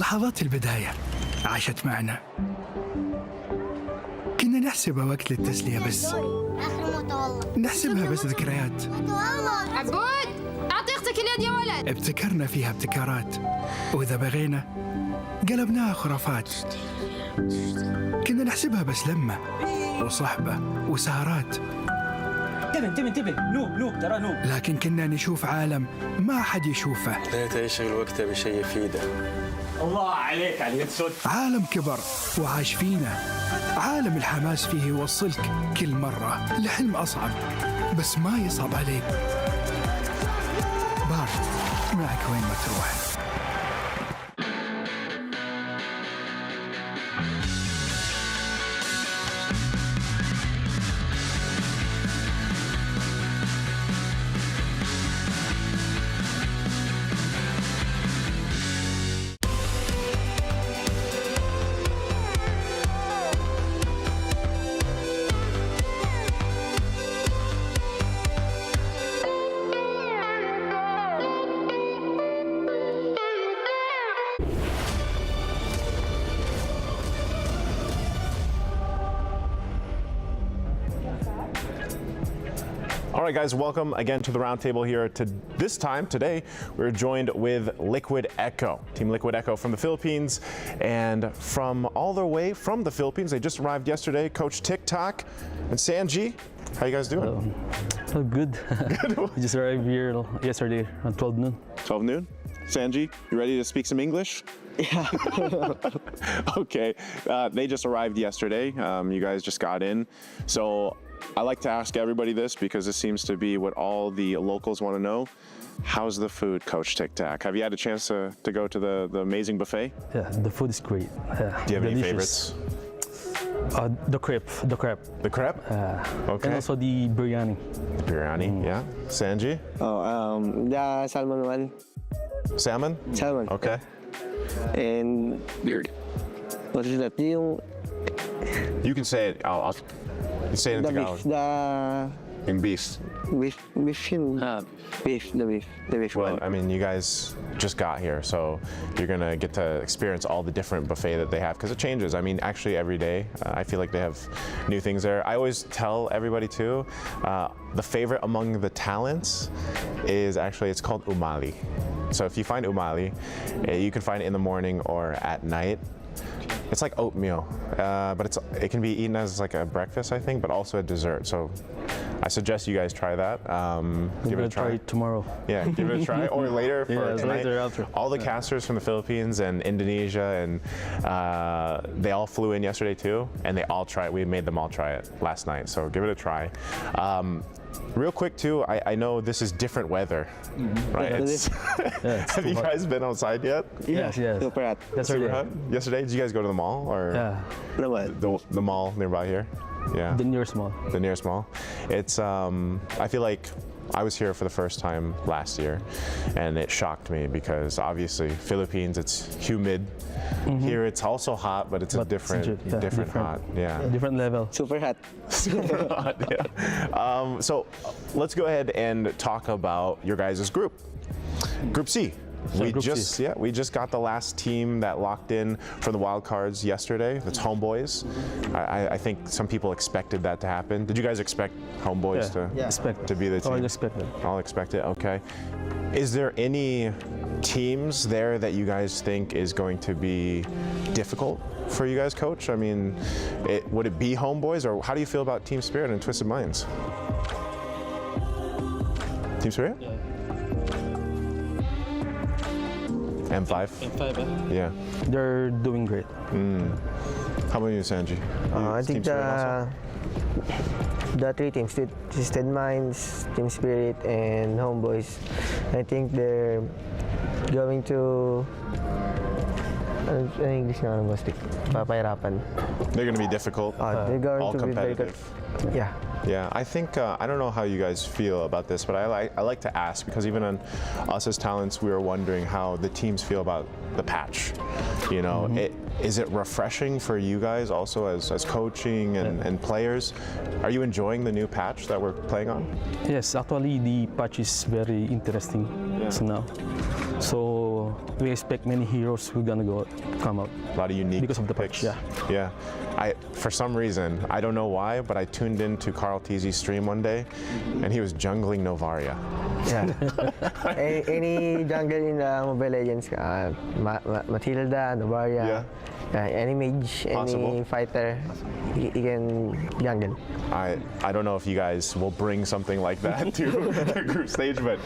لحظات البداية عاشت معنا، كنا نحسبها وقت للتسلية بس، نحسبها بس ذكريات. عبود أعطي أختك اليد يا ولد. ابتكرنا فيها ابتكارات، وإذا بغينا قلبناها خرافات. كنا نحسبها بس لمة وصحبة وسهرات. انتبه نوب ترى نوب. لكن كنا نشوف عالم ما حد يشوفه. ليت يشغل وقته بشيء يفيده. الله عليك على الصوت. عالم كبر وعاش فينا، عالم الحماس فيه يوصلك كل مرة لحلم أصعب بس ما يصعب عليك. بارد معك وين ما تروح. All right, guys, welcome again to the roundtable here. Today, we're joined with Liquid Echo, Team Liquid Echo from the Philippines, and from all the way from the Philippines, they just arrived yesterday. Coach TikTok and Sanji, how you guys doing? Good. Good. We just arrived here yesterday at 12 noon. 12 noon. Sanji, you ready to speak some English? Yeah. Okay. They just arrived yesterday. You guys just got in. So I like to ask everybody this because this seems to be what all the locals want to know. How's the food, Coach TikTok? Have you had a chance to go to the amazing buffet? Yeah, the food is great. Do you have any favorites? The crepe. The crepe? Okay. And also the biryani. Biryani, yeah. Sanji? The salmon one. Salmon? Salmon. Okay. And beard. What is that? You can say it. I'll you say it in The Tagalog. beef. The In beef. beef. The beef Well, one. I mean, you guys just got here, so you're gonna get to experience all the different buffet that they have because it changes. I mean, actually every day, I feel like they have new things there. I always tell everybody too, the favorite among the talents is actually, it's called umali. So if you find umali, you can find it in the morning or at night. It's like oatmeal, but it can be eaten as like a breakfast, I think, but also a dessert. So I suggest you guys try that. Give it a try. Tomorrow. Yeah, give it a try, or later for tonight. Later after. All the casters from the Philippines and Indonesia, and they all flew in yesterday too, and they all tried. We made them all try it last night, so give it a try. Real quick too, I know this is different weather, right? Have you guys been outside yet? Yes. Super hot. That's Super right. hot? Yesterday, did you guys go to the mall or Yeah. The what? the mall nearby here? Yeah. The nearest mall. The nearest mall. It's I feel like I was here for the first time last year, and it shocked me because obviously Philippines, it's humid. Here it's also hot, but it's a different hot. Yeah. Different level. Super hot. Super hot. Yeah. So let's go ahead and talk about your guys' group. Group C. We just got the last team that locked in for the wild cards yesterday. That's Homeboys. I think some people expected that to happen. Did you guys expect Homeboys to be the team? All expected. All expected. Okay. Is there any teams there that you guys think is going to be difficult for you guys, Coach? I mean, would it be Homeboys, or how do you feel about Team Spirit and Twisted Minds? Team Spirit? Yeah. M5? M5, Yeah. They're doing great. How about you, Sanji? I Team think Spirit also? the three teams, Twisted Minds, Team Spirit, and Homeboys, I think they're going to English na lang speak. Papahirapan. They're going to be difficult. They're going all to be very good. competitive. Yeah. Yeah, I think, I don't know how you guys feel about this, but I like to ask because even on us as talents, we were wondering how the teams feel about the patch. You know, is it refreshing for you guys also as coaching and players? Are you enjoying the new patch that we're playing on? Yes, actually the patch is very interesting now. So So we expect many heroes who gonna come out. A lot of unique Because of the picks. patch, Yeah. For some reason, I don't know why, but I tuned into Carl Tizzi's stream one day, and he was jungling Novaria. Yeah. Any jungle in Mobile Legends, Matilda, Novaria, any mage, Possible. any fighter, he can jungle. I don't know if you guys will bring something like that to the group stage, but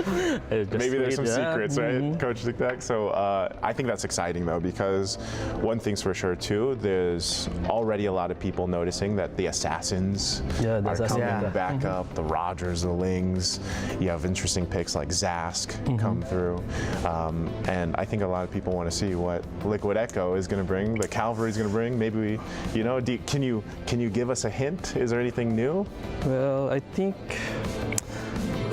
maybe there's some secrets, right, Coach Zigzag? So I think that's exciting, though, because one thing's for sure, too, there's already a lot of people noticing that the assassins are coming back up, the Rogers, the Lings. You have interesting picks like Zask come through. And I think a lot of people want to see what Liquid Echo is going to bring, the Cavalry's going to bring. Maybe we, can you give us a hint? Is there anything new? Well, I think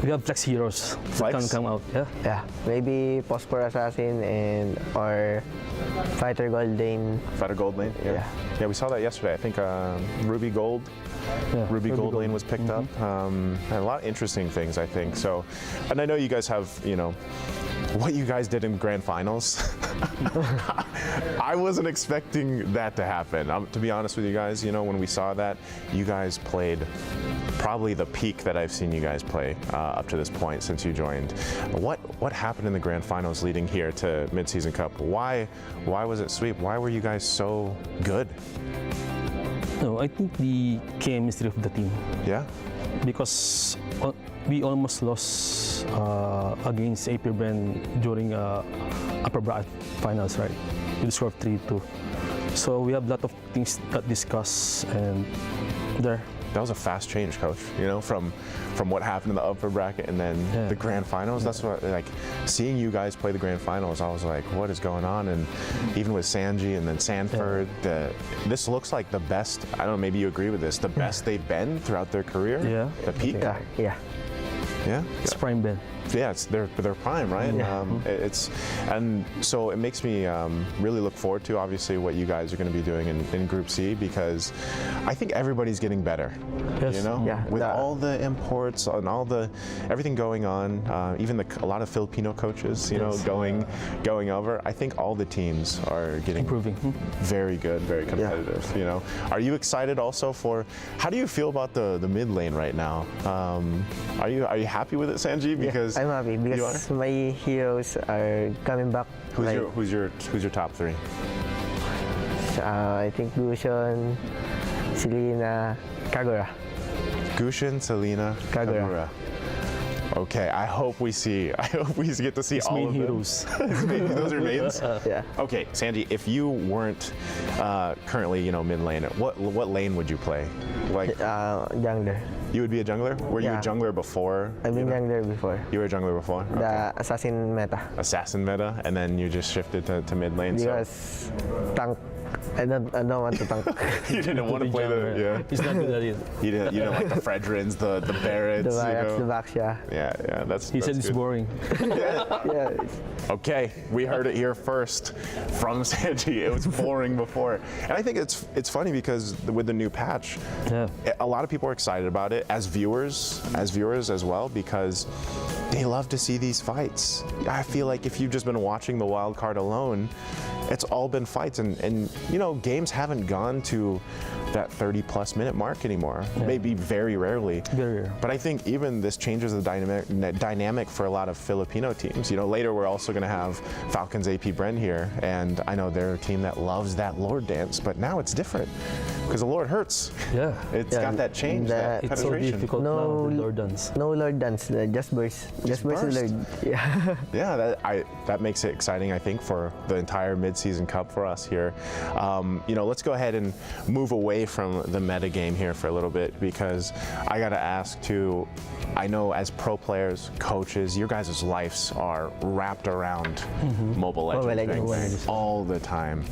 we have flex heroes that can come out. Yeah, maybe Phosphor Assassin and or Fighter Gold Lane. Fighter Gold Lane? Yeah, we saw that yesterday. I think Ruby Gold. Yeah, Ruby Gold Lane was picked up. And a lot of interesting things, I think. So, and I know you guys have, what you guys did in grand finals. I wasn't expecting that to happen. To be honest with you guys, when we saw that, you guys played probably the peak that I've seen you guys play up to this point since you joined. What happened in the grand finals leading here to Mid-Season Cup? Why was it sweep? Why were you guys so good? No, I think the chemistry of the team. Yeah? Because we almost lost against AP Brand during upper bracket finals, right? We scored 3-2. So we have a lot of things that discuss and there. That was a fast change, Coach. From what happened in the upper bracket and then the grand finals. That's what, seeing you guys play the grand finals, I was like, what is going on? And even with Sanji and then Sanford, this looks like the best. I don't know, maybe you agree with this. The best they've been throughout their career. Yeah. The peak. Yeah. Yeah. It's prime Ben. Yeah, it's their prime, right? And so it makes me really look forward to obviously what you guys are going to be doing in Group C, because I think everybody's getting better. Yes. With all the imports and everything going on, even a lot of Filipino coaches, going over. I think all the teams are getting improving, very good, very competitive. Are you excited also for? How do you feel about the mid lane right now? Are you happy with it, Sanji? Because I'm happy because my heroes are coming back. Who's your top three? I think Gusion, Selena, Kagura. Gushin, Selena, Kagura. Okay, I hope we get to see it's all of heroes. Those are mains? Yeah. Okay, Sanji, if you weren't currently, mid lane, what lane would you play? Jungler. You would be a jungler? Were you a jungler before? I've been jungler before. You were a jungler before? The assassin meta. Assassin meta, and then you just shifted to mid lane. Because tank. I don't want to tank. You didn't want to play He's not good at it. You didn't like the Fredrins, the Barretts. The backs, yeah. Yeah, He said it's good. boring. Yeah. Okay, we heard it here first from Sanji. It was boring before, and I think it's funny because with the new patch, a lot of people are excited about it as viewers as well, because they love to see these fights. I feel like if you've just been watching the wild card alone, it's all been fights, and games haven't gone to that 30+ minute mark anymore. Maybe very rarely. Very rare. But I think even this changes the dynamic for a lot of Filipino teams. Later we're also going to have Falcons AP Bren here, and I know they're a team that loves that Lord dance, but now it's different because the Lord hurts. Yeah. It's got that change, that it's so penetration. difficult now, the Lord dance. No Lord dance, just burst. Just burst the Lord. Yeah. Yeah, that makes it exciting, I think, for the entire mid-season cup for us here. Let's go ahead and move away from the meta game here for a little bit, because I got to ask too, I know as pro players, coaches, your guys' lives are wrapped around Mobile Legends all the time.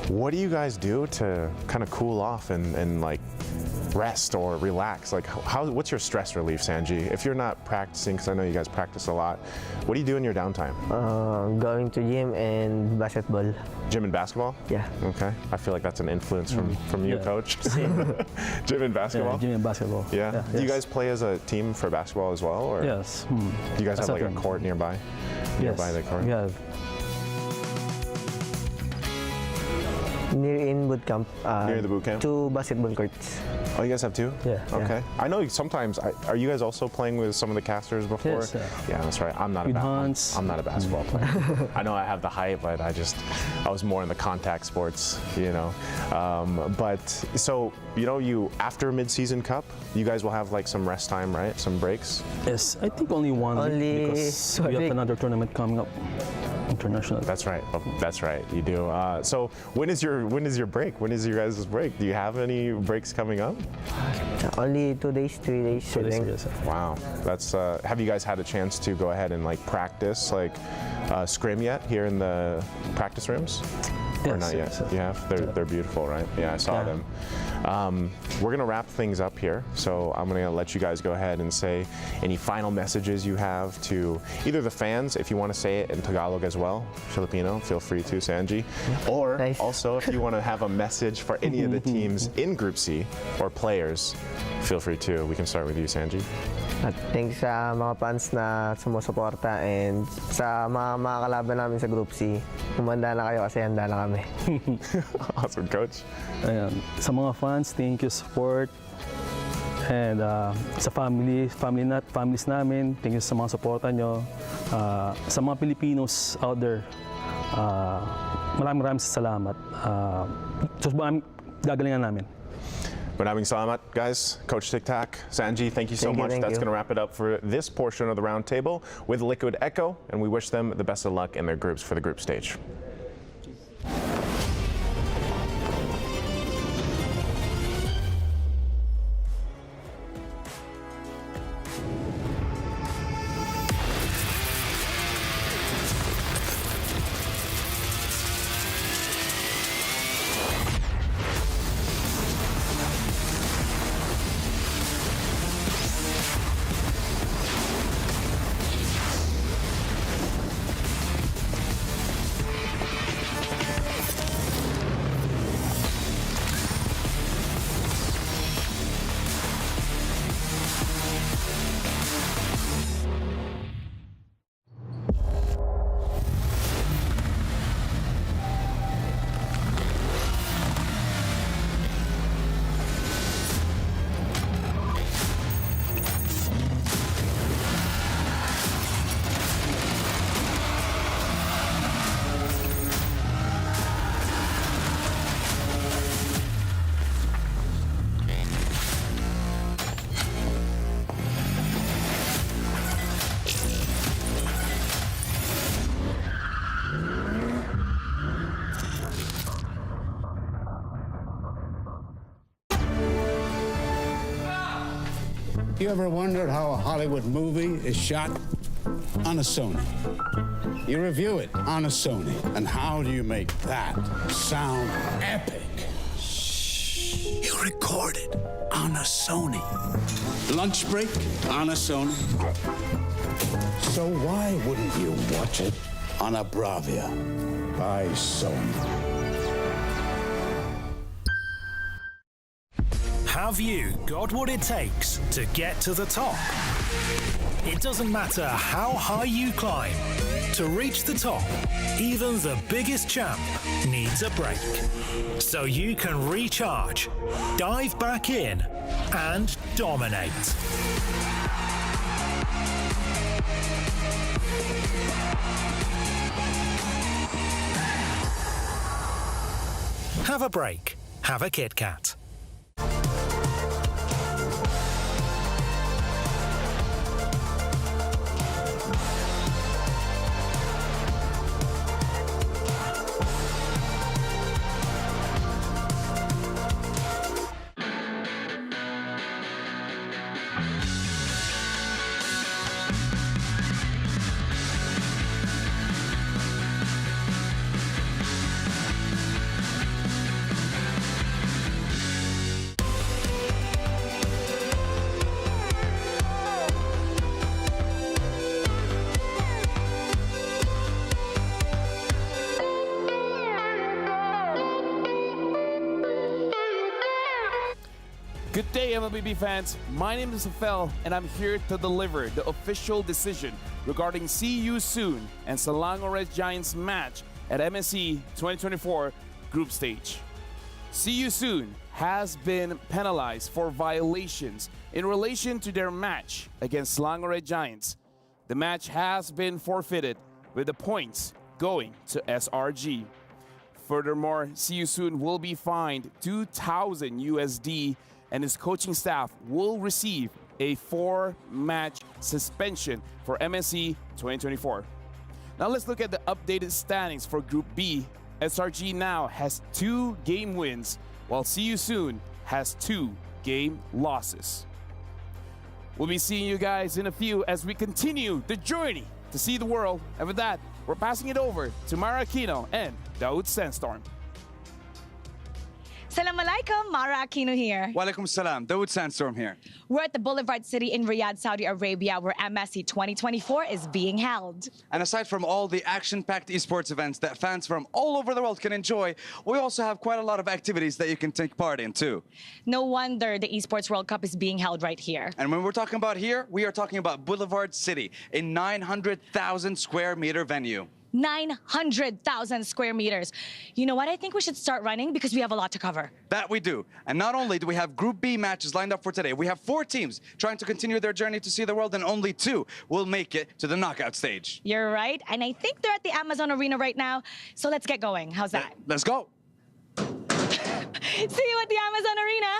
What do you guys do to kind of cool off and like rest or relax? Like, what's your stress relief, Sanji? If you're not practicing, because I know you guys practice a lot, what do you do in your downtime? Going to gym and basketball. Gym and basketball? Yeah. Okay. I feel like that's an influence from you, Coach. Gym and basketball? Yeah, gym and basketball. Yeah. Do you guys play as a team for basketball as well? Or Yes. do you guys have like a team. court nearby? Yes. Nearby the court? We have. Near in boot camp. Near the boot camp? 2 basketball courts. Oh, you guys have two? Yeah. Okay. I know sometimes. Are you guys also playing with some of the casters before? Yes. Yeah, that's right. I'm not With Hans. I'm not a basketball player. I know I have the height, but I was more in the contact sports, you know. But so you after mid-season cup, you guys will have like some rest time, right? Some breaks. Yes, I think only one week because we have another tournament coming up, international. That's right. Oh, that's right. You do. So when is your break? When is your guys' break? Do you have any breaks coming up? Only 2 days, 3 days. I think. Yes, sir. Wow. That's. Have you guys had a chance to go ahead and like practice scrim yet here in the practice rooms? Or Yes, not yet? yes, yes. You have? They're beautiful, right? Yeah, I saw them. We're gonna wrap things up here, so I'm gonna let you guys go ahead and say any final messages you have to either the fans, if you want to say it in Tagalog as well, Filipino, feel free to, Sanji, or Nice. also if you want to have a message for any of the teams in Group C or players, feel free to. We can start with you, Sanji. At thanks sa mga fans na sumusuporta and sa mga kalaban namin sa Group C. Humanda na kayo kasi handa na kami. Awesome, Coach. Ayan. Sa mga fans, thank you support. And sa families namin, thank you sa mga suporta nyo. Sa mga Filipinos out there, maraming salamat. Gagalingan namin. Maraming salamat, guys. Coach Tic Tac, Sanji, thank you so much. Thank That's you. going to wrap it up for this portion of the roundtable with Liquid Echo, and we wish them the best of luck in their groups for the group stage. You ever wondered how a Hollywood movie is shot? On a Sony. You review it on a Sony. And how do you make that sound epic? You record it on a Sony. Lunch break on a Sony. So why wouldn't you watch it on a Bravia by Sony? Have you got what it takes to get to the top? It doesn't matter how high you climb. To reach the top, even the biggest champ needs a break. So you can recharge, dive back in, and dominate. Have a break. Have a Kit Kat. Good day, MLBB fans. My name is Rafael, and I'm here to deliver the official decision regarding See You Soon and Selangor Red Giants match at MSC 2024 group stage. See You Soon has been penalized for violations in relation to their match against Selangor Giants. The match has been forfeited with the points going to SRG. Furthermore, See You Soon will be fined 2,000 USD and his coaching staff will receive a 4-match suspension for MSC 2024. Now let's look at the updated standings for Group B. SRG now has 2 game wins, while See You Soon has 2 game losses. We'll be seeing you guys in a few as we continue the journey to see the world. And with that, we're passing it over to Mara Aquino and Daoud Sandstorm. Assalamu alaikum, Mara Aquino here. Walaikum salam, Daoud Sandstorm here. We're at the Boulevard City in Riyadh, Saudi Arabia, where MSC 2024 is being held. And aside from all the action-packed esports events that fans from all over the world can enjoy, we also have quite a lot of activities that you can take part in too. No wonder the Esports World Cup is being held right here. And when we're talking about here, we are talking about Boulevard City, a 900,000 square meter venue. 900,000 square meters. You know what? I think we should start running because we have a lot to cover. That we do. And not only do we have Group B matches lined up for today, we have 4 teams trying to continue their journey to see the world, and only 2 will make it to the knockout stage. You're right. And I think they're at the Amazon Arena right now. So let's get going. How's that? Let's go. See you at the Amazon Arena.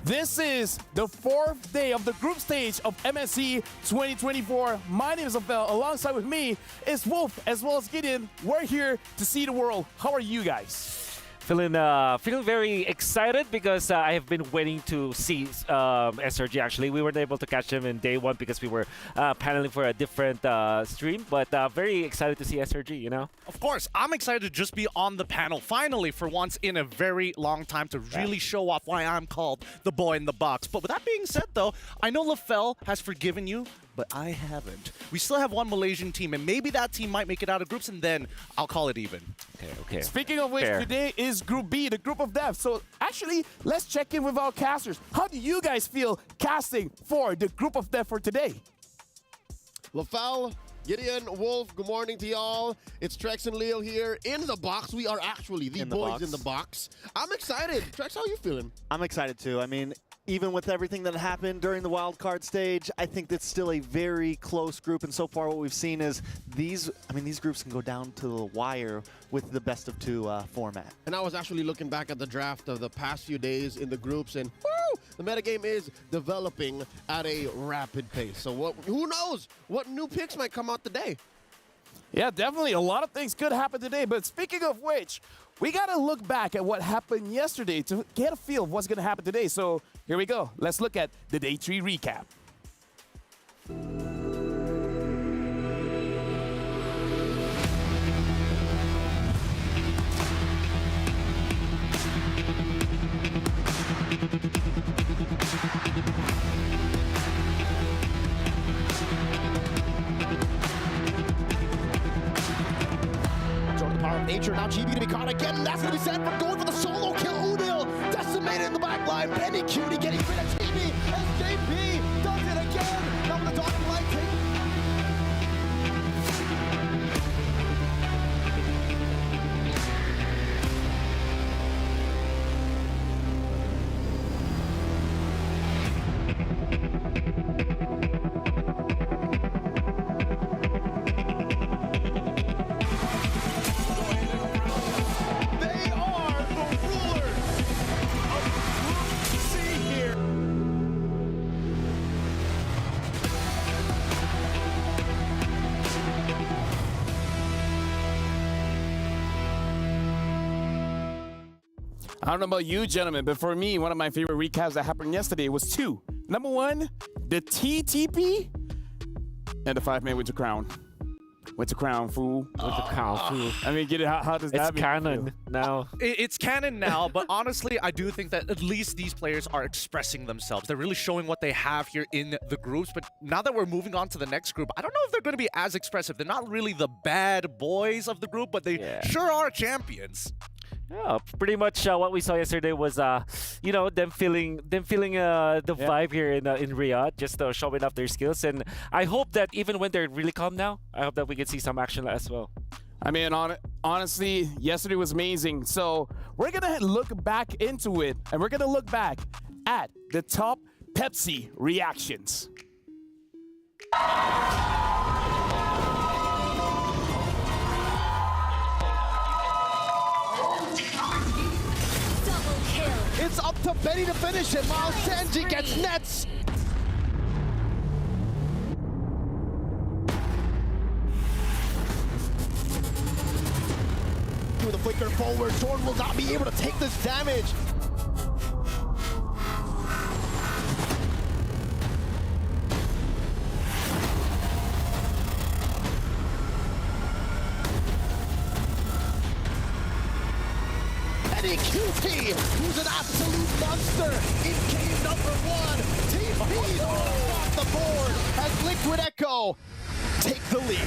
This is the 4th day of the group stage of MSC 2024. My name is Abel. Alongside with me is Wolf as well as Gideon. We're here to see the world. How are you guys? Feeling very excited because I have been waiting to see SRG. Actually, we weren't able to catch them in day 1 because we were paneling for a different stream. But very excited to see SRG. You know. Of course, I'm excited to just be on the panel finally for once in a very long time to really show off why I'm called the boy in the box. But with that being said, though, I know LaFell has forgiven you, but I haven't. We still have one Malaysian team, and maybe that team might make it out of groups, and then I'll call it even. Okay. Speaking of which, today is Group B, the group of death. So actually, let's check in with our casters. How do you guys feel casting for the group of death for today? LaFell, Gideon, Wolf, good morning to y'all. It's Trex and Leo here in the box. We are actually the boys in the box. I'm excited. Trex, how are you feeling? I'm excited too. I mean, even with everything that happened during the wild card stage, I think that's still a very close group. And so far what we've seen is these groups can go down to the wire with the best of 2 format. And I was actually looking back at the draft of the past few days in the groups, and woo, the metagame is developing at a rapid pace. So who knows what new picks might come out today? Yeah, definitely. A lot of things could happen today. But speaking of which, we got to look back at what happened yesterday to get a feel of what's going to happen today. So here we go. Let's look at the Day 3 recap. Nature, now GB to be caught again, and that's going to be sent for going for the solo kill. Udil decimated in the back line. Penny Cutie getting rid of TV, and JP does it again. Now with the dotted line I don't know about you, gentlemen, but for me, one of my favorite recaps that happened yesterday was two. Number one, the TTP, and the 5-man with the crown. With the crown, fool. With the crown, fool. I mean, get it. How does that? It's canon now. It's canon now, but honestly, I do think that at least these players are expressing themselves. They're really showing what they have here in the groups. But now that we're moving on to the next group, I don't know if they're going to be as expressive. They're not really the bad boys of the group, but they sure are champions. Yeah, pretty much what we saw yesterday was, you know, them feeling the vibe here in Riyadh, just showing off their skills. And I hope that even when they're really calm now, I hope that we can see some action as well. I mean, honestly, yesterday was amazing. So we're going to look back into it, and we're going to look back at the top Pepsi reactions. It's up to Benny to finish it. Miles Sanji gets nets. With a flicker forward, Jordan will not be able to take this damage. QT, who's an absolute monster in game number 1. TP's off the board as Liquid Echo take the lead.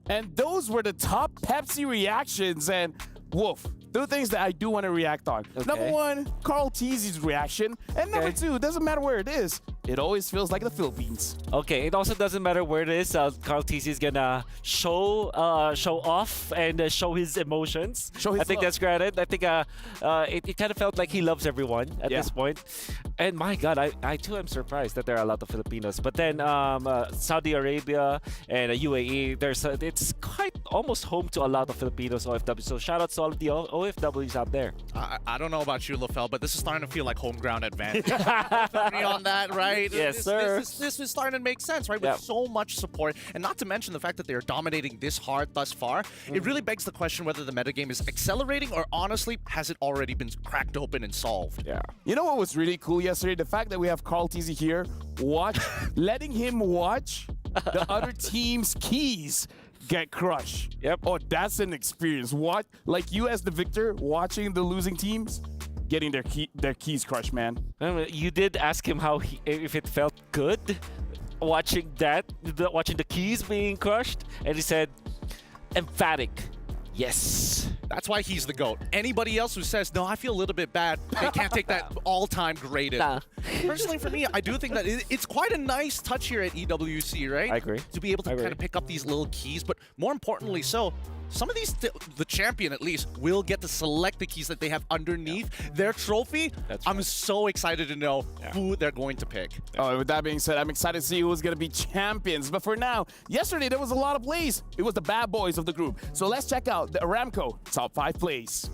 And those were the top Pepsi reactions. And woof, there are things that I do want to react on. Okay. Number one, Carl Teasy's reaction. And number two, doesn't matter where it is, it always feels like the Philippines. Okay, it also doesn't matter where it is. Carl TC is gonna show off and show his emotions. I think that's granted. I think it kind of felt like he loves everyone at this point. And my God, I too am surprised that there are a lot of Filipinos. But then Saudi Arabia and UAE, it's quite almost home to a lot of Filipinos OFW. So shout out to all of the OFWs out there. I don't know about you, LaFell, but this is starting to feel like home ground advantage. Agree on that, right? Yes, sir. This is starting to make sense, right? With so much support, and not to mention the fact that they're dominating this hard thus far, it really begs the question whether the metagame is accelerating or honestly, has it already been cracked open and solved? Yeah. You know what was really cool yesterday? The fact that we have Carl Teasy here, letting him watch the other team's keys get crushed. Yep. Oh, that's an experience. What? Like you as the victor watching the losing teams getting their keys crushed, man. You did ask him if it felt good watching the keys being crushed, and he said, emphatic. Yes. That's why he's the GOAT. Anybody else who says, no, I feel a little bit bad, they can't take that all-time graded. Nah. Personally, for me, I do think that it's quite a nice touch here at EWC, right? I agree. To be able to kind of pick up these little keys, but more importantly so, some of these, the champion at least, will get to select the keys that they have underneath their trophy. I'm so excited to know who they're going to pick. Oh, with that being said, I'm excited to see who's going to be champions. But for now, yesterday there was a lot of plays. It was the bad boys of the group. So let's check out the Aramco top 5 plays.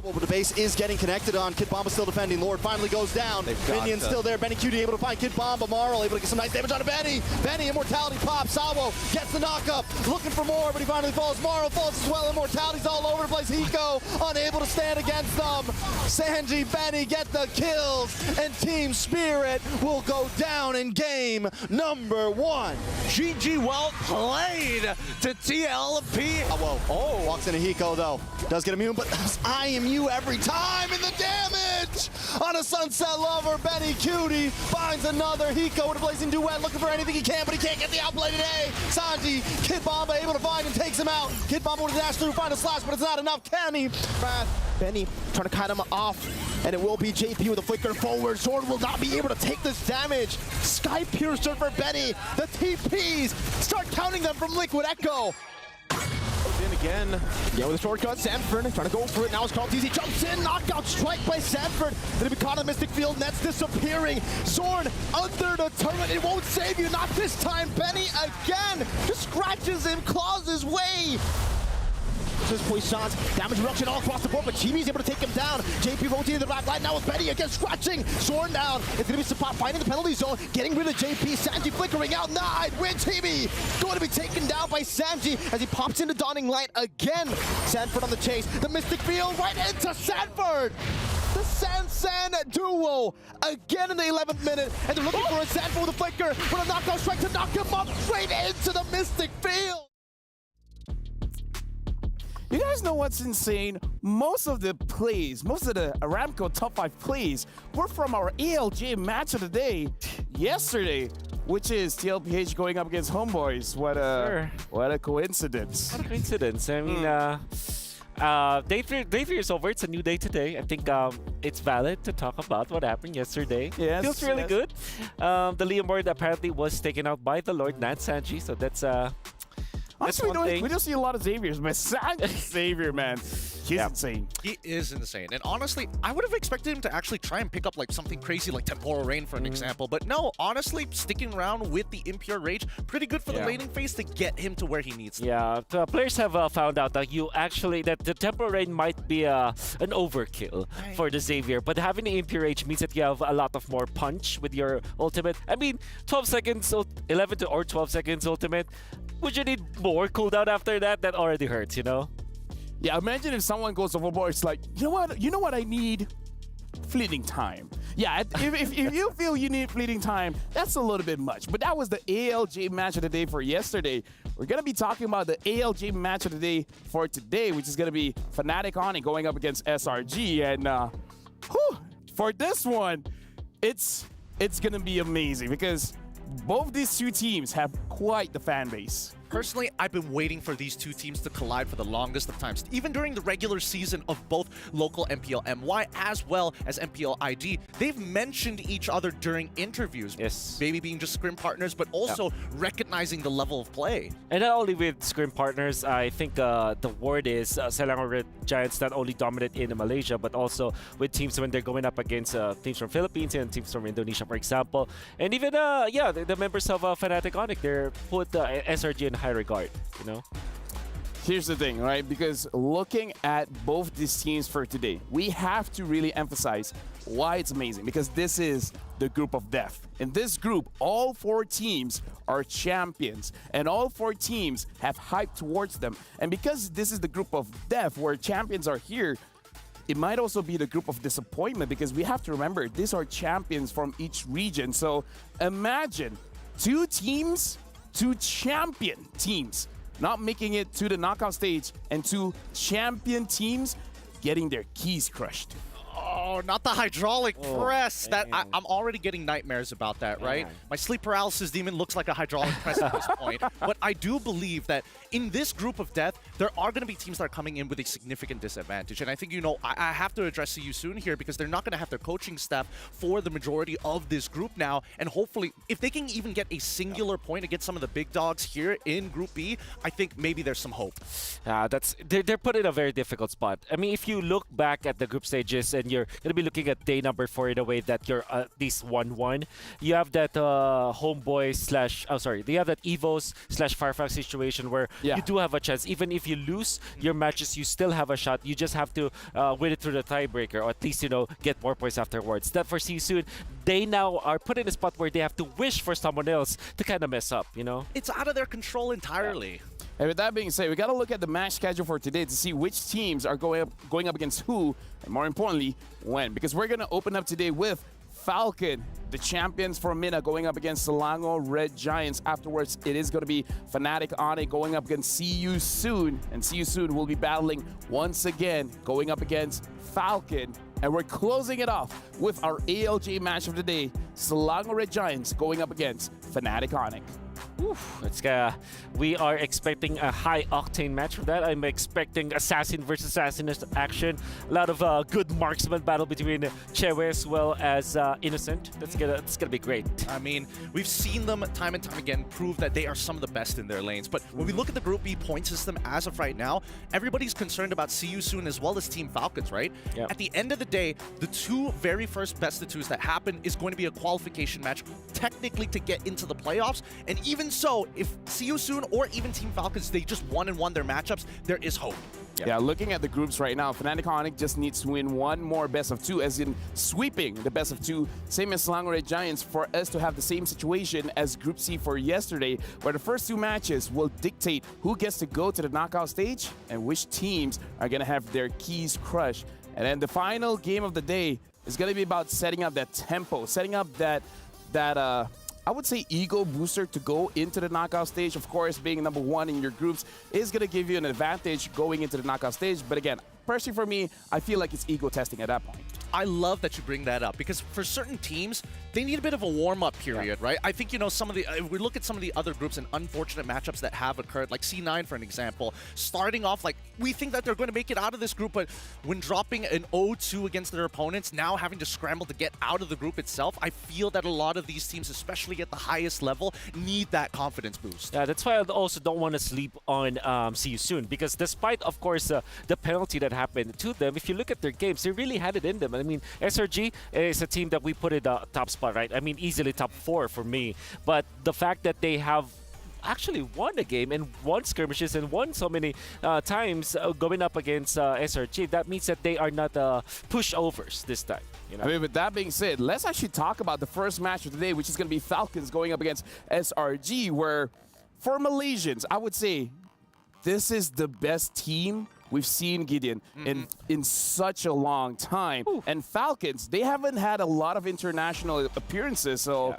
But the base is getting connected on. Kid Bomba still defending. Lord finally goes down. Minions still there. Benny QD able to find Kid Bomba. Marl able to get some nice damage on Benny. Benny, Immortality pops. Salvo gets the knock-up. Looking for more, but he finally falls. Marl falls as well. Immortality's all over the place. Hiko unable to stand against them. Sanji, Benny get the kills. And Team Spirit will go down in game number 1. GG well played to TLP. Oh, walks into Hiko though. Does get immune, but I am you every time in the damage on a Sunset Lover. Benny Cutie finds another. Hiko with a blazing duet, looking for anything he can, but he can't get the outplay today. Sanji, Kid Bomba able to find and takes him out. Kid Bomba with a dash through, find a slash, but it's not enough. Can he? Benny trying to cut him off, and it will be JP with a flicker forward. Sword will not be able to take this damage. Sky Piercer for Benny. The TPs start counting them from Liquid Echo. again. Yeah, with a shortcut, Sanford trying to go for it. Now it's called easy. Jumps in, knockout strike by Sanford. Gonna be caught in the Mystic Field, Nets disappearing. Zorn under the turret, it won't save you, not this time. Benny again, just scratches him, claws his way. This is Poisson's damage reduction all across the board, but Chibi's able to take him down. JP rotating the back line now with Benny again, scratching Zorn down. It's gonna be Sapat finding the penalty zone, getting rid of JP. Sanji flickering out, Nide with Chibi. Going to be taken down by Sanji as he pops into Dawning Light again. Sanford on the chase, the Mystic Field right into Sanford. The San duo again in the 11th minute, and they're looking for a Sanford with a flicker, with a knockout strike to knock him up straight into the Mystic Field. You guys know what's insane? Most of the plays, most of the Aramco top 5 plays were from our ALJ match of the day yesterday, which is TLPH going up against Homeboys. What a coincidence. What a coincidence. I mean, day three is over. It's a new day today. I think it's valid to talk about what happened yesterday. Yes, feels really good. The Liam board apparently was taken out by the Lord Nat Sanji, so that's honestly, we don't see a lot of Xaviers, but Sanji's Xavier, man, he's insane. He is insane. And honestly, I would have expected him to actually try and pick up like something crazy like Temporal Rain, for an example. But no, honestly, sticking around with the Impure Rage, pretty good for the laning phase to get him to where he needs to. Yeah, players have found out that that the Temporal Rain might be an overkill for the Xavier, but having the Impure Rage means that you have a lot of more punch with your ultimate. I mean, 12 seconds, 11 or 12 seconds ultimate. Would you need more cooldown after that? That already hurts, you know? Yeah, imagine if someone goes overboard, it's like, you know what I need? Fleeting time. Yeah, if you feel you need fleeting time, that's a little bit much. But that was the ALJ match of the day for yesterday. We're going to be talking about the ALJ match of the day for today, which is going to be Fnatic Oni going up against SRG. And for this one, it's going to be amazing because both these two teams have quite the fan base. Personally, I've been waiting for these two teams to collide for the longest of times. Even during the regular season of both local MPL MY as well as MPL IG, they've mentioned each other during interviews. Yes. Maybe being just scrim partners, but also recognizing the level of play. And not only with scrim partners, I think the word is Selangor Red Giants not only dominate in Malaysia, but also with teams when they're going up against teams from Philippines and teams from Indonesia, for example. And even, the members of Fnatic Onyx, they're put SRG in high regard, you know? Here's the thing, right? Because looking at both these teams for today, we have to really emphasize why it's amazing, because this is the group of death. In this group, all 4 teams are champions, and all 4 teams have hype towards them. And because this is the group of death where champions are here, it might also be the group of disappointment, because we have to remember these are champions from each region. So imagine 2 teams, 2 champion teams not making it to the knockout stage, and 2 champion teams getting their keys crushed. Oh, not the hydraulic press. That I'm already getting nightmares about that, right? My sleep paralysis demon looks like a hydraulic press at this point. But I do believe that in this group of death, there are going to be teams that are coming in with a significant disadvantage. And I think, I have to address you soon here, because they're not going to have their coaching staff for the majority of this group now. And hopefully, if they can even get a singular point against some of the big dogs here in Group B, I think maybe there's some hope. They're put in a very difficult spot. I mean, if you look back at the group stages and you're going to be looking at day number 4 in a way that you're at least 1-1, you have that Homeboy / they have that Evos / Firefox situation where you do have a chance. Even if you lose your matches, you still have a shot. You just have to win it through the tiebreaker, or at least, get more points afterwards. That for Sisun, they now are put in a spot where they have to wish for someone else to kind of mess up, It's out of their control entirely. And with that being said, we got to look at the match schedule for today to see which teams are going up against who, and more importantly, when. Because we're going to open up today with Falcon, the champions from Mina, going up against Selangor Red Giants. Afterwards, it is going to be Fnatic Onyx going up against See You Soon. And See You Soon will be battling once again, going up against Falcon. And we're closing it off with our ALJ match of the day, Selangor Red Giants going up against Fnatic Onyx. We are expecting a high-octane match for that. I'm expecting assassin versus assassin action. A lot of good marksman battle between Chewe as well as Innocent. That's gonna be great. I mean, we've seen them time and time again prove that they are some of the best in their lanes. But when we look at the Group B point system as of right now, everybody's concerned about See You Soon as well as Team Falcons, right? Yeah. At the end of the day, the two very first best-of-twos that happen is going to be a qualification match, technically to get into the playoffs. And even so, if See You Soon or even Team Falcons, they just won their matchups, there is hope. Yeah, looking at the groups right now, Fnatic Onyx just needs to win one more best-of-2, as in sweeping the best-of-2, same as Slangored Giants, for us to have the same situation as Group C for yesterday, where the first two matches will dictate who gets to go to the knockout stage and which teams are going to have their keys crushed. And then the final game of the day is going to be about setting up that tempo, setting up that I would say ego booster to go into the knockout stage. Of course, being number one in your groups is going to give you an advantage going into the knockout stage. But again, personally for me, I feel like it's ego testing at that point. I love that you bring that up because for certain teams, they need a bit of a warm-up period, right? I think, you know, some of the, if we look at some of the other groups and unfortunate matchups that have occurred, like C9 for an example, starting off like, we think that they're going to make it out of this group, but when dropping an 0-2 against their opponents, now having to scramble to get out of the group itself, I feel that a lot of these teams, especially at the highest level, need that confidence boost. Yeah, that's why I also don't want to sleep on See You Soon, because despite, of course, the penalty that happened to them, if you look at their games, they really had it in them. I mean, SRG is a team that we put in the top spot, right? I mean, easily top 4 for me. But the fact that they have actually won a game and won skirmishes and won so many times going up against SRG, that means that they are not pushovers this time. You know? I mean, with that being said, let's actually talk about the first match of the day, which is going to be Falcons going up against SRG, where for Malaysians, I would say this is the best team we've seen, Gideon, in such a long time. And Falcons, they haven't had a lot of international appearances, so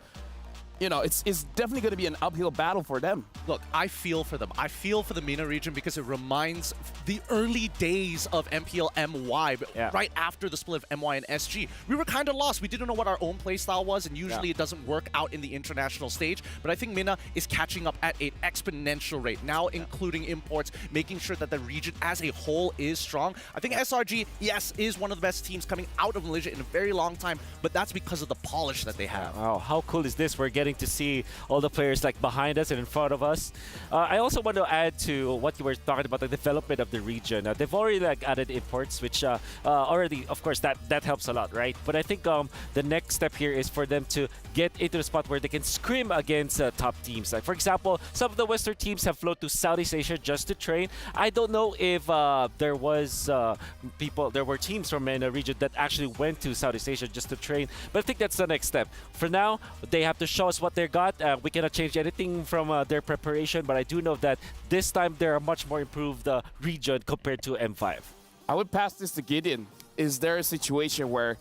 you know, it's definitely going to be an uphill battle for them. Look, I feel for them. I feel for the MENA region because it reminds the early days of MPL MY, right after the split of MY and SG. We were kind of lost. We didn't know what our own playstyle was, and usually it doesn't work out in the international stage. But I think MENA is catching up at an exponential rate, now including imports, making sure that the region as a whole is strong. I think SRG, yes, is one of the best teams coming out of Malaysia in a very long time, but that's because of the polish that they have. Wow, how cool is this? We're getting to see all the players like behind us and in front of us. I also want to add to what you were talking about, the development of the region. They've already like added imports, which already, of course, that helps a lot, right? But I think the next step here is for them to get into the spot where they can scrim against top teams. Like, for example, some of the Western teams have flown to Southeast Asia just to train. I don't know if there were teams from MENA region that actually went to Southeast Asia just to train, but I think that's the next step. For now, they have to show us what they got. We cannot change anything from their preparation, but I do know that this time they're a much more improved region compared to M5. I would pass this to Gideon. Is there a situation where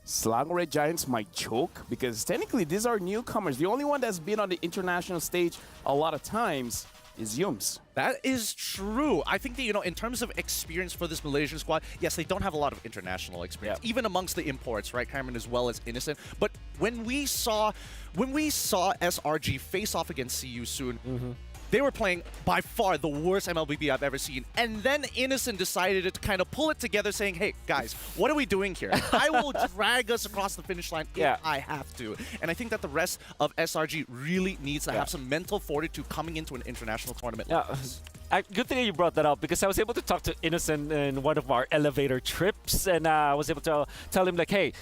Slangored Giants might choke? Because technically these are newcomers. The only one that's been on the international stage a lot of times is Yums. That is true. I think that, you know, in terms of experience for this Malaysian squad, yes, they don't have a lot of international experience, even amongst the imports, right, Cameron, as well as Innocent. But when we saw SRG face off against See You Soon, they were playing by far the worst MLBB I've ever seen. And then Innocent decided to kind of pull it together saying, hey, guys, what are we doing here? I will drag us across the finish line if I have to. And I think that the rest of SRG really needs to have some mental fortitude coming into an international tournament like this. Good thing you brought that up, because I was able to talk to Innocent in one of our elevator trips, and I was able to tell him, like, hey,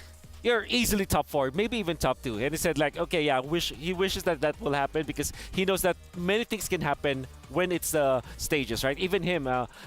you're easily top 4, maybe even top 2. And he said, like, okay, yeah, he wishes that will happen, because he knows that many things can happen when it's stages, right? Even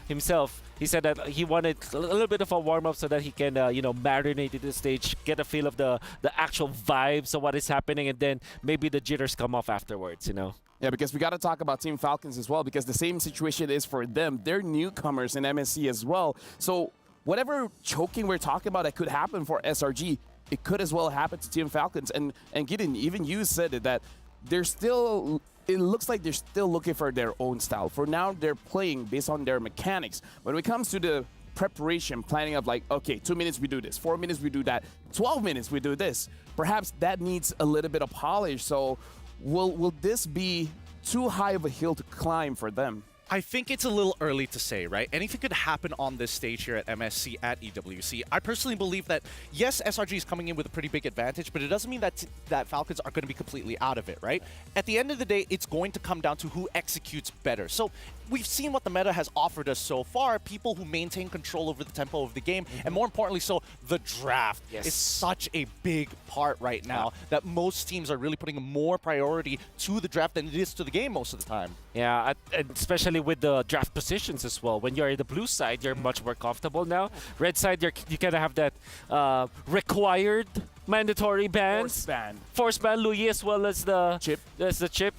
himself, he said that he wanted a little bit of a warm-up so that he can, you know, marinate in the stage, get a feel of the actual vibes of what is happening, and then maybe the jitters come off afterwards, you know? Yeah, because we got to talk about Team Falcons as well, because the same situation is for them. They're newcomers in MSC as well. So whatever choking we're talking about that could happen for SRG, it could as well happen to Team Falcons. And Gideon, even you said it, that they're still, it looks like they're still looking for their own style. For now, they're playing based on their mechanics. When it comes to the preparation, planning of like, okay, 2 minutes we do this, 4 minutes we do that, 12 minutes we do this, perhaps that needs a little bit of polish. So will this be too high of a hill to climb for them? I think it's a little early to say, right? Anything could happen on this stage here at MSC, at EWC. I personally believe that, yes, SRG is coming in with a pretty big advantage, but it doesn't mean that Falcons are going to be completely out of it, right? At the end of the day, it's going to come down to who executes better. So we've seen what the meta has offered us so far, people who maintain control over the tempo of the game, and more importantly so, the draft is such a big part right now that most teams are really putting more priority to the draft than it is to the game most of the time. Yeah, and especially with the draft positions as well. When you're in the blue side, you're much more comfortable now. Red side, you kind of have that required mandatory bans. Force ban Louis as well as the chip.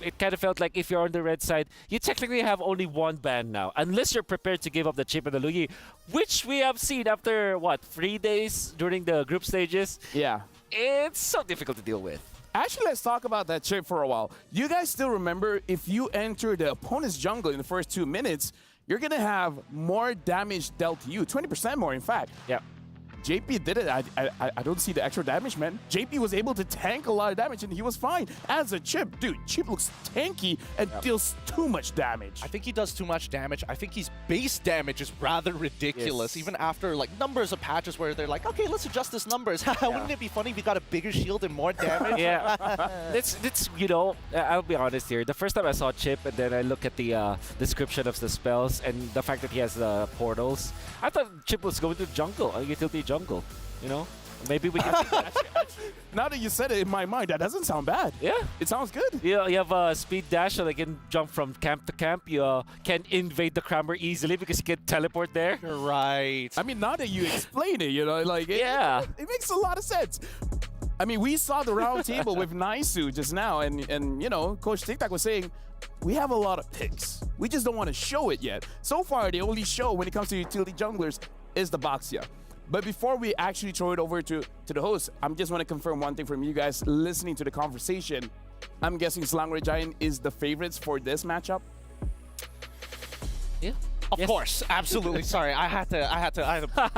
It kind of felt like if you're on the red side, you technically have only one ban now, unless you're prepared to give up the chip and the Louis, which we have seen after, what, 3 days during the group stages? Yeah. It's so difficult to deal with. Actually, let's talk about that chip for a while. You guys still remember, if you enter the opponent's jungle in the first 2 minutes, you're going to have more damage dealt to you, 20% more, in fact. Yeah. JP did it. I don't see the extra damage, man. JP was able to tank a lot of damage, and he was fine. As a Chip, dude, Chip looks tanky and deals too much damage. I think he does too much damage. I think his base damage is rather ridiculous. Even after like numbers of patches where they're like, okay, let's adjust this numbers. Wouldn't it be funny if we got a bigger shield and more damage? Yeah. It's you know, I'll be honest here. The first time I saw Chip and then I look at the description of the spells and the fact that he has the portals, I thought Chip was going to jungle, utility jungle, you know? Maybe we can... Now that you said it in my mind, that doesn't sound bad. Yeah. It sounds good. Yeah, you have a speed dash so they can jump from camp to camp. You can invade the Crammer easily because you can teleport there. Right. I mean, now that you explain it, you know, like... It makes a lot of sense. I mean, we saw the round table with Naisu just now, and you know, Coach TikTok was saying, we have a lot of picks. We just don't want to show it yet. So far, the only show when it comes to utility junglers is the Baxia. But before we actually throw it over to the host, I just want to confirm one thing from you guys listening to the conversation. I'm guessing Slangoray Giant is the favorites for this matchup? Yeah. Of course, absolutely. Sorry, I had to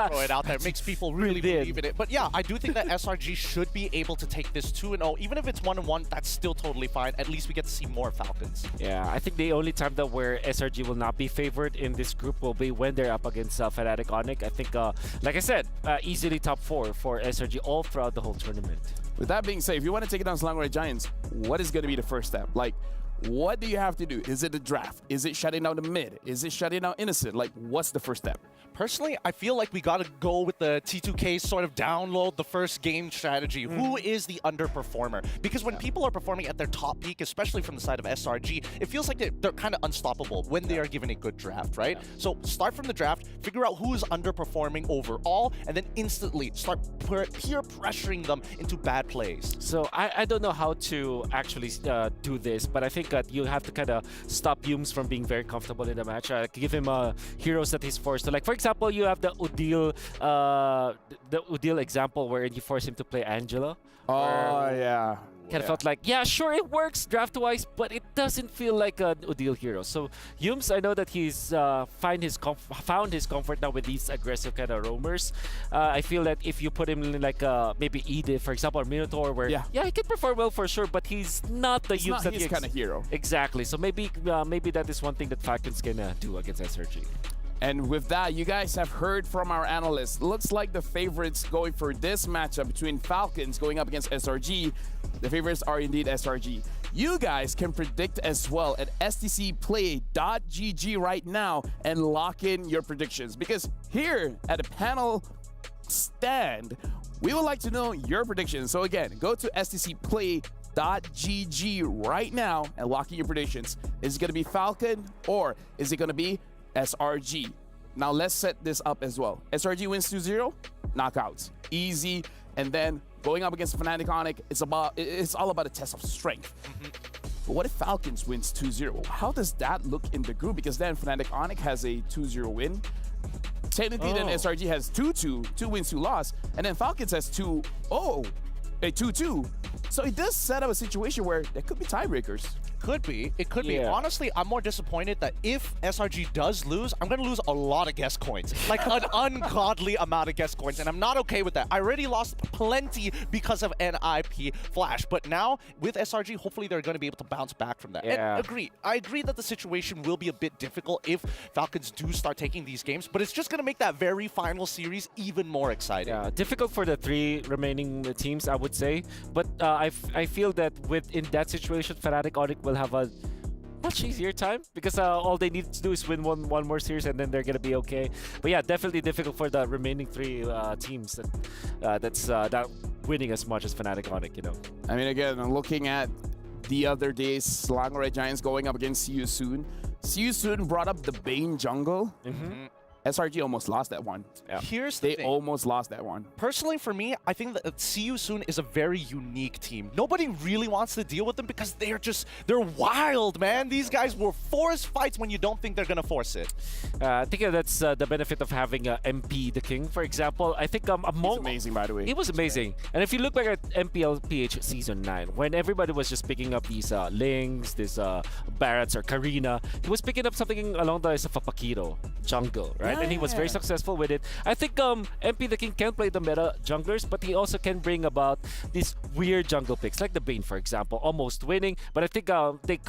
throw it out there. It makes people really believe in it. But yeah, I do think that SRG should be able to take this 2-0. Even if it's 1-1, that's still totally fine. At least we get to see more Falcons. Yeah, I think the only time that where SRG will not be favored in this group will be when they're up against Fnatic Onic. I think, like I said, easily top 4 for SRG all throughout the whole tournament. With that being said, if you want to take it down Slangoray Giants, what is going to be the first step? Like, what do you have to do? Is it the draft? Is it shutting down the mid? Is it shutting down Innocent? Like, what's the first step? Personally, I feel like we got to go with the T2K sort of download the first game strategy. Who is the underperformer? Because when people are performing at their top peak, especially from the side of SRG, it feels like they're kind of unstoppable when they are given a good draft, right? So start from the draft, figure out who is underperforming overall, and then instantly start peer pressuring them into bad plays. So I don't know how to actually do this, but I think that you have to kind of stop Yums from being very comfortable in the match. Give him heroes that he's forced to. Like, for example, you have the Udil example where you force him to play Angela. Oh, yeah. Kind of felt like, yeah, sure, it works draft-wise, but it doesn't feel like an Udil hero. So Yums, I know that he's found his comfort now with these aggressive kind of roamers. I feel that if you put him in like maybe Edith, for example, or Minotaur, where he can perform well for sure, but he's not the Yums that his kind of hero. Exactly. So maybe that is one thing that Falcons can do against SRG. And with that, you guys have heard from our analysts. Looks like the favorites going for this matchup between Falcons going up against SRG. The favorites are indeed SRG. You guys can predict as well at stcplay.gg right now and lock in your predictions. Because here at the panel stand, we would like to know your predictions. So again, go to stcplay.gg right now and lock in your predictions. Is it going to be Falcon or is it going to be SRG? Now let's set this up as well. SRG wins 2-0, knockouts, easy. And then going up against Fnatic Onic, it's all about a test of strength. But what if Falcons wins 2-0? How does that look in the group? Because then Fnatic Onic has a 2-0 win. Technically, then SRG has 2-2, 2 wins, 2 loss, and then Falcons has 2-0, a 2-2. So it does set up a situation where there could be tiebreakers. Could be. It could be. Yeah. Honestly, I'm more disappointed that if SRG does lose, I'm going to lose a lot of guest coins. Like an ungodly amount of guest coins. And I'm not okay with that. I already lost plenty because of NIP Flash. But now, with SRG, hopefully they're going to be able to bounce back from that. Yeah. And I agree that the situation will be a bit difficult if Falcons do start taking these games. But it's just going to make that very final series even more exciting. Yeah, difficult for the 3 remaining teams, I would say. But I feel that in that situation, Fnatic Onyx will have a much easier time because all they need to do is win one more series and then they're gonna be okay. But yeah, definitely difficult for the remaining 3 teams that's not winning as much as Fnatic Onyx, you know. I mean, again, looking at the other day's Slangored Giants going up against See You Soon. See You Soon brought up the Bane jungle. SRG almost lost that one. Yeah. Here's the They thing. almost lost that one. Personally, for me, I think that See You Soon is a very unique team. Nobody really wants to deal with them because they're wild, man. These guys will force fights when you don't think they're going to force it. I think that's the benefit of having MP the King, for example. I think He's amazing, by the way. It was amazing. And if you look back at MPLPH Season 9, when everybody was just picking up these Lings, these Barretts or Karina, he was picking up something along the lines of a Pakiro jungle, right? And he was very successful with it. I think MP the King can play the meta junglers, but he also can bring about these weird jungle picks, like the Bane, for example, almost winning. But I think they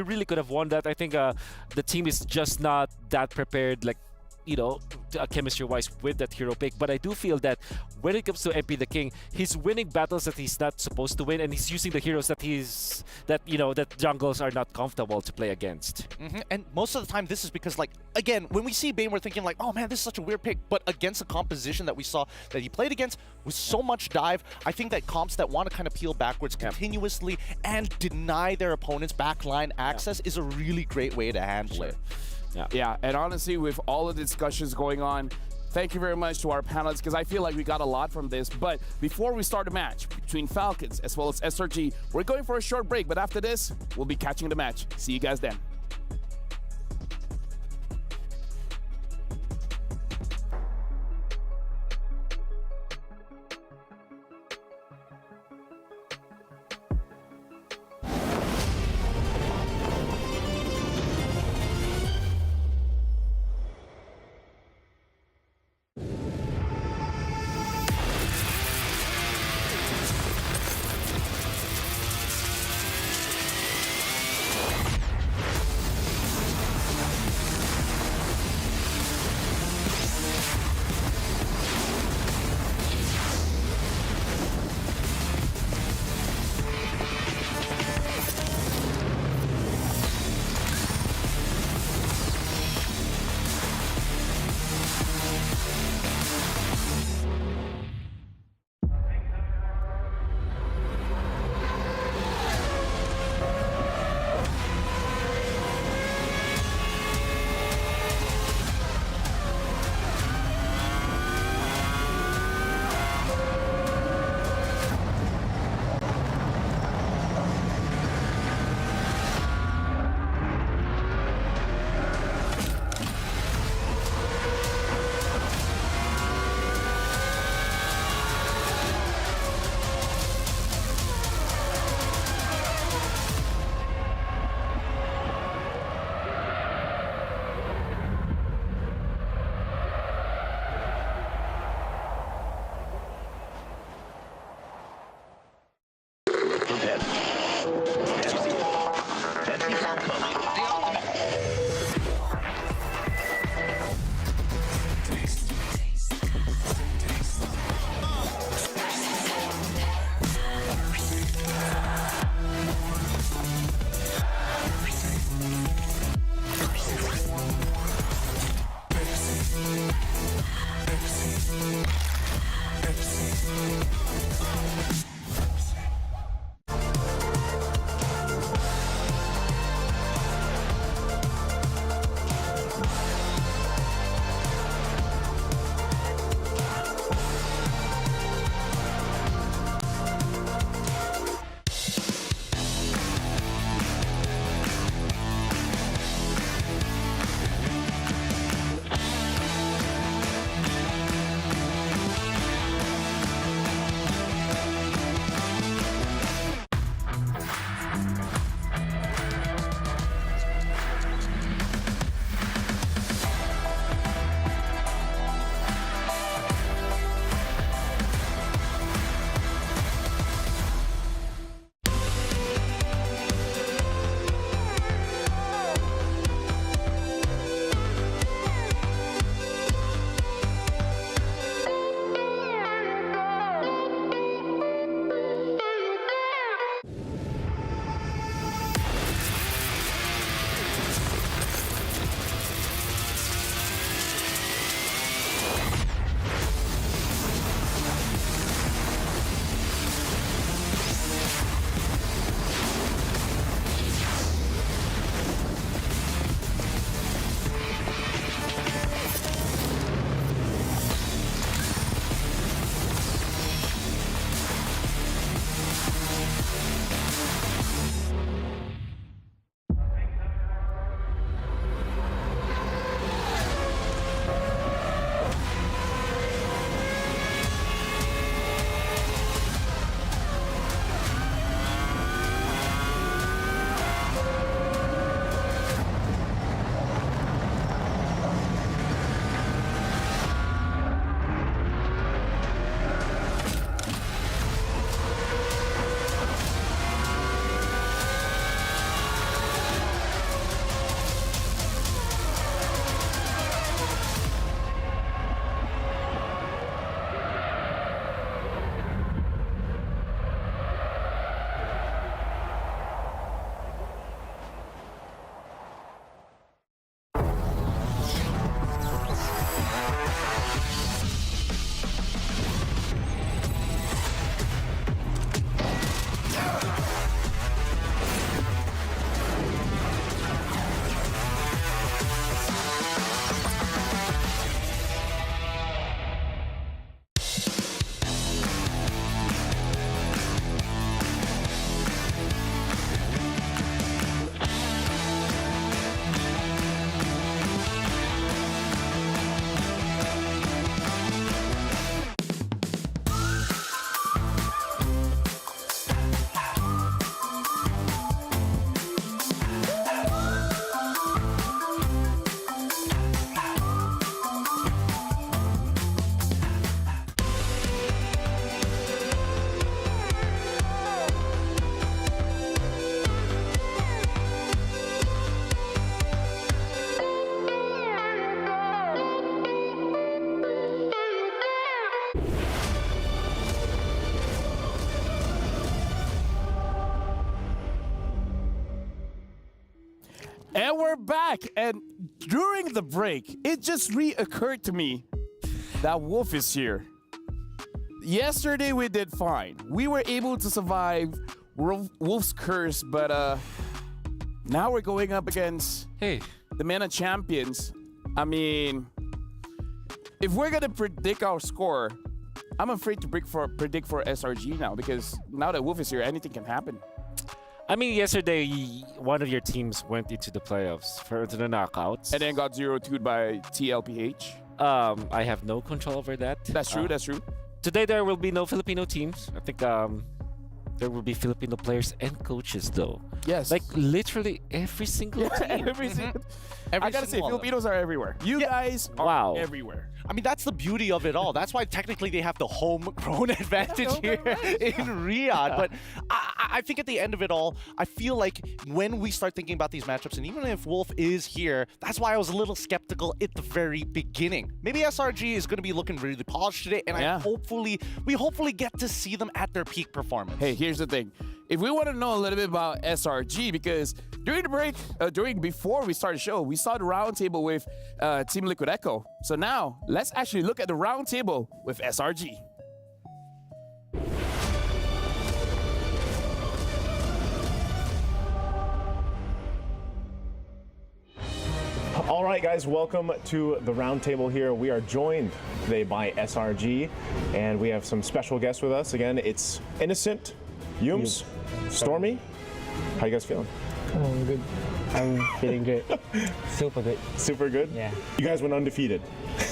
really could have won that. I think the team is just not that prepared, like, you know, chemistry-wise with that hero pick. But I do feel that when it comes to MP the King, he's winning battles that he's not supposed to win, and he's using the heroes that that jungles are not comfortable to play against. And most of the time, this is because, like, again, when we see Bane, we're thinking like, oh man, this is such a weird pick. But against the composition that we saw that he played against with so much dive, I think that comps that want to kind of peel backwards continuously and deny their opponents backline access is a really great way to handle it. Yeah, and honestly, with all of the discussions going on, thank you very much to our panelists, because I feel like we got a lot from this. But before we start a match between Falcons as well as SRG, we're going for a short break. But after this, we'll be catching the match. See you guys then. And we're back. And during the break, it just reoccurred to me that Wolf is here. Yesterday we did fine. We were able to survive Wolf's curse, but now we're going up against the MENA champions. I mean, if we're gonna predict our score, I'm afraid to predict for SRG now, because now that Wolf is here, anything can happen. I mean, yesterday, one of your teams went into the playoffs, into the knockouts. And then got 0-2'd by TLPH. I have no control over that. That's true, that's true. Today, there will be no Filipino teams. I think there will be Filipino players and coaches, though. Yes. Like, literally every single team. I gotta say, Filipinos are everywhere. You guys are everywhere. I mean, that's the beauty of it all. That's why technically they have the homegrown advantage here in Riyadh. But I think at the end of it all, I feel like when we start thinking about these matchups, and even if Wolf is here, that's why I was a little skeptical at the very beginning. Maybe SRG is going to be looking really polished today, and we hopefully get to see them at their peak performance. Hey, here's the thing. If we want to know a little bit about SRG, because during the break, before we started the show, we saw the roundtable with Team Liquid Echo. So now, let's actually look at the roundtable with SRG. All right, guys, welcome to the roundtable here. We are joined today by SRG, and we have some special guests with us. Again, it's Innocent, Yums, Stormy. How you guys feeling? I'm good. I'm feeling great. Super good. Super good? Yeah. You guys went undefeated.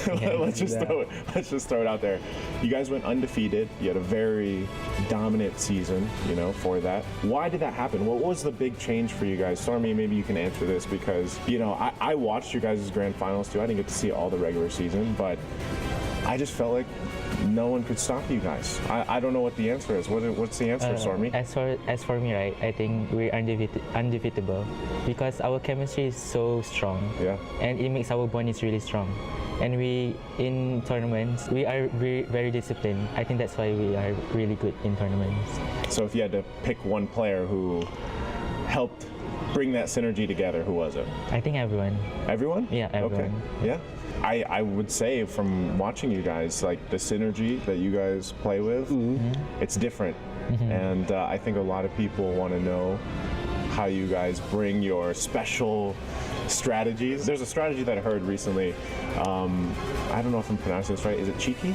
Let's just throw it out there. You guys went undefeated. You had a very dominant season, for that. Why did that happen? What was the big change for you guys? Stormy, maybe you can answer this, because, I watched you guys' grand finals too. I didn't get to see all the regular season, but I just felt like no one could stop you guys. I don't know what the answer is. What's the answer, Stormy? As for me, right, I think we're undefeatable because our chemistry is so strong. Yeah. And it makes our bond is really strong. And we, in tournaments, we are very disciplined. I think that's why we are really good in tournaments. So if you had to pick one player who helped bring that synergy together, who was it? I think everyone. Everyone? Yeah, everyone. Okay. Yeah. I would say from watching you guys, like the synergy that you guys play with, it's different. And I think a lot of people want to know how you guys bring your special strategies. There's a strategy that I heard recently. I don't know if I'm pronouncing this right. Is it cheeky?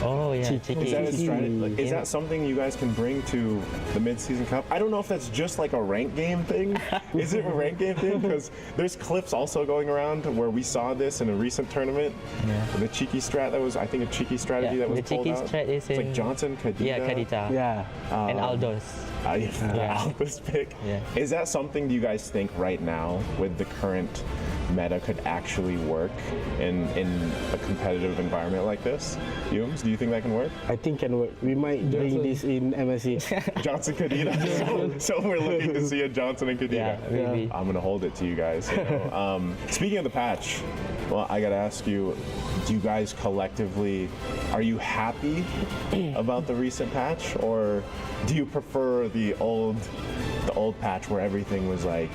Oh yeah, cheeky. Is that a strategy? Is that something you guys can bring to the mid-season cup? I don't know if that's just like a rank game thing. Is it a rank game thing? Because there's clips also going around where we saw this in a recent tournament. Yeah. The cheeky strat that was, I think, a cheeky strategy that was pulled out. The cheeky strat is it's like Johnson, Kadita. Yeah, Kadita. Yeah. And Aldos. Aldos pick. Yeah. Is that something you guys think right now with the current meta could actually work in a competitive environment like this? Yums, do you think that can work? I think can work. We might bring this in MSC. Johnson Kadita. so we're looking to see a Johnson and Kadita. Yeah, maybe. I'm gonna hold it to you guys. Speaking of the patch, well, I gotta ask you, do you guys collectively, are you happy about the recent patch, or do you prefer the old patch where everything was like,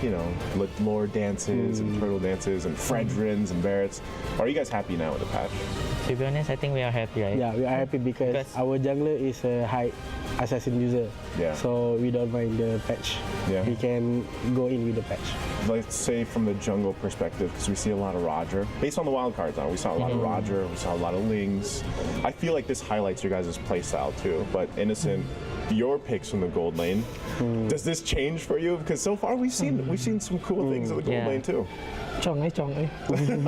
Lord dances and turtle dances and Fredrins and Barretts? Are you guys happy now with the patch? To be honest, I think we are happy, right? Yeah, we are happy because our jungler is a high assassin user. Yeah. So we don't mind the patch. Yeah. We can go in with the patch. Let's say from the jungle perspective, because we see a lot of Roger. Based on the wild cards now, we saw a lot of Roger, we saw a lot of Lings. I feel like this highlights your guys' playstyle too, but Innocent, your picks from the gold lane. Does this change for you? Because so far we've seen some cool things in the gold lane too. Chong. Bringing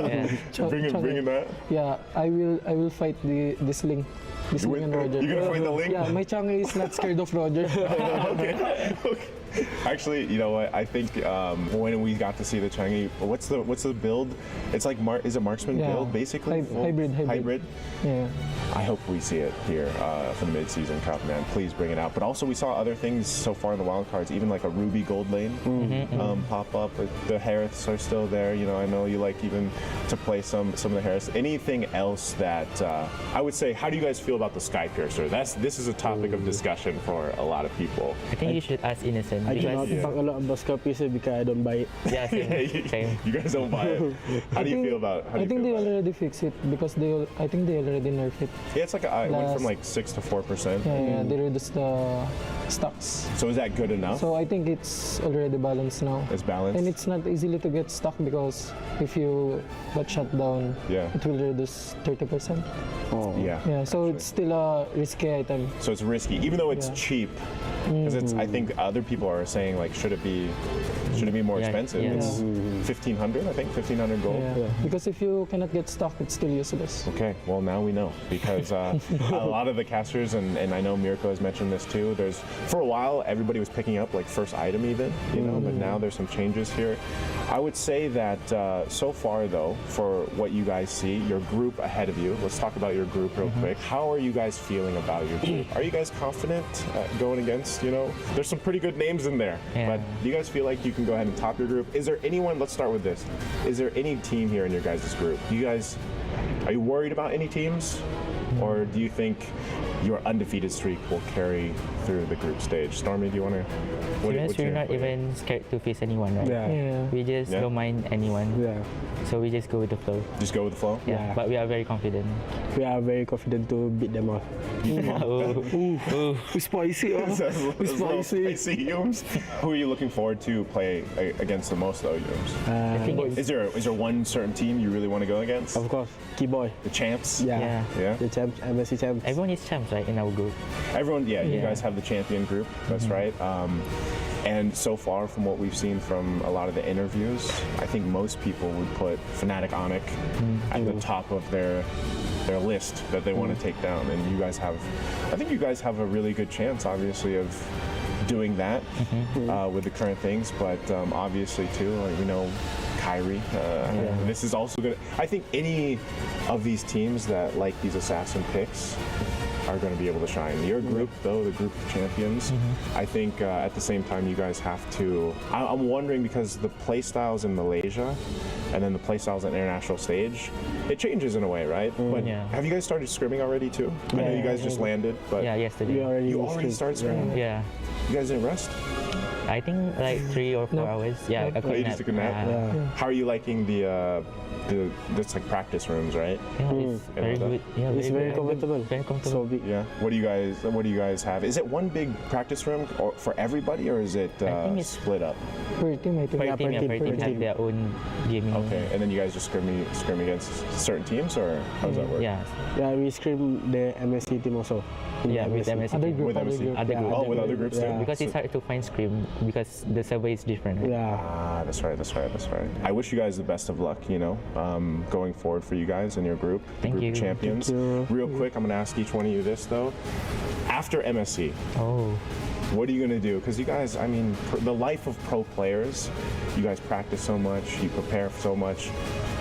that? Yeah, I will fight this Ling. This Ling and Roger. You're gonna fight the Ling? Yeah, my Chong is not scared of Roger. Okay. Actually, you know what? I think when we got to see the Changi, what's the build? It's like is it marksman build basically? Hybrid. Yeah. I hope we see it here for the mid-season cup, man. Please bring it out. But also, we saw other things so far in the wild cards, even like a Ruby gold lane pop up. The Hariths are still there. I know you like even to play some of the Hariths. Anything else that I would say? How do you guys feel about the Sky Piercer? This is a topic of discussion for a lot of people. I think you should ask Innocent. win. I because- cannot talk a lot about Scorpius because I don't buy it. Yeah, same. You guys don't buy it. How do you feel about? I think they already fix it because I think they already nerf it. Yeah, it's like it went from like 6 to 4%. Yeah, they reduced the stocks. So is that good enough? So I think it's already balanced now. It's balanced. And it's not easily to get stuck because if you got shut down, it will reduce 30%. Oh. Yeah. Yeah, so it's still a risky item. So it's risky, even though it's cheap. Because it's, I think other people are saying like, should it be more expensive? yeah. It's 1,500, I think, 1,500 gold. Yeah. Because if you cannot get stuck, it's still useless. Okay, well now we know because a lot of the casters, and I know Mirko has mentioned this too. For a while everybody was picking up like first item even, you know, but now there's some changes here. I would say that so far though, for what you guys see, your group ahead of you. Let's talk about your group real quick. How are you guys feeling about your group? Are you guys confident going against? You know, there's some pretty good names in there, but do you guys feel like you can go ahead and top your group? Is there anyone? Let's start with this. Is there any team here in your guys' group? Are you worried about any teams? Or do you think your undefeated streak will carry through the group stage? Stormy, do you want to? We're not even scared to face anyone, right? Yeah. We just don't mind anyone. Yeah. So we just go with the flow. Just go with the flow? Yeah. But we are very confident. We are very confident to beat them all. Spicy. Spicy, Yums. Who are you looking forward to play against the most, though, Yums? Is there one certain team you really want to go against? Of course, Keyboy. The champs? Yeah. The champs, MSC champs. Everyone is champs, right, in our group? Everyone, you guys have the champion group. That's right. And so far, from what we've seen from a lot of the interviews, I think most people would put Fnatic Onic at the top of their list that they want to take down. And you guys I think you guys have a really good chance, obviously, of doing that with the current things. But obviously, too, like we know Kyrie. This is also good. I think any of these teams that like these assassin picks are going to be able to shine. Your group, though, the group of champions, I think at the same time you guys have to. I'm wondering because the play styles in Malaysia and then the play styles on international stage, it changes in a way, right? But have you guys started scrimming already too? I know you guys just landed, but yesterday. You already started scrimming? Yeah. You guys didn't rest? I think like 3 or 4 hours. Yeah, a quick You just took a nap? How are you liking this like practice rooms, right? Yeah, it's very good. Yeah, it's very comfortable. Very comfortable. So yeah. What do you guys have? Is it one big practice room for everybody, or is it split up? Per team, I think. Per team have their own gaming. Okay, and then you guys just scrim against certain teams, or how does that work? Yeah. Yeah, we scrim the MSC team also. Yeah, with MSC. Other group. Oh, with other groups too. Because it's hard to find scrim because the survey is different. Right? Yeah. That's right. I wish you guys the best of luck, going forward for you guys and your group, the Thank group you. of champions. Real quick, I'm going to ask each one of you this, though. After MSC, what are you going to do? Because you guys, I mean, the life of pro players, you guys practice so much, you prepare so much.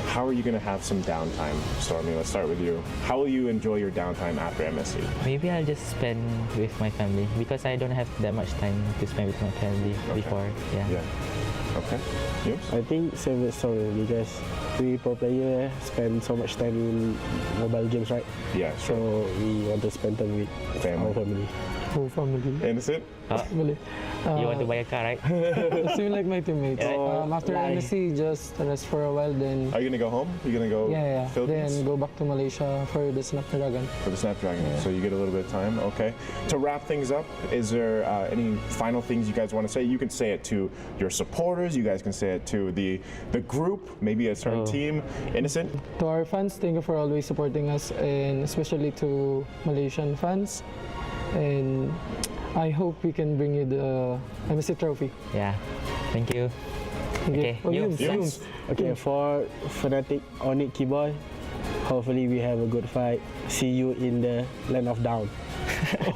How are you going to have some downtime, Stormy? Let's start with you. How will you enjoy your downtime after MSC? Maybe I'll just spend with my family because I don't have that much time to spend with my family before. Yeah. Okay. Yes? I think same with Stormy because we pro player spend so much time in mobile games, right? Yeah. So we want to spend time with our family. Whole family. Innocent? Family. You want to buy a car, right? Same like my teammates. After MSC, just rest for a while, then. Are you gonna go home? You're gonna go Philippines? Then go back to Malaysia for the Snapdragon. For the Snapdragon. So you get a little bit of time. Okay. To wrap things up, is there any final things you guys want to say? You can say it to your supporters. You guys can say it to the group, maybe a certain team. Innocent? To our fans, thank you for always supporting us, and especially to Malaysian fans. And I hope we can bring you the MSC trophy. Yeah, thank you. Okay, Yums. Okay, for Fnatic, Onic, Keyboy, hopefully we have a good fight. See you in the land of down.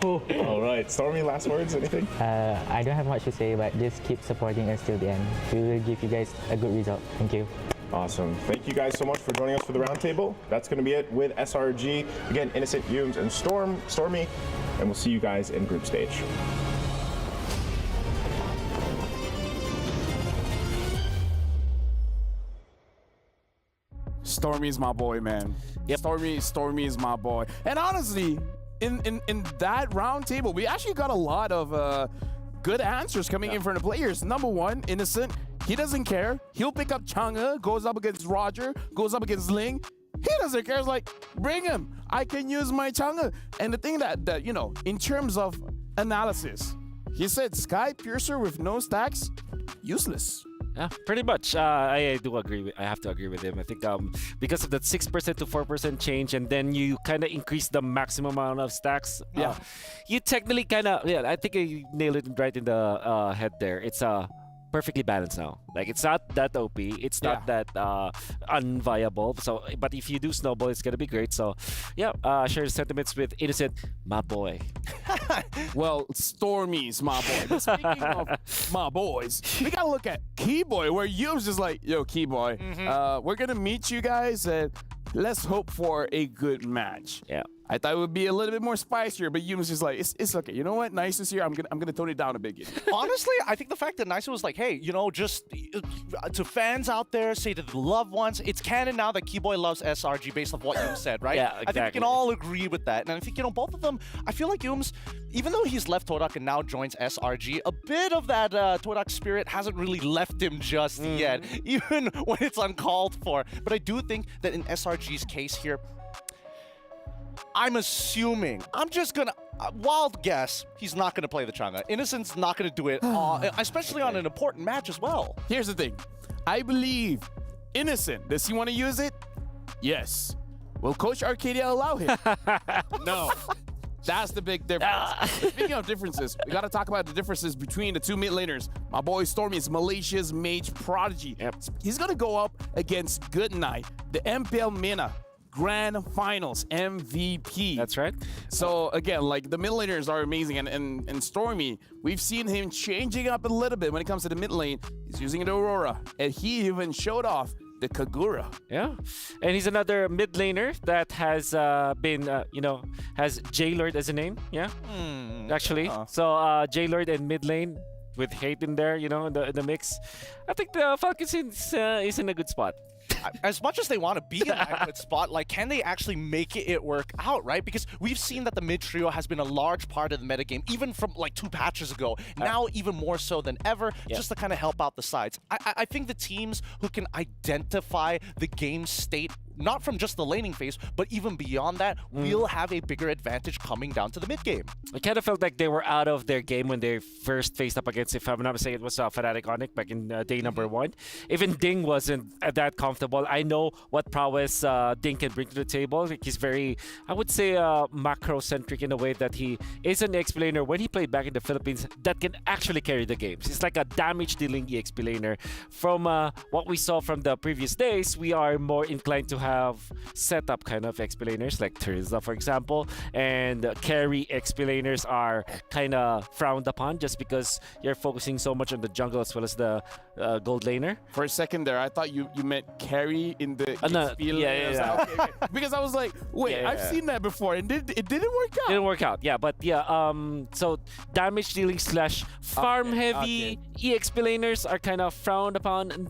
All right, Stormy, last words, anything? I don't have much to say, but just keep supporting us till the end. We will give you guys a good result. Thank you. Awesome. Thank you guys so much for joining us for the roundtable. That's going to be it with SRG. Again, Innocent, Yums, and Stormy. And we'll see you guys in group stage. Stormy's my boy, man. Yep. Stormy is my boy. And honestly, in that round table, we actually got a lot of good answers coming in from the players. Number one, Innocent. He doesn't care. He'll pick up Chang'e, goes up against Roger, goes up against Ling. He doesn't care. It's like, bring him. I can use my Chang'e. And the thing that, you know, in terms of analysis, he said Sky Piercer with no stacks, useless. Yeah, pretty much. I do agree. I have to agree with him. I think because of that 6% to 4% change, and then you kind of increase the maximum amount of stacks. Yeah, you technically kind of. Yeah, I think you nailed it right in the head there. It's perfectly balanced now. Like, it's not that OP. It's not that unviable. So, but if you do snowball, it's gonna be great. So, yeah, share the sentiments with Innocent, my boy. Well, Stormy's my boy. But speaking of my boys, we gotta look at Keyboy, where Yume's just like, yo, Keyboy, we're gonna meet you guys and let's hope for a good match. Yeah. I thought it would be a little bit more spicier, but Yume's just like, it's okay. You know what? Nice is here. I'm gonna tone it down a bit. Honestly, I think the fact that Nice was like, hey, you know, just to fans out there, say to the loved ones, it's canon now that Keyboy loves SRG based on what Yume said, right? Yeah, exactly. I think we can all agree with that. And I think, you know, both of them, I feel like Yume's, even though he's left Todak and now joins SRG, a bit of that Todak spirit hasn't really left him just yet, even when it's uncalled for. But I do think that in SRG's case here, I'm assuming, I'm just gonna, wild guess, he's not gonna play the Chang'e. Innocent's not gonna do it, especially on an important match as well. Here's the thing. I believe Innocent, does he want to use it? Yes. Will Coach Arcadia allow him? No. That's the big difference. Speaking of differences, we got to talk about the differences between the two mid laners. My boy Stormy is Malaysia's Mage Prodigy. He's going to go up against Good Night, the MPL MENA Grand Finals MVP. That's right. So again, like, the mid laners are amazing, and Stormy, we've seen him changing up a little bit when it comes to the mid lane. He's using the Aurora, and he even showed off the Kagura. Yeah, and he's another mid laner that has been, you know, has J-Lord as a name. Yeah, actually. So J-Lord and mid lane with Hate in there, you know, in the mix. I think the Falcons is in a good spot. As much as they want to be in that good spot, like, can they actually make it work out, right? Because we've seen that the mid trio has been a large part of the metagame, even from like 2 patches ago. Now even more so than ever, just to kind of help out the sides. I think the teams who can identify the game state, not from just the laning phase, but even beyond that, will have a bigger advantage coming down to the mid game. I kind of felt like they were out of their game when they first faced up against, if I'm not mistaken, it was Fnatic Onyx back in day number 1. Even Ding wasn't that comfortable. I know what prowess Ding can bring to the table. Like, he's very, I would say, macro-centric in a way that he is an EXP laner when he played back in the Philippines that can actually carry the games. He's like a damage-dealing EXP laner. From what we saw from the previous days, we are more inclined to have setup kind of XP laners like Terizla, for example, and carry XP laners are kind of frowned upon just because you're focusing so much on the jungle as well as the gold laner. For a second there, I thought you meant carry in the XP yeah. laner. Okay. Because I was like, wait, I've seen that before, and it didn't work out. Didn't work out, yeah, but yeah, so damage dealing / farm heavy EXP laners are kind of frowned upon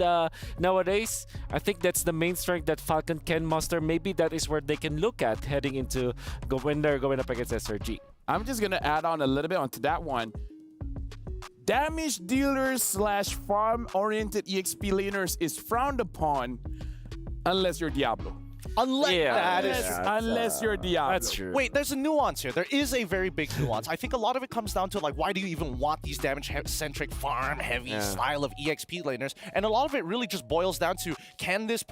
nowadays. I think that's the main strength that Falcon can muster. Maybe that is where they can look at heading into when they're going up against SRG. I'm just gonna add on a little bit onto that one. Damage dealers / farm oriented EXP laners is frowned upon unless you're Diablo. Unless you're Diablo. That's true. Wait, there's a nuance here. There is a very big nuance. I think a lot of it comes down to, like, why do you even want these damage-centric, farm-heavy style of EXP laners? And a lot of it really just boils down to, can this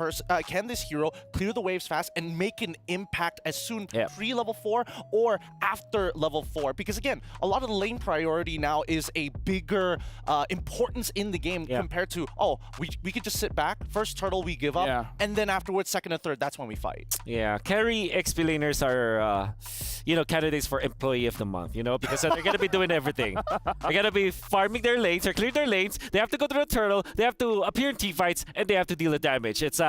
hero clear the waves fast and make an impact as soon pre-level 4 or after level 4? Because again, a lot of the lane priority now is a bigger importance in the game compared to, we could just sit back, first turtle we give up, and then afterwards, second and third, that's when we fight. Yeah, carry XP laners are, you know, candidates for Employee of the Month, you know, because they're going to be doing everything. They're going to be farming their lanes, or clearing their lanes, they have to go to the turtle, they have to appear in teamfights, and they have to deal the damage. It's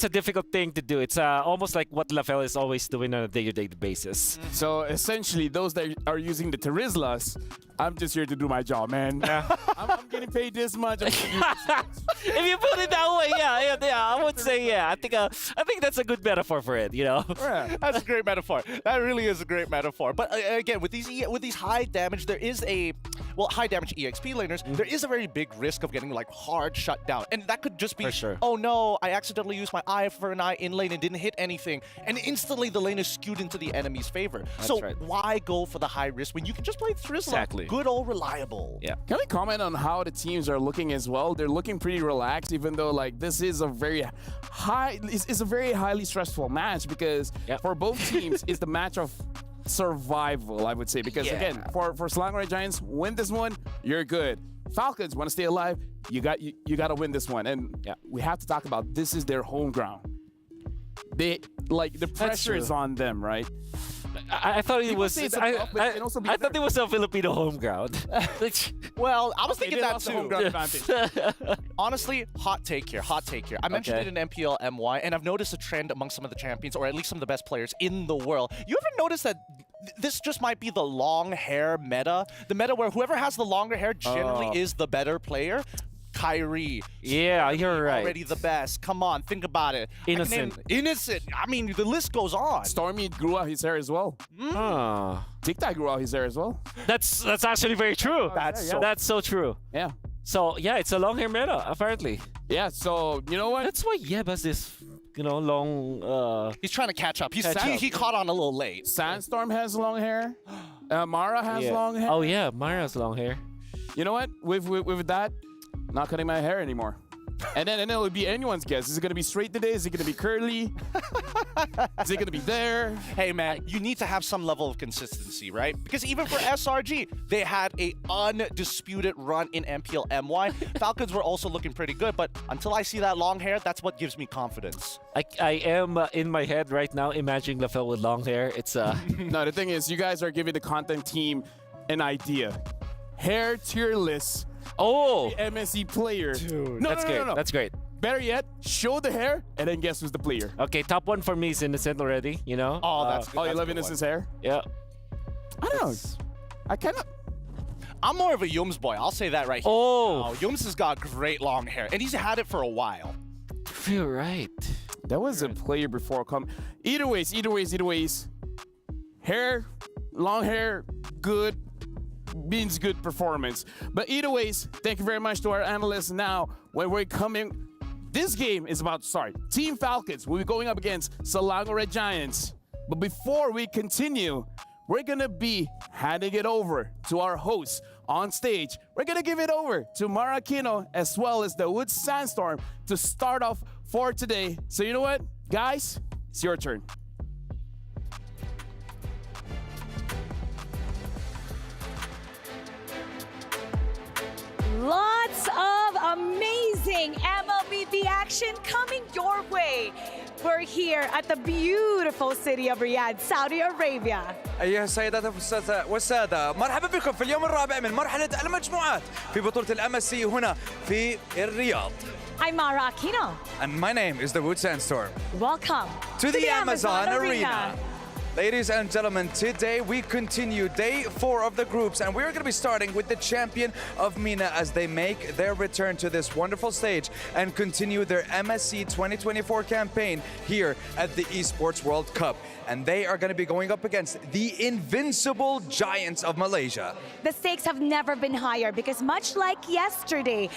a difficult thing to do. It's almost like what LaFell is always doing on a day-to-day basis. So essentially, those that are using the Terizlas I'm just here to do my job, man. I'm getting paid this much. If you put it that way, yeah, I would say, yeah. I think that's a good metaphor for it, you know. That's a great metaphor. That really is a great metaphor. But again, with these high damage, there is high damage EXP laners. There is a very big risk of getting like hard shut down, and that could just be, oh no, I accidentally used my eye for an eye in lane and didn't hit anything, and instantly the lane is skewed into the enemy's favor. So why go for the high risk when you can just play Thrizzler? Exactly. Good old reliable. Yeah. Can we comment on how the teams are looking as well? They're looking pretty relaxed, even though like this is a very highly stressful match, because for both teams it's the match of survival, I would say, because again, for Selangor Giants, win this one, you're good. Falcons want to stay alive, you got to win this one, and we have to talk about this is their home ground. They like the pressure is on them, right? I thought it was. I thought it was a Filipino home ground. Well, I was thinking that too. Home ground advantage. Honestly, hot take here. I mentioned it in MPL MY, and I've noticed a trend among some of the champions, or at least some of the best players in the world. You ever notice that this just might be the long hair meta? The meta where whoever has the longer hair generally is the better player. Kyrie. Yeah, you're right. Already the best. Come on, think about it. Innocent. I mean, the list goes on. Stormy grew out his hair as well. TikTok grew out his hair as well. That's actually very true. That's so true. Yeah. So yeah, it's a long hair meta apparently. Yeah. So you know what? That's why Yeb has this, long. He's trying to catch up. He caught on a little late. Sandstorm has long hair. Mara has long hair. Oh yeah, Mara has long hair. You know what? With that, not cutting my hair anymore. And then it would be anyone's guess. Is it going to be straight today? Is it going to be curly? Is it going to be there? Hey, man, you need to have some level of consistency, right? Because even for SRG, they had a undisputed run in MPL MY. Falcons were also looking pretty good, but until I see that long hair, that's what gives me confidence. I am in my head right now imagining LaFell with long hair. It's No, the thing is, you guys are giving the content team an idea. Hair tier list. Oh, MSC player. Dude, that's great. That's great. Better yet, show the hair and then guess who's the player. Okay, top one for me is Innocent already, you know? Oh, that's good. Oh, you love Innocent's hair? Yeah. I don't know. I'm more of a Yums boy. I'll say that right here. Oh. Yums has got great long hair, and he's had it for a while. You're right. That was a player before come. Either ways. Hair, long hair, good. Means good performance. But either ways, thank you very much to our analysts. Now, when we're coming, this game is about to start. Team Falcons will be going up against Selangor Giants. But before we continue, we're going to be handing it over to our hosts on stage. We're going to give it over to Mara Aquino as well as the Woods Sandstorm to start off for today. So you know what, guys? It's your turn. Lots of amazing MLBB action coming your way. We're here at the beautiful city of Riyadh, Saudi Arabia. أيها السيدات والسادة، مرحبا بكم في اليوم الرابع من مرحلة المجموعات في بطولة MSC هنا في الرياض. I'm Mara Aquino. And my name is the Wood Sandstorm. Welcome to the Amazon Arena. Ladies and gentlemen, today we continue day 4 of the groups, and we're going to be starting with the champion of MENA as they make their return to this wonderful stage and continue their MSC 2024 campaign here at the Esports World Cup. And they are going to be going up against the invincible Giants of Malaysia. The stakes have never been higher because much like yesterday,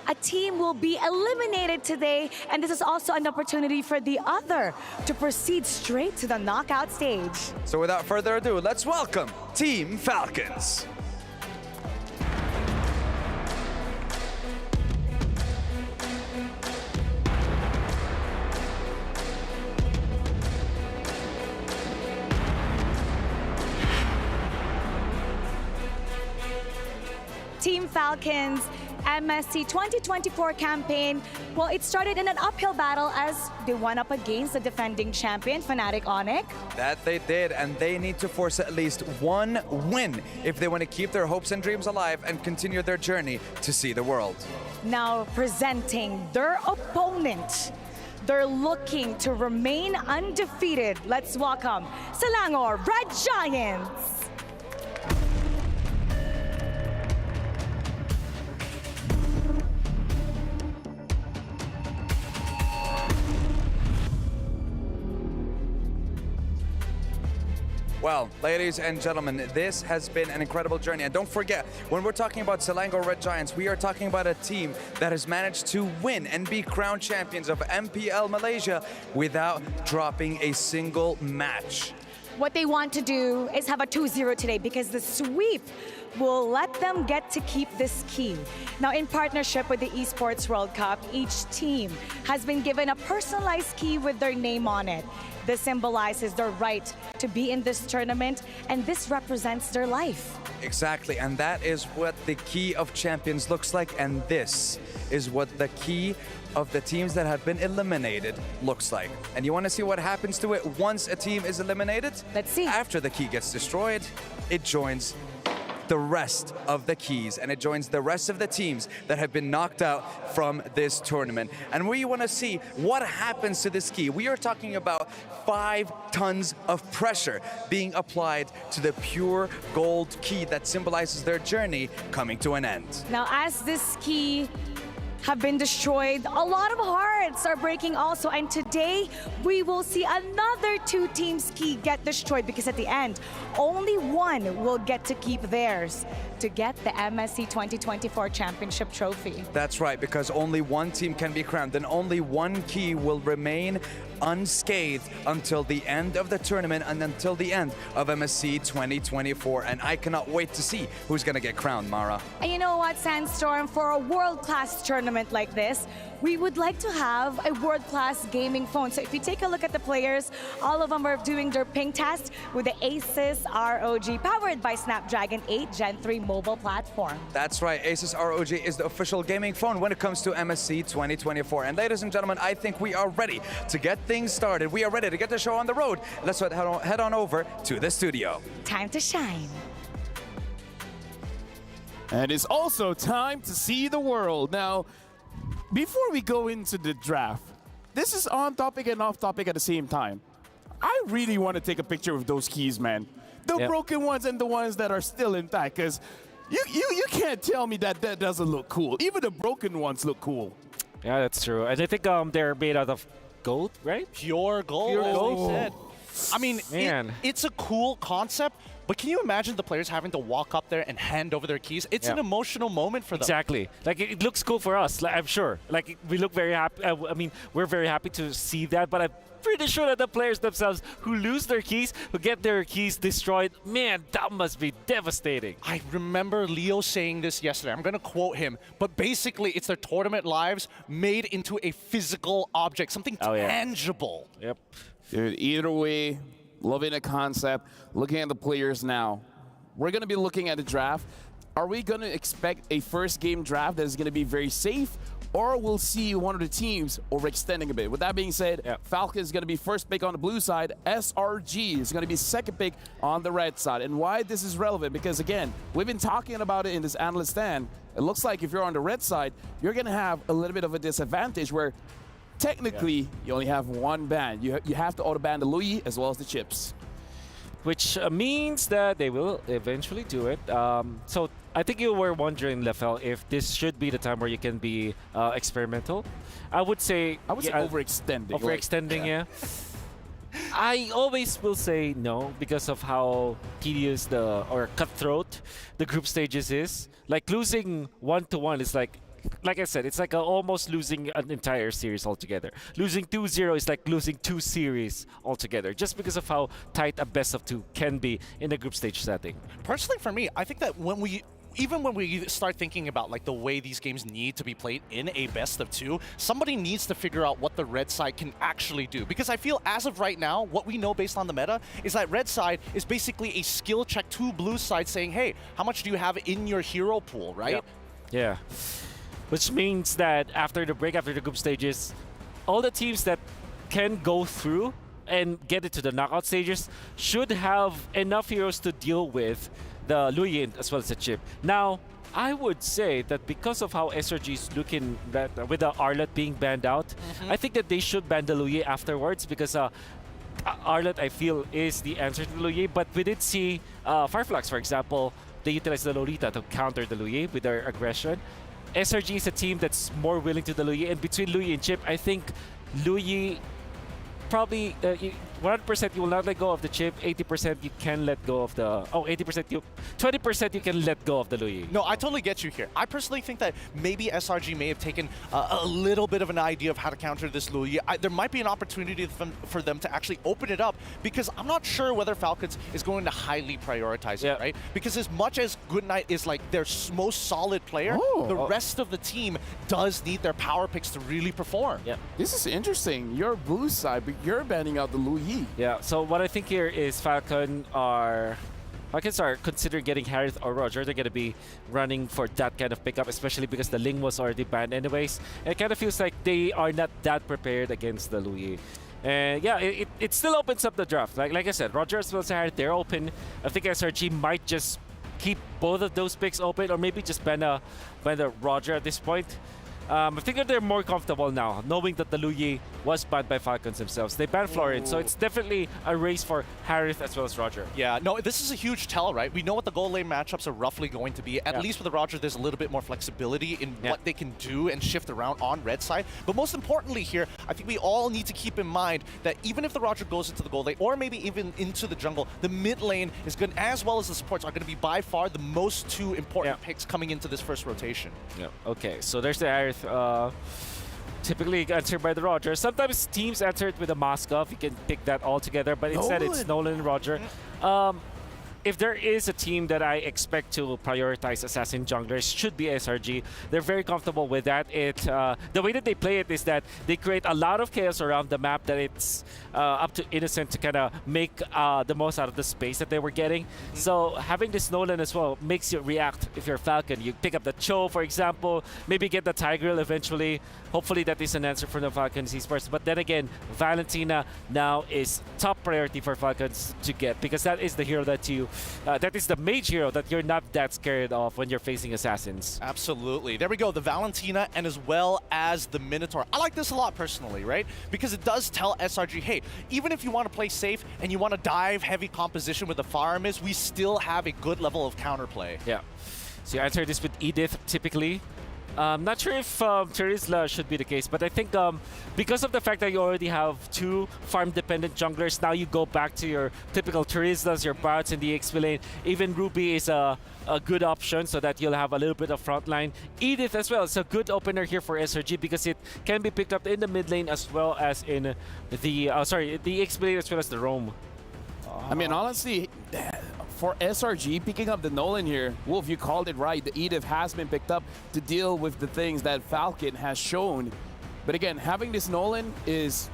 a team will be eliminated today, and this is also an opportunity for the other to proceed straight to the knockout stage. So without further ado, let's welcome Team Falcons. Team Falcons MSC 2024 campaign, well, it started in an uphill battle as they went up against the defending champion, Fnatic Onyx. That they did, and they need to force at least one win if they want to keep their hopes and dreams alive and continue their journey to see the world. Now presenting their opponent. They're looking to remain undefeated. Let's welcome Selangor Red Giants. Well, ladies and gentlemen, this has been an incredible journey. And don't forget, when we're talking about Selangor Red Giants, we are talking about a team that has managed to win and be crowned champions of MPL Malaysia without dropping a single match. What they want to do is have a 2-0 today because the sweep will let them get to keep this key. Now, in partnership with the Esports World Cup, each team has been given a personalized key with their name on it. This symbolizes their right to be in this tournament, and this represents their life. Exactly, and that is what the key of champions looks like, and this is what the key of the teams that have been eliminated looks like. And you want to see what happens to it once a team is eliminated? Let's see. After the key gets destroyed, it joins the rest of the keys, and it joins the rest of the teams that have been knocked out from this tournament. And we want to see what happens to this key. We are talking about 5 tons of pressure being applied to the pure gold key that symbolizes their journey coming to an end. Now, as this key have been destroyed, a lot of hearts are breaking also, and today we will see another 2 teams' key get destroyed because at the end, only one will get to keep theirs to get the MSC 2024 Championship Trophy. That's right, because only one team can be crowned, and only one key will remain unscathed until the end of the tournament and until the end of MSC 2024. And I cannot wait to see who's going to get crowned, Mara. And you know what, Sandstorm, for a world-class tournament like this, we would like to have a world-class gaming phone. So if you take a look at the players, all of them are doing their ping test with the Asus ROG, powered by Snapdragon 8 Gen 3 mobile platform. That's right, Asus ROG is the official gaming phone when it comes to MSC 2024. And ladies and gentlemen, I think we are ready to get things started. We are ready to get the show on the road. Let's head on over to the studio. Time to shine. And it's also time to see the world. Now, before we go into the draft, this is on topic and off topic at the same time. I really want to take a picture of those keys, man. The broken ones and the ones that are still intact, because you can't tell me that that doesn't look cool. Even the broken ones look cool. Yeah, that's true. And I think they're made out of gold, right? Pure gold, Pure as gold. they said. I mean, it's a cool concept, but can you imagine the players having to walk up there and hand over their keys? It's an emotional moment for them. Exactly. Like, it looks cool for us, like, I'm sure. Like, we look very happy. I mean, we're very happy to see that, but I'm pretty sure that the players themselves who lose their keys, who get their keys destroyed, man, that must be devastating. I remember Leo saying this yesterday. I'm going to quote him, but basically it's their tournament lives made into a physical object, something tangible. Yep. Dude, either way, loving the concept, looking at the players now. We're going to be looking at the draft. Are we going to expect a first game draft that is going to be very safe, or we'll see one of the teams overextending a bit? With that being said, Falcon is going to be first pick on the blue side. SRG is going to be second pick on the red side. And why this is relevant, because again, we've been talking about it in this analyst stand. It looks like if you're on the red side, you're going to have a little bit of a disadvantage where technically you only have one ban. You have to auto-ban the Louis as well as the chips. Which means that they will eventually do it. So I think you were wondering, Lefel, if this should be the time where you can be experimental. I would say overextending. Overextending, yeah. I always will say no because of how tedious or cutthroat the group stages is. Like, losing 1-1 is like I said, it's like almost losing an entire series altogether. Losing 2-0 is like losing 2 series altogether, just because of how tight a best of 2 can be in a group stage setting. Personally, for me, I think that even when we start thinking about like the way these games need to be played in a best of 2, somebody needs to figure out what the red side can actually do. Because I feel as of right now, what we know based on the meta is that red side is basically a skill check to blue side saying, hey, how much do you have in your hero pool, right? Yeah. Which means that after the break, after the group stages, all the teams that can go through and get it to the knockout stages should have enough heroes to deal with the Luyin as well as the chip. Now, I would say that because of how SRG is looking with the Arlet being banned out, I think that they should ban the Luyin afterwards, because Arlet, I feel, is the answer to the Luyin. But we did see Fireflux, for example, they utilized the Lolita to counter the Luyin with their aggression. SRG is a team that's more willing to the Luyi, and between Luyi and Chip, I think Luyi probably 100% you will not let go of the chip, 80% you can let go of the... 20% you can let go of the Louis. No, I totally get you here. I personally think that maybe SRG may have taken a little bit of an idea of how to counter this Louis. There might be an opportunity for them to actually open it up, because I'm not sure whether Falcons is going to highly prioritize it, right? Because as much as Goodnight is like their most solid player, the rest of the team does need their power picks to really perform. Yeah. This is interesting. You're blue side, but you're banning out the Louis. Yeah, so what I think here is Falcons are considering getting Harith or Roger. They're going to be running for that kind of pickup, especially because the Ling was already banned anyways. It kind of feels like they are not that prepared against the Louis. And yeah, it still opens up the draft. Like I said, Roger as well as Harith, they're open. I think SRG might just keep both of those picks open, or maybe just ban the Roger at this point. I think that they're more comfortable now, knowing that the Luyi was banned by Falcons themselves. They banned Florian, so it's definitely a race for Harith as well as Roger. Yeah, no, this is a huge tell, right? We know what the goal lane matchups are roughly going to be. At least with the Roger, there's a little bit more flexibility in what they can do and shift around on red side. But most importantly here, I think we all need to keep in mind that even if the Roger goes into the goal lane, or maybe even into the jungle, the mid lane is good, as well as the supports are going to be by far the most two important picks coming into this first rotation. Yeah. Okay, so there's the Harith. Typically answered by the Roger. Sometimes teams answer it with a Moskov. You can pick that all together, but instead it's Nolan and Roger. If there is a team that I expect to prioritize assassin junglers, should be SRG. They're very comfortable with that. The way that they play it is that they create a lot of chaos around the map, that it's up to Innocent to kind of make the most out of the space that they were getting. So having this Nolan as well makes you react if you're Falcon. You pick up the Cho, for example, maybe get the Tigreal eventually. Hopefully that is an answer for the Falcons Esports. But then again, Valentina now is top priority for Falcons to get, because that is the hero that that is the mage hero that you're not that scared of when you're facing assassins. Absolutely. There we go, the Valentina and as well as the Minotaur. I like this a lot personally, right? Because it does tell SRG, hey, even if you want to play safe and you want to dive heavy composition with the Faramis, we still have a good level of counterplay. Yeah. So you answer this with Edith typically. I'm not sure if Terizla should be the case, but I think because of the fact that you already have two farm-dependent junglers, now you go back to your typical Terizlas, your Barats in the XP lane. Even Ruby is a good option so that you'll have a little bit of frontline. Edith as well, it's a good opener here for SRG because it can be picked up in the mid lane as well as in the the XP lane as well as the roam. I mean, honestly, for SRG picking up the Nolan here, Wolf, you called it right. The Edith has been picked up to deal with the things that Falcon has shown. But again, having this Nolan is,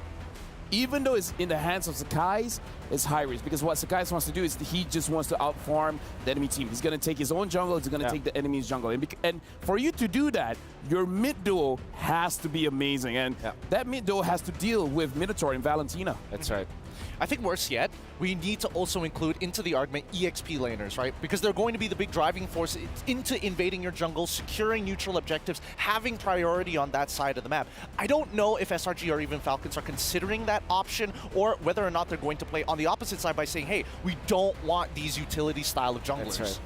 even though it's in the hands of Sakai's, it's high risk, because what Sakai wants to do is he just wants to outfarm the enemy team. He's going to take his own jungle, he's going to take the enemy's jungle. And for you to do that, your mid duo has to be amazing. And that mid duo has to deal with Minotaur and Valentina. That's right. I think worse yet, we need to also include into the argument EXP laners, right? Because they're going to be the big driving force into invading your jungle, securing neutral objectives, having priority on that side of the map. I don't know if SRG or even Falcons are considering that option, or whether or not they're going to play on the opposite side by saying, hey, we don't want these utility style of junglers. That's right.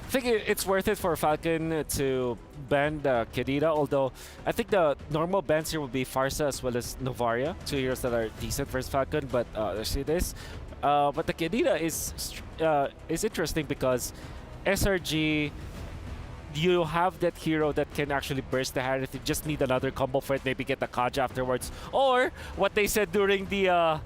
I think it's worth it for Falcon to ban the Kedira, although I think the normal bans here would be Farsa as well as Novaria, two heroes that are decent versus Falcon, but let's see this. But the Kedira is interesting because SRG, you have that hero that can actually burst the Harith. You just need another combo for it, maybe get the Kaj afterwards. Or what they said during the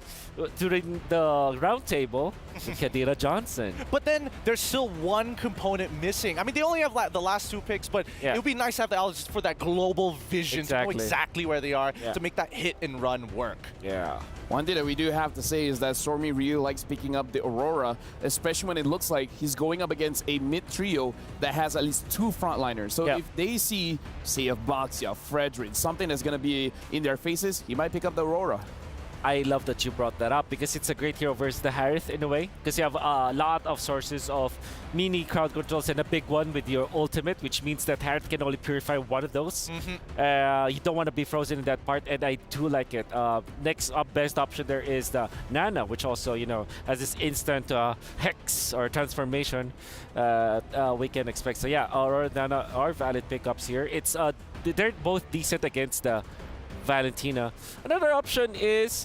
round table, Kedira Johnson. But then there's still one component missing. I mean, they only have the last two picks, but it would be nice to have the Alex for that global vision to know exactly where they are to make that hit and run work. Yeah. One thing that we do have to say is that Stormy really likes picking up the Aurora, especially when it looks like he's going up against a mid trio that has at least two frontliners. So if they see, say, a Boxia, Frederick, something that's going to be in their faces, he might pick up the Aurora. I love that you brought that up because it's a great hero versus the Harith in a way, because you have a lot of sources of mini crowd controls and a big one with your ultimate, which means that Harith can only purify one of those. You don't want to be frozen in that part, and I do like it. Next best option there is the Nana, which also, you know, has this instant hex or transformation we can expect. So yeah, Aurora, Nana are valid pickups here. It's they're both decent against the Valentina. Another option is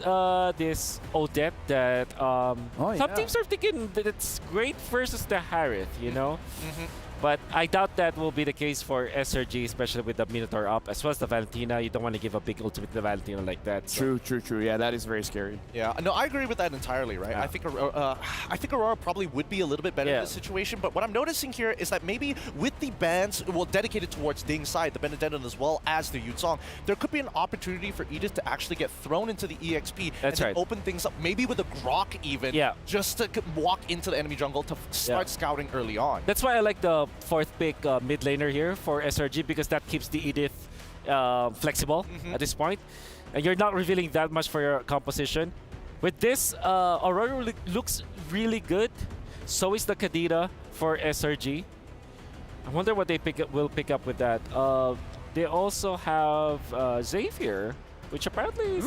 this Odette that some teams are thinking that it's great versus the Harith, you know? But I doubt that will be the case for SRG, especially with the Minotaur up, as well as the Valentina. You don't want to give a big ultimate to the Valentina like that. So. True. Yeah, that is very scary. Yeah, no, I agree with that entirely, right? Yeah. I think Aurora probably would be a little bit better in this situation, but what I'm noticing here is that maybe with the bans, well, dedicated towards Ding's side, the Benedetton as well as the Yuzong, there could be an opportunity for Edith to actually get thrown into the EXP and then open things up, maybe with a Grok even, just to walk into the enemy jungle to start scouting early on. That's why I like the 4th pick mid laner here for SRG, because that keeps the Edith flexible at this point. And you're not revealing that much for your composition. With this, Aurora looks really good. So is the Kadira for SRG. I wonder what they will pick up with that. They also have Xavier, which apparently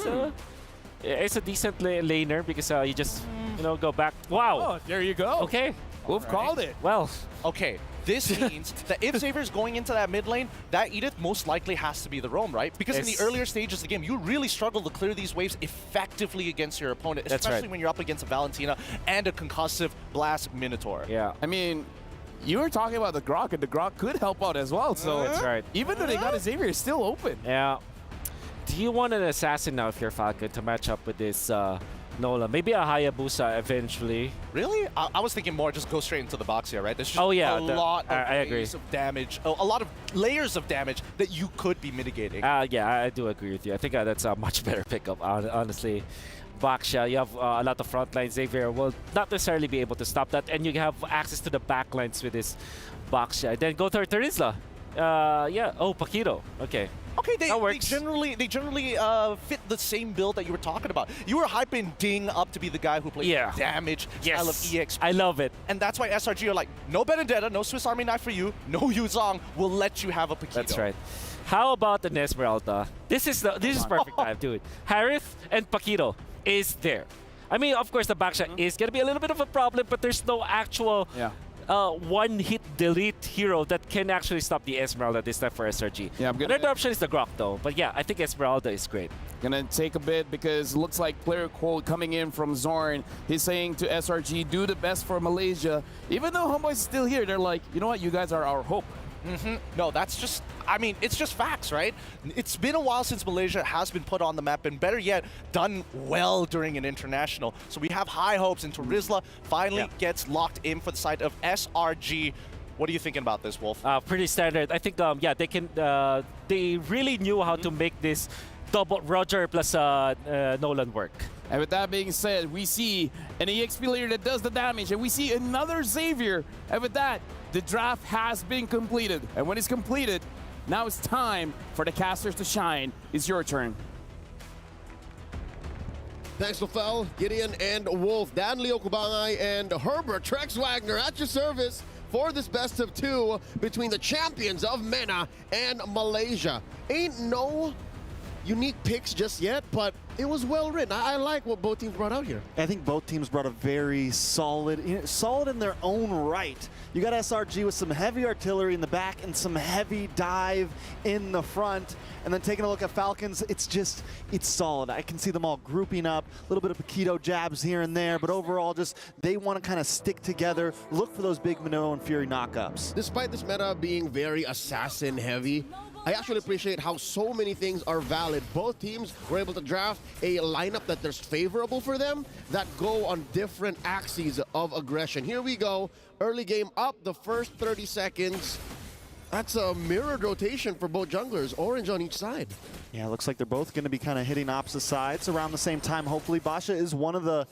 is a decent laner, because you just go back. Wow. Oh, there you go. Okay. Wolf called it. Well. Okay. This means that if Xavier's going into that mid lane, that Edith most likely has to be the roam, right? Because in the earlier stages of the game, you really struggle to clear these waves effectively against your opponent, especially when you're up against a Valentina and a concussive Blast Minotaur. Yeah. I mean, you were talking about the Grok, and the Grok could help out as well. So that's right. Even though they got a Xavier, it's still open. Yeah. Do you want an assassin now if you're Falcon to match up with this Nola? Maybe a Hayabusa eventually. Really? I was thinking more just go straight into the box here, right? There's just a lot of layers of damage, a lot of layers of damage that you could be mitigating. Yeah, I do agree with you. I think that's a much better pickup, honestly. Baksha, you have a lot of frontline. Xavier will not necessarily be able to stop that, and you have access to the backlines with this Baksha. Then go to Terizla. Paquito. Okay. Okay, they generally fit the same build that you were talking about. You were hyping Ding up to be the guy who plays damage style of EXP. I love it. And that's why SRG are like, no Benedetta, no Swiss Army knife for you, no Yuzong, we'll let you have a Paquito. That's right. How about the Nesmeralda? This is perfect time, dude. Harith and Paquito is there. I mean, of course, the backshot is going to be a little bit of a problem, but there's no actual one-hit delete hero that can actually stop the Esmeralda this time for SRG. Yeah, another option is the Grok, though. But yeah, I think Esmeralda is great. Gonna take a bit because it looks like player quote coming in from Zorn. He's saying to SRG, do the best for Malaysia. Even though Homeboy's still here, they're like, you know what, you guys are our hope. No, that's just, I mean, it's just facts, right? It's been a while since Malaysia has been put on the map, and better yet, done well during an international. So we have high hopes, and Terizla finally gets locked in for the side of SRG. What are you thinking about this, Wolf? Pretty standard. I think, they can. They really knew how to make this double Roger plus Nolan work. And with that being said, we see an EXP layer that does the damage, and we see another Xavier. And with that, the draft has been completed. And when it's completed, now it's time for the casters to shine. It's your turn. Thanks, Lafel, Gideon, and Wolf. Dan Leo Kubangay and Herbert Trex Wagner at your service for this best of two between the champions of MENA and Malaysia. Ain't no unique picks just yet, but it was well written. I like what both teams brought out here. I think both teams brought a very solid, solid in their own right. You got SRG with some heavy artillery in the back and some heavy dive in the front. And then taking a look at Falcons, it's solid. I can see them all grouping up, a little bit of Paquito jabs here and there, but overall just they want to kind of stick together, look for those big Minnow and Fury knockups. Despite this meta being very assassin heavy, I actually appreciate how so many things are valid. Both teams were able to draft a lineup that there's favorable for them that go on different axes of aggression. Here we go. Early game up, the first 30 seconds. That's a mirrored rotation for both junglers, orange on each side. Yeah, it looks like they're both going to be kind of hitting opposite sides around the same time. Hopefully, Basha is one of the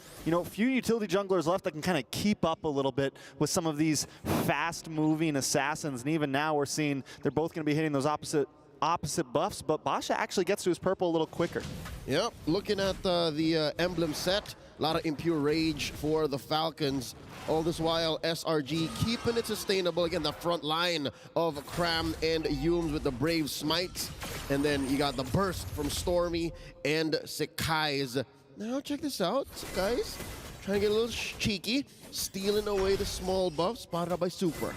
few utility junglers left that can kind of keep up a little bit with some of these fast-moving assassins. And even now, we're seeing they're both going to be hitting those opposite buffs, but Basha actually gets to his purple a little quicker. Yep, looking at the emblem set, a lot of impure rage for the Falcons. All this while, SRG keeping it sustainable. Again, the front line of Cram and Humes with the brave smites. And then you got the burst from Stormy and Sekai's. Now check this out, Sekai's trying to get a little cheeky, stealing away the small buff spotted out by Super.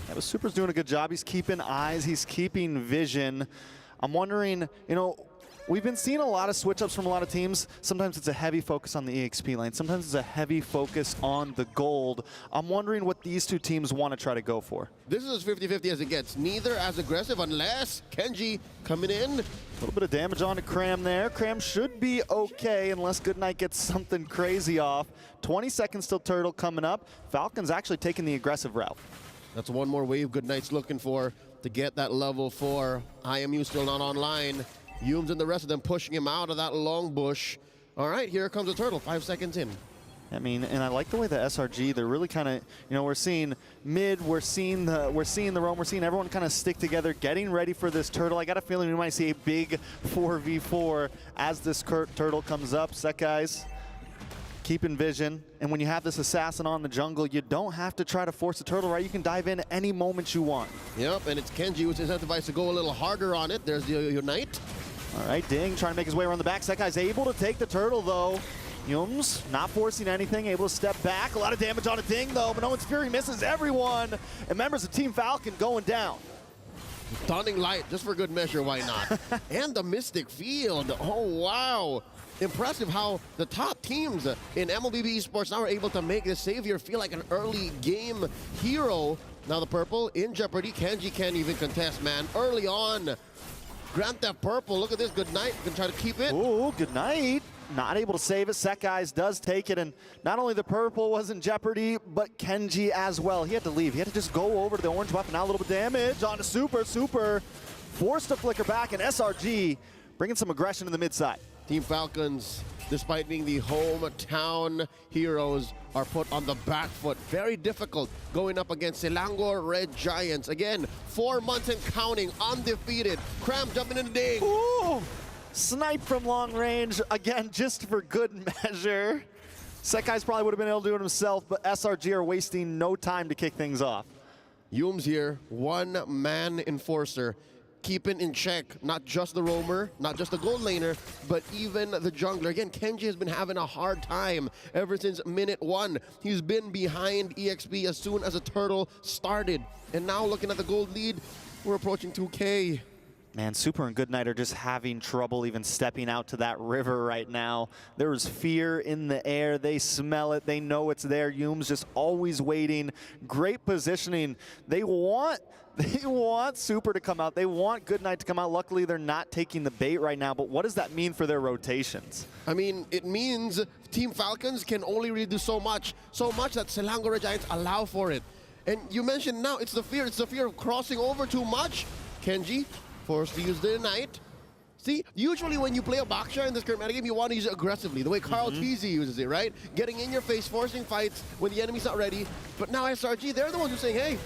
Yeah, but Super's doing a good job. He's keeping eyes, he's keeping vision. I'm wondering, we've been seeing a lot of switch-ups from a lot of teams. Sometimes it's a heavy focus on the EXP lane. Sometimes it's a heavy focus on the gold. I'm wondering what these two teams want to try to go for. This is as 50-50 as it gets. Neither as aggressive unless Kenji coming in. A little bit of damage on to Cram there. Cram should be okay unless Goodnight gets something crazy off. 20 seconds till Turtle coming up. Falcons actually taking the aggressive route. That's one more wave Goodnight's looking for to get that level 4. IMU still not online. Humes and the rest of them pushing him out of that long bush. All right, here comes the Turtle, 5 seconds in. I mean, and I like the way the SRG, they're really kind of, you know, we're seeing mid, we're seeing the roam, we're seeing everyone kind of stick together, getting ready for this Turtle. I got a feeling we might see a big 4v4 as this Turtle comes up. Set guys, keeping vision. And when you have this assassin on the jungle, you don't have to try to force the Turtle, right? You can dive in any moment you want. Yep, and it's Kenji who's incentivized to go a little harder on it. There's the Unite. All right, Ding trying to make his way around the back. Set guy's able to take the Turtle, though. Yums not forcing anything, able to step back. A lot of damage on a Ding, though, but Owen's Fury misses everyone. And members of Team Falcon going down. Stunning light, just for good measure, why not? And the Mystic Field, oh wow. Impressive how the top teams in MLBB Esports now are able to make the Savior feel like an early game hero. Now the Purple in jeopardy. Kenji can't even contest, man. Early on, Grand Theft Purple, look at this, Goodnight, can try to keep it. Ooh, Goodnight. Not able to save it. Set guys does take it, and not only the Purple was in jeopardy, but Kenji as well. He had to leave. He had to just go over to the orange weapon. Now a little bit of damage on to Super. Forced to flicker back, and SRG bringing some aggression to the mid side. Team Falcons, despite being the hometown heroes, are put on the back foot. Very difficult going up against Selangor Red Giants. Again, 4 months and counting, undefeated. Cram jumping in the Ding. Ooh! Snipe from long range, again, just for good measure. Sekai's probably would have been able to do it himself, but SRG are wasting no time to kick things off. Humes here, one-man enforcer, keeping in check not just the roamer, not just the gold laner, but even the jungler. Again, Kenji has been having a hard time ever since minute 1. He's been behind EXP as soon as the Turtle started. And now looking at the gold lead, we're approaching 2K. Man, Super and Goodnight are just having trouble even stepping out to that river right now. There is fear in the air. They smell it. They know it's there. Humes just always waiting. Great positioning. They want Super to come out. They want Goodnight to come out. Luckily, they're not taking the bait right now, but what does that mean for their rotations? I mean, it means Team Falcons can only really do so much that Selangor Giants allow for it. And you mentioned now, it's the fear of crossing over too much. Kenji forced to use the Ignite. See, usually when you play a Baksha in this current metagame, you want to use it aggressively, the way Carl Teasy uses it, right? Getting in your face, forcing fights when the enemy's not ready. But now SRG, they're the ones who are saying, hey,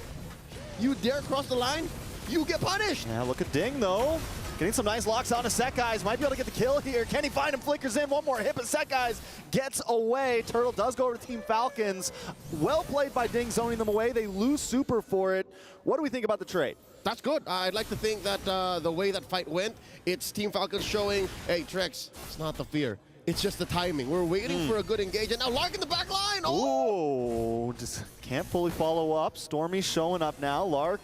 you dare cross the line, you get punished. Yeah, look at Ding, though. Getting some nice locks on to Set Guys. Might be able to get the kill here. Can he find him? Flickers in. One more hit, but Set Guys gets away. Turtle does go over to Team Falcons. Well played by Ding, zoning them away. They lose Super for it. What do we think about the trade? That's good. I'd like to think that the way that fight went, it's Team Falcons showing, hey, Trex, it's not the fear. It's just the timing. We're waiting for a good engage. And now Lark in the back line. Oh, just can't fully follow up. Stormy showing up now. Lark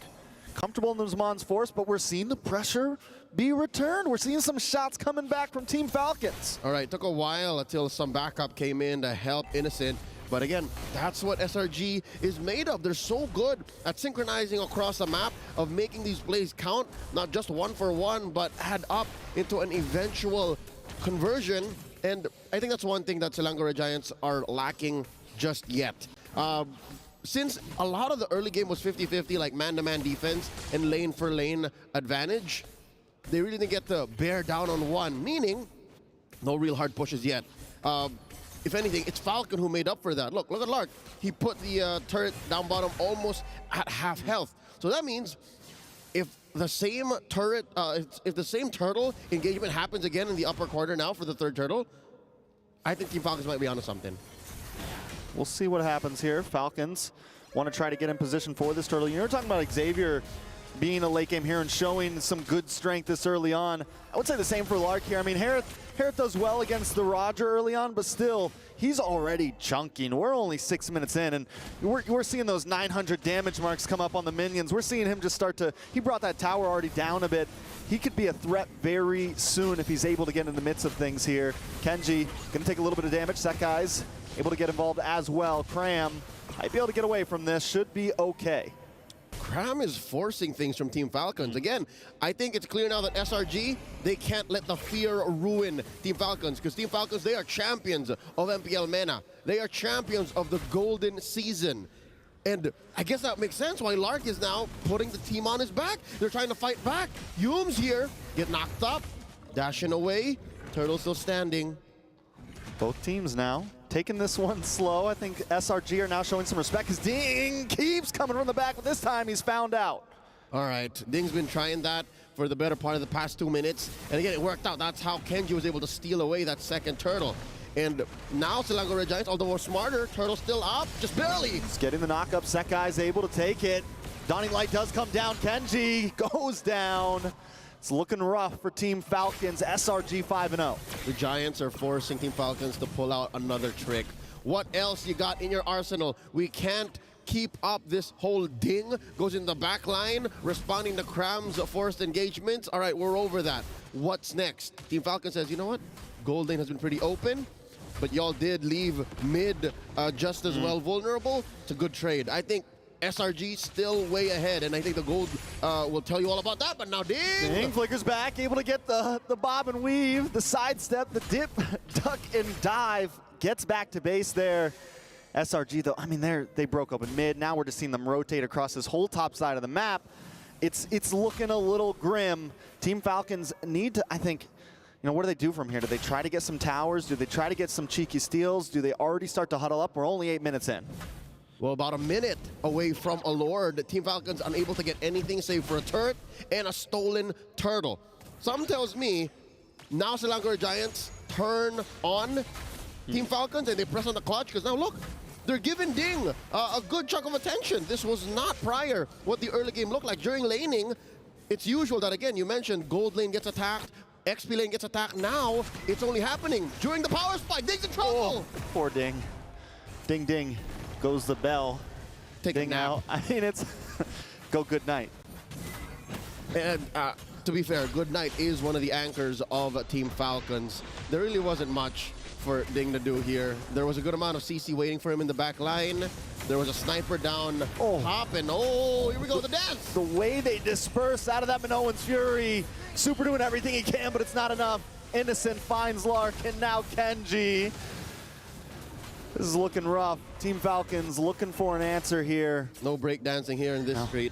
comfortable in the Zmon's force, but we're seeing the pressure be returned. We're seeing some shots coming back from Team Falcons. All right, took a while until some backup came in to help Innocent. But again, that's what SRG is made of. They're so good at synchronizing across the map, of making these plays count, not just 1-for-1, but add up into an eventual conversion. And I think that's one thing that Selangor Giants are lacking just yet. Since a lot of the early game was 50-50, like man-to-man defense and lane-for-lane advantage, they really didn't get to bear down on one, meaning no real hard pushes yet. If anything, it's Falcon who made up for that. Look at Lark. He put the turret down bottom almost at half health. So that means if the same turret, if the same turtle engagement happens again in the upper corner now for the third turtle, I think Team Falcons might be onto something. We'll see what happens here. Falcons want to try to get in position for this turtle. You're talking about Xavier being a late game hero and showing some good strength this early on. I would say the same for Lark here. I mean, Harith does well against the Roger early on, but still, he's already chunking. We're only 6 minutes in, and we're seeing those 900 damage marks come up on the minions. We're seeing him just start to, he brought that tower already down a bit. He could be a threat very soon if he's able to get in the midst of things here. Kenji gonna take a little bit of damage. Sekai's able to get involved as well. Cram might be able to get away from this, should be okay. Cram is forcing things from Team Falcons. Again, I think it's clear now that SRG, they can't let the fear ruin Team Falcons, because Team Falcons, they are champions of MPL MENA. They are champions of the golden season. And I guess that makes sense why Lark is now putting the team on his back. They're trying to fight back. Yums here, get knocked up, dashing away. Turtle still standing. Both teams now taking this one slow. I think SRG are now showing some respect because Ding keeps coming from the back, but this time he's found out. All right, Ding's been trying that for the better part of the past 2 minutes. And again, it worked out. That's how Kenji was able to steal away that second turtle. And now Selangor Red Giants, although more smarter, Turtle still up, just barely. He's getting the knock up. Sekai's able to take it. Dawning Light does come down. Kenji goes down. It's looking rough for Team Falcons. SRG 5-0. The Giants are forcing Team Falcons to pull out another trick. What else you got in your arsenal? We can't keep up this whole Ding. Goes in the back line, responding to Cram's forced engagements. All right, we're over that. What's next? Team Falcons says, you know what? Gold lane has been pretty open, but y'all did leave mid just as well vulnerable. It's a good trade. I think SRG still way ahead, and I think the gold will tell you all about that, but now Ding flickers back, able to get the bob and weave, the sidestep, the dip, duck and dive, gets back to base there. SRG though, I mean, they broke up in mid. Now we're just seeing them rotate across this whole top side of the map. It's looking a little grim. Team Falcons need to, I think, you know, what do they do from here? Do they try to get some towers? Do they try to get some cheeky steals? Do they already start to huddle up? We're only 8 minutes in. Well, about a minute away from a Lord. Team Falcons unable to get anything save for a turret and a stolen turtle. Something tells me now Selangor Giants turn on Team Falcons and they press on the clutch, because now look, they're giving Ding a good chunk of attention. This was not prior what the early game looked like. During laning, it's usual that, again, you mentioned gold lane gets attacked, XP lane gets attacked. Now it's only happening during the power spike. Ding's in trouble. Oh, poor Ding. Ding, ding. Goes the bell. Take Ding a nap. out. I mean, it's go good night. And to be fair, good night is one of the anchors of Team Falcons. There really wasn't much for Ding to do here. There was a good amount of CC waiting for him in the back line. There was a sniper down top, and here we go, the dance. The way they disperse out of that Minoan's Fury. Super doing everything he can, but it's not enough. Innocent finds Lark, and now Kenji. This is looking rough. Team Falcons looking for an answer here. No breakdancing here in this street.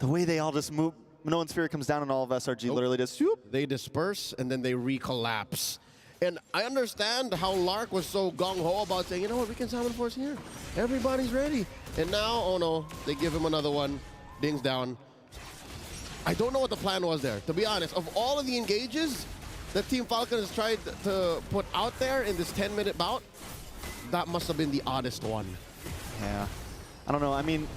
The way they all just move. Minoan's Fury comes down and all of SRG literally just whoop. They disperse and then they recollapse. And I understand how Lark was so gung-ho about saying, you know what, we can Salmon Force here. Everybody's ready. And now, oh no, they give him another one. Ding's down. I don't know what the plan was there, to be honest. Of all of the engages that Team Falcon has tried to put out there in this 10-minute bout, that must have been the oddest one. Yeah. I don't know. I mean,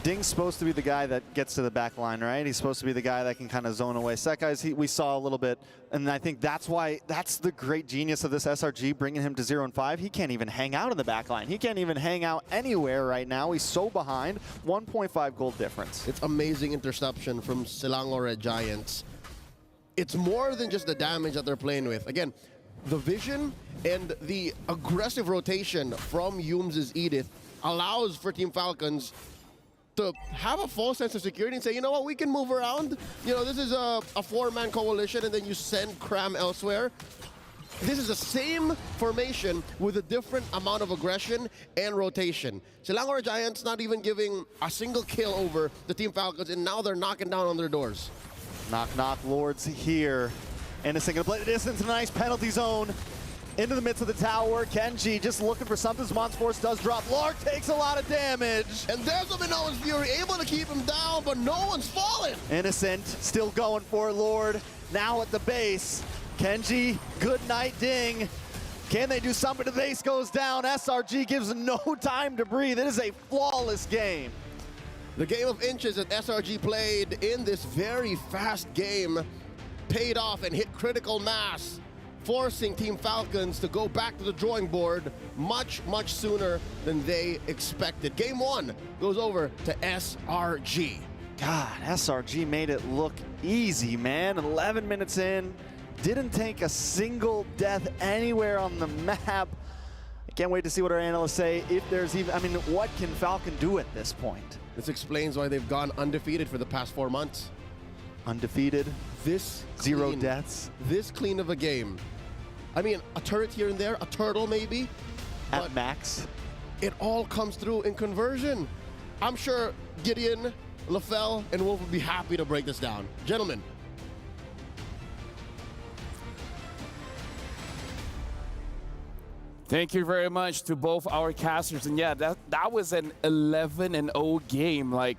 Ding's supposed to be the guy that gets to the back line, right? He's supposed to be the guy that can kind of zone away. Sekai's, we saw a little bit, and I think that's why, that's the great genius of this SRG, bringing him to 0 and 5. He can't even hang out in the back line. He can't even hang out anywhere right now. He's so behind. 1.5 gold difference. It's amazing interception from Selangor Red Giants. It's more than just the damage that they're playing with. Again, the vision and the aggressive rotation from Yums' Edith allows for Team Falcons to have a false sense of security and say, you know what, we can move around. You know, this is a four-man coalition, and then you send Cram elsewhere. This is the same formation with a different amount of aggression and rotation. Selangor Giants not even giving a single kill over the Team Falcons, and now they're knocking down on their doors. Knock, knock, Lords here. Innocent gonna play the distance in a nice penalty zone. Into the midst of the tower, Kenji just looking for something. Monster Force does drop. Lark takes a lot of damage. And there's a Minoan's Fury, able to keep him down, but no one's fallen. Innocent still going for it, Lord. Now at the base. Kenji, good night, Ding. Can they do something? The base goes down. SRG gives no time to breathe. It is a flawless game. The game of inches that SRG played in this very fast game paid off and hit critical mass, forcing Team Falcons to go back to the drawing board much, much sooner than they expected. Game 1 goes over to SRG. God, SRG made it look easy, man. 11 minutes in, didn't take a single death anywhere on the map. I can't wait to see what our analysts say. If there's even, I mean, what can Falcon do at this point? This explains why they've gone undefeated for the past 4 months. Undefeated, this zero clean, deaths. This clean of a game. I mean, a turret here and there, a turtle maybe. At max. It all comes through in conversion. I'm sure Gideon, LaFell, and Wolf would be happy to break this down. Gentlemen. Thank you very much to both our casters. And yeah, that was an 11-0 game. Like,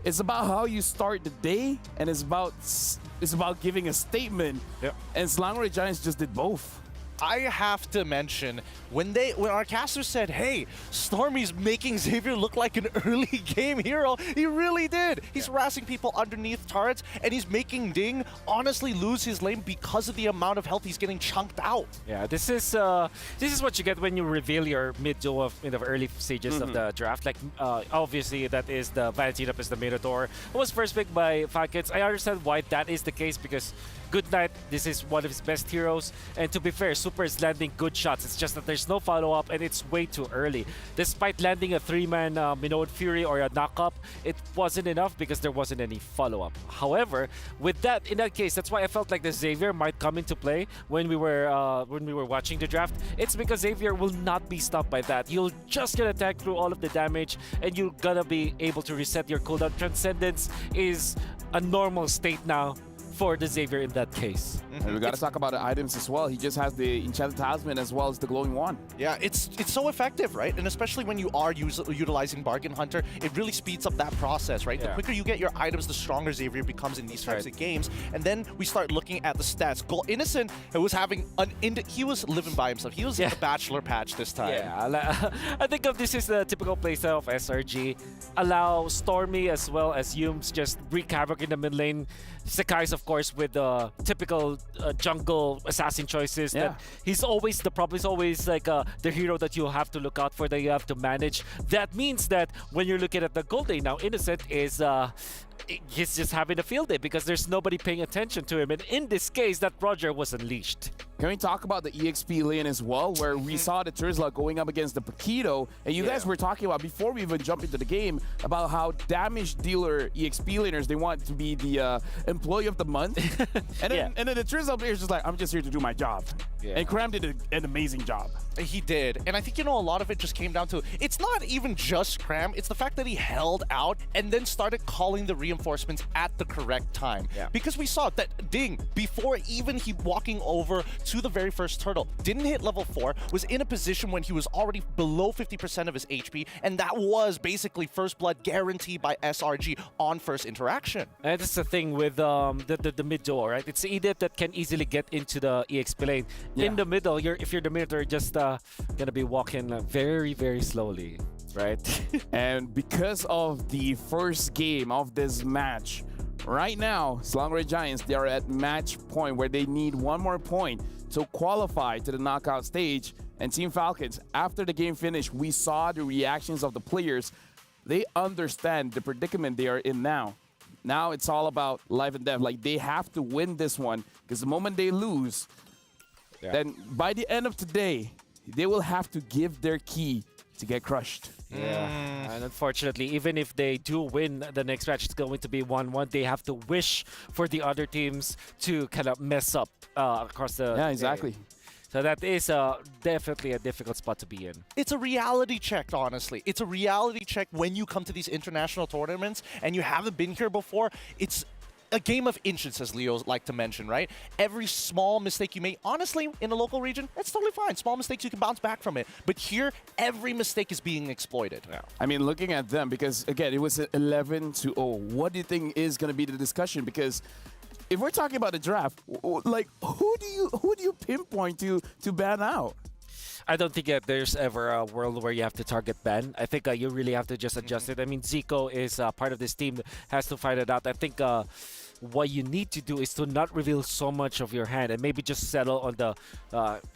it's about how you start the day, and it's about giving a statement. Yep. And Slangoray Giants just did both. I have to mention, when our caster said, hey, Stormy's making Xavier look like an early game hero, he really did. He's harassing people underneath turrets, and he's making Ding honestly lose his lane because of the amount of health he's getting chunked out. Yeah, this is what you get when you reveal your mid-duo in the early stages of the draft. Like, obviously, that is the Valentine up is the Minotaur. It was first picked by Falcons. I understand why that is the case, because Goodnight, this is one of his best heroes, and to be fair, Super is landing good shots. It's just that there's no follow-up, and it's way too early. Despite landing a 3-man Minoan Fury or a knock-up, it wasn't enough because there wasn't any follow-up. However, with that, in that case, that's why I felt like the Xavier might come into play when we were watching the draft. It's because Xavier will not be stopped by that. You'll just get attacked through all of the damage, and you're gonna be able to reset your cooldown. Transcendence is a normal state now for the Xavier in that case. And we got to talk about the items as well. He just has the Enchanted Talisman as well as the Glowing Wand. Yeah, it's so effective, right? And especially when you are utilizing Bargain Hunter, it really speeds up that process, right? Yeah. The quicker you get your items, the stronger Xavier becomes in these types of games. And then we start looking at the stats. Innocent was having he was living by himself. He was in the Bachelor patch this time. Yeah, I think of this is the typical playstyle of SRG. Allow Stormy as well as Yums just wreak havoc in the mid lane. Sakai's, of course, with the typical jungle assassin choices. Yeah. That he's always, the problem is always like the hero that you have to look out for, that you have to manage. That means that when you're looking at the gold lane now, Innocent is he's just having a field day because there's nobody paying attention to him. And in this case, that Roger was unleashed. Can we talk about the EXP lane as well, where we saw the Terzla going up against the Paquito, and you guys were talking about, before we even jump into the game, about how damage dealer EXP laners, they want to be the employee of the month. And then the Terzla player is just like, I'm just here to do my job. Yeah. And Cram did an amazing job. He did. And I think, a lot of it just came down to, it's not even just Cram, it's the fact that he held out and then started calling the reinforcements at the correct time. Yeah. Because we saw that Ding, before even he walking over to the very first turtle, didn't hit level 4, was in a position when he was already below 50% of his HP, and that was basically first blood guaranteed by SRG on first interaction. And that's the thing with the mid duo, right? It's the Edip that can easily get into the EXP lane. Yeah. In the middle, if you're the mid, you're just gonna be walking very, very slowly, right? And because of the first game of this match, right now, Slangoray Giants, they are at match point where they need one more point to qualify to the knockout stage. And Team Falcons, after the game finished, we saw the reactions of the players. They understand the predicament they are in now. Now it's all about life and death. Like, they have to win this one, because the moment they lose, then by the end of today, they will have to give their key to get crushed. Yeah, and unfortunately, even if they do win the next match, it's going to be 1-1. They have to wish for the other teams to kind of mess up across the... Yeah, exactly. So that is definitely a difficult spot to be in. It's a reality check, honestly. It's a reality check when you come to these international tournaments and you haven't been here before. It's a game of inches, as Leo like to mention, right? Every small mistake you make, honestly, in a local region, that's totally fine. Small mistakes, you can bounce back from it. But here, every mistake is being exploited. Yeah. I mean, looking at them, because, again, it was 11-0. What do you think is going to be the discussion? Because if we're talking about the draft, like, who do you pinpoint to ban out? I don't think that there's ever a world where you have to target Ben. I think you really have to just adjust it. I mean, Zico is part of this team that has to find it out. I think what you need to do is to not reveal so much of your hand and maybe just settle on the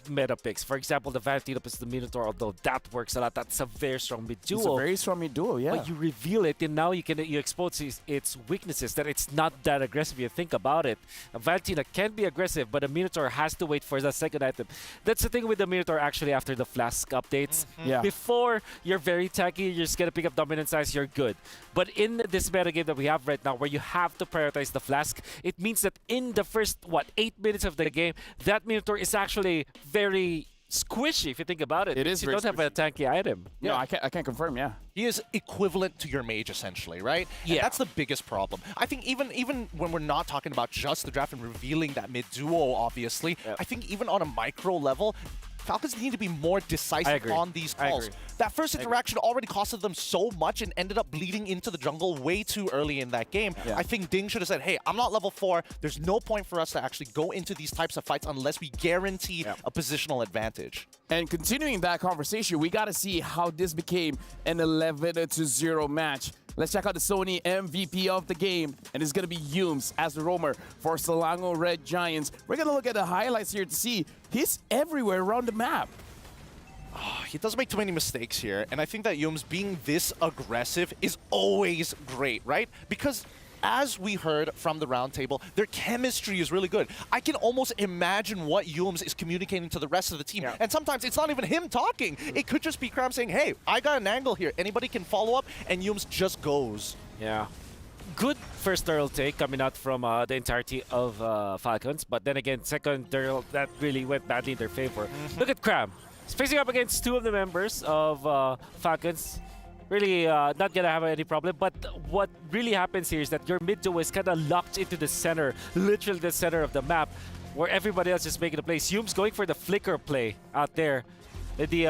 meta picks. For example, the Vanity is the Minotaur, although that works a lot. That's a very strong mid duo. It's a very strong mid duo, yeah. But you reveal it, and now you expose its weaknesses, that it's not that aggressive. You think about it. A Valentina can be aggressive, but a Minotaur has to wait for the second item. That's the thing with the Minotaur actually after the Flask updates. Yeah. Before, you're very tanky, you're just going to pick up dominant size, you're good. But in this meta game that we have right now, where you have to prioritize the Flask, it means that in the first, 8 minutes of the game, that Minotaur is actually very squishy if you think about it. It is. You don't have a tanky item. No, I can't confirm, yeah. He is equivalent to your mage, essentially, right? Yeah. And that's the biggest problem. I think even when we're not talking about just the draft and revealing that mid-duo, obviously, I think even on a micro level, Falcons need to be more decisive on these calls. That first interaction already costed them so much and ended up bleeding into the jungle way too early in that game. I think Ding should have said, hey, I'm not level 4. There's no point for us to actually go into these types of fights unless we guarantee a positional advantage. And continuing that conversation, we got to see how this became an 11-0 match. Let's check out the Sony MVP of the game, and it's going to be Yumes as the roamer for Selangor Red Giants. We're going to look at the highlights here to see he's everywhere around the map. He doesn't make too many mistakes here, and I think that Yumes being this aggressive is always great, right? Because as we heard from the roundtable, their chemistry is really good. I can almost imagine what Yumes is communicating to the rest of the team. And sometimes it's not even him talking. It could just be Cram saying, hey, I got an angle here. Anybody can follow up, and Yumes just goes. Yeah. Good first turtle take coming out from the entirety of Falcons. But then again, second turtle, that really went badly in their favor. Look at Cram. He's facing up against 2 of the members of Falcons. Really not going to have any problem. But what really happens here is that your mid duo is kind of locked into the center, literally the center of the map, where everybody else is making the play. Yumes going for the flicker play out there with the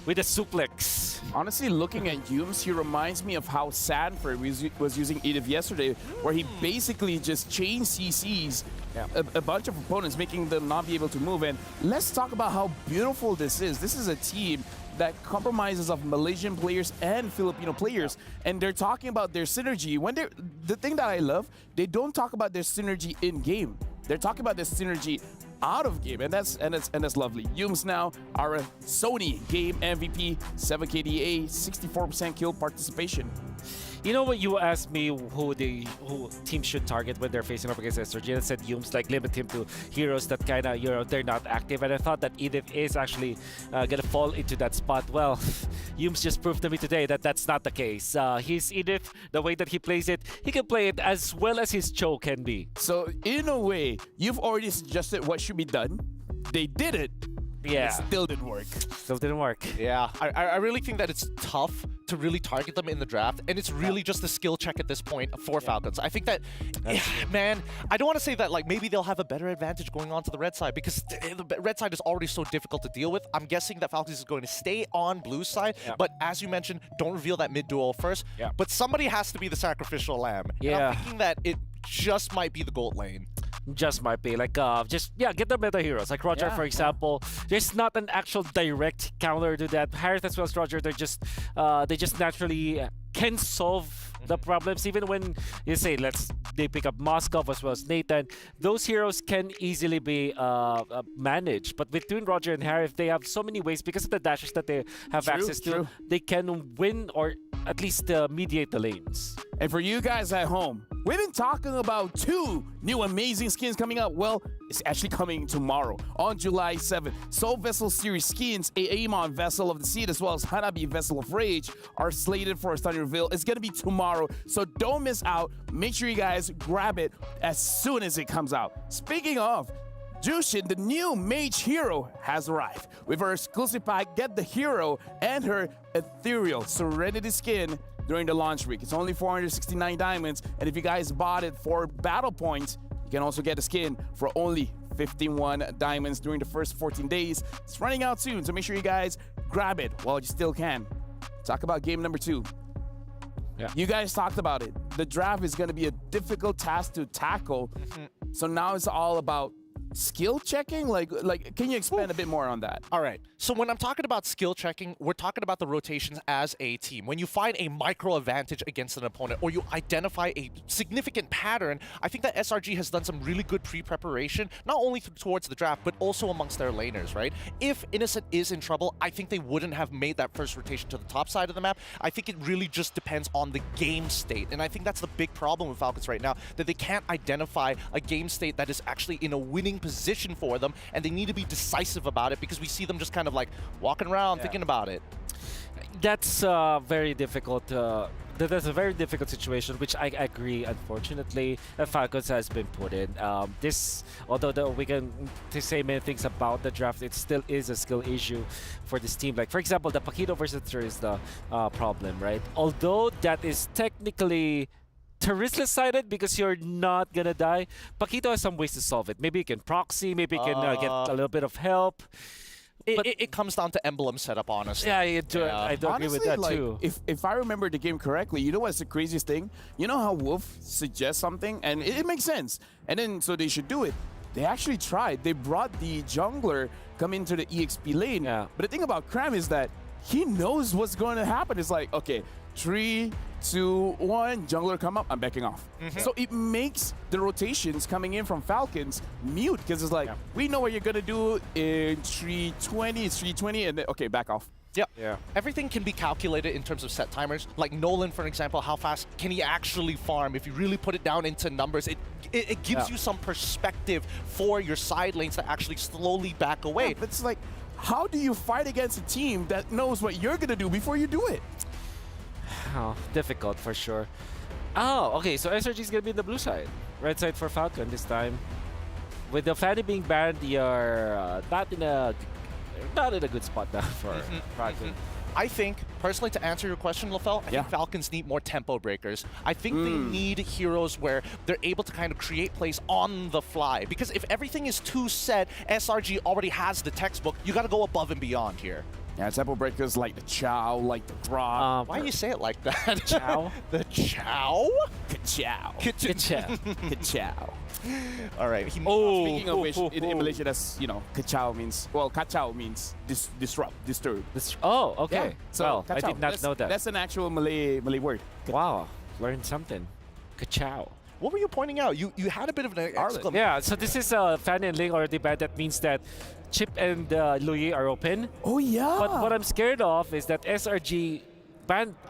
suplex. Honestly, looking at Yumes, he reminds me of how Sanford was using Edith yesterday, where he basically just chain CCs a bunch of opponents, making them not be able to move. And let's talk about how beautiful this is. This is a team that compromises of Malaysian players and Filipino players, and they're talking about their synergy. The thing that I love, they don't talk about their synergy in game. They're talking about their synergy out of game, and that's lovely. Yumes now are a Sony game MVP, 7 KDA, 64% kill participation. You know what, you asked me who teams should target when they're facing up against SRG, and I said Yumes, like limit him to heroes that kind of, they're not active, and I thought that Edith is actually gonna fall into that spot. Well, Yumes just proved to me today that that's not the case. He's Edith, the way that he plays it, he can play it as well as his Cho can be. So in a way, you've already suggested what should be done. They did it. Yeah. It still didn't work. Still didn't work. Yeah, I really think that it's tough to really target them in the draft, and it's really just a skill check at this point for Falcons. I think that, man, I don't want to say that like maybe they'll have a better advantage going on to the red side, because the red side is already so difficult to deal with. I'm guessing that Falcons is going to stay on blue side, but as you mentioned, don't reveal that mid duel first. But somebody has to be the sacrificial lamb. And I'm thinking that it just might be the gold lane. Just might be like get the meta heroes like Roger, for example. There's not an actual direct counter to that. Harith as well as Roger, they just naturally can solve the problems. Even when you say they pick up Moskov as well as Nathan, those heroes can easily be managed. But between Roger and Harith, they have so many ways because of the dashes that they have access to. They can win or at least mediate the lanes. And for you guys at home, we've been talking about 2 new amazing skins coming up. Well, it's actually coming tomorrow on July 7th. Soul Vessel Series skins, Aemon Vessel of the Seed as well as Hanabi Vessel of Rage are slated for a stunning reveal. It's going to be tomorrow, so don't miss out. Make sure you guys grab it as soon as it comes out. Speaking of, Jushin, the new mage hero, has arrived. With her exclusive pack, get the hero and her ethereal Serenity skin during the launch week. It's only 469 diamonds, and if you guys bought it for battle points, you can also get the skin for only 51 diamonds during the first 14 days. It's running out soon, so make sure you guys grab it while you still can. Talk about game number 2. You guys talked about it. The draft is going to be a difficult task to tackle, so now it's all about skill checking? Like, can you expand a bit more on that? All right. So when I'm talking about skill checking, we're talking about the rotations as a team. When you find a micro advantage against an opponent or you identify a significant pattern, I think that SRG has done some really good pre-preparation, not only towards the draft, but also amongst their laners, right? If Innocent is in trouble, I think they wouldn't have made that first rotation to the top side of the map. I think it really just depends on the game state. And I think that's the big problem with Falcons right now, that they can't identify a game state that is actually in a winning position for them, and they need to be decisive about it because we see them just kind of like walking around thinking about it. That's very difficult. That's a very difficult situation, which I agree, unfortunately, that Falcons has been put in. Although we can say many things about the draft, it still is a skill issue for this team. Like, for example, the Paquito versus Terizla problem, right? Although that is technically Terizla-sided because you're not gonna die, Paquito has some ways to solve it. Maybe you can proxy, maybe you can get a little bit of help. It comes down to emblem setup, honestly. Yeah, I do agree with that too. If I remember the game correctly, you know what's the craziest thing? You know how Wolf suggests something and it makes sense, and then so they should do it. They actually tried. They brought the jungler come into the EXP lane. Yeah. But the thing about Cram is that he knows what's going to happen. It's like, okay, 3, 2, 1, jungler come up, I'm backing off. So it makes the rotations coming in from Falcons mute, because it's like, we know what you're going to do in 320, it's 320, and then, okay, back off. Yeah. Everything can be calculated in terms of set timers. Like Nolan, for example, how fast can he actually farm? If you really put it down into numbers, it gives you some perspective for your side lanes to actually slowly back away. But it's like, how do you fight against a team that knows what you're going to do before you do it? Oh, difficult for sure. Oh, okay, so SRG is going to be in the blue side. Red side for Falcon this time. With the Fanny being banned, you're not in a good spot now for Falcon. I think, personally, to answer your question, LaFell, I think Falcons need more tempo breakers. I think they need heroes where they're able to kind of create plays on the fly. Because if everything is too set, SRG already has the textbook. You got to go above and beyond here. Yeah, tempo breakers like the Chow, like the Grok. Why do you say it like that? Chow? The Chow? Ka-chow. Ka-chow. Ka-chow. All right. Speaking of which, in Malaysia, that's, you know, ka-chow means, well, ka-chow means disrupt, disturb. Oh, okay. Yeah. So, well, I ka-chow, did not know that. That's an actual Malay word. Wow, learned something. Ka-chow. What were you pointing out? You had a bit of an exclamation. Yeah, so this is Fanny and Ling already banned. That means that Chip and Louis are open. Oh, yeah. But what I'm scared of is that SRG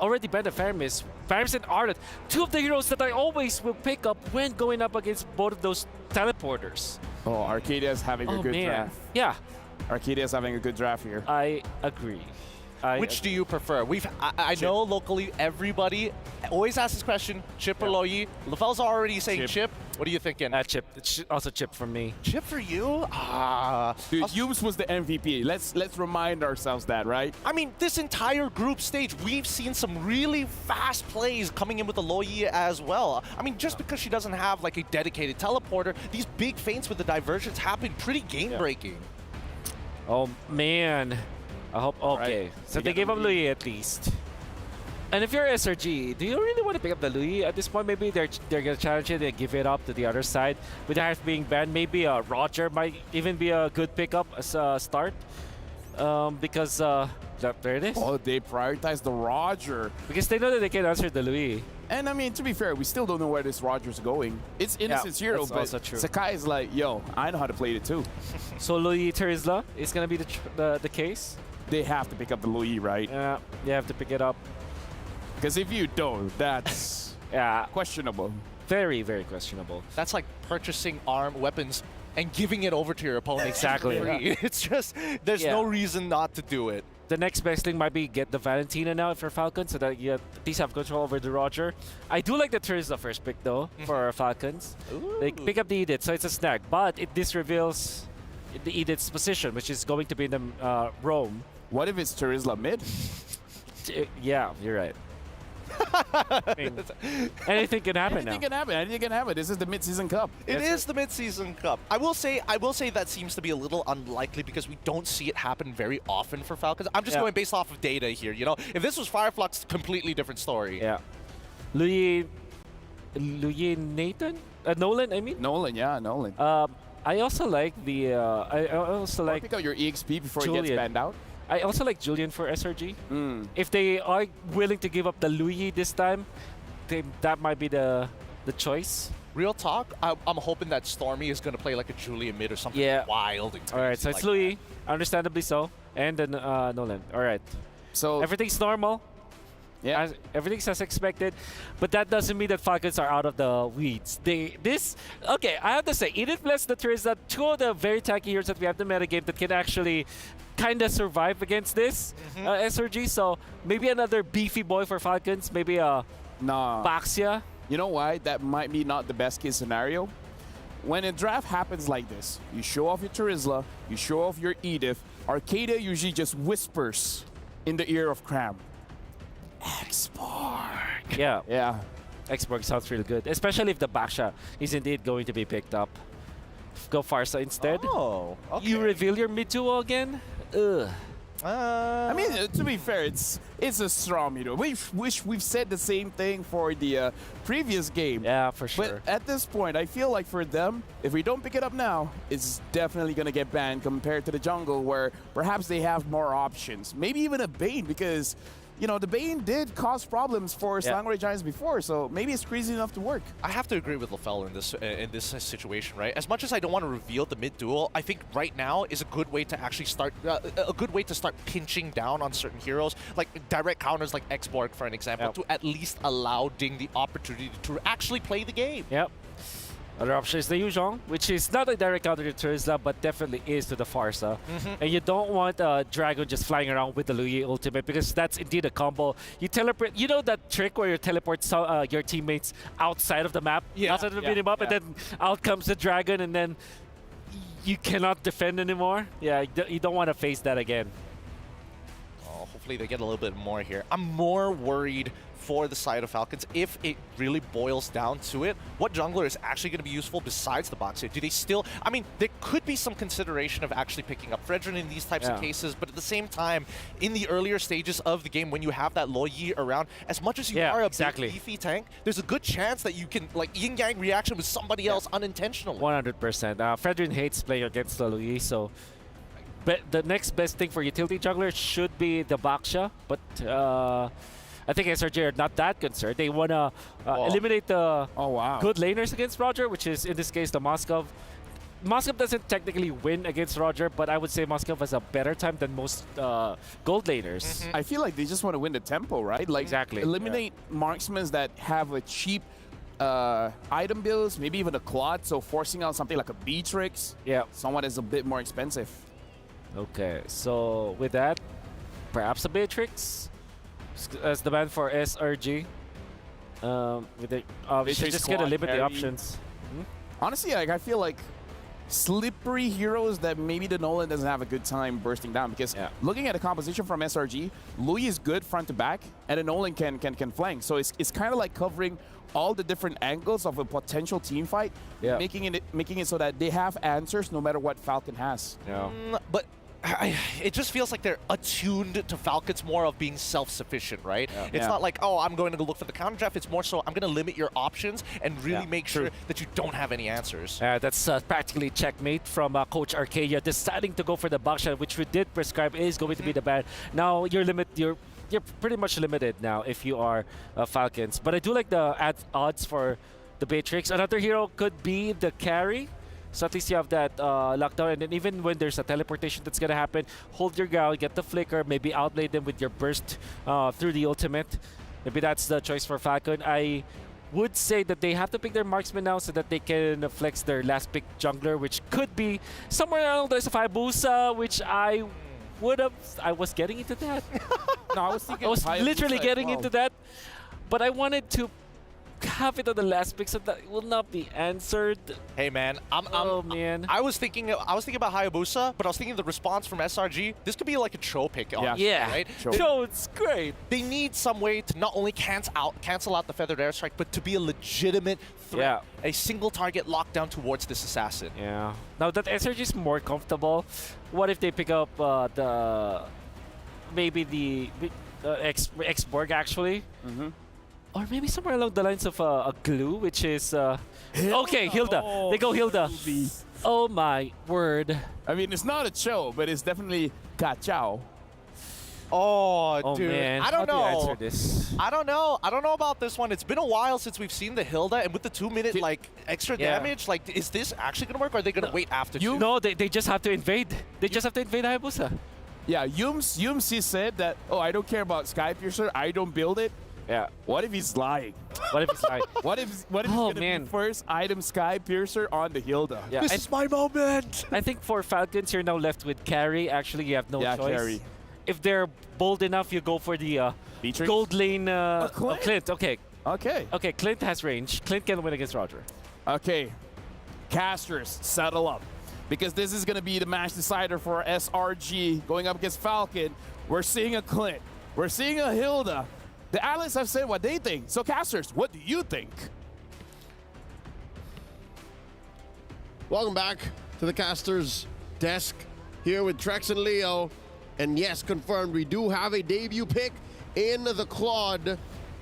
already banned the Faramis. Faramis and Ardent, two of the heroes that I always will pick up when going up against both of those teleporters. Oh, Arcadia's having a good draft. Yeah. Arcadia's having a good draft here. I agree. Which do you prefer? I know locally everybody always asks this question, Chip or Loyi. LaFell's already saying Chip. What are you thinking? Chip. It's also Chip for me. Chip for you? Dude, Yums was the MVP. Let's remind ourselves that, right? I mean, this entire group stage, we've seen some really fast plays coming in with the Loyi as well. I mean, just because she doesn't have like a dedicated teleporter, these big feints with the diversions happen pretty game-breaking. Oh, man. I hope, okay. Right. So they gave up Louis at least. And if you're SRG, do you really want to pick up the Louis? At this point, maybe they're going to challenge it and give it up to the other side. With Harris being banned, maybe Roger might even be a good pickup as a start. Because there it is. Oh, they prioritize the Roger. Because they know that they can answer the Louis. And I mean, to be fair, we still don't know where this Roger's going. It's Innocent's hero, that's but also true. Sakai is like, yo, I know how to play it too. So Louis Terizla is going to be the case? They have to pick up the Louis, right? Yeah, they have to pick it up. Because if you don't, that's questionable. Very, very questionable. That's like purchasing armed weapons and giving it over to your opponent. Exactly. It's just, there's no reason not to do it. The next best thing might be get the Valentina now for Falcons so that you at least have control over the Roger. I do like the Terizla first pick though for Falcons. They pick up the Edith, so it's a snag. But this reveals the Edith's position, which is going to be in the Rome. What if it's Terizla mid? Yeah, you're right. I mean, anything can happen now. Anything can happen. Anything can happen. This is the mid-season cup. It is the mid-season cup. I will say that seems to be a little unlikely because we don't see it happen very often for Falcons. I'm just going based off of data here. You know, if this was Fireflux, completely different story. Yeah. Louis Nathan? Nolan, I mean? Nolan, yeah, Nolan. I also like the. I also like. Pick up your EXP before it Julian. gets banned out. I also like Julian for SRG. If they are willing to give up the Louis this time, that might be the choice. Real talk, I'm hoping that Stormy is going to play like a Julian mid or something wild. And All right, so it's like Louis, understandably so, and then Nolan. All right. So everything's normal. Yeah, everything's as expected, but that doesn't mean that Falcons are out of the weeds. Okay, I have to say, Edith Bless, the Trizla, two of the very tanky heroes that we have in the metagame that can actually kind of survive against this SRG. So maybe another beefy boy for Falcons, maybe a Baxia. You know why? That might be not the best case scenario. When a draft happens like this, you show off your Trizla, you show off your Edith. Arcadia usually just whispers in the ear of Cram. Xborg. Yeah. Yeah. Xborg sounds really good, especially if the Baxia is indeed going to be picked up. Go Farsa instead. Oh, okay. You reveal your mid duo again? Ugh. I mean, to be fair, it's a strong middle. We've said the same thing for the previous game. Yeah, for sure. But at this point, I feel like for them, if we don't pick it up now, it's definitely going to get banned compared to the jungle where perhaps they have more options. Maybe even a Bane because, you know, the Bane did cause problems for Slangway Giants before, so maybe it's crazy enough to work. I have to agree with LaFell in this situation, right? As much as I don't want to reveal the mid duel, I think right now is a good way to actually start pinching down on certain heroes, like direct counters like Xborg, for an example, to at least allow Ding the opportunity to actually play the game. Yep. Other option is the Yuzhong, which is not a direct counter to Trizla, but definitely is to the Farsa. And you don't want Dragon just flying around with the Luyi ultimate because that's indeed a combo. You teleport, you know that trick where you teleport your teammates outside of the map, outside of the minimap, and then out comes the Dragon, and then you cannot defend anymore? Yeah, you don't want to face that again. Oh, hopefully they get a little bit more here. I'm more worried for the side of Falcons if it really boils down to it. What jungler is actually going to be useful besides the box hit? Do they still... I mean, there could be some consideration of actually picking up Fredrin in these types of cases, but at the same time, in the earlier stages of the game, when you have that Lo Yi around, as much as you are a big beefy tank, there's a good chance that you can, like, yin-yang reaction with somebody else unintentionally. 100%. Fredrin hates playing against the Luyi, so... But the next best thing for utility jungler should be the Baxia, but... I think SRG are not that concerned. They want to eliminate the good laners against Roger, which is, in this case, the Moskov. Moskov doesn't technically win against Roger, but I would say Moskov has a better time than most gold laners. I feel like they just want to win the tempo, right? Like eliminate marksmen that have a cheap item builds, maybe even a Claude, so forcing out something like a Beatrix. Yeah. Someone is a bit more expensive. Okay, so with that, perhaps a Beatrix as the ban for SRG. With the just gonna limit the options. Honestly, like I feel like slippery heroes that maybe the Nolan doesn't have a good time bursting down because looking at the composition from SRG, Louis is good front to back, and the Nolan can flank. So it's kind of like covering all the different angles of a potential team fight, making it so that they have answers no matter what Falcon has. But it just feels like they're attuned to Falcons more of being self-sufficient, right? It's not like, oh, I'm going to go look for the counter draft. It's more so I'm going to limit your options and really make sure that you don't have any answers. That's practically checkmate from Coach Arcadia, deciding to go for the Baxia, which we did prescribe is going to be the ban. Now you're pretty much limited now if you are Falcons. But I do like the odds for the Beatrix. Another hero could be the carry. So at least you have that lockdown, and then even when there's a teleportation that's going to happen, hold your ground, get the flicker, maybe outplay them with your burst through the ultimate. Maybe that's the choice for Falcon. I would say that they have to pick their marksman now so that they can flex their last pick jungler, which could be somewhere around there's a Hayabusa, which I was getting into that. No, I was thinking I was literally getting well. into that, but I wanted to have it on the last pick so that it will not be answered. Hey man, man. I was thinking about Hayabusa, but I was thinking the response from SRG. This could be like a Cho pick, honestly, right? Cho, it's great. They need some way to not only cancel out the feathered airstrike, but to be a legitimate threat, a single target lockdown towards this assassin. Yeah. Now that SRG is more comfortable, what if they pick up maybe the Xborg actually? Or maybe somewhere along the lines of a glue, which is... okay, Hilda. They go Hilda. Oh my word. I mean, it's not a cho, but it's definitely ka-chow. Oh, dude. Man. I don't How do you know. answer this? I don't know. I don't know about this one. It's been a while since we've seen the Hilda, and with the 2-minute like extra damage, like, is this actually gonna work, or are they gonna wait after two? No, they just have to invade. They just have to invade Hayabusa. Yeah, Yums said that, oh, I don't care about Sky Piercer, I don't build it. Yeah. What if he's lying? What if he's lying? What if he's gonna be first item Sky Piercer on the Hilda? Yeah, this is my moment. I think for Falcons, you're now left with carry. Actually, you have no choice. Carry. If they're bold enough, you go for the gold lane. Clint. Okay. Okay, Clint has range. Clint can win against Roger. Okay, casters, settle up. Because this is going to be the match decider for SRG going up against Falcon. We're seeing a Clint. We're seeing a Hilda. The analysts have said what they think. So casters, what do you think? Welcome back to the casters desk here with Trex and Leo. And yes, confirmed, we do have a debut pick in the Claude. And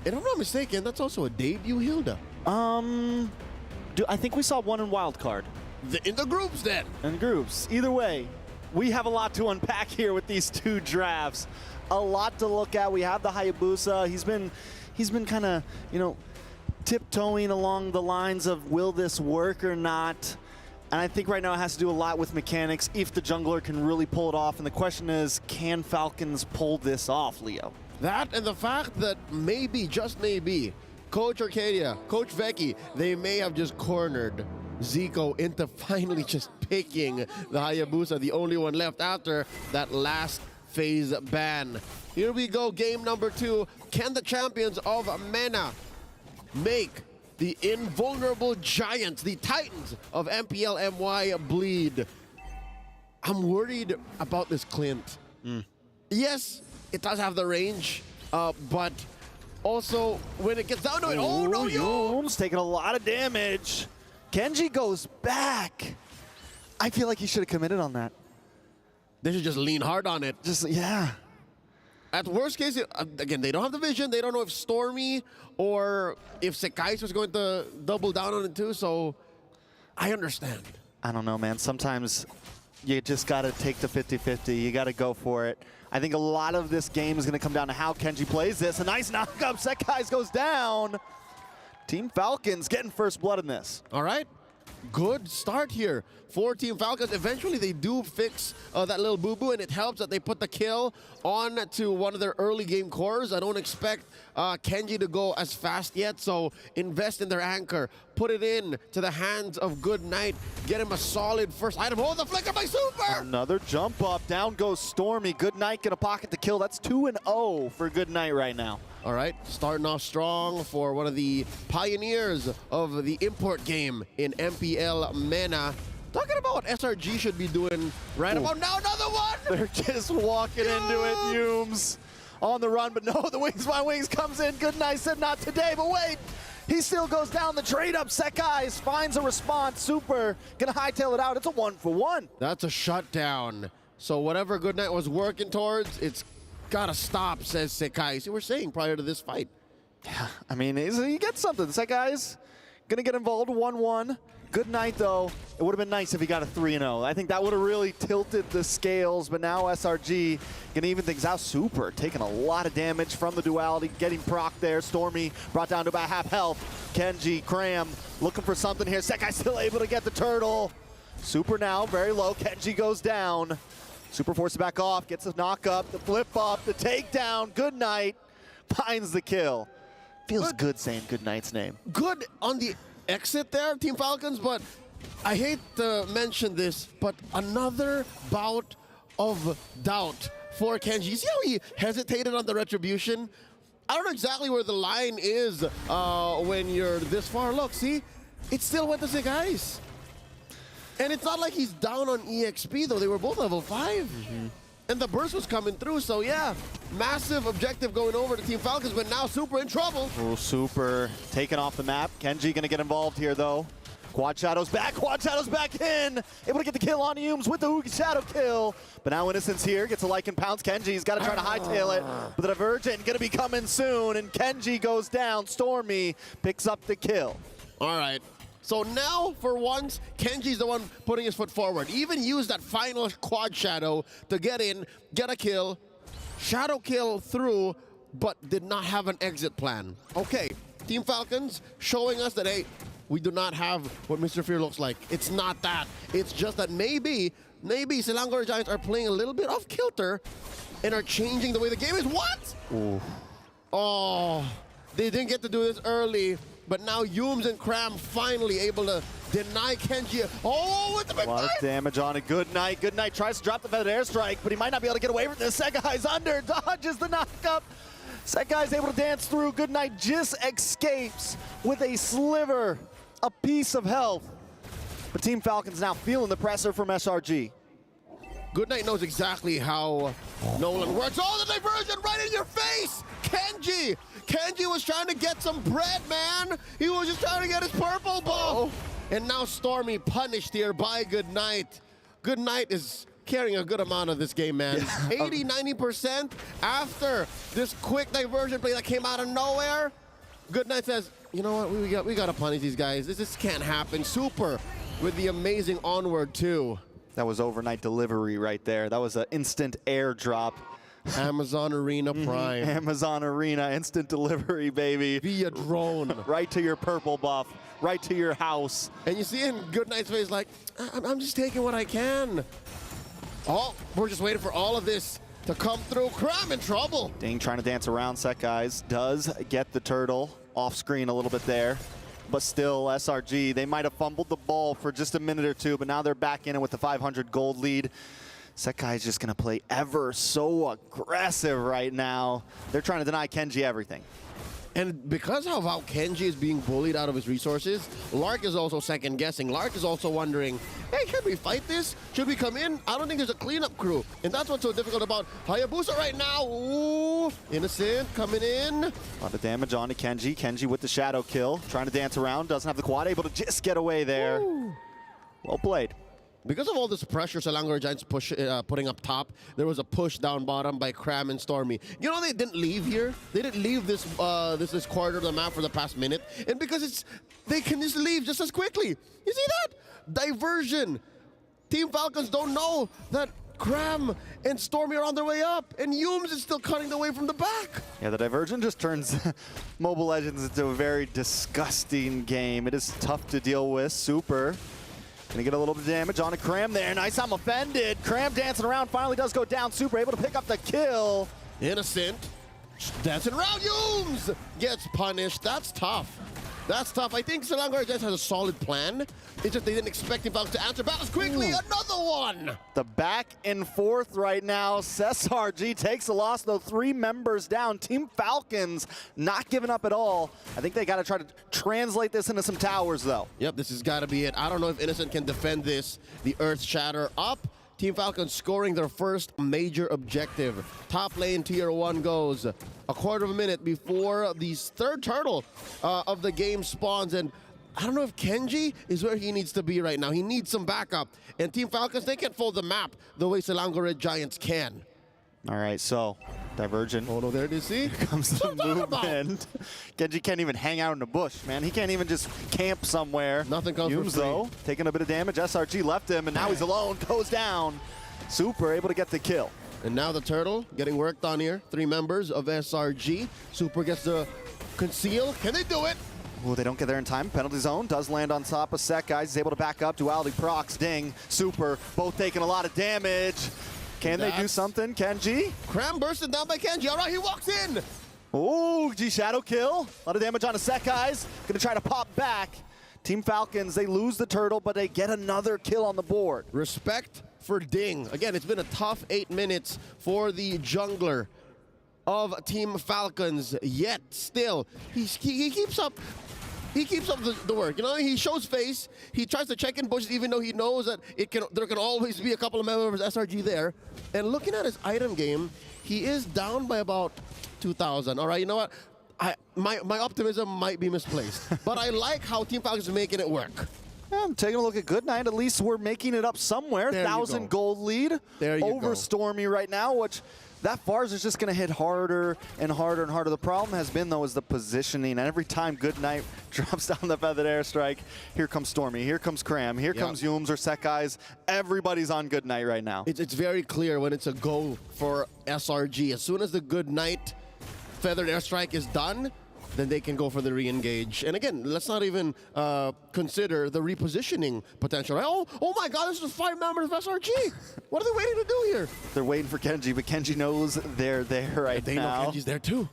if I'm not mistaken, that's also a debut Hilda. I think we saw one in wildcard. In the groups then. In groups. Either way, we have a lot to unpack here with these two drafts. A lot to look at. We have the Hayabusa. He's been kind of, tiptoeing along the lines of will this work or not. And I think right now it has to do a lot with mechanics if the jungler can really pull it off. And the question is, can Falcons pull this off, Leo? That and the fact that maybe, just maybe, Coach Arcadia, Coach Vecchi, they may have just cornered Zico into finally just picking the Hayabusa, the only one left after that last phase ban. Here we go, game number 2. Can the champions of MENA make the invulnerable giants, the titans of MPL MY bleed? I'm worried about this Clint. Yes, it does have the range, but also when it gets down to it, oh no, Yums taking a lot of damage. Kenji goes back. I feel like he should have committed on that. They should just lean hard on it. Yeah. At worst case, again, they don't have the vision. They don't know if Stormy or if Sekais was going to double down on it too, so I understand. I don't know, man. Sometimes you just got to take the 50-50. You got to go for it. I think a lot of this game is going to come down to how Kenji plays this. A nice knock-up. Sekais goes down. Team Falcons getting first blood in this. All right. Good start here for Team Falcons. Eventually, they do fix that little boo-boo, and it helps that they put the kill on to one of their early game cores. I don't expect Kenji to go as fast yet, so invest in their anchor. Put it in to the hands of Good Night. Get him a solid first item. Oh, the flicker by Super! Another jump up. Down goes Stormy. Good Night gonna pocket the kill. That's 2-0 for Good Night right now. All right, starting off strong for one of the pioneers of the import game in MPL MENA. Talking about what SRG should be doing right about now. Another one! They're just walking into it, Yums. On the run, but no, the Wings by Wings comes in. Good Night said not today, but wait. He still goes down the trade up. Sekais finds a response. Super gonna hightail it out. It's a 1-for-1. That's a shutdown. So whatever Good Night was working towards, it's gotta stop, says Sekais. You were saying prior to this fight. Yeah, I mean, he gets something. Sekais gonna get involved, 1-1. Good Night, though. It would have been nice if he got a 3-0. I think that would have really tilted the scales, but now SRG gonna even things out. Super taking a lot of damage from the duality, getting proc there. Stormy brought down to about half health. Kenji, Cram looking for something here. Sekai still able to get the turtle. Super now very low. Kenji goes down. Super forces back off, gets the knock up, the flip up, the takedown. Good Night finds the kill. Feels good saying Good Night's name. Good on the exit there, Team Falcons, but I hate to mention this, but another bout of doubt for Kenji. You see how he hesitated on the retribution? I don't know exactly where the line is when you're this far. Look, see? It still went to Sekais. And it's not like he's down on EXP, though. They were both level 5. And the burst was coming through, so yeah. Massive objective going over to Team Falcons, but now Super in trouble. Oh, Super taken off the map. Kenji gonna get involved here, though. Quad Shadow's back in. Able to get the kill on Yums with the Hugi Shadow kill. But now Innocence here, gets a Lycan pounce. Kenji's got to try to hightail it. But the Divergent gonna be coming soon, and Kenji goes down. Stormy picks up the kill. All right. So now, for once, Kenji's the one putting his foot forward. Even used that final quad shadow to get in, get a kill, shadow kill through, but did not have an exit plan. Okay, Team Falcons showing us that, hey, we do not have what Mr. Fear looks like. It's not that. It's just that maybe Selangor Giants are playing a little bit off kilter and are changing the way the game is. What? Ooh. Oh, they didn't get to do this early, but now Yums and Cram finally able to deny Kenji. Oh, with the big A lot of damage on it. Good night. Good night tries to drop the feathered airstrike, but he might not be able to get away with this. Segai's under, dodges the knockup. Segai's able to dance through. Good night just escapes with a sliver, a piece of health. But Team Falcons now feeling the pressure from SRG. Goodnight knows exactly how Nolan works. Oh, the diversion right in your face! Kenji! Kenji was trying to get some bread, man! He was just trying to get his purple ball! And now Stormy punished here by Goodnight. Goodnight is carrying a good amount of this game, man. 80, 90% after this quick diversion play that came out of nowhere. Goodnight says, you know what, we gotta punish these guys. This can't happen. Super with the amazing onward too. That was overnight delivery right there. That was an instant airdrop. Amazon Arena Prime. Amazon Arena, instant delivery, baby. Via drone. Right to your purple buff, right to your house. And you see in Goodnight's face like, I'm just taking what I can. Oh, we're just waiting for all of this to come through. Cram in trouble. Ding trying to dance around. Guys does get the turtle off screen a little bit there. But still, SRG, they might have fumbled the ball for just a minute or two, but now they're back in it with the 500 gold lead. Sekai is just going to play ever so aggressive right now. They're trying to deny Kenji everything. And because of how Kenji is being bullied out of his resources, Lark is also second guessing. Lark is also wondering, hey, can we fight this? Should we come in? I don't think there's a cleanup crew. And that's what's so difficult about Hayabusa right now. Ooh, Innocent coming in. A lot of damage on to Kenji. Kenji with the shadow kill, trying to dance around, doesn't have the quad, able to just get away there. Ooh. Well played. Because of all this pressure Selangor Giants putting up top, there was a push down bottom by Cram and Stormy. You know, they didn't leave here. They didn't leave this this quarter of the map for the past minute. And because they can just leave just as quickly. You see that? Diversion. Team Falcons don't know that Cram and Stormy are on their way up. And Yums is still cutting the way from the back. Yeah, the diversion just turns Mobile Legends into a very disgusting game. It is tough to deal with. Super. Gonna get a little bit of damage on a Cram there. Nice, I'm offended. Cram dancing around, finally does go down. Super able to pick up the kill. Innocent, dancing around, Yums gets punished. That's tough. That's tough. I think Selangor Giants has a solid plan. It's just they didn't expect him to answer back as quickly. Ooh. Another one. The back and forth right now. SRG takes a loss, though. 3 members down. Team Falcons not giving up at all. I think they got to try to translate this into some towers, though. Yep, this has got to be it. I don't know if Innocent can defend this. The Earth Shatter up. Team Falcons scoring their first major objective. Top lane tier 1 goes. A quarter of a minute before the third turtle of the game spawns. And I don't know if Kenji is where he needs to be right now. He needs some backup. And Team Falcons, they can't fold the map the way Selangor Giants can. All right, so divergent. Oh no, there it is, see? Here comes the movement. Genji can't even hang out in the bush, man. He can't even just camp somewhere. Nothing comes Yums, though, taking a bit of damage. SRG left him, and now he's alone, goes down. Super able to get the kill. And now the turtle getting worked on here. 3 members of SRG. Super gets the conceal. Can they do it? Oh, they don't get there in time. Penalty zone does land on top of Sek, guys. He's able to back up. Duality procs, Ding, Super, both taking a lot of damage. Can they do something, Kenji? Cram bursted down by Kenji. All right, he walks in. Oh, G-Shadow kill. A lot of damage on the Sekai's. Gonna try to pop back. Team Falcons, they lose the turtle, but they get another kill on the board. Respect for Ding. Again, it's been a tough 8 minutes for the jungler of Team Falcons, yet still, he keeps up. He keeps up the work, you know. He shows face. He tries to check in bushes, even though he knows that there can always be a couple of members of SRG there. And looking at his item game, he is down by about 2,000. All right, you know what? My optimism might be misplaced, but I like how Team Falcons is making it work. Yeah, I'm taking a look at Goodnight. At least we're making it up somewhere. 1,000 gold lead over Stormy right now, which that Fars is just going to hit harder and harder and harder. The problem has been, though, is the positioning. And every time Goodnight drops down the feathered airstrike, here comes Stormy, here comes Cram, here comes Yums or Sekai's. Everybody's on Goodnight right now. It's very clear when it's a go for SRG. As soon as the Goodnight feathered airstrike is done, then they can go for the re-engage. And again, let's not even consider the repositioning potential. Right? Oh my God, this is 5 members of SRG. What are they waiting to do here? They're waiting for Kenji, but Kenji knows they're there right they now. They know Kenji's there too.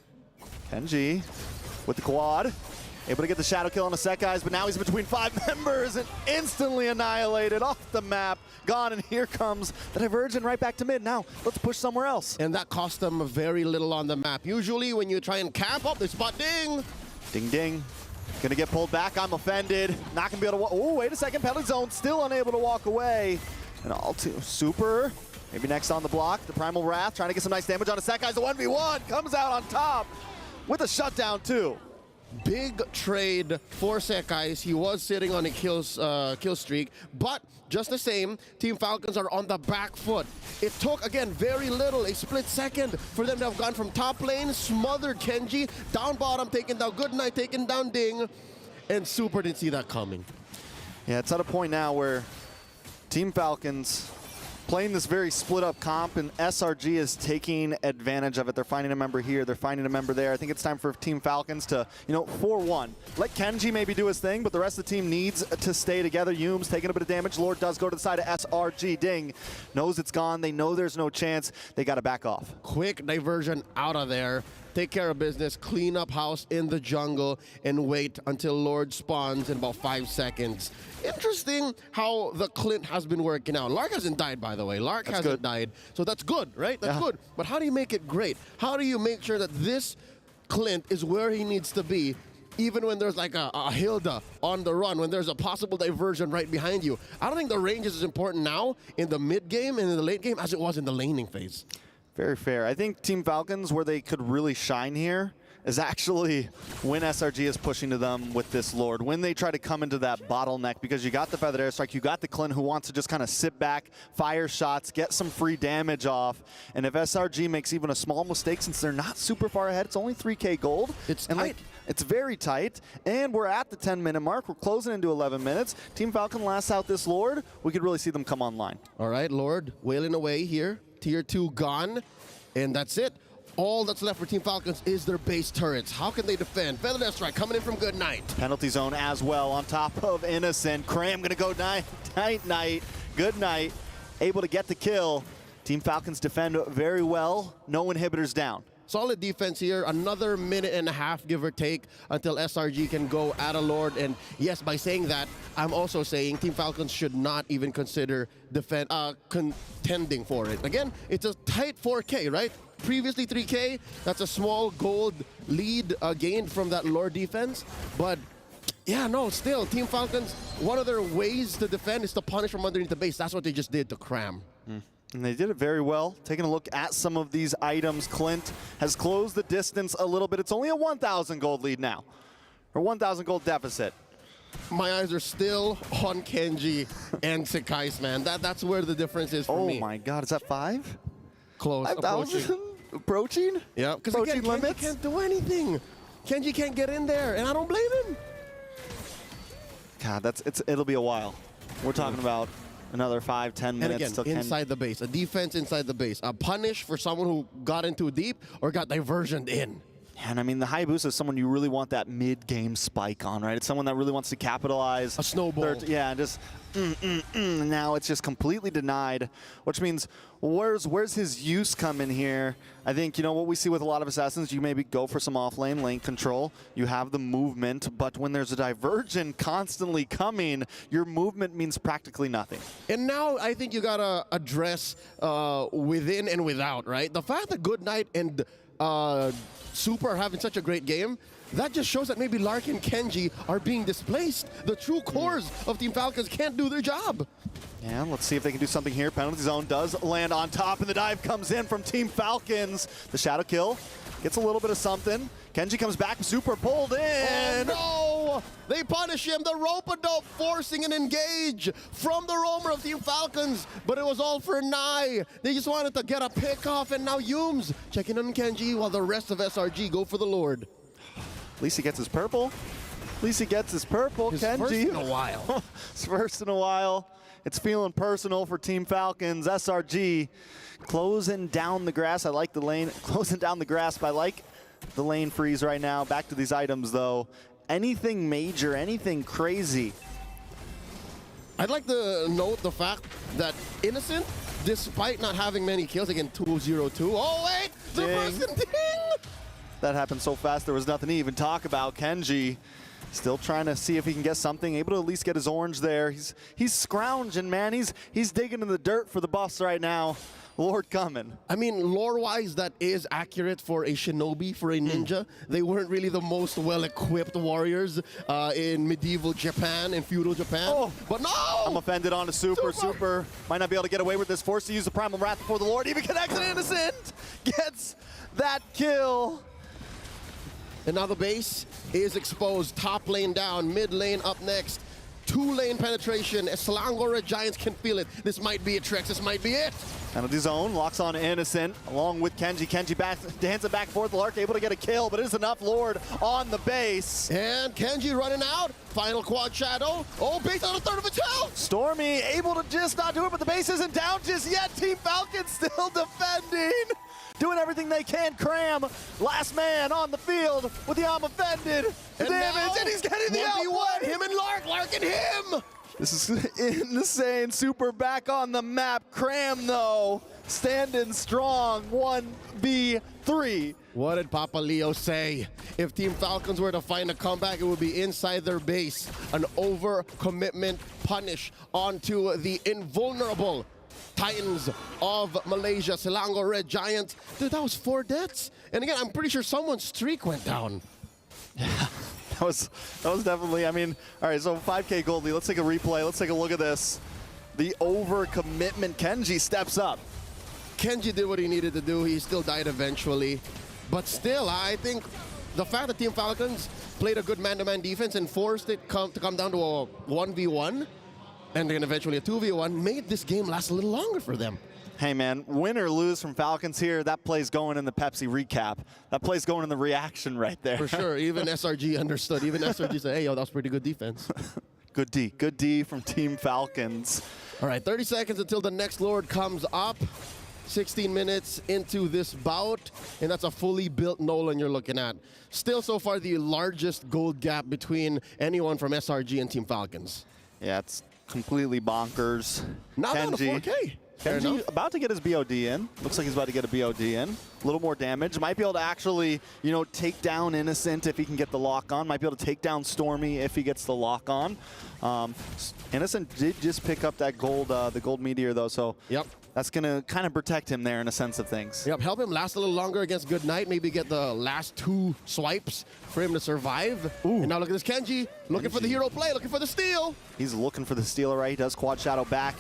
Kenji with the quad. Able to get the shadow kill on the Sekai's, but now he's between 5 members and instantly annihilated off the map. Gone, and here comes the diversion right back to mid. Now, let's push somewhere else. And that cost them very little on the map. Usually when you try and camp up, they spot Ding. Ding, ding. Gonna get pulled back. I'm offended. Not gonna be able to oh, wait a second. Penalty zone, still unable to walk away. And all too super. Maybe next on the block. The Primal Wrath trying to get some nice damage on the Sekai's. The 1v1 comes out on top with a shutdown too. Big trade for Sekai's. He was sitting on a kill streak, but just the same, Team Falcons are on the back foot. It took, again, very little, a split second for them to have gone from top lane, smothered Kenji, down bottom, taking down Goodnight, taking down Ding, and Super didn't see that coming. Yeah, it's at a point now where Team Falcons playing this very split up comp, and SRG is taking advantage of it. They're finding a member here, they're finding a member there. I think it's time for Team Falcons to, 4-1. Let Kenji maybe do his thing, but the rest of the team needs to stay together. Yums taking a bit of damage. Lord does go to the side of SRG. Ding knows it's gone. They know there's no chance. They got to back off. Quick diversion out of there. Take care of business, clean up house in the jungle, and wait until Lord spawns in about 5 seconds. Interesting how the Clint has been working out. Lark hasn't died, by the way. Lark hasn't died, so that's good, right? That's good. But how do you make it great? How do you make sure that this Clint is where he needs to be, even when there's like a Hilda on the run, when there's a possible diversion right behind you? I don't think the range is as important now in the mid game and in the late game as it was in the laning phase. Very fair. I think Team Falcons, where they could really shine here, is actually when SRG is pushing to them with this Lord. When they try to come into that bottleneck, because you got the Feathered Airstrike, you got the Clint who wants to just kind of sit back, fire shots, get some free damage off. And if SRG makes even a small mistake, since they're not super far ahead, it's only 3K gold. It's tight. It's very tight, and we're at the 10-minute mark. We're closing into 11 minutes. Team Falcon lasts out this Lord. We could really see them come online. All right, Lord wailing away here. Tier 2 gone, and that's it. All that's left for Team Falcons is their base turrets. How can they defend? Feathered Airstrike coming in from Goodnight. Penalty zone as well on top of Innocent. Cram gonna go night. Goodnight able to get the kill. Team Falcons defend very well. No inhibitors down. Solid defense here. Another minute and a half, give or take, until SRG can go at a Lord. And yes, by saying that, I'm also saying Team Falcons should not even consider contending for it. Again, it's a tight 4K, right? Previously 3K, that's a small gold lead gained from that Lord defense. But yeah, no, still, Team Falcons, one of their ways to defend is to punish from underneath the base. That's what they just did to Cram. And they did it very well. Taking a look at some of these items, Clint has closed the distance a little bit. It's only a 1,000 gold lead now, or 1,000 gold deficit. My eyes are still on Kenji and Sekai's, man. That's where the difference is for me. Oh my God, is that 5? Close, approaching. Approaching? Yeah, because again, Kenji can't do anything. Kenji can't get in there, and I don't blame him. God, it'll be a while. We're talking about another 5-10 minutes. And again, inside the base, a defense inside the base, a punish for someone who got into deep or got diversioned in. And I mean, the Hayabusa is someone you really want that mid-game spike on, right? It's someone that really wants to capitalize. A snowball. Yeah, just now it's just completely denied, which means where's his use come in here? I think, what we see with a lot of Assassins, you maybe go for some off-lane lane control. You have the movement, but when there's a diversion constantly coming, your movement means practically nothing. And now I think you got to address within and without, right? The fact that Goodnight and Super are having such a great game, that just shows that maybe Lark and Kenji are being displaced. The true cores of Team Falcons can't do their job. Yeah, let's see if they can do something here. Penalty zone does land on top, and the dive comes in from Team Falcons. The shadow kill gets a little bit of something. Kenji comes back, Super pulled in. Oh now. They punish him. The rope-a-dope forcing an engage from the roamer of Team Falcons, but it was all for Nye. They just wanted to get a pick off, and now Yumes checking on Kenji while the rest of SRG go for the Lord. At least he gets his purple. At least he gets his purple. His Kenji. first in a while. His first in a while. It's feeling personal for Team Falcons. SRG closing down the grass. I like the lane. Closing down the grasp. I like the lane freeze right now. Back to these items, though. Anything major, anything crazy. I'd like to note the fact that Innocent, despite not having many kills, again, 2-0-2. Oh, wait! The person ding! That happened so fast, there was nothing to even talk about. Kenji still trying to see if he can get something, able to at least get his orange there. He's scrounging, man. He's digging in the dirt for the buffs right now. Lord coming. I mean, lore-wise, that is accurate for a shinobi, for a ninja. They weren't really the most well-equipped warriors in medieval Japan, in feudal Japan. Oh, but no! I'm offended on a super. Might not be able to get away with this. Forced to use the Primal Wrath before the Lord. Even connects an Innocent. Gets that kill. And now the base is exposed. Top lane down, mid lane up next. 2-lane penetration. Selangor Giants can feel it. This might be it, Trex. This might be it. Penalty zone, locks on Innocent, along with Kenji. Kenji hands it back and forth. Lark able to get a kill, but it is enough. Lord on the base. And Kenji running out. Final quad shadow. Oh, base on a third of its health. Stormy able to just not do it, but the base isn't down just yet. Team Falcon still defending. Doing everything they can. Cram, last man on the field with the arm offended. The damage, and he's getting the outplay. Him and Lark and him. This is insane. Super back on the map. Cram, though, standing strong. 1v3. What did Papa Leo say? If Team Falcons were to find a comeback, it would be inside their base. An overcommitment punish onto the invulnerable Titans of Malaysia, Selangor Red Giants. Dude, that was 4 deaths. And again, I'm pretty sure someone's streak went down. Yeah, that was definitely, I mean, all right, so 5K Goldie, let's take a replay. Let's take a look at this. The overcommitment. Kenji steps up. Kenji did what he needed to do. He still died eventually. But still, I think the fact that Team Falcons played a good man-to-man defense and forced it to come down to a 1v1 and then eventually a 2v1 made this game last a little longer for them. Hey man, win or lose from Falcons here, that play's going in the Pepsi recap. That play's going in the reaction right there. For sure, even SRG understood. Even SRG said, hey, yo, that was pretty good defense. Good D from Team Falcons. All right, 30 seconds until the next Lord comes up. 16 minutes into this bout, and that's a fully built Nolan you're looking at. Still so far the largest gold gap between anyone from SRG and Team Falcons. Yeah, it's completely bonkers. Not down to 4K. Kenji about to get his BOD in. Looks like he's about to get a BOD in. A little more damage. Might be able to actually, you know, take down Innocent if he can get the lock on. Might be able to take down Stormy if he gets the lock on. Innocent did just pick up that gold, the gold meteor though. So yep, that's gonna kind of protect him there in a sense of things. Yep, help him last a little longer against Good Night. Maybe get the last 2 swipes for him to survive. Ooh. And now look at this Kenji, looking for the hero play, looking for the steal. He's looking for the steal, right? He does quad shadow back.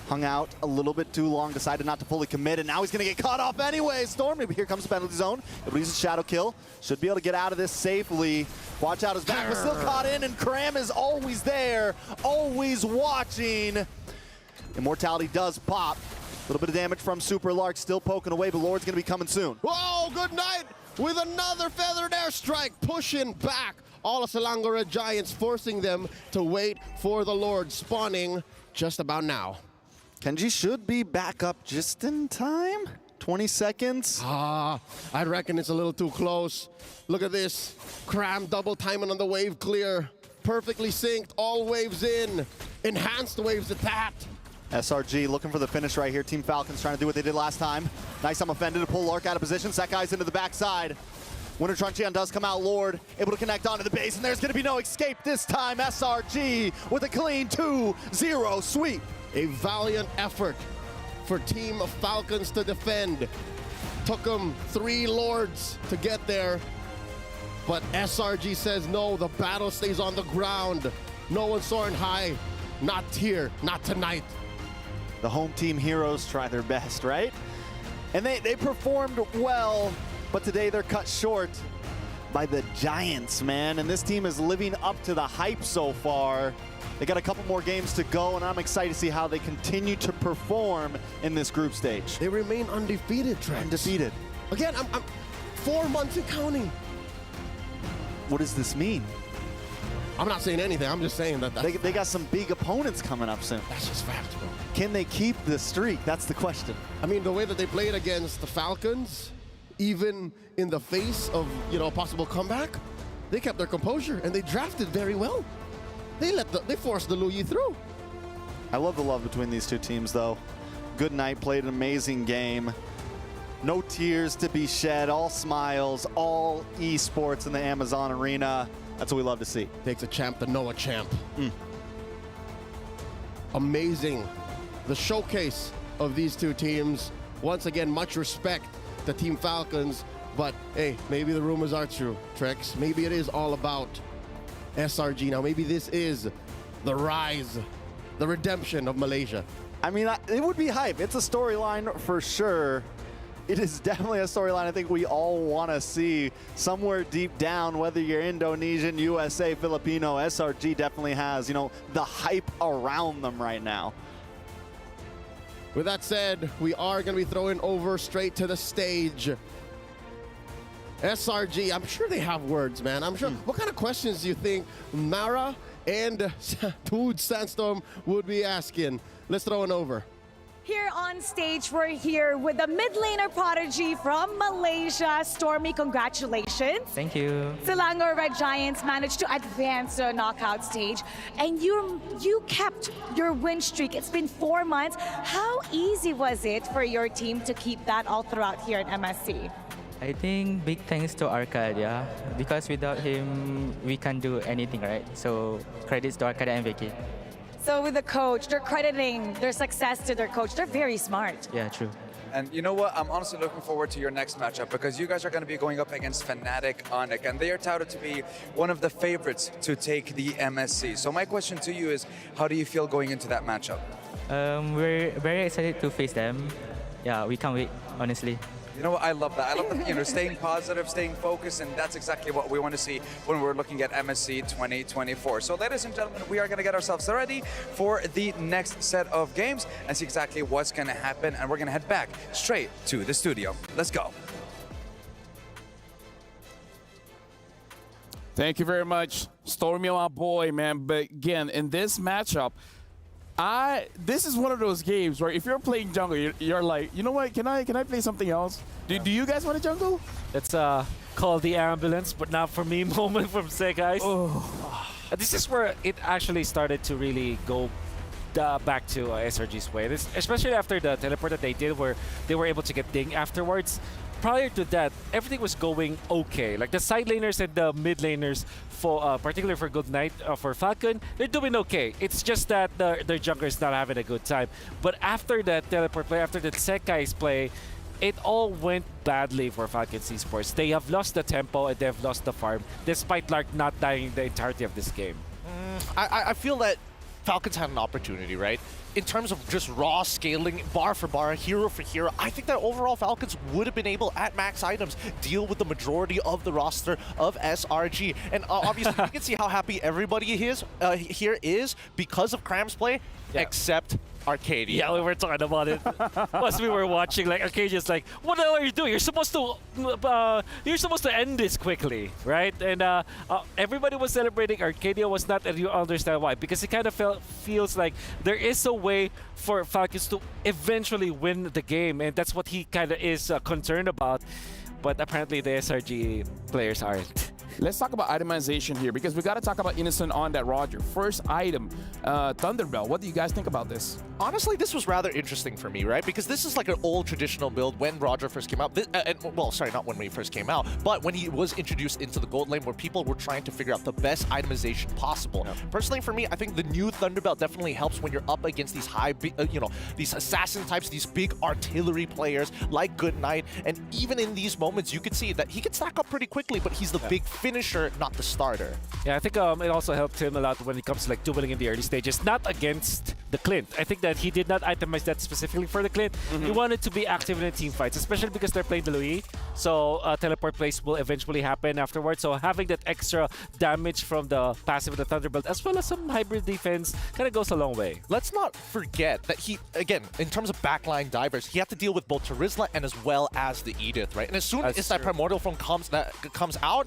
Hung out a little bit too long, decided not to fully commit, and now he's gonna get caught off anyway. Stormy, but here comes the penalty zone. Able to use a shadow kill. Should be able to get out of this safely. Watch out, his back was still caught in, and Cram is always there, always watching. Immortality does pop. A little bit of damage from Super Lark, still poking away, but Lord's gonna be coming soon. Whoa, Good Night with another feathered airstrike, pushing back all of Selangor Red Giants, forcing them to wait for the Lord, spawning just about now. Kenji should be back up just in time. 20 seconds. I reckon it's a little too close. Look at this. Cram double timing on the wave clear. Perfectly synced, all waves in. Enhanced waves at that. SRG looking for the finish right here. Team Falcons trying to do what they did last time. Nice, I'm offended to pull Lark out of position. Sekai's into the backside. Winter Truncheon does come out. Lord able to connect onto the base, and there's going to be no escape this time. SRG with a clean 2-0 sweep. A valiant effort for Team Falcons to defend. Took them 3 Lords to get there, but SRG says no, the battle stays on the ground. No one's soaring high. Not here, not tonight. The home team heroes try their best, right? And they performed well, but today they're cut short by the Giants, man. And this team is living up to the hype so far. They got a couple more games to go, and I'm excited to see how they continue to perform in this group stage. They remain undefeated, Trent. Undefeated. Again, I'm 4 months and counting. What does this mean? I'm not saying anything. I'm just saying that they got some big opponents coming up soon. That's just fact, bro. Can they keep the streak? That's the question. I mean, the way that they played against the Falcons, even in the face of, you know, a possible comeback, they kept their composure and they drafted very well. They forced the Louis through. I love the love between these two teams, though. Good night, played an amazing game. No tears to be shed, all smiles, all esports in the Amazon Arena. That's what we love to see. Takes a champ to know a champ. Amazing. The showcase of these two teams. Once again, much respect to Team Falcons. But hey, maybe the rumors are true, Trex. Maybe it is all about SRG now. Maybe this is the rise, the redemption of Malaysia. I mean, it would be hype. It's a storyline for sure. It is definitely a storyline I think we all want to see somewhere deep down, whether you're Indonesian, USA, Filipino. SRG definitely has, you know, the hype around them right now. With that said, we are going to be throwing over straight to the stage. SRG, I'm sure they have words, man. I'm sure. What kind of questions do you think Mara and Dude Sandstorm would be asking? Let's throw it over. Here on stage, we're here with the mid laner prodigy from Malaysia. Stormy, congratulations. Thank you. Selangor Red Giants managed to advance to a knockout stage, and you kept your win streak. It's been 4 months. How easy was it for your team to keep that all throughout here at MSC? I think big thanks to Arcade, yeah. Because without him, we can't do anything, right? So credits to Arcade and Vicky. So with the coach, they're crediting their success to their coach. They're very smart. Yeah, true. And you know what? I'm honestly looking forward to your next matchup because you guys are going to be going up against Fnatic Onyx, and they are touted to be one of the favorites to take the MSC. So my question to you is, how do you feel going into that matchup? We're very excited to face them. Yeah, we can't wait, honestly. You know what? I love that. I love that, you know, staying positive, staying focused, and that's exactly what we want to see when we're looking at MSC 2024. So ladies and gentlemen, we are going to get ourselves ready for the next set of games and see exactly what's going to happen, and we're going to head back straight to the studio. Let's go. Thank you very much, Stormy, my boy, man. But again, in this matchup, this is one of those games where if you're playing jungle, you're like, you know what? Can I play something else? Do you guys want to jungle? It's called the ambulance, but not for me moment from Sekais. Oh. This is where it actually started to really go back to SRG's way. Especially after the teleport that they did, where they were able to get ding afterwards. Prior to that, everything was going okay. Like the side laners and the mid laners, particularly for Good Night, for Falcon, they're doing okay. It's just that their jungler is not having a good time. But after that teleport play, after the Sekai's play, it all went badly for Falcon's Esports. They have lost the tempo and they have lost the farm, despite Lark not dying the entirety of this game. I feel that Falcons had an opportunity, right? In terms of just raw scaling, bar for bar, hero for hero, I think that overall Falcons would have been able, at max items, deal with the majority of the roster of SRG. And obviously, you can see how happy everybody here is because of Cram's play, except Arcadia. Yeah, we were talking about it. Once we were watching, like Arcadia's like, "What the hell are you doing? You're supposed to end this quickly, right?" And everybody was celebrating. Arcadia was not, and you understand why, because it kind of feels like there is a way for Falcons to eventually win the game, and that's what he kind of is concerned about. But apparently, the SRG players aren't. Let's talk about itemization here, because we got to talk about Innocent on that Roger. First item, Thunderbell. What do you guys think about this? Honestly, this was rather interesting for me, right? Because this is like an old traditional build when Roger first came out. Well, sorry, not when he first came out, but when he was introduced into the gold lane, where people were trying to figure out the best itemization possible. Yep. Personally, for me, I think the new Thunderbell definitely helps when you're up against these these assassin types, these big artillery players like Good Night. And even in these moments, you could see that he can stack up pretty quickly, but he's the big finisher, not the starter. Yeah, I think it also helped him a lot when it comes to like dueling in the early stages, not against the Clint. I think that he did not itemize that specifically for the Clint. He wanted to be active in the team fights, especially because they're playing the Louis. so teleport plays will eventually happen afterwards. So having that extra damage from the passive of the Thunderbolt, as well as some hybrid defense, kind of goes a long way. Let's not forget that he, again, in terms of backline divers, he had to deal with both Terizla and as well as the Edith, right? And as soon as that Primordial Form comes out,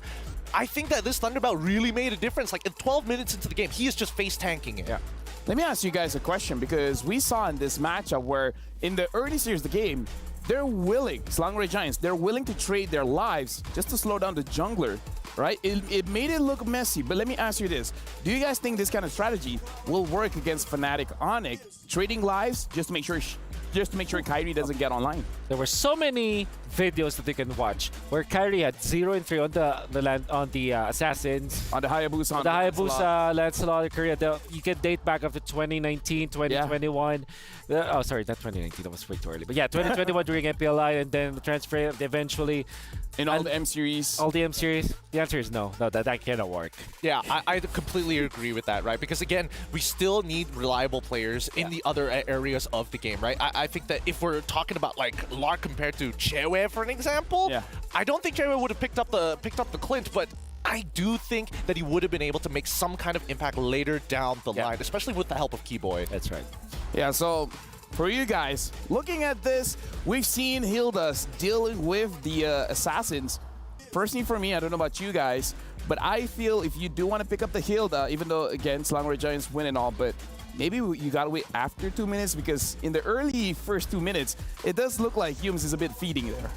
I think that this Thunderbolt really made a difference. Like in 12 minutes into the game, he is just face tanking it. Yeah. Let me ask you guys a question, because we saw in this matchup where in the early series of the game, they're willing, Slangoray Giants, they're willing to trade their lives just to slow down the jungler, right? It made it look messy, but let me ask you this. Do you guys think this kind of strategy will work against Fnatic Onyx, trading lives just to make sure Kyrie doesn't get online? There were so many videos that you can watch where Kyrie had 0 and 3 on the assassins, on the Hayabusa, Lancelot, Korea. You can date back up to 2019, 2021. Oh, sorry, not 2019. That was way too early. But yeah, 2021 during MPLI, and then the transfer eventually. In all the M series. All the M series. The answer is no. No, that cannot work. Yeah, I completely agree with that, right? Because again, we still need reliable players in the other areas of the game, right? I think that if we're talking about like Lark compared to Chewe, for an example, I don't think Chewe would have picked up the Clint, but I do think that he would have been able to make some kind of impact later down the line, especially with the help of Keyboy. That's right. Yeah, so for you guys, looking at this, we've seen Hilda's dealing with the assassins. Personally, for me, I don't know about you guys, but I feel if you do want to pick up the Hilda, even though, again, Slangoray Giants win and all, but maybe you gotta wait after 2 minutes, because in the early first 2 minutes, it does look like Humes is a bit feeding there.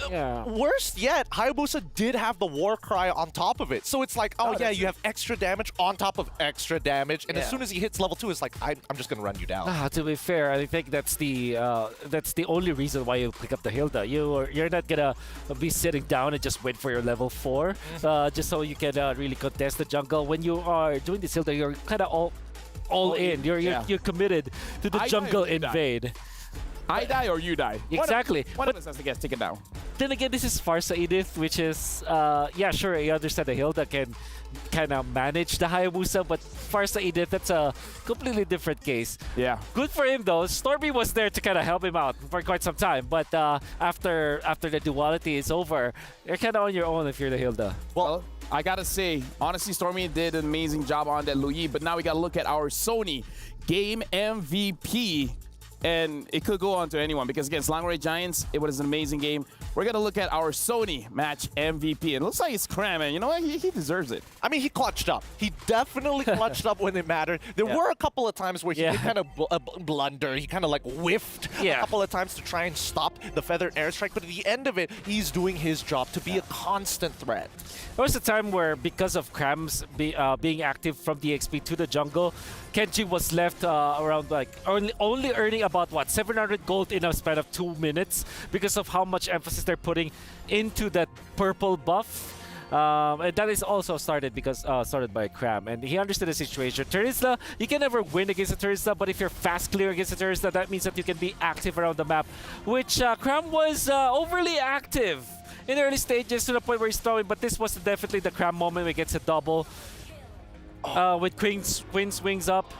Yeah. Worse yet, Hayabusa did have the war cry on top of it. So it's like, oh yeah, you have extra damage on top of extra damage. And as soon as he hits level 2, it's like, I'm just going to run you down. To be fair, I think that's the only reason why you pick up the Hilda. You're not going to be sitting down and just wait for your level 4, just so you can really contest the jungle. When you are doing this Hilda, you're kind of all in. You're committed to the jungle invade. I die or you die. Exactly. One of us has to get taken down. Then again, this is Farsa Edith, which is, yeah, sure, I understand the Hilda can kind of manage the Hayabusa, but Farsa Edith, that's a completely different case. Yeah. Good for him, though. Stormy was there to kind of help him out for quite some time, but after the duality is over, you're kind of on your own if you're the Hilda. Well, I gotta say, honestly, Stormy did an amazing job on that Luyi, but now we gotta look at our Sony game MVP. And it could go on to anyone, because against Slangoray Giants, it was an amazing game. We're going to look at our Sony match MVP. And it looks like it's Cram, and you know what? He deserves it. I mean, he clutched up. He definitely clutched up when it mattered. There were a couple of times where he did kind of blunder. He kind of like whiffed a couple of times to try and stop the feathered airstrike. But at the end of it, he's doing his job to be a constant threat. There was a time where, because of Cram's being active from the XP to the jungle, Kenji was left around like only earning about what, 700 gold in a span of 2 minutes because of how much emphasis they're putting into that purple buff. And that is also started by Cram, and he understood the situation. Terizla, you can never win against a Terizla, but if you're fast clear against a Terizla, that means that you can be active around the map, which Cram was overly active in the early stages to the point where he's throwing, but this was definitely the Cram moment where he gets a double with Queen swings up.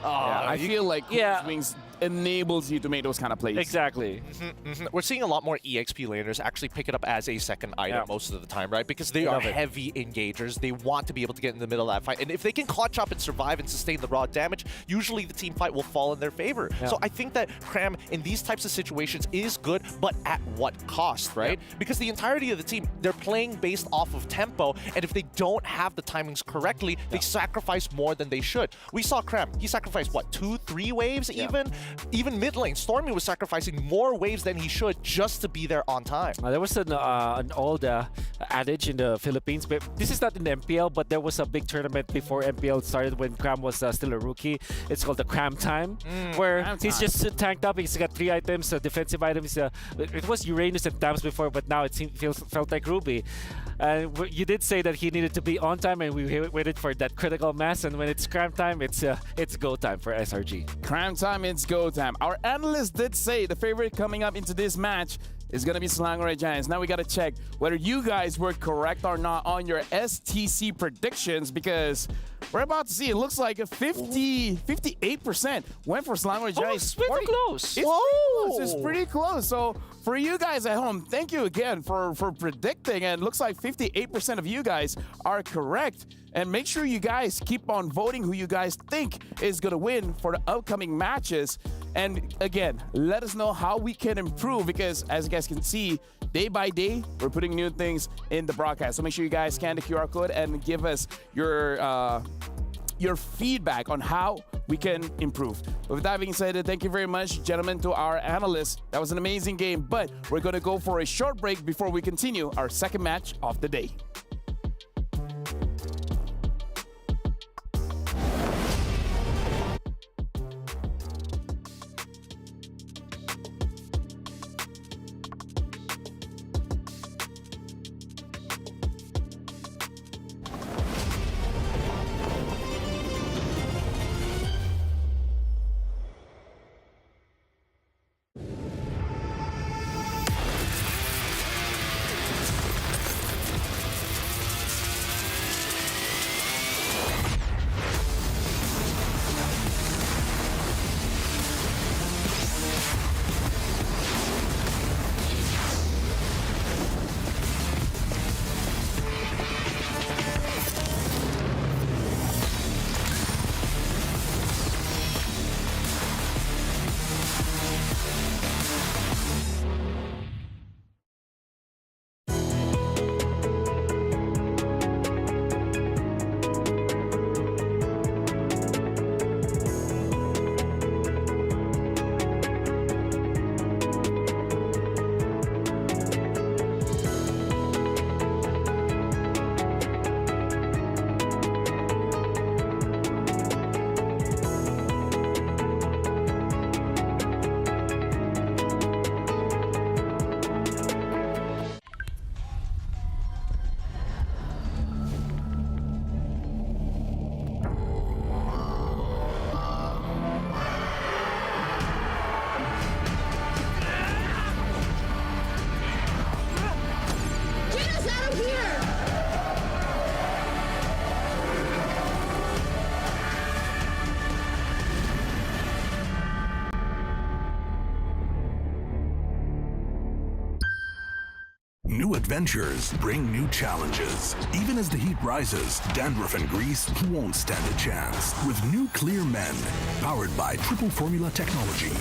I feel like Queen swings enables you to make those kind of plays. Exactly. We're seeing a lot more EXP laners actually pick it up as a second item most of the time, right? Because they are heavy engagers. They want to be able to get in the middle of that fight. And if they can clutch up and survive and sustain the raw damage, usually the team fight will fall in their favor. So I think that Cram in these types of situations is good, but at what cost, right? Because the entirety of the team, they're playing based off of tempo, and if they don't have the timings correctly, they sacrifice more than they should. We saw Cram, he sacrificed what, 2-3 waves even mid lane. Stormy was sacrificing more waves than he should just to be there on time. There was an old adage in the Philippines, but this is not in the MPL, but there was a big tournament before MPL started when Cram was still a rookie. It's called the Cram Time, where he's just tanked up. He's got 3 items, defensive items. It was Uranus and Tams before, but now it felt like Ruby. You did say that he needed to be on time, and we waited for that critical mass, and when it's Cram Time, it's go time for SRG. Cram time, it's go time. Our analyst did say the favorite coming up into this match is going to be Slangoray Giants. Now we got to check whether you guys were correct or not on your STC predictions, because we're about to see. It looks like a 58% went for Slangoray Giants. It's pretty close. It's pretty close. So for you guys at home, thank you again for predicting. And it looks like 58% of you guys are correct. And make sure you guys keep on voting who you guys think is going to win for the upcoming matches. And again, let us know how we can improve, because as you guys can see, day by day, we're putting new things in the broadcast. So make sure you guys scan the QR code and give us your feedback on how we can improve. But with that being said, thank you very much, gentlemen, to our analysts. That was an amazing game, but we're going to go for a short break before we continue our second match of the day. New adventures bring new challenges. Even as the heat rises, dandruff and grease won't stand a chance. With new Clear Men, powered by triple formula technology.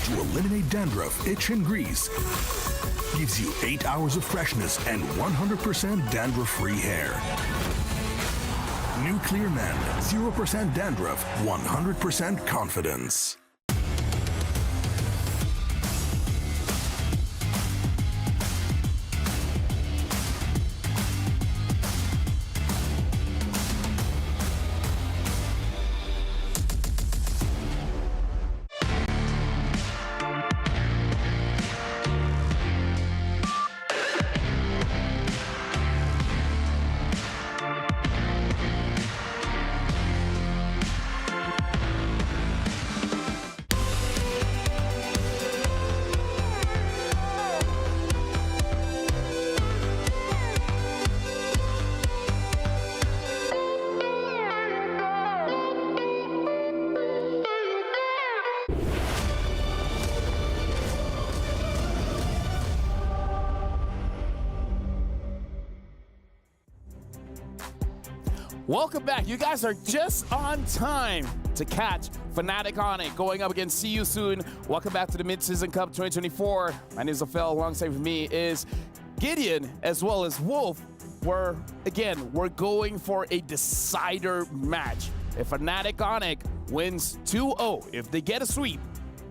To eliminate dandruff, itch, and grease, gives you 8 hours of freshness and 100% dandruff-free hair. New Clear Men, 0% dandruff, 100% confidence. Welcome back. You guys are just on time to catch Fnatic on it going up against See You Soon. Welcome back to the Mid-Season Cup 2024. My name is Ophel. Alongside with me is Gideon as well as Wolf. We're going for a decider match. If Fnatic on it wins 2-0, if they get a sweep,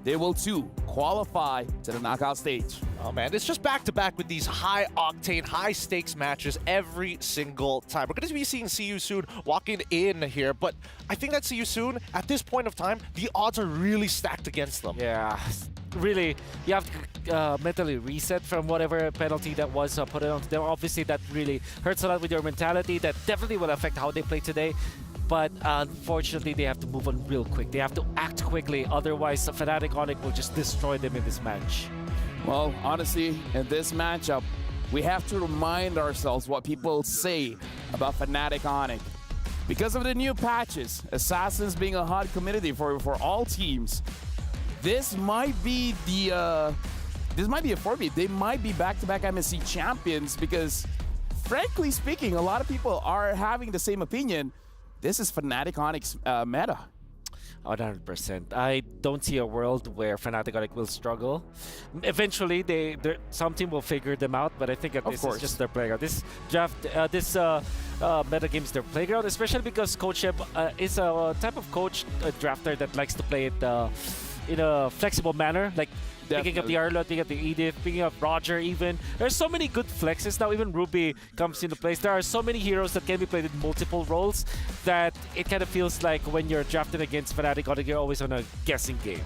they will too qualify to the knockout stage. Oh man, it's just back-to-back with these high-octane, high-stakes matches every single time. We're going to be seeing See You Soon walking in here, but I think that See You Soon, at this point of time, the odds are really stacked against them. Yeah, really, you have to mentally reset from whatever penalty that was put on them. Obviously, that really hurts a lot with your mentality. That definitely will affect how they play today. But unfortunately, they have to move on real quick. They have to act quickly, otherwise Fnatic Onyx will just destroy them in this match. Well, honestly, in this matchup, we have to remind ourselves what people say about Fnatic Onyx. Because of the new patches, Assassins being a hot community for all teams, this might be a forfeit. They might be back-to-back MSC champions because, frankly speaking, a lot of people are having the same opinion. This is Fnatic Onyx meta. 100%. I don't see a world where Fnatic Onyx will struggle. Eventually, some team will figure them out, but I think that this is just their playground. This draft, meta game is their playground, especially because Coach Shep is a type of coach, a drafter that likes to play it in a flexible manner, like picking up the Arlo, picking up the Edith, picking up Roger even. There's so many good flexes now. Even Ruby comes into place. There are so many heroes that can be played in multiple roles that it kind of feels like when you're drafted against Fnatic, you're always on a guessing game.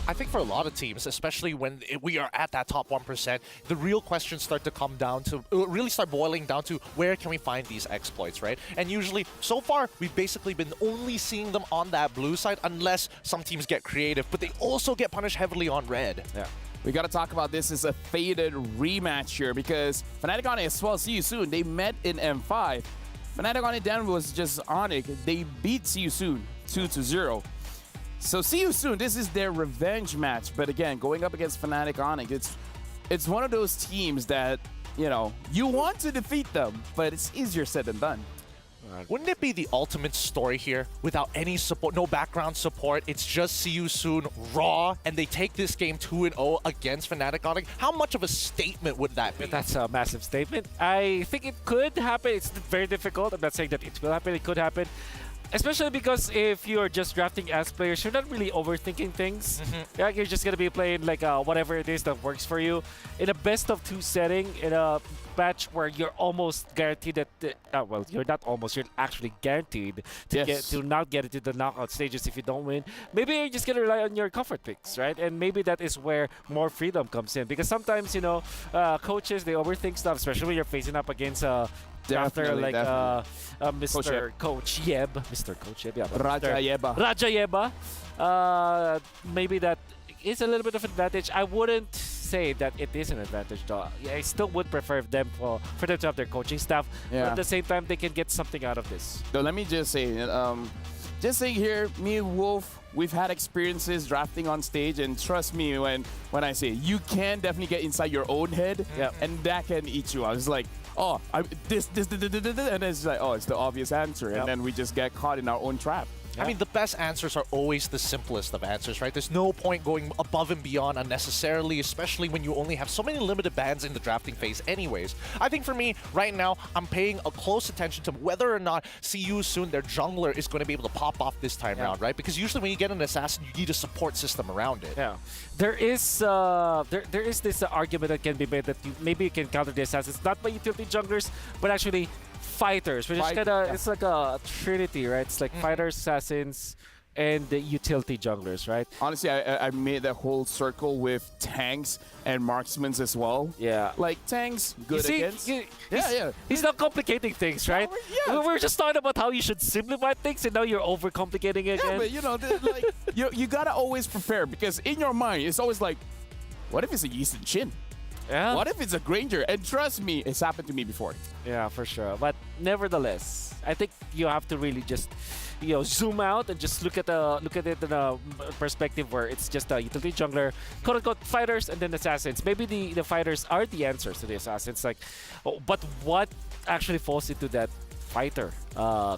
I think for a lot of teams, especially when we are at that top 1%, the real questions start to come down to, really start boiling down to where can we find these exploits, right? And usually, so far, we've basically been only seeing them on that blue side unless some teams get creative, but they also get punished heavily on red. Yeah. We got to talk about this as a faded rematch here because Fnatic Onyx as well, see you soon. They met in M5. Fnatic Onyx Denver was just Onyx. They beat See You Soon 2-0. So See You Soon, this is their revenge match. But again, going up against Fnatic Onyx, it's one of those teams that, you know, you want to defeat them, but it's easier said than done. Wouldn't it be the ultimate story here without any support, no background support? It's just See You Soon raw, and they take this game 2-0 against Fnatic Onyx. How much of a statement would that be? That's a massive statement. I think it could happen. It's very difficult. I'm not saying that it will happen. It could happen. Especially because if you're just drafting as players, you're not really overthinking things. Yeah, you're just going to be playing like whatever it is that works for you. In a best-of-2 setting, in a match where you're almost guaranteed that, well, you're not almost, you're actually guaranteed to not get into the knockout stages if you don't win. Maybe you're just going to rely on your comfort picks, right? And maybe that is where more freedom comes in. Because sometimes, you know, coaches, they overthink stuff, especially when you're facing up against drafter like Mr. Coach Yeb. Mr. Coach Yeb, yeah. Raja Yeba. Maybe that is a little bit of advantage. I wouldn't say that it is an advantage though. I still would prefer them for them to have their coaching staff. But at the same time, they can get something out of this. So let me just say, here, me and Wolf, we've had experiences drafting on stage, and trust me when I say you can definitely get inside your own head, and that can eat you. I was like, oh, this, and it's like, oh, it's the obvious answer, and then we just get caught in our own trap. I mean, the best answers are always the simplest of answers, right? There's no point going above and beyond unnecessarily, especially when you only have so many limited bans in the drafting phase anyways. I think for me, right now, I'm paying a close attention to whether or not See You Soon, their jungler, is going to be able to pop off this time around, right? Because usually when you get an assassin, you need a support system around it. Yeah. There is this argument that can be made that maybe you can counter the assassins, not by utility junglers, but actually fighters, which is kind of, it's like a trinity, right? It's like fighters, assassins, and the utility junglers, right? Honestly, I made that whole circle with tanks and marksmen as well. Yeah. Like, tanks, good against. He's not complicating things, right? We were just talking about how you should simplify things, and now you're overcomplicating it again. Yeah, but you know, like, you gotta always prepare, because in your mind, it's always like, what if it's a Yeast Chin? Yeah. What if it's a Granger? And trust me, it's happened to me before. Yeah, for sure. But nevertheless, I think you have to really just, you know, zoom out and just look at it in a perspective where it's just a utility jungler, quote unquote fighters, and then assassins. Maybe the fighters are the answers to the assassins. Like, but what actually falls into that fighter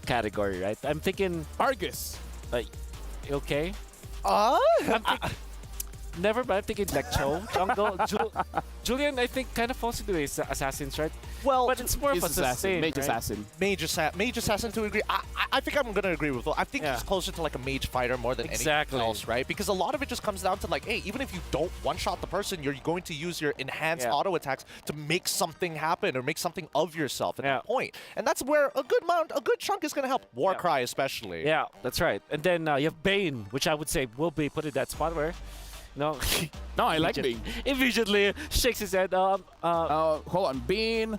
category, right? I'm thinking Argus. Okay. Never, but I'm thinking like Cho, jungle. Julian, I think, kind of falls into his assassins, right? Well, but it's more of a sustain, mage right? assassin. Mage assassin to agree. I think I'm going to agree with Will. I think he's closer to like a mage fighter more than anything else, right? Because a lot of it just comes down to like, hey, even if you don't one-shot the person, you're going to use your enhanced auto attacks to make something happen or make something of yourself at that point. And that's where a good chunk is going to help. Warcry especially. Yeah, that's right. And then you have Bane, which I would say will be put in that spot where no, I like Bane. Immediately shakes his head. Hold on, Bane,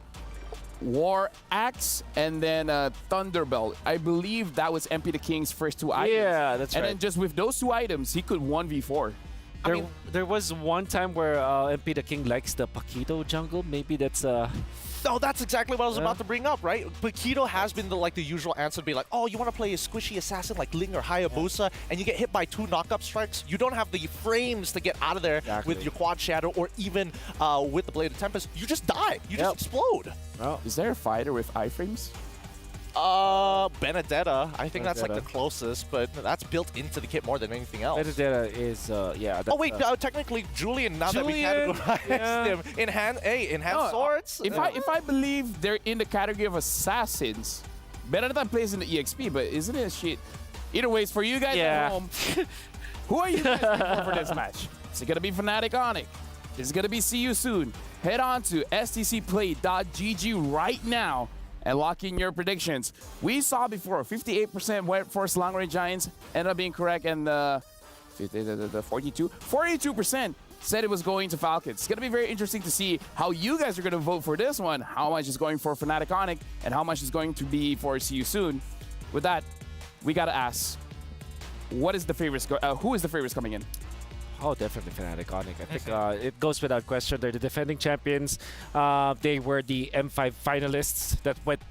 War Axe, and then Thunderbolt. I believe that was MP the King's first 2 items. Yeah, that's right. And then just with those 2 items, he could 1v4. There was one time where MP the King likes the Paquito jungle. Maybe that's No, that's exactly what I was about to bring up, right? Paquito has been the usual answer to be like, oh, you want to play a squishy assassin like Ling or Hayabusa, and you get hit by 2 knock-up strikes. You don't have the frames to get out of there with your quad shadow or even with the Blade of Tempest. You just die. You just explode. Oh. Is there a fighter with iframes? Benedetta. I think that's like the closest, but that's built into the kit more than anything else. Benedetta is, yeah. Oh wait, technically Julian. Now that we categorized him in hand, swords. If I believe they're in the category of assassins, Benedetta plays in the EXP, but isn't it a shit? Either ways, for you guys at home, who are you guys looking for this match? Is it gonna be Fnatic Onyx? Is it gonna be See You Soon? Head on to stcplay.gg right now and lock in your predictions. We saw before 58% went for Slangoray Giants, ended up being correct, and the 42% said it was going to Falcons. It's going to be very interesting to see how you guys are going to vote for this one, how much is going for Fnatic Onyx, and how much is going to be for See You Soon. With that, we got to ask, what is the favorites? Who is the favorites coming in? Oh, definitely Fnatic Onyx. I think it goes without question. They're the defending champions. They were the M5 finalists that went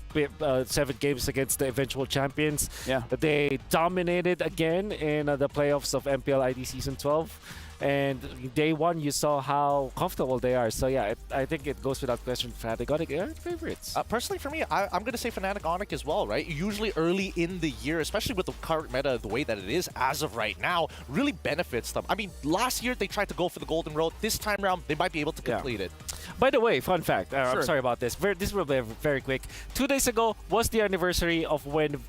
7 games against the eventual champions. Yeah. They dominated again in the playoffs of MPL ID Season 12. And day 1, you saw how comfortable they are. So yeah, I think it goes without question. Fnatic Onyx are favorites. Personally, for me, I'm going to say Fnatic Onyx as well, right? Usually early in the year, especially with the current meta, the way that it is as of right now, really benefits them. I mean, last year they tried to go for the Golden Road. This time around, they might be able to complete it. By the way, fun fact. Sure. I'm sorry about this. This will be very quick. 2 days ago was the anniversary of when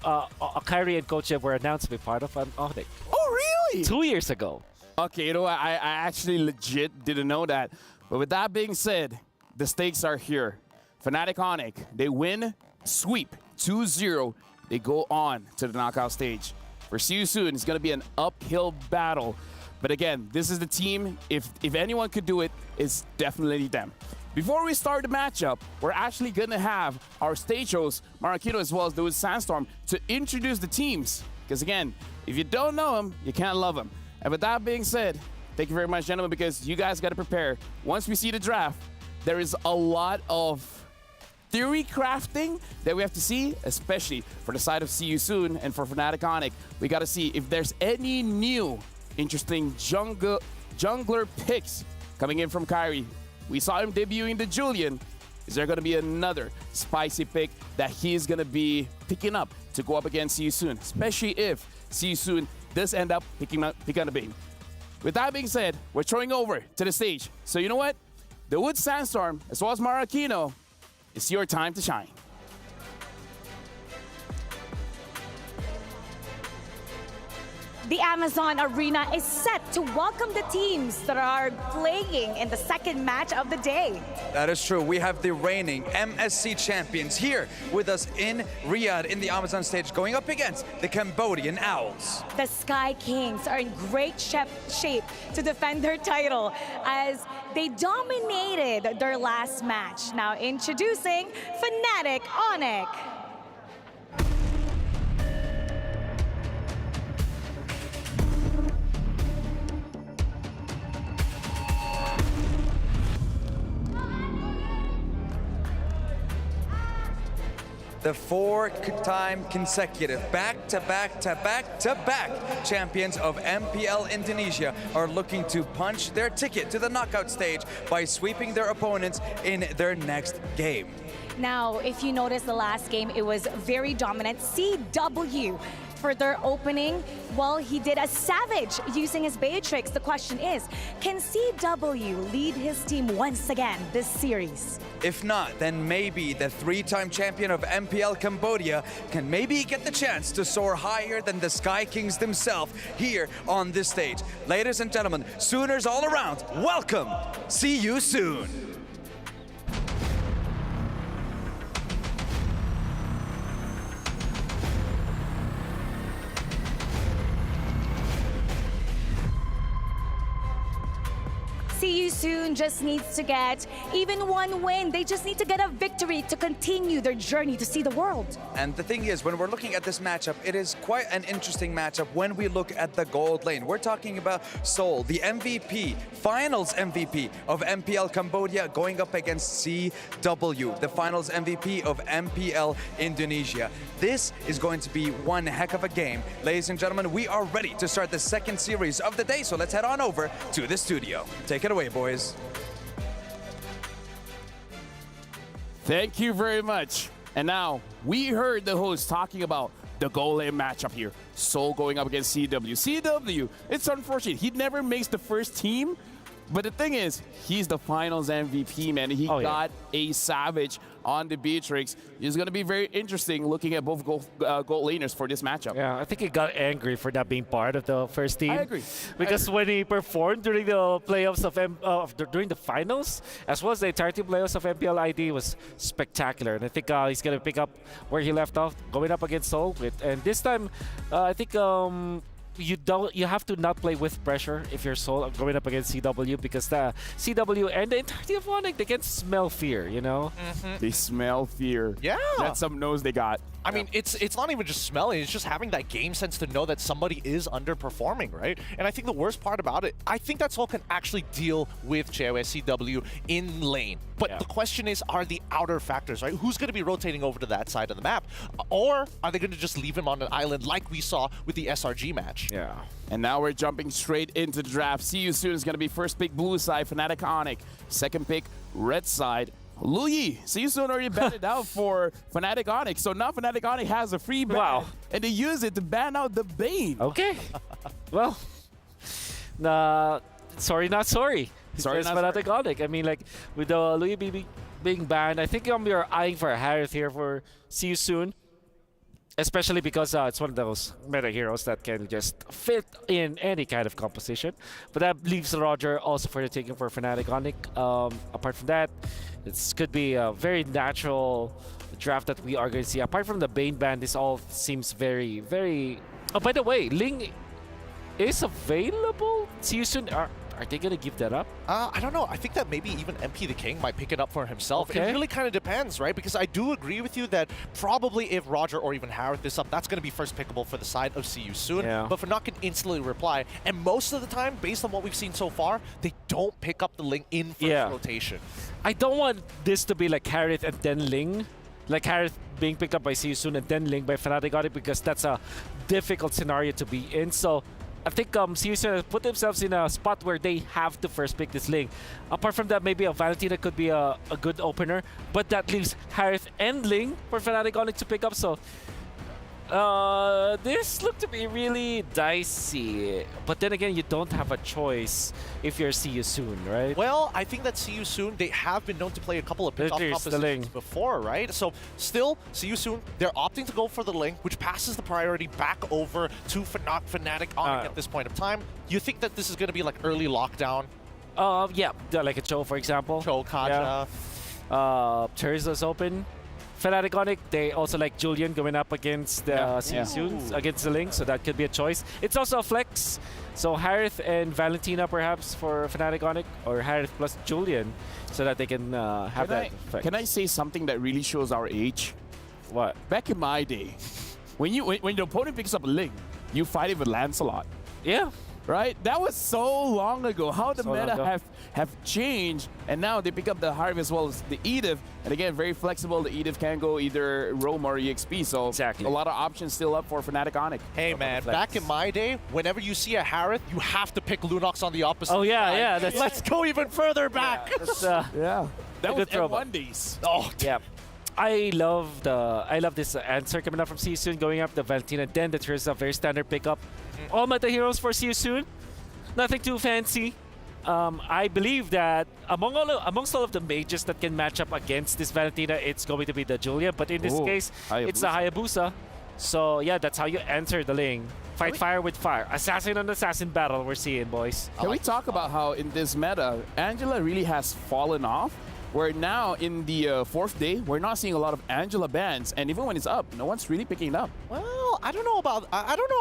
Kyrie and Coach were announced to be part of Onyx. Oh, really? 2 years ago. Okay, you know what? I actually legit didn't know that. But with that being said, the stakes are here. Fnatic Onyx, they win, sweep 2-0. They go on to the knockout stage. For See You Soon, it's going to be an uphill battle. But again, this is the team. If anyone could do it, it's definitely them. Before we start the matchup, we're actually going to have our stage host, Marquino, as well as Dude Sandstorm, to introduce the teams. Because again, if you don't know them, you can't love them. And with that being said, thank you very much, gentlemen, because you guys got to prepare. Once we see the draft, there is a lot of theory crafting that we have to see, especially for the side of See You Soon and for Fnatic Onyx. We got to see if there's any new interesting jungler picks coming in from Kyrie. We saw him debuting the Julian. Is there going to be another spicy pick that he's going to be picking up to go up against See You Soon, especially if See You Soon does end up picking up the bait? With that being said, we're throwing over to the stage. So you know what? The Wood Sandstorm, as well as Marquino, it's your time to shine. The Amazon Arena is set to welcome the teams that are playing in the second match of the day. That is true. We have the reigning MSC champions here with us in Riyadh in the Amazon stage, going up against the Cambodian Owls. The Sky Kings are in great shape to defend their title as they dominated their last match. Now introducing Fnatic Onyx. The 4-time consecutive back-to-back champions of MPL Indonesia are looking to punch their ticket to the knockout stage by sweeping their opponents in their next game. Now, if you notice the last game, it was very dominant. CW for their opening, well, he did a savage using his Beatrix. The question is, can CW lead his team once again this series? If not, then maybe the 3-time champion of MPL Cambodia can maybe get the chance to soar higher than the Sky Kings themselves here on this stage. Ladies and gentlemen, Sooners all around, welcome! See you soon! See You Soon just needs to get even one win. They just need to get a victory to continue their journey to see the world. And the thing is, when we're looking at this matchup, it is quite an interesting matchup when we look at the gold lane. We're talking about Seoul, the MVP, finals MVP of MPL Cambodia, going up against CW, the finals MVP of MPL Indonesia. This is going to be one heck of a game. Ladies and gentlemen, we are ready to start the second series of the day, so let's head on over to the studio. Take it away, boys. Thank you very much. And now, we heard the host talking about the goal lane matchup here. Seoul going up against CW. CW, it's unfortunate. He never makes the first team. But the thing is, he's the finals MVP, man. He got a savage on the Beatrix. It's going to be very interesting looking at both gold laners for this matchup. Yeah, I think he got angry for not being part of the first team. I agree. Because when he performed during the playoffs of during the finals, as well as the entirety playoffs of MPL ID, was spectacular. And I think he's going to pick up where he left off, going up against Seoul. And this time, I think you have to not play with pressure if you're Seoul going up against CW, because the CW and the entirety of Onyx, they can smell fear, you know? They smell fear. Yeah. That's some nose they got. I mean, it's not even just smelling, it's just having that game sense to know that somebody is underperforming, right? And I think the worst part about it, I think that Seoul can actually deal with JOSCW in lane. But the question is, are the outer factors, right? Who's going to be rotating over to that side of the map? Or are they going to just leave him on an island like we saw with the SRG match? Yeah. And now we're jumping straight into the draft. See You Soon is going to be first pick blue side, Fnatic Onyx. Second pick red side, Luyi. See You Soon already batted out for Fnatic Onyx. So now Fnatic Onyx has a free ban. And they use it to ban out the Bane. Okay. Well, sorry, not sorry. Sorry, it's not Fnatic Onyx. I mean, like, with the Luyi being banned, I think we're eyeing for a Harith here for See You Soon. Especially because it's one of those meta heroes that can just fit in any kind of composition. But that leaves Roger also for the taking for Fnatic Onyx. Apart from that, it could be a very natural draft that we are going to see. Apart from the Bane ban, this all seems very, very... Oh, by the way, Ling is available? See You Soon. Are they going to give that up? I don't know. I think that maybe even MP the King might pick it up for himself. Okay. It really kind of depends, right? Because I do agree with you that probably if Roger or even Harith this up, that's going to be first pickable for the side of See You Soon. Yeah. But Fnatic can instantly reply. And most of the time, based on what we've seen so far, they don't pick up the Ling in first rotation. I don't want this to be like Harith and then Ling. Like Harith being picked up by See You Soon and then Ling by Fnatic Onyx, because that's a difficult scenario to be in. So I think See You Soon put themselves in a spot where they have to first pick this Ling. Apart from that, maybe a Valentina could be a good opener, but that leaves Harith and Ling for Fnatic Onyx to pick up. So this looked to be really dicey. But then again, you don't have a choice if you're See You Soon, right? Well, I think that See You Soon, they have been known to play a couple of pick-off compositions before, right? So still, See You Soon, they're opting to go for the Ling, which passes the priority back over to Fnatic Onyx at this point of time. You think that this is going to be like early lockdown? Yeah, like a Cho, for example. Cho, Kaja. Terza's open. Fnatic Onyx, they also like Julian going up against See You Soon, against the Link, so that could be a choice. It's also a flex, so Harith and Valentina perhaps for Fnatic Onyx, or Harith plus Julian, so that they can have that effect. Can I say something that really shows our age? What? Back in my day, when the opponent picks up a Ling, you fight it with Lancelot. Yeah. Right? That was so long ago. How the meta have changed, and now they pick up the Harvey as well as the Edith. And again, very flexible. The Edith can go either Roam or EXP, so a lot of options still up for Fnatic Onyx. Hey man, back in my day, whenever you see a Harith, you have to pick Lunox on the opposite side. Yeah. Let's go even further back. That was throwback. M1 days. Oh, yeah. I love this answer coming up from See You Soon, going up the Valentina, then the Terza, very standard pickup. All meta heroes for See You Soon. Nothing too fancy. I believe that amongst all of the mages that can match up against this Valentina, it's going to be the Julia. But in this case, it's the Hayabusa. So yeah, that's how you enter the lane. Fight fire with fire. Assassin on assassin battle we're seeing, boys. Can we talk about how in this meta, Angela really has fallen off? Where now in the fourth day, we're not seeing a lot of Angela bans, and even when it's up, no one's really picking it up. Well, I don't know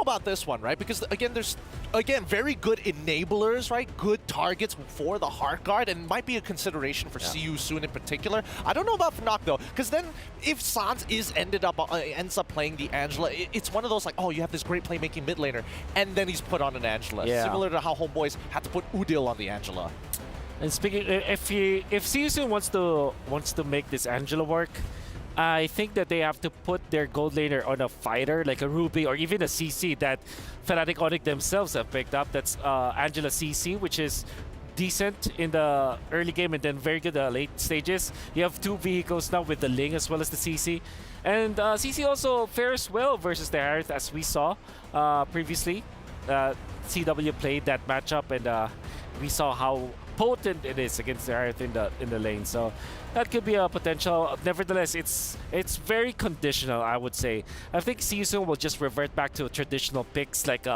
about this one, right? Because again, there's again, very good enablers, right? Good targets for the Heart Guard, and might be a consideration for CU soon in particular. I don't know about Fnac though, because then if Sans ends up playing the Angela, it's one of those like, oh, you have this great playmaking mid laner, and then he's put on an Angela. Yeah. Similar to how Homeboys had to put Udil on the Angela. And speaking, if CU soon wants to make this Angela work, I think that they have to put their gold laner on a fighter like a Ruby or even a CC that Fnatic Onyx themselves have picked up. That's Angela CC, which is decent in the early game and then very good late stages. You have 2 vehicles now with the Ling as well as the CC. And CC also fares well versus the Harith, as we saw previously. CW played that matchup, and we saw how potent it is against the Harith in the lane. So that could be a potential. Nevertheless, it's very conditional, I would say. I think CU will just revert back to traditional picks like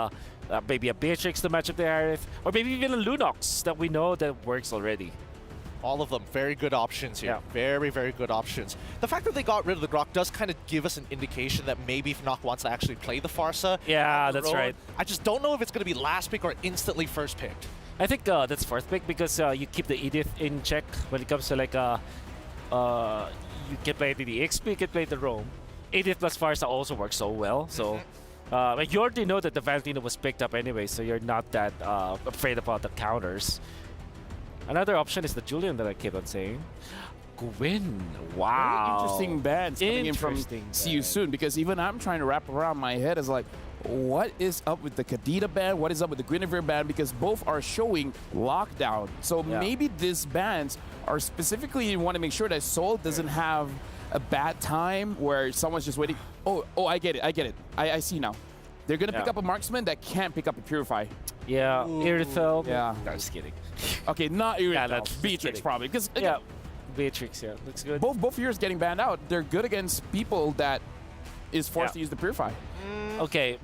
maybe a Beatrix to match up the Harith, or maybe even a Lunox that we know that works already. All of them, very good options here. Yeah. Very, very good options. The fact that they got rid of the Grok does kind of give us an indication that maybe Fnac wants to actually play the Pharsa. Yeah, that's right. I just don't know if it's going to be last pick or instantly first picked. I think that's fourth pick because you keep the Edith in check when it comes to like you can play the XP, you can play the Roam. Edith plus Pharsa also works so well. So you already know that the Valentino was picked up anyway, so you're not that afraid about the counters. Another option is the Julian that I keep on saying. Gwyn. Wow. Very interesting bans coming in from CU soon, because even I'm trying to wrap around my head as like, what is up with the Kadita ban? What is up with the Guinevere ban? Because both are showing lockdown. So maybe these bans are specifically, you want to make sure that Seoul doesn't have a bad time where someone's just waiting. Oh, I get it. I see now. They're going to pick up a marksman that can't pick up a Purify. Yeah, Irithel. Yeah. No, just kidding. Okay, not Irithel. Yeah, that's Beatrix probably. Because Beatrix, looks good. Both yours getting banned out. They're good against people that is forced to use the Purify. Okay,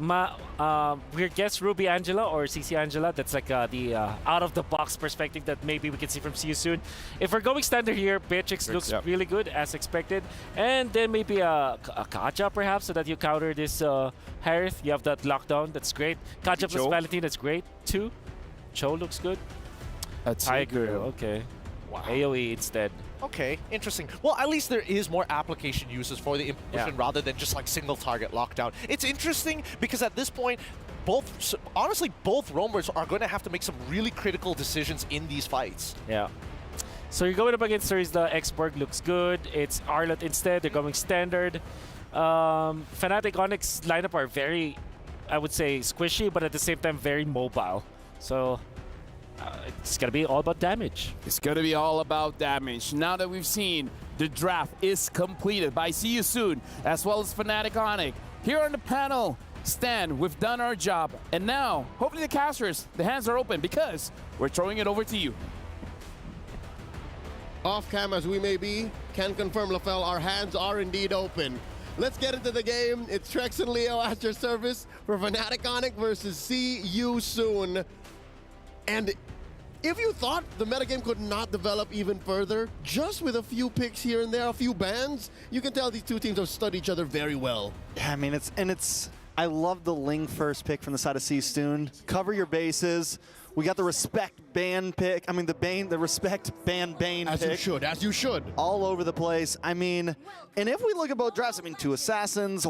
weird guess Ruby Angela or CC Angela. That's like the out-of-the-box perspective that maybe we can see from CU soon. If we're going standard here, Beatrix looks really good as expected. And then maybe a Kaja perhaps so that you counter this Harith. You have that lockdown, that's great. Kaja plus Valentine, that's great too. Cho looks good. A Tiger, okay. Wow. AoE instead. Okay, interesting. Well, at least there is more application uses for the impulsion rather than just like single target lockdown. It's interesting because at this point, honestly, both roamers are going to have to make some really critical decisions in these fights. Yeah. So you're going up against her is the Xborg, looks good. It's Arlott instead. They're going standard. Fnatic Onyx lineup are very, I would say, squishy, but at the same time very mobile. So it's going to be all about damage. It's going to be all about damage. Now that we've seen the draft is completed by CU soon, as well as Fnatic Onyx. Here on the panel, Stan, we've done our job. And now, hopefully the casters, the hands are open because we're throwing it over to you. Off cam as we may be, can confirm, LaFell, our hands are indeed open. Let's get into the game. It's Trex and Leo at your service for Fnatic Onyx versus CU soon. And if you thought the metagame could not develop even further, just with a few picks here and there, a few bans, you can tell these two teams have studied each other very well. Yeah, I mean, I love the Ling first pick from the side of C-Stoon. Cover your bases. We got the respect ban pick. I mean, the respect ban Bane as pick. As you should. All over the place. I mean, and if we look at both drafts, I mean, 2 assassins,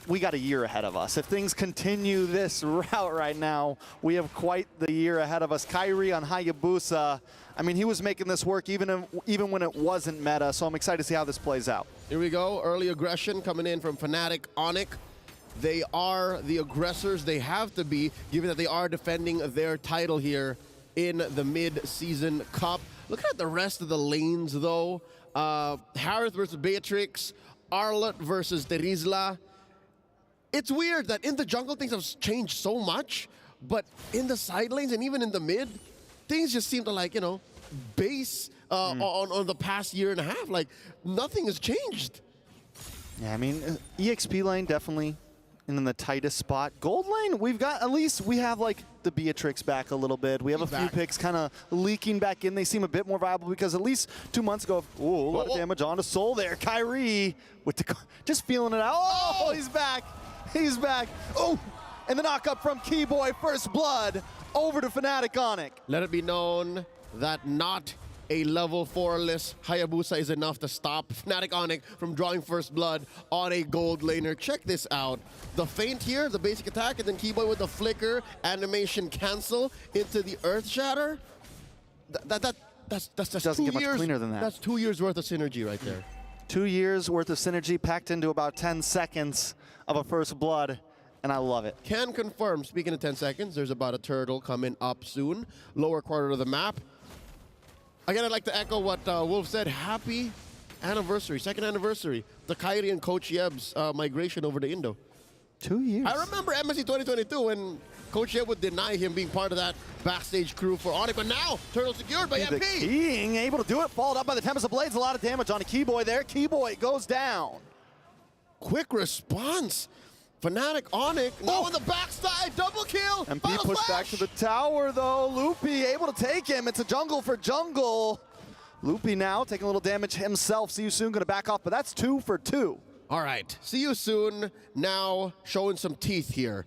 we got a year ahead of us. If things continue this route right now, we have quite the year ahead of us. Kyrie on Hayabusa, I mean, he was making this work even when it wasn't meta, so I'm excited to see how this plays out. Here we go, early aggression coming in from Fnatic Onyx. They are the aggressors. They have to be, given that they are defending their title here in the mid-season cup. Looking at the rest of the lanes, though. Harith versus Beatrix, Arlott versus Terizla. It's weird that in the jungle things have changed so much, but in the side lanes and even in the mid, things just seem to, like, you know, base on the past year and a half. Like, nothing has changed. Yeah, I mean, EXP lane definitely in the tightest spot. Gold lane, we have like the Beatrix back a little bit. We have a few picks kind of leaking back in. They seem a bit more viable because at least 2 months ago, a lot of damage on a Soul there. Kyrie with just feeling it out. Oh, he's back. He's back. Oh, And the knockup from Keyboy, first blood, over to Fnatic Onic. Let it be known that not a level 4-less Hayabusa is enough to stop Fnatic Onic from drawing first blood on a gold laner. Check this out. The feint here, the basic attack, and then Keyboy with the flicker, animation cancel into the Earth Shatter. That's doesn't get much cleaner than that. That's 2 years worth of synergy right there. 2 years worth of synergy packed into about 10 seconds of a first blood, and I love it. Can confirm, speaking of 10 seconds, there's about a turtle coming up soon. Lower quarter of the map. Again, I'd like to echo what Wolf said. Happy anniversary, second anniversary. The Kyrie and Coach Yeb's migration over to Indo. 2 years. I remember MSC 2022 when Coach Yeb would deny him being part of that backstage crew for Onic, but now Turtle secured by The MP. King able to do it, followed up by the Tempest of Blades. A lot of damage on a Keyboy there. Keyboy goes down. Quick response. Fnatic Onic now on the backside, double kill. MP pushed back to the tower though. Loopy able to take him. It's a jungle for jungle. Loopy now taking a little damage himself. See you soon, gonna back off, but that's 2 for 2. All right, see you soon. Now showing some teeth here.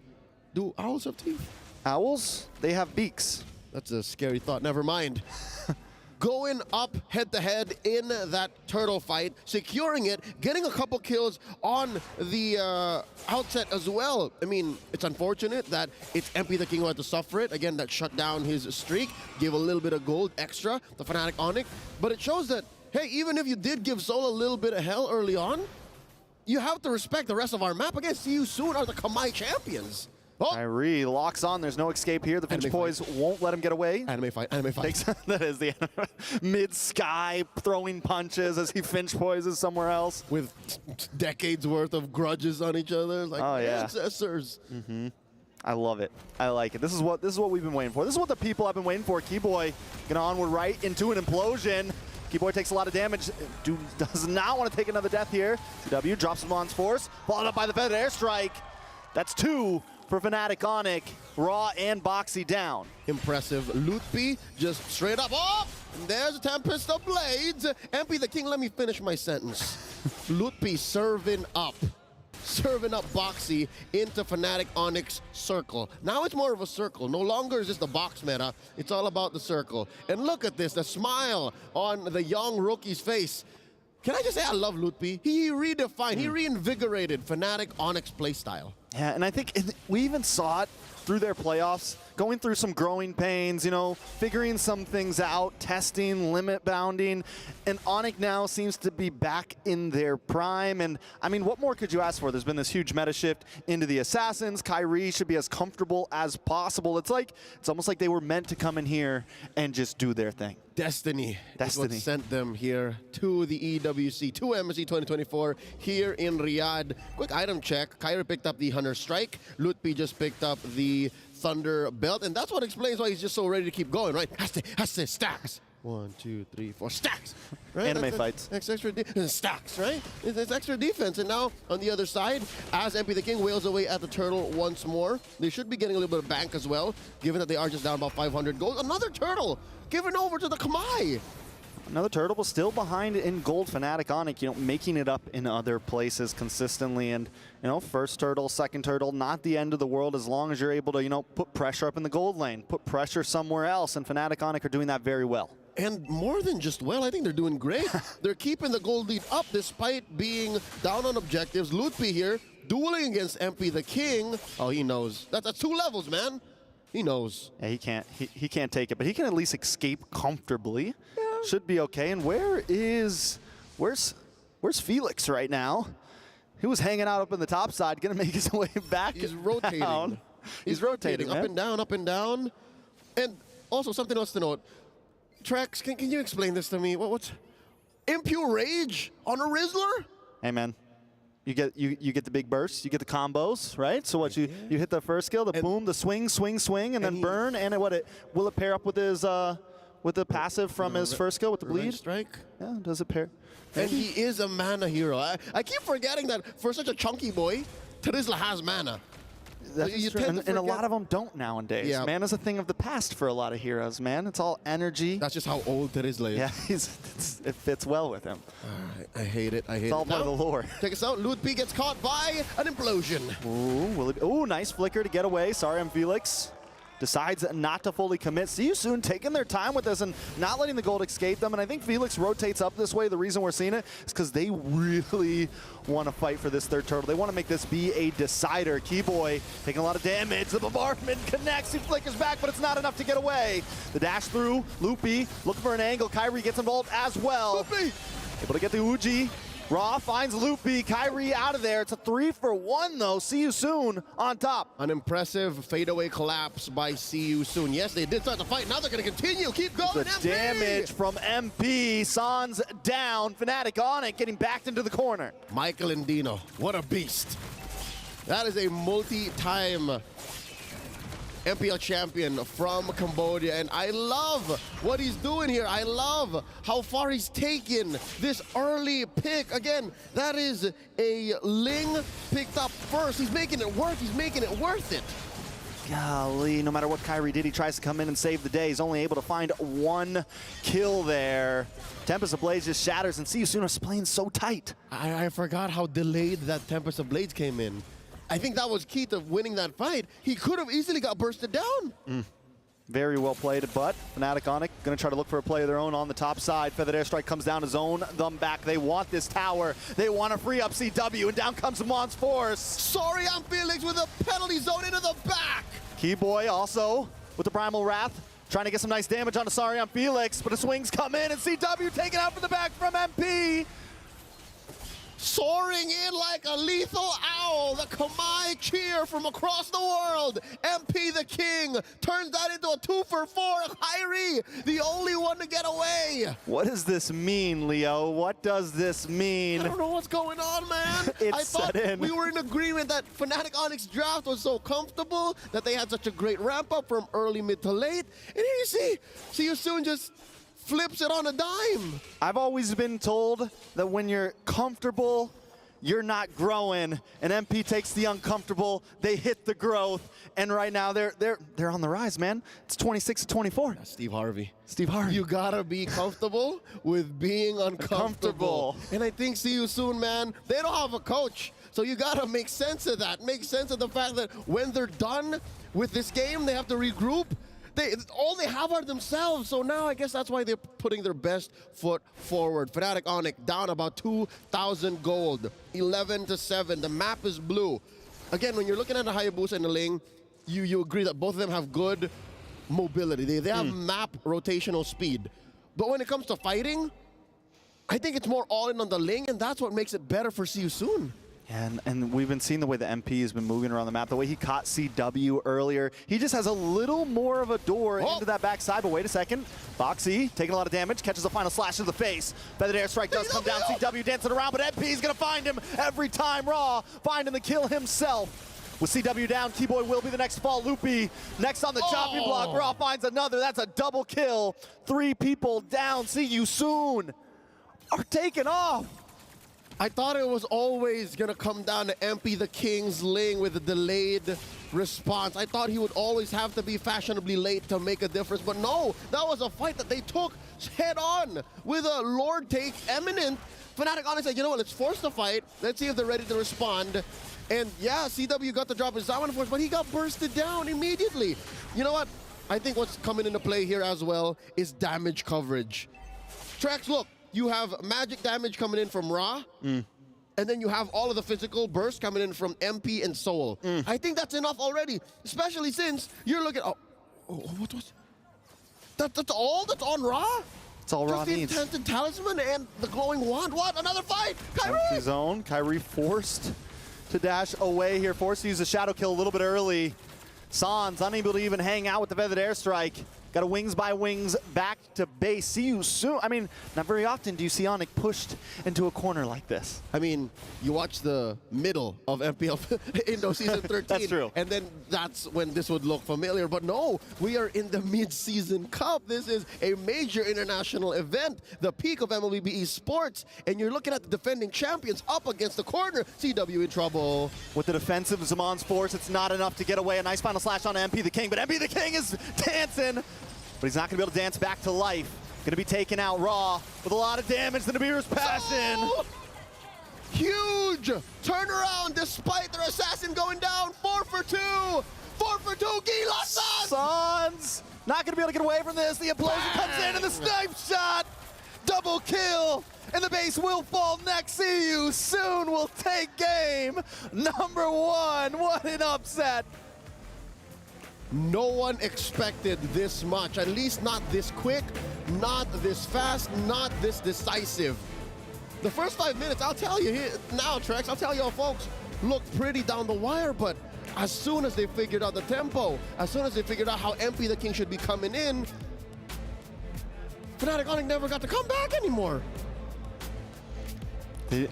Do owls have teeth? Owls? They have beaks. That's a scary thought, never mind. Going up head-to-head in that turtle fight, securing it, getting a couple kills on the outset as well. I mean, it's unfortunate that it's MP the King who had to suffer it. Again, that shut down his streak, gave a little bit of gold extra to Fnatic Onic. But it shows that, hey, even if you did give Soul a little bit of hell early on, you have to respect the rest of our map. Again, see you soon are the Kamai champions. Kyrie locks on. There's no escape here. The Finch Boys won't let him get away. Anime fight. That is the mid-sky throwing punches as he Finch poises somewhere else. With decades worth of grudges on each other. Like ancestors. I love it. I like it. This is what we've been waiting for. This is what the people have been waiting for. Keyboy gonna onward right into an implosion. Keyboy takes a lot of damage. Dude does not want to take another death here. CW drops him on force, followed up by the feathered airstrike. That's 2 for Fnatic Onic. Raw and Boxy down. Impressive. Lootby just straight up. Oh! And there's a Tempest of Blades. MP the King, let me finish my sentence. Lootby serving up Boxy into Fnatic Onic's circle. Now it's more of a circle. No longer is this the box meta. It's all about the circle. And look at this, the smile on the young rookie's face. Can I just say I love Lootby? He redefined, he reinvigorated Fnatic Onic's playstyle. Yeah, and I think we even saw it through their playoffs, going through some growing pains, you know, figuring some things out, testing, limit bounding, and Onic now seems to be back in their prime. And I mean, what more could you ask for? There's been this huge meta shift into the Assassins. Kyrie should be as comfortable as possible. It's almost like they were meant to come in here and just do their thing. Destiny is what sent them here to the EWC, to MSC 2024 here in Riyadh. Quick item check. Kyrie picked up the Hunter Strike. Lutpi just picked up the Thunder Belt. And that's what explains why he's just so ready to keep going, right? Has to stacks. 1, 2, 3, 4 stacks. Right? Anime fights. Extra stacks, right? It's extra defense. And now on the other side, as MP the King wails away at the turtle once more, they should be getting a little bit of bank as well, given that they are just down about 500 gold. Another turtle given over to the Kamai. Another turtle, but still behind in gold. Fnatic Onic, you know, making it up in other places consistently. And, you know, first turtle, second turtle, not the end of the world as long as you're able to, you know, put pressure up in the gold lane, put pressure somewhere else. And Fnatic Onic are doing that very well. And more than just well, I think they're doing great. They're keeping the gold lead up despite being down on objectives. Lutpi here, dueling against MP the King. Oh, he knows. That's 2 levels, man. He knows. Yeah, he can't take it, but he can at least escape comfortably. Yeah. Should be okay. And where's Felix right now? He was hanging out up in the top side, gonna make his way back. He's rotating. Down. He's rotating up and down, up and down. And also something else to note. Trex, can you explain this to me? What's Impure Rage on a Rizzler? Hey man, you get the big bursts, you get the combos, right? So what you hit the first skill, the boom, the swing, and then burn, and will it pair up with his with the passive from his first skill with the bleed? Strike. Yeah, does it pair? And he is a mana hero. I keep forgetting that for such a chunky boy, Terizla has mana. And a lot of them don't nowadays. Yeah. Man is a thing of the past for a lot of heroes, man. It's all energy. That's just how old it is, late. Yeah, it fits well with him. I hate it. I hate it. It's all part of the lore. Take us out. Ludwig gets caught by an implosion. Ooh, nice flicker to get away. Sorry, I'm Felix. Decides not to fully commit. See you soon, taking their time with this and not letting the gold escape them. And I think Felix rotates up this way. The reason we're seeing it is because they really want to fight for this third turtle. They want to make this be a decider. Keyboy taking a lot of damage. The bombardment connects. He flickers back, but it's not enough to get away. The dash through. Loopy looking for an angle. Kyrie gets involved as well. Loopy! Able to get the Uji. Raw finds Loopy. Kyrie out of there. It's a 3-for-1 though. See you soon on top. An impressive fadeaway collapse by See You Soon. Yes, they did start the fight. Now they're going to continue. Keep going, The MP! damage from MP. Sans down. Fnatic on it, getting backed into the corner. Michael and Dino, what a beast. That is a multi-time MPL champion from Cambodia, and I love what he's doing here. I love how far he's taken this early pick. Again, that is a Ling picked up first. He's making it work. He's making it worth it. Golly, no matter what Kyrie did, he tries to come in and save the day. He's only able to find one kill there. Tempest of Blades just shatters, and See You Soon is playing so tight. I forgot how delayed that Tempest of Blades came in. I think that was key to winning that fight. He could have easily got bursted down. Very well played, but Fnatic on it, gonna try to look for a play of their own on the top side. Feathered Airstrike comes down to zone them back. They want this tower. They want to free up CW, and down comes Mons Force. Sorry, I'm Felix with a penalty zone into the back. Keyboy also with the Primal Wrath, trying to get some nice damage on Asarion Felix, but the swings come in, and CW taken out from the back from MP. Soaring in like a lethal owl, the Kamai cheer from across the world. MP the King turns that into a 2-for-4. Kyrie, the only one to get away. What does this mean, Leo? What does this mean? I don't know what's going on, man. It's I thought set in. we were in agreement that Fnatic Onyx draft was so comfortable, that they had such a great ramp up from early, mid to late. And here you see You Soon just flips it on a dime. I've always been told that when you're comfortable, you're not growing, and MP takes the uncomfortable, they hit the growth, and right now they're on the rise, man. It's 26-24. Steve Harvey. Steve Harvey. You gotta be comfortable with being uncomfortable. And I think See You Soon, man, they don't have a coach. So you gotta make sense of that. Make sense of the fact that when they're done with this game, they have to regroup. All they have are themselves, so now I guess that's why they're putting their best foot forward. Fnatic Onyx down about 2,000 gold, 11-7. The map is blue. Again, when you're looking at the Hayabusa and the Ling, you agree that both of them have good mobility. They have map rotational speed. But when it comes to fighting, I think it's more all in on the Ling, and that's what makes it better for See You Soon. And we've been seeing the way the MP has been moving around the map, the way he caught CW earlier. He just has a little more of a door into that backside, but wait a second. Boxy taking a lot of damage, catches a final slash to the face. Feathered Airstrike does come down, CW dancing around, but MP's gonna find him every time. Raw finding the kill himself. With CW down, Keyboy will be the next fall. Loopy next on the chopping block. Raw finds another, that's a double kill. 3 people down, See You Soon are taken off. I thought it was always going to come down to MP the King's Ling with a delayed response. I thought he would always have to be fashionably late to make a difference, but no, that was a fight that they took head on with a Lord take eminent. Fnatic Onyx said, you know what, let's force the fight. Let's see if they're ready to respond. And yeah, CW got the drop his Zaman Force, but he got bursted down immediately. You know what? I think what's coming into play here as well is damage coverage. Trax, look. You have magic damage coming in from Ra, and then you have all of the physical bursts coming in from MP and Soul. I think that's enough already, especially since you're looking. What was? That's all that's on Ra? It's all Ra Just needs. the Enchanted Talisman and the Glowing Wand. What? Another fight? Kyrie! Empty zone. Kyrie forced to dash away here, forced to use a shadow kill a little bit early. Sans unable to even hang out with the Feathered Airstrike. Got a wings by wings back to base. See you soon. I mean, not very often do you see Onyx pushed into a corner like this. I mean, you watch the middle of MPL Indo Season 13. That's true. And then that's when this would look familiar. But no, we are in the mid-season cup. This is a major international event, the peak of MLBB Esports. And you're looking at the defending champions up against the corner. CW in trouble. With the defensive Zaman's force, it's not enough to get away. A nice final slash on MP the King, but MP the King is dancing. But he's not going to be able to dance back to life. Going to be taken out raw with a lot of damage. The Nibiru's passing. Oh! Huge turnaround despite their assassin going down. 4 for 2. 4 for 2. Gila Suns not going to be able to get away from this. The implosion comes in and the snipe shot. Double kill. And the base will fall next. See you soon. We'll take game number 1. What an upset. No one expected this much, at least not this quick, not this fast, not this decisive. The first 5 minutes, I'll tell you here now, Trex, I'll tell you all folks, look pretty down the wire, but as soon as they figured out the tempo, as soon as they figured out how MP the King should be coming in, Fnatic Onyx never got to come back anymore.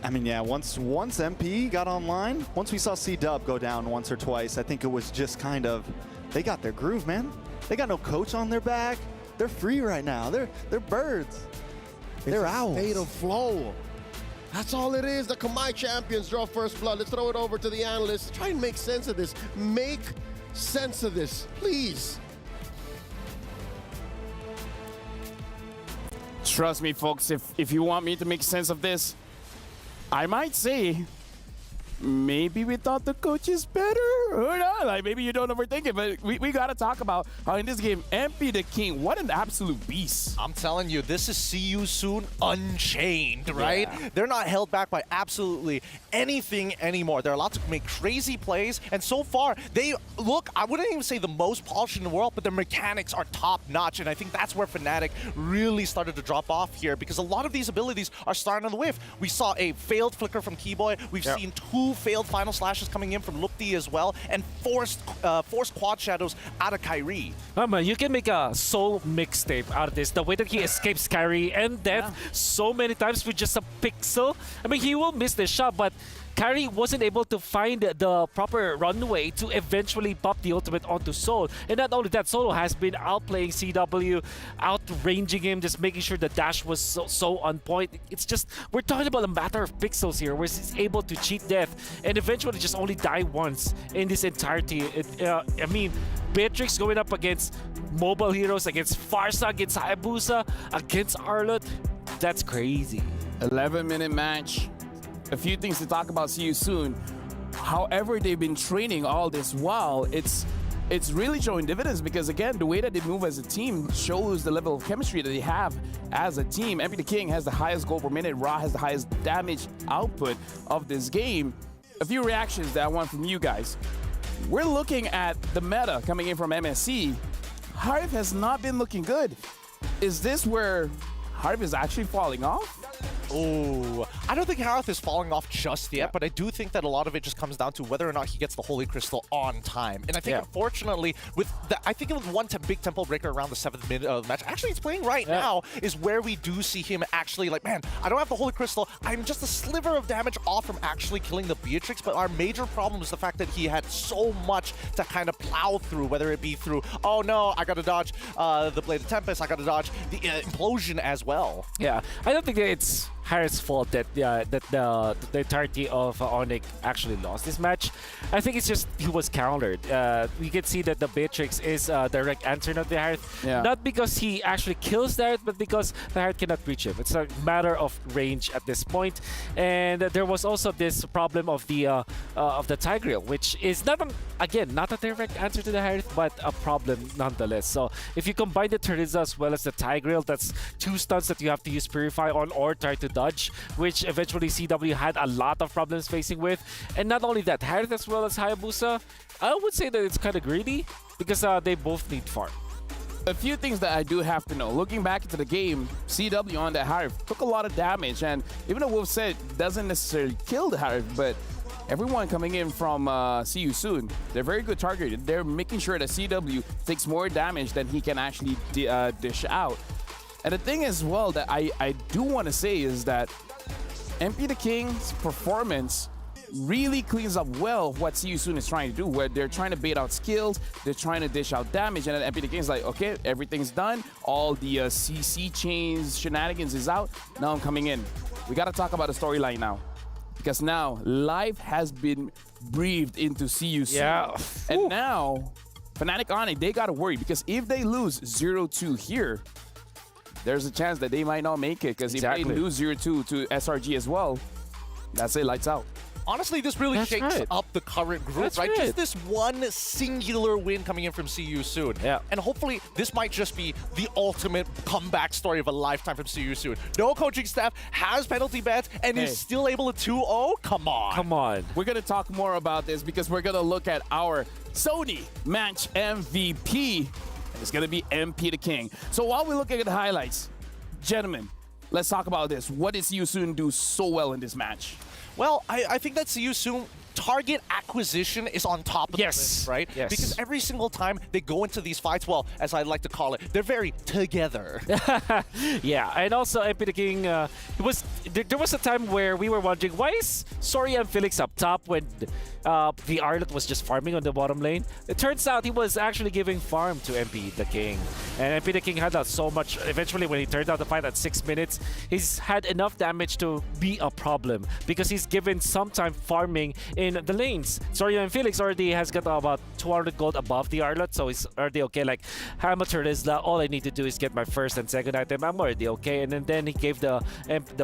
I mean, yeah, once MP got online, once we saw C-Dub go down once or twice, I think it was just kind of, they got their groove, man. They got no coach on their back. They're free right now. They're birds. They're owls. State of flow. That's all it is. The Kamai champions draw first blood. Let's throw it over to the analysts. Try and make sense of this. Make sense of this, please. Trust me, folks, if you want me to make sense of this, I might say maybe we thought the coach is better or not. Like, maybe you don't overthink it, but we got to talk about how in this game, MP the King, what an absolute beast. I'm telling you, this is See You Soon unchained, right? Yeah. They're not held back by absolutely anything anymore. They're allowed to make crazy plays, and so far, they look, I wouldn't even say the most polished in the world, but their mechanics are top-notch, and I think that's where Fnatic really started to drop off here, because a lot of these abilities are starting on the whiff. We saw a failed flicker from Keyboy. We've seen 2 failed final slashes coming in from Lupti as well, and forced quad shadows out of Kyrie. Oh man, you can make a soul mixtape out of this. The way that he escapes Kyrie and death so many times with just a pixel. I mean, he will miss the shot, but Kyrie wasn't able to find the proper runway to eventually pop the ultimate onto Soul. And not only that, Solo has been outplaying CW, outranging him, just making sure the dash was so on point. It's just, we're talking about a matter of pixels here, where he's able to cheat death and eventually just only die once in this entirety. I mean, Beatrix going up against mobile heroes, against Farsa, against Hayabusa, against Arlott. That's crazy. 11-minute match. A few things to talk about. See you soon. However, they've been training all this while. It's really showing dividends, because again, the way that they move as a team shows the level of chemistry that they have as a team. MP the King has the highest goal per minute. Ra has the highest damage output of this game. A few reactions that I want from you guys. We're looking at the meta coming in from MSC. Harv has not been looking good. Is this where Harv is actually falling off? Oh, I don't think Harith is falling off just yet, but I do think that a lot of it just comes down to whether or not he gets the Holy Crystal on time. And I think, unfortunately, with I think it was one big tempo breaker around the 7th minute of the match. Actually, it's playing right now is where we do see him actually like, man, I don't have the Holy Crystal. I'm just a sliver of damage off from actually killing the Beatrix. But our major problem is the fact that he had so much to kind of plow through, whether it be through, oh no, I got to dodge the Blade of Tempest, I got to dodge the implosion as well. Yeah, I don't think that it's Harris' fault that the entirety of Onyx actually lost this match. I think it's just he was countered. We can see that the Beatrix is a direct answer not the Harith. Not because he actually kills the Harith, but because the Harith cannot reach him. It's a matter of range at this point. And there was also this problem of the Tigreal, which is not a direct answer to the Harith, but a problem nonetheless. So if you combine the Teresa as well as the Tigreal, that's 2 stuns that you have to use Purify on or try to dodge, which eventually CW had a lot of problems facing with. And not only that, Harith as well as Hayabusa, I would say that it's kind of greedy because they both need farm. A few things that I do have to know. Looking back into the game, CW on the Harith took a lot of damage, and even though Wolf said doesn't necessarily kill the Harith, but everyone coming in from See You Soon, they're very good targeted. They're making sure that CW takes more damage than he can actually dish out. And the thing as well that I do want to say is that MP the King's performance really cleans up well what See You Soon is trying to do, where they're trying to bait out skills, they're trying to dish out damage, and then MP the King's like, okay, everything's done, all the CC chains shenanigans is out, now I'm coming in. We got to talk about the storyline now, because now life has been breathed into See You Soon. Yeah. And now, Fnatic Onyx, they got to worry, because if they lose 0-2 here, there's a chance that they might not make it, because if they lose 0-2 to SRG as well, that's it, lights out. Honestly, this really shakes up the current group, right? Just this one singular win coming in from See You Soon. Yeah. And hopefully, this might just be the ultimate comeback story of a lifetime from See You Soon. No coaching staff, has penalty bans, and is still able to 2-0? Come on. Come on. We're going to talk more about this because we're going to look at our Sony match MVP. It's going to be MP the King. So while we're looking at the highlights, gentlemen, let's talk about this. What did See You Soon do so well in this match? Well, I think that See You Soon target acquisition is on top of the list, right? Yes. Because every single time they go into these fights, well, as I like to call it, they're very together. Yeah, and also MP the King, there was a time where we were wondering, why is Soria and Felix up top when the Arlet was just farming on the bottom lane? It turns out he was actually giving farm to MP the King. And MP the King had so much, eventually when he turned out the fight at 6 minutes, he's had enough damage to be a problem because he's given some time farming in the lanes. Soria and Felix already has got about 200 gold above the Arlet, so he's already okay. Like, I'm a Turlisla, all I need to do is get my first and second item, I'm already okay. And then he gave the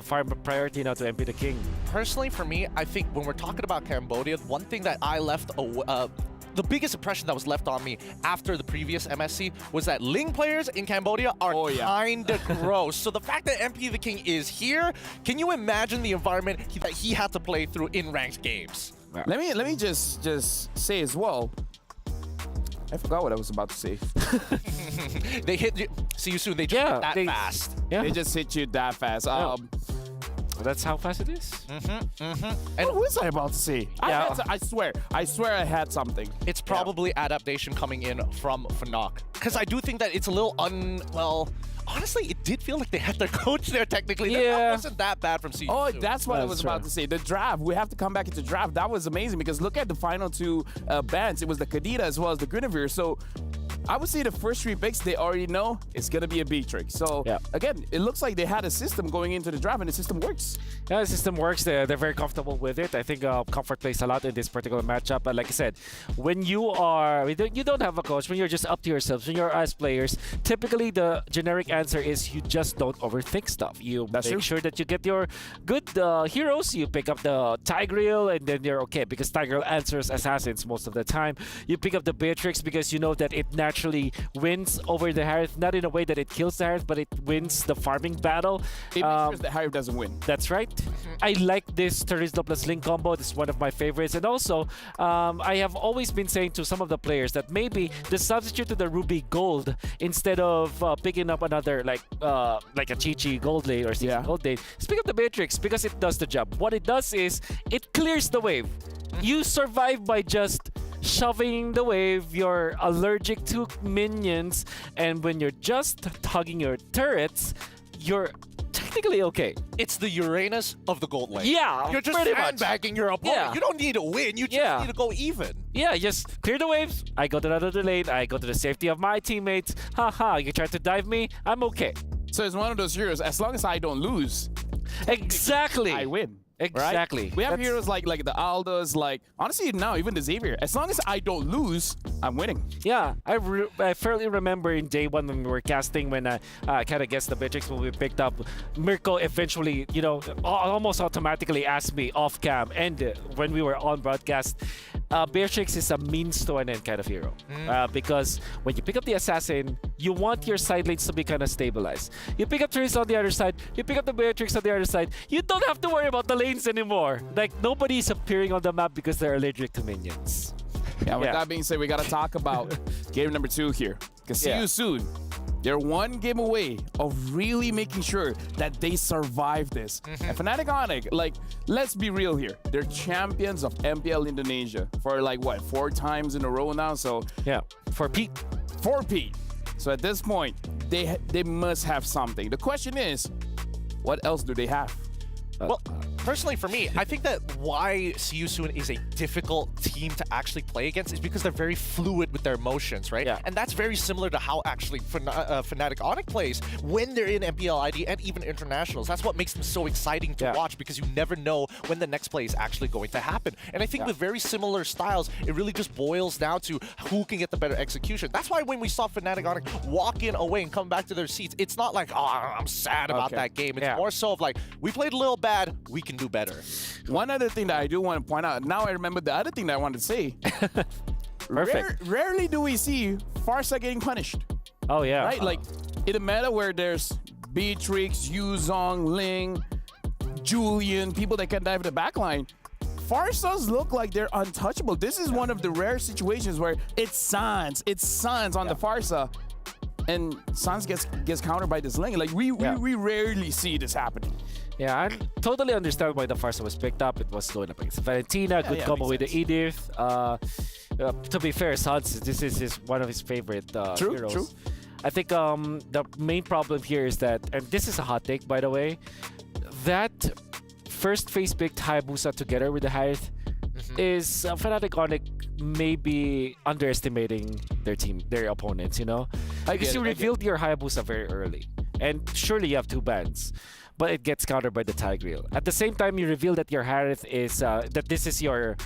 farm priority now to MP the King. Personally, for me, I think when we're talking about Cambodia, one thing that I left the biggest impression that was left on me after the previous MSC was that Ling players in Cambodia are kinda gross. So the fact that MP the King is here, can you imagine the environment that he had to play through in ranked games? Let me just say as well, I forgot what I was about to say. They hit you. See You Soon. They just hit that fast. Yeah. They just hit you that fast. That's how fast it is. And what was I about to say? I swear I had something. It's probably adaptation coming in from Fnatic. Because I do think that it's a little well, honestly, it did feel like they had their coach there technically. That wasn't that bad from See You Soon. That's what I was about to say. The draft, we have to come back into draft. That was amazing because look at the final two bans. It was the Kadita as well as the Guinevere. So I would say the first 3 picks, they already know it's going to be a Beatrix. So, again, it looks like they had a system going into the draft, and the system works. Yeah, the system works. They're very comfortable with it. I think comfort plays a lot in this particular matchup. But like I said, when you don't have a coach, when you're just up to yourselves, when you're as players, typically the generic answer is you just don't overthink stuff. You make sure that you get your good heroes, you pick up the Tigreal, and then you're okay because Tigreal answers assassins most of the time. You pick up the Beatrix because you know that it naturally wins over the Harith, not in a way that it kills the Harith, but it wins the farming battle. It makes sure the Harith doesn't win. That's right. I like this Turismo plus Link combo. This is one of my favorites. And also, I have always been saying to some of the players that maybe the substitute to the Ruby Gold, instead of picking up another like a Chi-Chi Gold lane or CC Gold lane, is pick up the Beatrix because it does the job. What it does is it clears the wave. You survive by just shoving the wave, you're allergic to minions, and when you're just hugging your turrets, you're technically okay. It's the Uranus of the gold lane. Yeah, you're just sandbagging your opponent. You don't need to win, you just need to go even. Yeah, just clear the waves, I go to another lane, I go to the safety of my teammates. Haha, you try to dive me, I'm okay. So it's one of those heroes, as long as I don't lose. Exactly. I win. Exactly. Right? We have heroes like the Aldos, like honestly now even the Xavier. As long as I don't lose, I'm winning. Yeah, I fairly remember in day 1 when we were casting, when I kind of guessed the Beatrix when we picked up. Mirko eventually, almost automatically asked me off cam and when we were on broadcast, Beatrix is a means to an end kind of hero. Because when you pick up the assassin, you want your side lanes to be kind of stabilized. You pick up Therese on the other side, you pick up the Beatrix on the other side, you don't have to worry about the lanes anymore. Like, nobody's appearing on the map because they're allergic to minions. Yeah, with that being said, we got to talk about game number 2 here. Because See You Soon, They're one game away of really making sure that they survive this. And Fnatic Onyx, like, let's be real here. They're champions of MPL Indonesia for like, what, 4 times in a row now? So yeah, for Pete. For Pete. So at this point, they must have something. The question is, what else do they have? Well, personally for me, I think that why CU Soon is a difficult team to actually play against is because they're very fluid with their emotions, right? Yeah. And that's very similar to how actually Fnatic Onyx plays when they're in MPL ID and even internationals. That's what makes them so exciting to watch, because you never know when the next play is actually going to happen. And I think with very similar styles, it really just boils down to who can get the better execution. That's why when we saw Fnatic Onyx walk in away and come back to their seats, it's not like, oh, I'm sad about that game. It's more so of like, we played a little bad, we can do better. One other thing that I do want to point out, now I remember the other thing that I wanted to say. Perfect. Rarely do we see Farsa getting punished. Oh, yeah. Right? Like, in a meta where there's Beatrix, Yuzong, Ling, Julian, people that can dive in the backline, Farsas look like they're untouchable. This is one of the rare situations where it's Sans on the Farsa, and Sans gets countered by this Ling. Like, we rarely see this happening. Yeah, I totally understand why the Farsa was picked up. It was going up against Valentina, good combo with the Edith. To be fair, Sans, this is one of his favorite heroes. True. I think the main problem here is that, and this is a hot take by the way, that first phase picked Hayabusa together with the Hythe is Fnatic Onyx maybe underestimating their opponents, you know? Because you revealed your Hayabusa very early. And surely you have 2 bans, but it gets countered by the Tigreal. At the same time, you reveal that your Hythe is that this is your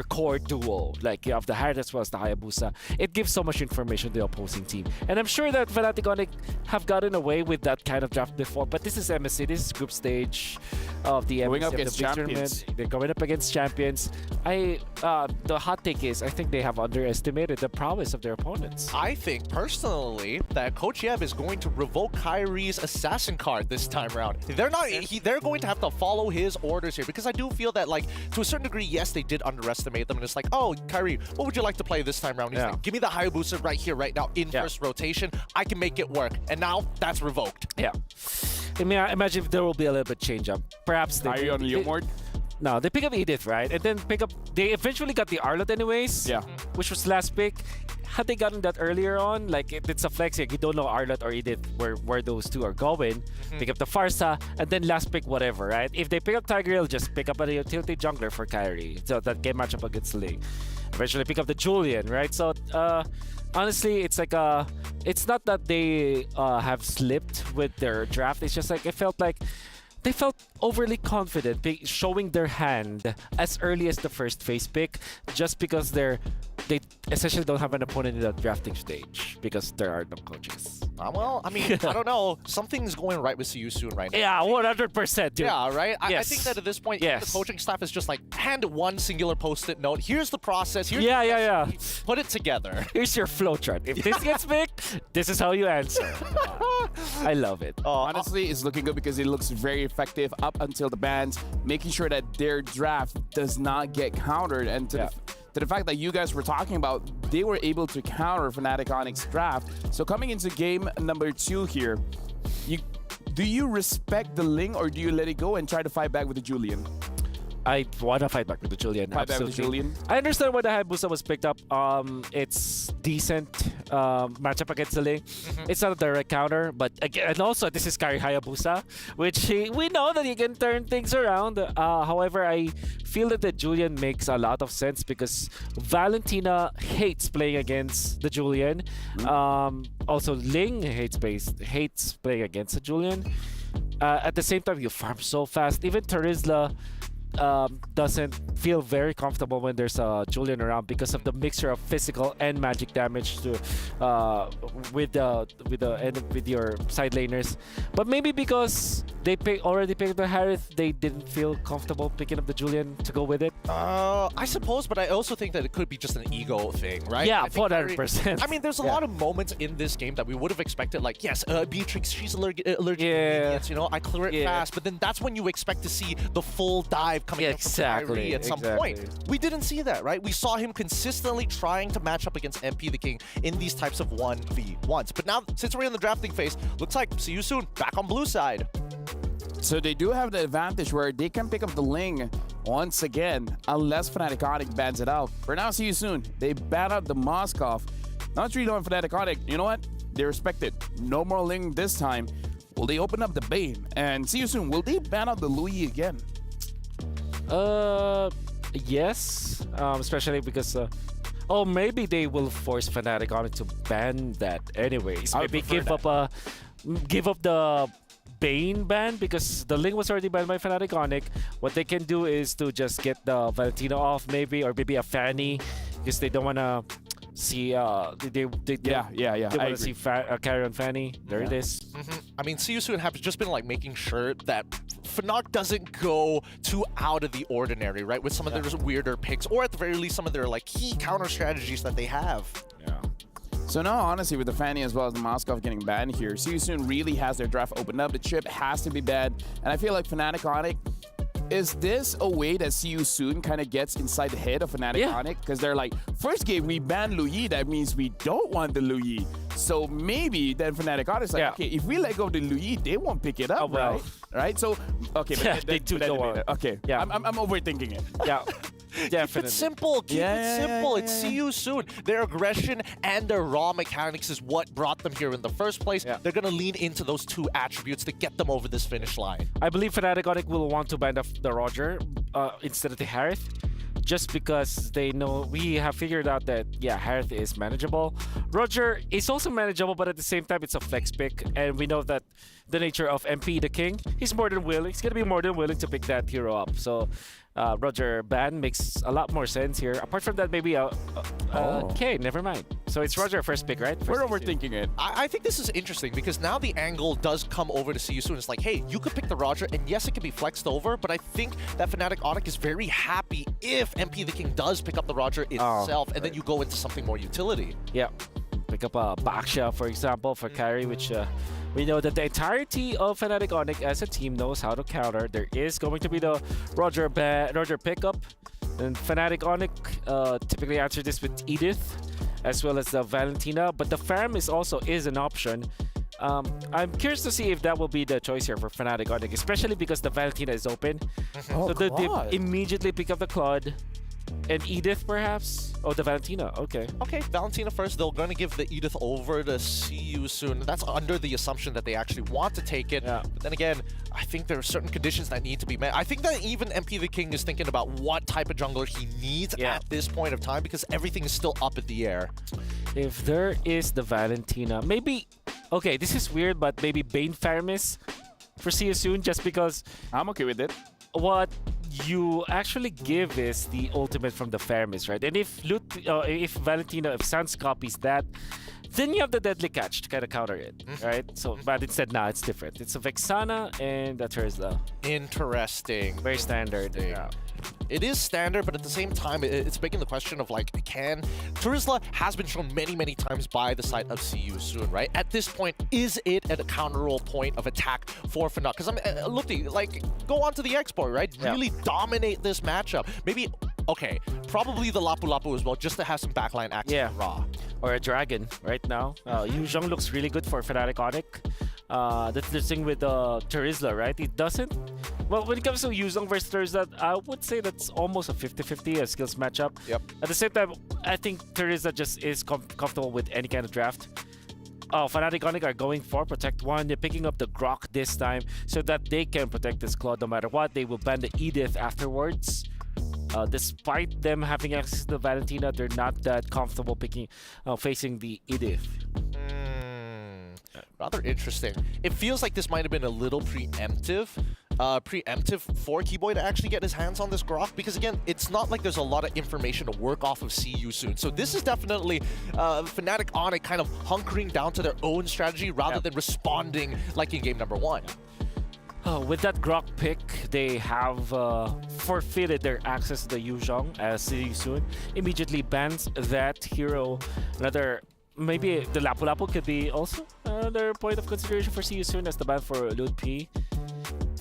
core duo. Like you have the Hythe as well as the Hayabusa. It gives so much information to the opposing team. And I'm sure that Fnatic Onyx have gotten away with that kind of draft before. But this is MSC. This is group stage of the MSC of the big tournament. They're going up against champions. The hot take is I think they have underestimated the prowess of their opponents. I think personally that Coach Yeb is going to revoke Kyrie's assassin card this time around. They're not. They're going to have to follow his orders here, because I do feel that, like, to a certain degree, yes, they did underestimate them. And it's like, oh, Kyrie, what would you like to play this time around? He's like, give me the Hayabusa right here, right now, in first rotation. I can make it work. And now that's revoked. Yeah. I mean, I imagine if there will be a little bit change up. Perhaps they. Are you on Leomord? No, they pick up Edith, right? And then they eventually got the Arlott anyways. Yeah. Which was last pick. Had they gotten that earlier on, like it's a flex, like you don't know Arlott or Edith where those two are going. Pick up the Farsa, and then last pick whatever, right? If they pick up Tigreal, just pick up a utility jungler for Kyrie. So that game matchup against Ling. Eventually pick up the Julian, right? So honestly, it's like it's not that they have slipped with their draft. It's just like it felt like they felt overly confident showing their hand as early as the first phase pick, just because they essentially don't have an opponent in that drafting stage because there are no coaches. Well, I mean, I don't know. Something's going right with CU Soon right now. Yeah, 100%, dude. Yeah, right? I think that at this point, the coaching staff is just like, hand one singular post-it note. Here's the process. Here's the Put it together. Here's your flowchart. If this gets picked, this is how you answer. I love it. Honestly, it's looking good because it looks very effective up until the bans, making sure that their draft does not get countered. And to the fact that you guys were talking about, they were able to counter Fnatic Onyx draft. So coming into game number 2 here, do you respect the Ling or do you let it go and try to fight back with the Julian? I want to fight back with the Julian. Fight back with the Julian. I understand why the Hayabusa was picked up. It's decent matchup against the Ling. It's not a direct counter, but again, and also this is Kyrie Hayabusa, which we know that he can turn things around. However, I feel that the Julian makes a lot of sense because Valentina hates playing against the Julian. Also, Ling hates playing against the Julian. At the same time, you farm so fast. Even Terizla doesn't feel very comfortable when there's a Julian around because of the mixture of physical and magic damage to with your side laners. But maybe because they already picked the Harith. They didn't feel comfortable picking up the Julian to go with it. I suppose, but I also think that it could be just an ego thing, right? Yeah, I think 400%. I mean, there's a lot of moments in this game that we would have expected, like, yes, Beatrix, she's allergic to ingredients, you know, I clear it fast, but then that's when you expect to see the full dive coming up from Kyrie at some point. We didn't see that, right? We saw him consistently trying to match up against MP the King in these types of 1v1s. But now, since we're in the drafting phase, looks like see you soon, back on blue side. So they do have the advantage where they can pick up the Ling once again, unless Fnatic Onyx bans it out. For now, see you soon. They ban out the Moskov. Not really on Fnatic Onyx. You know what? They respect it. No more Ling this time. Will they open up the Bane? And see you soon. Will they ban out the Louis again? Yes. Especially because... oh, maybe they will force Fnatic Onyx to ban that anyways. Maybe give up the Bane ban, because the Ling was already banned by Fnatic Onyx. What they can do is to just get the Valentina off, maybe, or maybe a Fanny, because they don't want to see they want to see carry on Fanny. There it is. I mean, See You Soon have just been like making sure that Fnatic doesn't go too out of the ordinary, right? With some of their weirder picks, or at the very least, some of their like key counter strategies that they have. Yeah. So now, honestly, with the Fanny as well as the Moskov getting banned here, See You Soon really has their draft opened up. The chip has to be banned, and I feel like Fnatic Onyx, is this a way that See You Soon kind of gets inside the head of Fnatic Onyx? Because they're like, first game we banned Louis, that means we don't want the Louis. So maybe then Fnatic Onyx like, okay, if we let go of the Louis, they won't pick it up, right? Right? So, okay, but they do don't want. Okay, yeah, I'm overthinking it. Yeah. Keep it simple. Keep it simple. It's See You Soon. Their aggression and their raw mechanics is what brought them here in the first place. They're going to lean into those two attributes to get them over this finish line. I believe Fnatic Onyx will want to ban the Roger instead of the Harith, just because they know we have figured out that, Harith is manageable. Roger is also manageable, but at the same time, it's a flex pick, and we know that the nature of MP the King, he's more than willing. He's going to be more than willing to pick that hero up. So Roger ban makes a lot more sense here. Apart from that, maybe okay, never mind. So it's Roger first pick, right? We're overthinking it. I think this is interesting because now the angle does come over to See You Soon. It's like, hey, you could pick the Roger, and yes, it can be flexed over, but I think that Fnatic Onyx is very happy if MP the King does pick up the Roger itself, and then you go into something more utility. Yeah. Pick up a Baksha, for example, for carry, which we know that the entirety of Fnatic Onyx as a team knows how to counter. There is going to be the Roger pickup, and Fnatic Onyx typically answer this with Edith, as well as the Valentina, but the farm is an option. I'm curious to see if that will be the choice here for Fnatic Onyx, especially because the Valentina is open. So they immediately pick up the Claude. And Edith, perhaps? Oh, the Valentina. Okay. Okay, Valentina first. They're going to give the Edith over to See You Soon. That's under the assumption that they actually want to take it. Yeah. But then again, I think there are certain conditions that need to be met. I think that even MP the King is thinking about what type of jungler he needs at this point of time, because everything is still up in the air. If there is the Valentina, maybe... Okay, this is weird, but maybe Bane Faramis for See You Soon, just because... I'm okay with it. What you actually give is the ultimate from the Faramis, right? And if Valentina, if Sans copies that, then you have the Deadly Catch to kind of counter it, right? So, but instead, it's different. It's a Vexana and a Terizla. Interesting. Very standard. Yeah. It is standard, but at the same time, it's begging the question of, like, Terizla has been shown many, many times by the side of See You Soon, right? At this point, is it at a counterroll point of attack for Fnatic? Because I'm looking, like, go on to the export, right? Really dominate this matchup. Maybe, okay, probably the Lapu Lapu as well, just to have some backline access raw. Or a Dragon right now. Yu Zhong looks really good for Fnatic Onyx. That's the thing with Terizla, right? It doesn't. Well, when it comes to Yu Zhong versus Terizla, I would say that's almost a 50-50 skills matchup. Yep. At the same time, I think Terizla just is comfortable with any kind of draft. Fnatic Onyx are going for Protect 1. They're picking up the Grok this time so that they can protect this Claude no matter what. They will ban the Edith afterwards. Despite them having access to the Valentina, they're not that comfortable facing the Edith. Rather interesting. It feels like this might have been a little preemptive for Keyboy to actually get his hands on this Grok, because again, it's not like there's a lot of information to work off of See You Soon. So this is definitely Fnatic Onyx kind of hunkering down to their own strategy rather than responding like in game number 1. With that Grok pick, they have forfeited their access to the Yuzhong as Soon immediately bans that hero. Maybe the Lapu Lapu could be also another point of consideration for Soon as the ban for Lud P.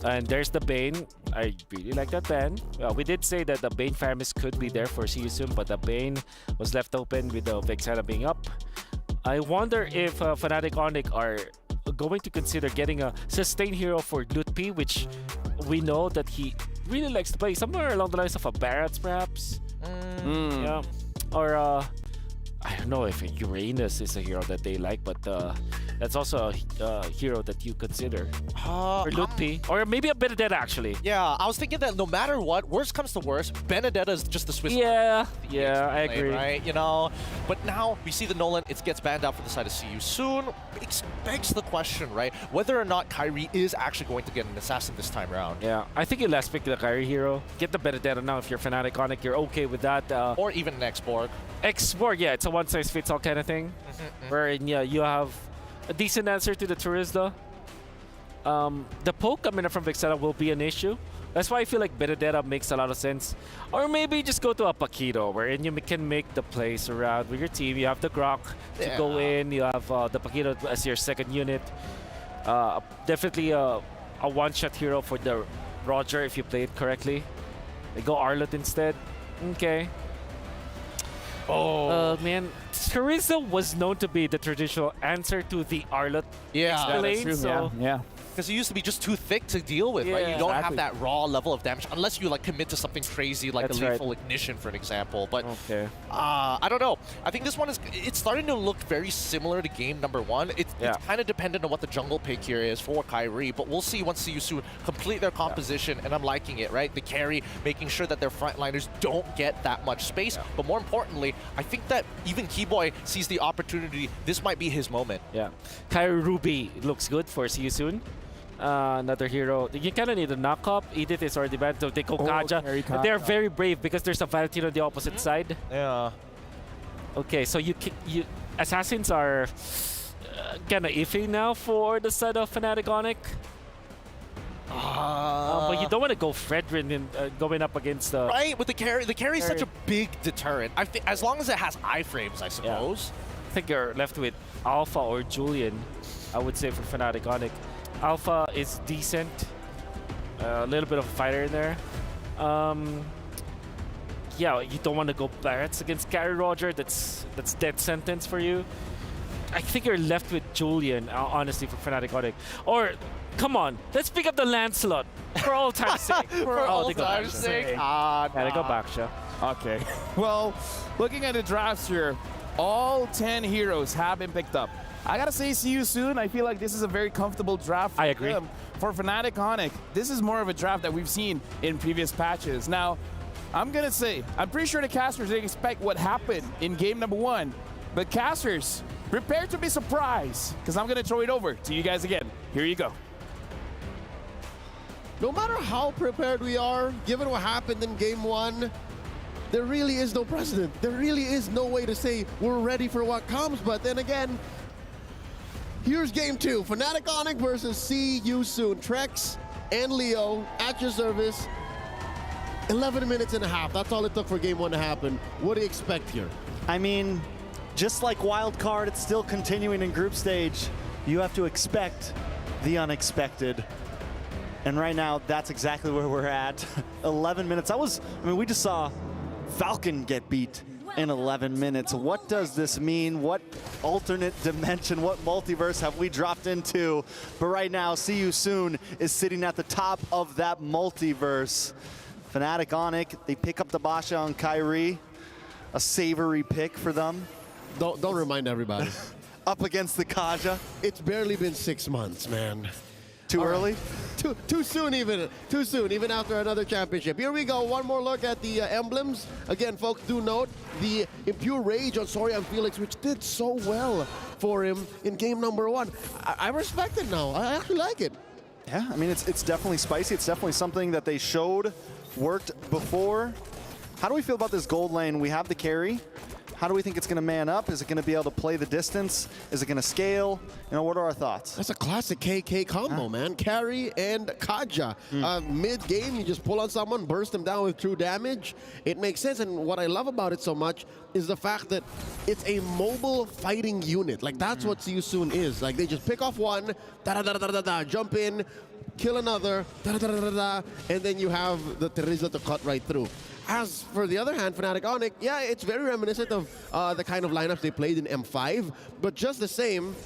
And there's the Bane. I really like that ban. We did say that the Bane Faramis could be there for Soon, but the Bane was left open with the Vexana being up. I wonder if Fnatic Onyx are going to consider getting a sustain hero for Lutpi, which we know that he really likes to play somewhere along the lines of a Barats, perhaps. Yeah, or I don't know if Uranus is a hero that they like, but that's also a hero that you consider. Or Lutpi, or maybe a Benedetta actually. Yeah, I was thinking that no matter what, worst comes to worst, Benedetta is just the Swiss. Yeah, I agree. Right, you know. But now we see the Nolan, it gets banned out for the side of CU Soon. It begs the question, right? Whether or not Kyrie is actually going to get an assassin this time around. Yeah, I think you last pick the Kyrie hero. Get the Benedetta now if you're Fnatic Onyx, you're okay with that. Or even an X-Borg. X-Borg, yeah, it's a one-size-fits-all kind of thing. Wherein, yeah, you have a decent answer to the Turisda. The poke coming up from Vexana will be an issue. That's why I feel like Benedetta makes a lot of sense. Or maybe just go to a Paquito, wherein you can make the plays around with your team. You have the Grok to go in. You have the Paquito as your second unit. Definitely a one-shot hero for the Roger if you play it correctly. They go Arlott instead. Okay. Man, Teresa was known to be the traditional answer to the Arlott lane, that's true. yeah. Because it used to be just too thick to deal with, right? You don't have that raw level of damage unless you like commit to something crazy like a lethal ignition, for an example. But I don't know. I think this one it's starting to look very similar to game number one. It's kind of dependent on what the jungle pick here is for Kyrie, but we'll see once CU Soon complete their composition, and I'm liking it, right? The carry, making sure that their frontliners don't get that much space, but more importantly, I think that even Keyboy sees the opportunity. This might be his moment. Yeah. Kyrie Ruby looks good for CU Soon. Another hero. You kind of need a knock-up. Edith is already banned, so they go Kaja. And they're very brave because there's a Valentino on the opposite side. Yeah. Okay, so you Assassins are kind of iffy now for the side of Fnatic Onyx. But you don't want to go Fredrin in, going up against the... Right, with the carry. The carry is such a big deterrent. I think as long as it has iframes, I suppose. I think you're left with Alpha or Julian, I would say, for Fnatic Onyx. Alpha is decent. A little bit of a fighter in there. Yeah, you don't want to go Barretts against Gary Roger. That's death sentence for you. I think you're left with Julian, honestly, for Fnatic Onyx. Or, come on, let's pick up the Lancelot for all time's sake. For all time's sake. Gotta go back, Sha. Okay. Well, looking at the drafts here, all 10 heroes have been picked up. I gotta say, CU Soon. I feel like this is a very comfortable draft for them. For Fnatic Onyx, this is more of a draft that we've seen in previous patches. Now, I'm gonna say, I'm pretty sure the casters didn't expect what happened in game number one, but casters, prepare to be surprised, because I'm gonna throw it over to you guys again. Here you go. No matter how prepared we are, given what happened in game one, there really is no precedent. There really is no way to say we're ready for what comes, but then again, here's game two, Fnatic Onyx versus CU Soon. Trex and Leo at your service. 11 minutes and a half, that's all it took for game one to happen. What do you expect here? I mean, just like wild card, it's still continuing in group stage. You have to expect the unexpected. And right now, that's exactly where we're at. 11 minutes, we just saw Falcon get beat in 11 minutes. What does this mean? What alternate dimension, what multiverse have we dropped into? But right now, CU Soon is sitting at the top of that multiverse. Fnatic Onyx, they pick up the Basha on Kyrie. A savory pick for them. Don't remind everybody. Up against the Kaja. It's barely been 6 months, man. Too early? Too soon even. Too soon, even after another championship. Here we go, one more look at the emblems. Again, folks, do note the Impure Rage on Sorian Felix, which did so well for him in game number one. I respect it now. I actually like it. Yeah, I mean, it's definitely spicy. It's definitely something that they showed worked before. How do we feel about this gold lane? We have the carry. How do we think it's going to man up? Is it going to be able to play the distance? Is it going to scale? You know, what are our thoughts? That's a classic KK combo, man. Carry and Kaja. Mid-game, you just pull on someone, burst them down with true damage. It makes sense, and what I love about it so much is the fact that it's a mobile fighting unit. Like, that's what See You Soon is. Like, they just pick off one, da-da-da-da-da-da, jump in, kill another, da-da-da-da-da-da, and then you have the Teresa to cut right through. As for the other hand, Fnatic Onyx, yeah, it's very reminiscent of the kind of lineups they played in M5, but just the same,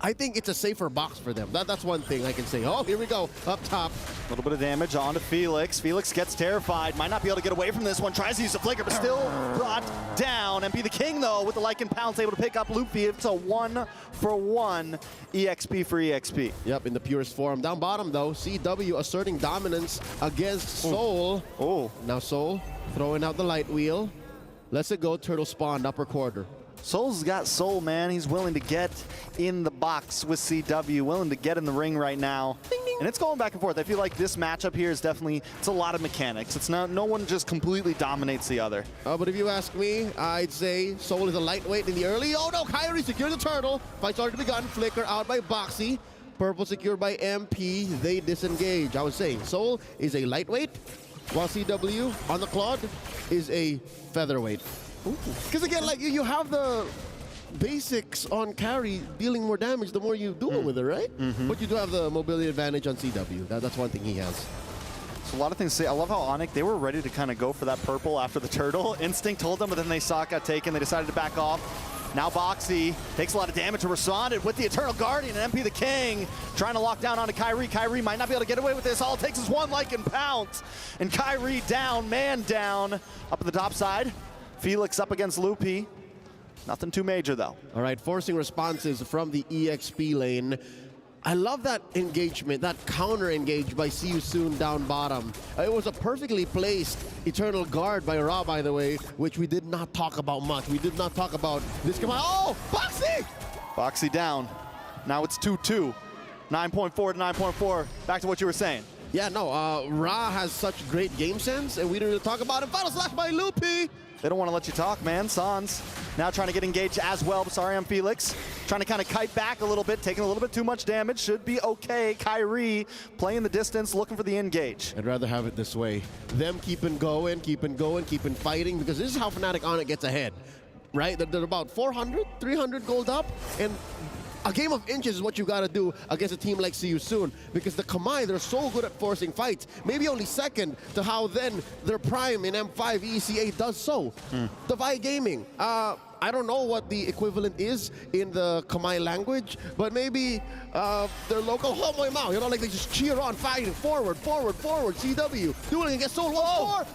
I think it's a safer box for them. That's one thing I can say. Oh, here we go, up top. A little bit of damage onto Felix. Felix gets terrified, might not be able to get away from this one, tries to use the flicker, but still brought down. MP the King, though, with the Lycan Pounce, able to pick up Luffy. It's a 1-for-1 EXP for EXP. Yep, in the purest form. Down bottom, though, CW asserting dominance against Soul. Oh. Now Soul throwing out the light wheel. Lets it go, turtle spawned, upper quarter. Soul's got soul, man. He's willing to get in the box with CW, willing to get in the ring right now. Ding, ding. And it's going back and forth. I feel like this matchup here is definitely, it's a lot of mechanics. It's not, no one just completely dominates the other. But if you ask me, I'd say Soul is a lightweight in the early. Oh no, Kyrie secures the turtle. Fight's already begun. Flicker out by Boxy. Purple secured by MP. They disengage. I was saying, Soul is a lightweight, while CW on the Claude is a featherweight. Because again, like you have the basics on carry dealing more damage the more you do it with it, right? But you do have the mobility advantage on CW. That's one thing he has. So a lot of things to say. I love how Onyx, they were ready to kind of go for that purple after the turtle. Instinct told them, but then they saw it got taken. They decided to back off. Now Boxy takes a lot of damage to respond with the Eternal Guardian and MP the King trying to lock down onto Kyrie. Kyrie might not be able to get away with this. All it takes is one Lycan Pounce. And Kyrie down, man down. Up at the top side. Felix up against Lupi. Nothing too major, though. All right, forcing responses from the EXP lane. I love that engagement, that counter engage by See You Soon down bottom. It was a perfectly placed Eternal Guard by Ra, by the way, which we did not talk about much. We did not talk about this command. Oh, Boxy! Boxy down. Now it's 2-2. 9.4 to 9.4. Back to what you were saying. Yeah, no, Ra has such great game sense, and we didn't really talk about it. Final slash by Lupi! They don't want to let you talk, man. Sans now trying to get engaged as well. Sorry, I'm Felix. Trying to kind of kite back a little bit, taking a little bit too much damage. Should be okay. Kyrie playing the distance, looking for the engage. I'd rather have it this way. Them keeping going, keeping fighting, because this is how Fnatic Onyx gets ahead, right? They're about 400, 300 gold up, and a game of inches is what you gotta do against a team like See You Soon, because the Kamai, they're so good at forcing fights. Maybe only second to how then their prime in M5 ECA does so. Divide Gaming. I don't know what the equivalent is in the Kamai language, but maybe their local Homoy Mao, you know, like they just cheer on, fighting, forward, CW, dueling against Soul,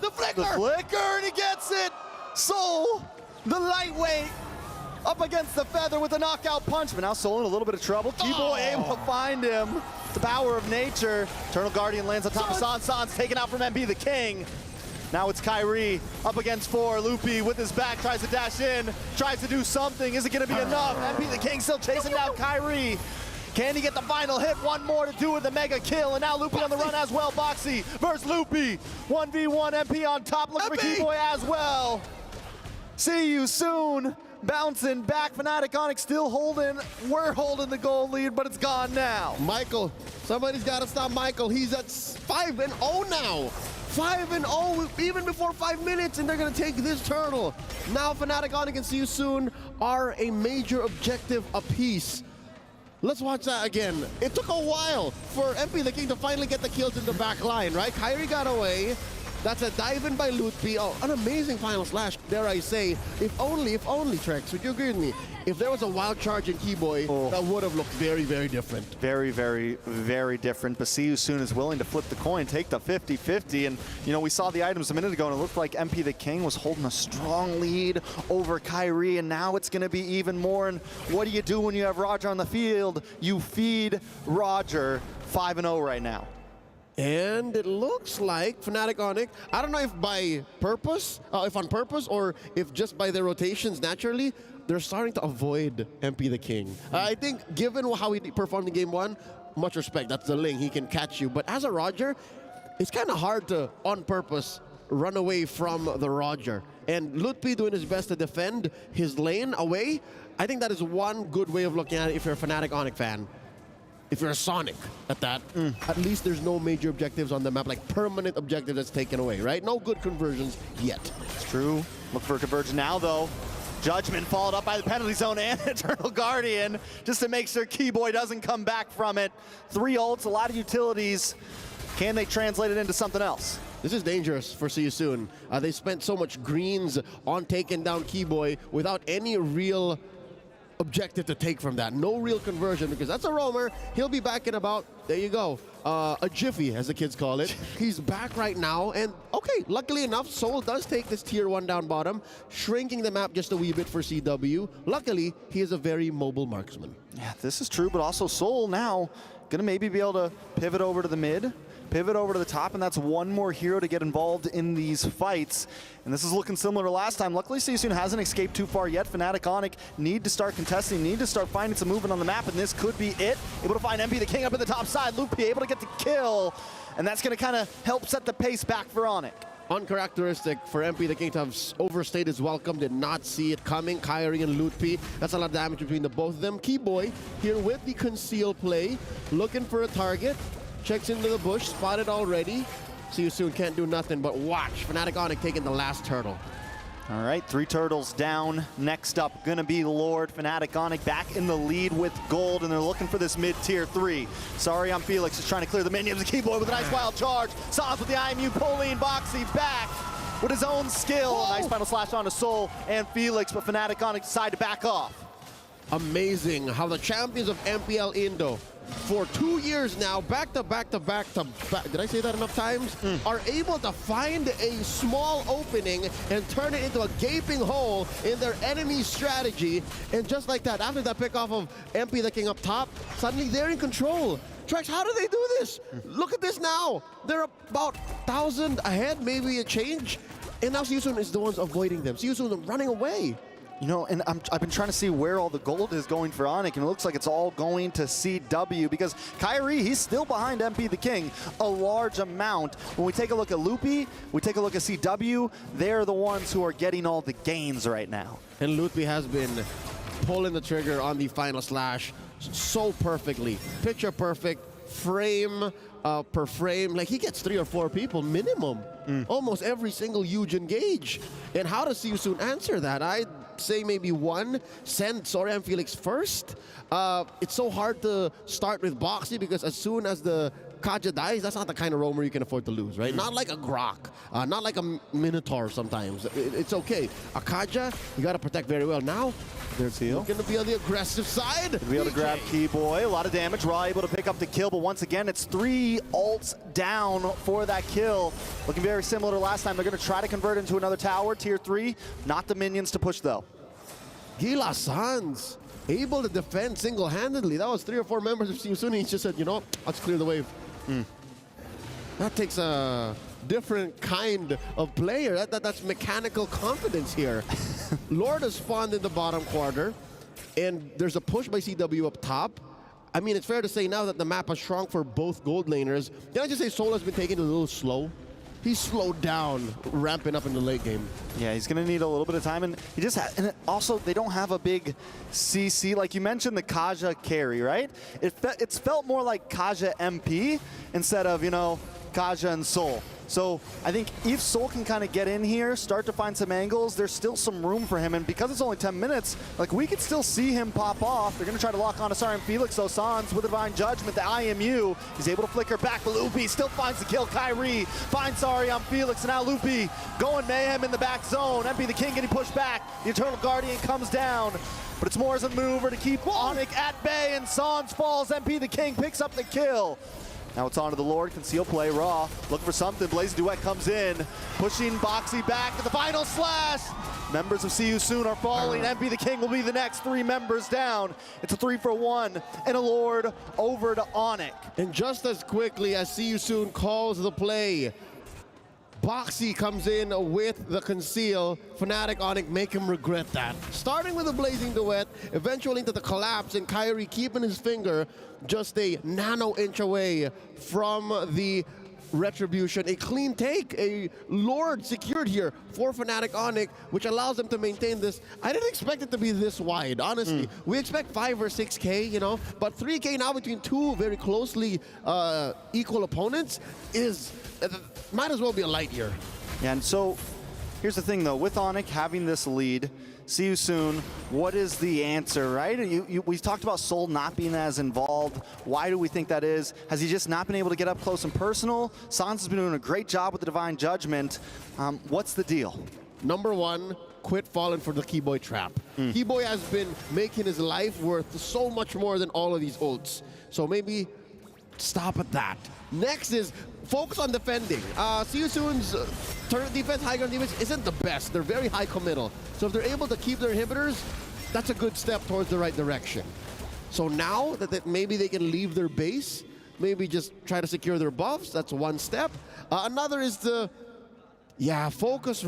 the flicker! The flicker, and he gets it! Soul, the lightweight, up against the feather with a knockout punch, but now Soul in a little bit of trouble. T-Boy able to find him. The power of nature. Eternal Guardian lands on top of Sans. Sans taken out from MP the King. Now it's Kyrie up against 4. Lupi with his back tries to dash in, tries to do something. Is it going to be enough? MP the King still chasing down Kyrie. Can he get the final hit? One more to do with the mega kill, and now Lupi on the run as well. Boxy versus Lupi. 1v1, MP on top, looking for T-Boy as well. See You Soon. Bouncing back, Fnatic Onyx still holding. We're holding the goal lead, but it's gone now. Michael, somebody's got to stop Michael. He's at 5-0 now. 5-0 even before 5 minutes, and they're going to take this turtle. Now Fnatic Onyx and See You Soon are a major objective apiece. Let's watch that again. It took a while for MP the King to finally get the kills in the back line, right? Kyrie got away. That's a dive in by Lutfi. Oh, an amazing final slash, dare I say. If only, Trex, would you agree with me? If there was a wild charge in Keyboy, that would have looked very, very different. Very, very, very different. But See You Soon is willing to flip the coin, take the 50-50. And, you know, we saw the items a minute ago, and it looked like MP the King was holding a strong lead over Kyrie, and now it's going to be even more. And what do you do when you have Roger on the field? You feed Roger. 5-0 right now. And it looks like Fnatic Onyx, I don't know if by purpose, if on purpose, or if just by their rotations naturally, they're starting to avoid MP the King. I think given how he performed in game 1, much respect, that's the Ling, he can catch you. But as a Roger, it's kind of hard to, on purpose, run away from the Roger. And Lutpi doing his best to defend his lane away. I think that is one good way of looking at it if you're a Fnatic Onyx fan. If you're a Sonic at that, at least there's no major objectives on the map, like permanent objective that's taken away, right? No good conversions yet. It's true. Look for a conversion now, though. Judgment followed up by the penalty zone and Eternal Guardian, just to make sure Keyboy doesn't come back from it. 3 ults, a lot of utilities. Can they translate it into something else? This is dangerous for See You Soon. They spent so much greens on taking down Keyboy without any real objective to take from that. No real conversion, because that's a roamer. He'll be back in about, there you go, a jiffy, as the kids call it. He's back right now, and okay, luckily enough, Soul does take this tier 1 down bottom, shrinking the map just a wee bit for CW. Luckily, he is a very mobile marksman. Yeah, this is true, but also Soul now gonna maybe be able to pivot over to the mid, pivot over to the top, and that's one more hero to get involved in these fights. And this is looking similar to last time. Luckily, Seasoon hasn't escaped too far yet. Fnatic Onyx need to start contesting, need to start finding some movement on the map, and this could be it. Able to find MP the King up in the top side. Lupi able to get the kill, and that's going to kind of help set the pace back for Onyx. Uncharacteristic for MP the King to have overstayed his welcome, did not see it coming. Kyrie and Lutpi, that's a lot of damage between the both of them. Keyboy here with the conceal play, looking for a target. Checks into the bush, spotted already. See You Soon can't do nothing but watch. Fnatic Onyx taking the last turtle. All right, 3 turtles down. Next up, gonna be Lord. Fnatic Onyx back in the lead with gold, and they're looking for this mid-tier 3. Sorry, I'm Felix, is trying to clear the minions. Keyboy with a nice wild charge. Sans with the IMU, pulling Boxy back with his own skill. Whoa. Nice final slash onto Soul and Felix, but Fnatic Onyx decide to back off. Amazing how the champions of MPL Indo for 2 years now, back to back, did I say that enough times? Are able to find a small opening and turn it into a gaping hole in their enemy's strategy. And just like that, after that pick off of MP the King up top, suddenly they're in control. Trex, how do they do this? Look at this now. They're about 1,000 ahead, maybe a change. And now See You Soon is the ones avoiding them. See You Soon running away. You know, and I've been trying to see where all the gold is going for Onyx, and it looks like it's all going to CW, because Kyrie, he's still behind MP the King a large amount. When we take a look at Lupi, we take a look at CW, they're the ones who are getting all the gains right now. And Lupi has been pulling the trigger on the final slash so perfectly. Picture perfect, frame per frame. Like, he gets 3 or 4 people minimum. Almost every single huge engage. And how does See You Soon answer that? I'd say maybe 1. Send Sorian Felix first. It's so hard to start with Boxy, because as soon as the Kaja dies, that's not the kind of roamer you can afford to lose, right? Not like a Grok, not like a Minotaur sometimes. It's okay. A Kaja, you got to protect very well. Now, they're going to be on the aggressive side. To be able to grab Keyboy, a lot of damage. Raw able to pick up the kill, but once again, it's 3 ults down for that kill. Looking very similar to last time. They're going to try to convert into another tower, tier 3. Not the minions to push, though. Gila Sans able to defend single-handedly. That was 3 or 4 members of See You Soon. He just said, you know, let's clear the wave. That takes a different kind of player. That's mechanical confidence here. Lord has spawned in the bottom quarter, and there's a push by CW up top. I mean, it's fair to say now that the map has shrunk for both gold laners. Can I just say Soul has been taking it a little slow? He's slowed down, ramping up in the late game. Yeah, he's going to need a little bit of time, and he just and also they don't have a big CC. Like you mentioned, the Kaja carry, right? It's felt more like Kaja MP instead of, you know, Kaja and Soul. So I think if Soul can kind of get in here, start to find some angles, there's still some room for him. And because it's only 10 minutes, like, we could still see him pop off. They're going to try to lock on to Sarian Felix. So Sans with a Divine Judgment, the IMU, he's able to flicker back. Lupi still finds the kill. Kyrie finds Sarian Felix, and now Lupi going mayhem in the back zone. MP the King getting pushed back. The Eternal Guardian comes down. But it's more as a mover to keep Onyx at bay, and Sans falls. MP the King picks up the kill. Now it's on to the Lord, conceal play, Raw, looking for something. Blaze Duet comes in, pushing Boxy back at the final slash. Members of See You Soon are falling. MP the King will be the next 3 members down. It's a 3-for-1, and a Lord over to Onyx. And just as quickly as See You Soon calls the play, Boxy comes in with the conceal. Fnatic Onyx make him regret that. Starting with a Blazing Duet, eventually into the collapse, and Kyrie keeping his finger just a nano inch away from the retribution, a clean take, a Lord secured here for Fnatic Onyx, which allows them to maintain this. I didn't expect it to be this wide, honestly. We expect 5 or 6K, you know, but 3K now between two very closely equal opponents is, might as well be a light year. Yeah, and so here's the thing though, with Onyx having this lead, see you soon, what is the answer, right? We talked about Soul not being as involved. Why do we think that is? Has he just not been able to get up close and personal? Sans has been doing a great job with the Divine Judgment. What's the deal? Number one, quit falling for the Keyboy trap. Keyboy has been making his life worth so much more than all of these ults. So maybe stop at that. Next is focus on defending. See you soon's turret defense, high ground defense isn't the best. They're very high committal. So if they're able to keep their inhibitors, that's a good step towards the right direction. So now that maybe they can leave their base, maybe just try to secure their buffs, that's one step. Another is to, focus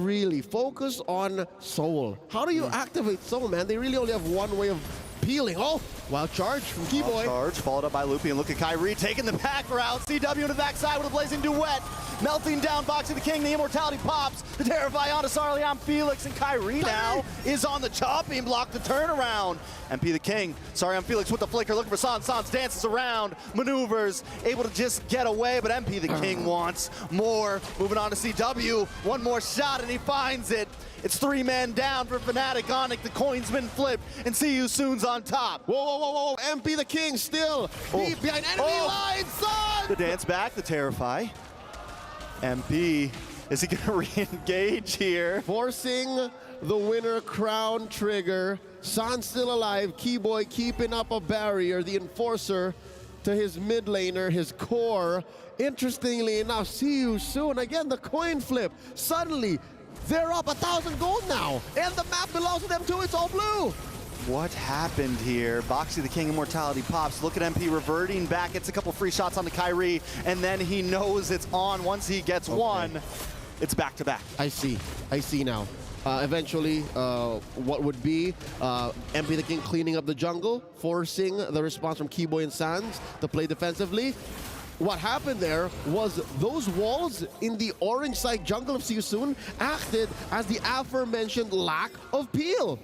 on Soul. How do you activate Soul, man? They really only have one way of peeling. Oh, wild charge from Keyboy. Wild charge, followed up by Loopy, and look at Kyrie taking the back route. CW to the backside with a blazing duet. Melting down Boxy the King, the immortality pops. The Terrify onto Sarliam Felix, and Kyrie now is on the chopping block to turn around. MP the King, Sarliam Felix with the flicker, looking for Sans. Sans dances around, maneuvers, able to just get away, but MP the King wants more. Moving on to CW, one more shot and he finds it. It's 3 men down for Fnatic Onyx. The coin's been flipped, and See You Soon's on top. Whoa. MP the King still deep behind enemy lines, son! The dance back, the Terrify. MP, is he gonna re-engage here? Forcing the winner crown trigger. San still alive, Keyboy keeping up a barrier, the enforcer to his mid laner, his core. Interestingly enough, See You Soon, again the coin flip. Suddenly, they're up 1,000 gold now, and the map belongs to them too, it's all blue. What happened here? Boxy the King immortality pops. Look at MP reverting back, gets a couple free shots on the Kyrie, and then he knows it's on. Once he gets one, it's back to back. I see now. Eventually, what would be MP the King cleaning up the jungle, forcing the response from Keyboy and Sans to play defensively. What happened there was those walls in the orange side jungle of See You Soon acted as the aforementioned lack of peel.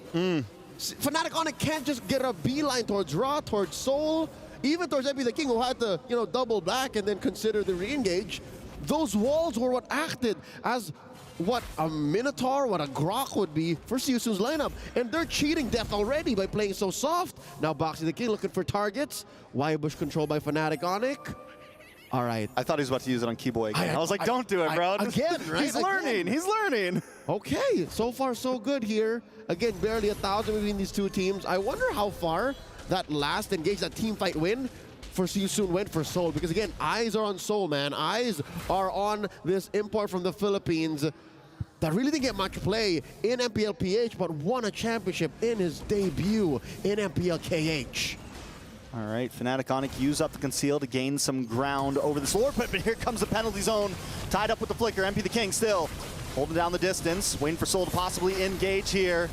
Fnatic Onyx can't just get a beeline towards Ra, towards Soul, even towards MP the King, who had to, double back and then consider the re-engage. Those walls were what acted as what a Minotaur, what a Grok would be for See You Soon's lineup. And they're cheating death already by playing so soft. Now Boxy the King looking for targets. Y-Bush controlled by Fnatic Onyx. All right. I thought he was about to use it on Keyboy again. I was like, don't do it, bro. Again, right? He's learning. Okay, so far so good here. Again, barely 1,000 between these two teams. I wonder how far that last engage, that team fight win for See You Soon went for Soul. Because again, eyes are on Soul, man. Eyes are on this import from the Philippines that really didn't get much play in MPLPH, but won a championship in his debut in MPLKH. All right, Fnatic Onyx use up the conceal to gain some ground over this Lord Pit, but here comes the penalty zone. Tied up with the flicker, MP the King still holding down the distance, waiting for Soul to possibly engage here.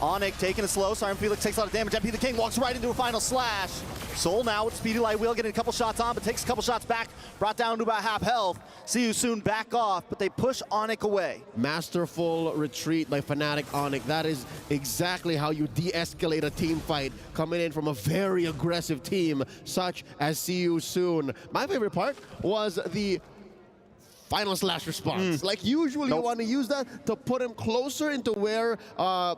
Onyx taking it slow, Sarliam Felix takes a lot of damage. MP the King walks right into a final slash. Soul now with Speedy Light Wheel, getting a couple shots on, but takes a couple shots back, brought down to about half health. See You Soon back off, but they push Onyx away. Masterful retreat by Fnatic Onyx. That is exactly how you de-escalate a team fight, coming in from a very aggressive team, such as See You Soon. My favorite part was the final slash response. Like usually you want to use that to put him closer into where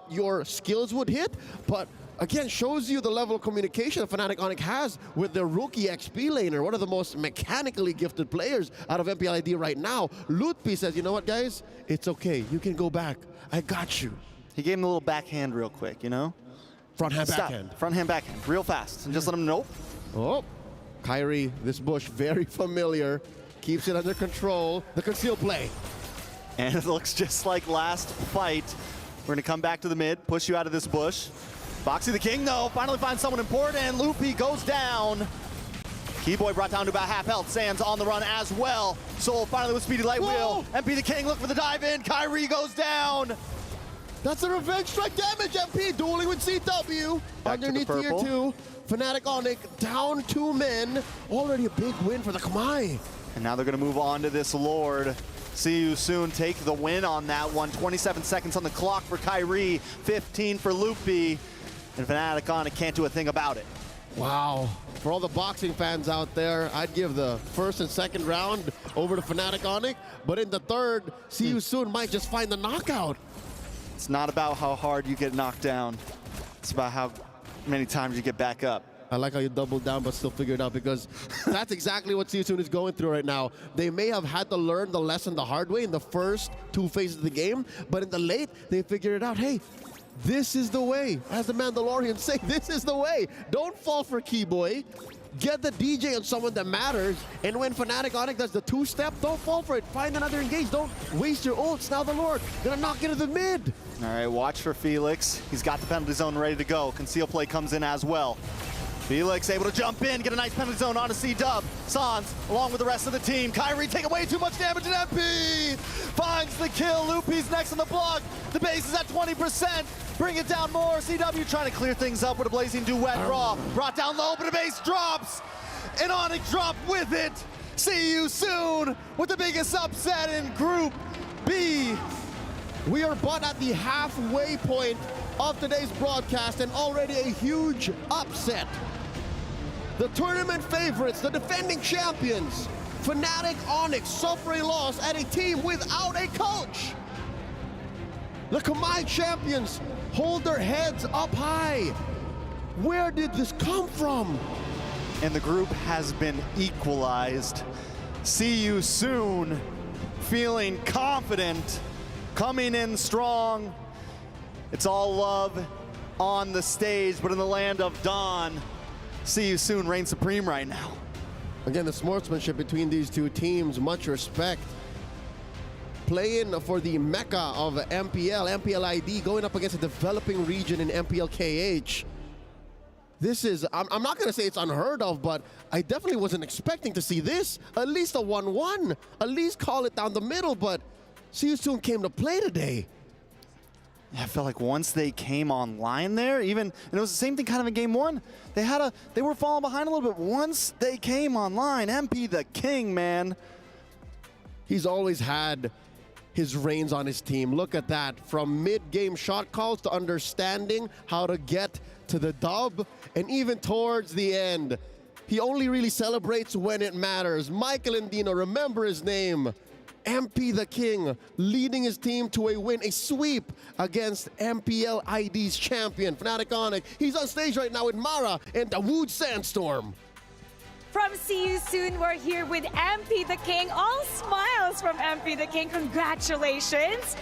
your skills would hit, but again, shows you the level of communication Fnatic Onyx has with their rookie XP laner, one of the most mechanically gifted players out of MPLID right now. Lutpi says, you know what, guys? It's okay. You can go back. I got you. He gave him a little backhand real quick, Front hand, backhand. Front hand, backhand, real fast. And just let him know. Oh, Kyrie, this bush, very familiar. Keeps it under control. The conceal play. And it looks just like last fight. We're going to come back to the mid, push you out of this bush. Boxy the King, though, finally finds someone important. Loopy goes down. Keyboy brought down to about half health. Sans on the run as well. Soul finally with Speedy Light Wheel. MP the King look for the dive in. Kyrie goes down. That's a revenge strike damage, MP dueling with CW. Back underneath to the tier purple. 2. Fnatic Onyx down 2 men. Already a big win for the Kamai. And now they're going to move on to this Lord. See you soon. Take the win on that one. 27 seconds on the clock for Kyrie, 15 for Loopy. And Fnatic Onyx can't do a thing about it. Wow. For all the boxing fans out there, I'd give the first and second round over to Fnatic Onyx. But in the third, See You Soon might just find the knockout. It's not about how hard you get knocked down. It's about how many times you get back up. I like how you doubled down but still figured it out, because that's exactly what See You Soon is going through right now. They may have had to learn the lesson the hard way in the first 2 phases of the game, but in the late, they figured it out. Hey, this is the way. As the Mandalorians say, this is the way. Don't fall for Keyboy. Get the DJ on someone that matters. And when Fnatic Onyx does the 2-step, don't fall for it. Find another engage. Don't waste your ults. Now the Lord gonna knock into the mid. All right, watch for Felix. He's got the penalty zone ready to go. Conceal play comes in as well. Felix able to jump in, get a nice penalty zone on a C-dub. Sans, along with the rest of the team. Kyrie taking way too much damage, and MP finds the kill. Loopy's next on the block. The base is at 20%. Bring it down more. CW trying to clear things up with a blazing duet draw. Brought down low, but the base drops. And Onyx drop with it. See you soon with the biggest upset in Group B. We are but at the halfway point of today's broadcast, and already a huge upset. The tournament favorites, the defending champions, Fnatic Onyx, suffer a loss at a team without a coach. The Kamai champions hold their heads up high. Where did this come from? And the group has been equalized. See you soon, feeling confident, coming in strong. It's all love on the stage, but in the land of Dawn, See You Soon reigns supreme right now. Again, the sportsmanship between these two teams, much respect. Playing for the mecca of MPL ID, going up against a developing region in MPL KH. This is, I'm not going to say it's unheard of, but I definitely wasn't expecting to see this. At least a 1-1. At least call it down the middle, but See You Soon came to play today. Yeah, I felt like once they came online there, and it was the same thing kind of in game 1. They were falling behind a little bit. Once they came online, MP the king, man. He's always had his reins on his team. Look at that. From mid-game shot calls to understanding how to get to the dub, and even towards the end. He only really celebrates when it matters. Michael Andino, remember his name. MP the King leading his team to a win, a sweep against MPL ID's champion, Fnatic Onyx. He's on stage right now with Mara and Dawood Sandstorm. From See You Soon, we're here with MP the King. All smiles from MP the King. Congratulations.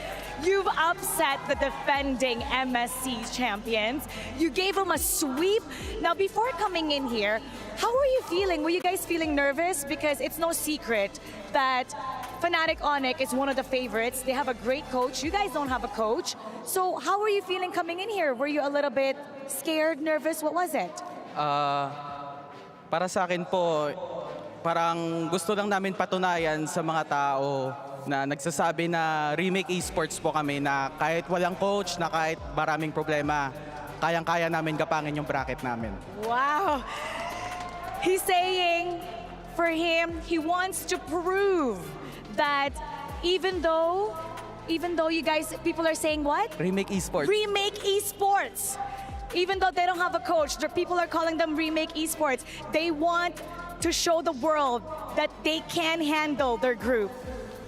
You've upset the defending MSC champions. You gave them a sweep. Now, before coming in here, how were you feeling? Were you guys feeling nervous? Because it's no secret that Fnatic Onyx is one of the favorites. They have a great coach. You guys don't have a coach. So how were you feeling coming in here? Were you a little bit scared, nervous? What was it? Para sa akin po, parang gusto lang namin patunayan sa mga tao na nagsasabi na Remake Esports po kami, na kahit walang coach, na kahit maraming problema, kayang-kaya namin gapangin yung bracket namin. Wow. He's saying for him, he wants to prove that even though you guys, people are saying what? Remake Esports. Remake Esports. Even though they don't have a coach, the people are calling them Remake Esports. They want to show the world that they can handle their group.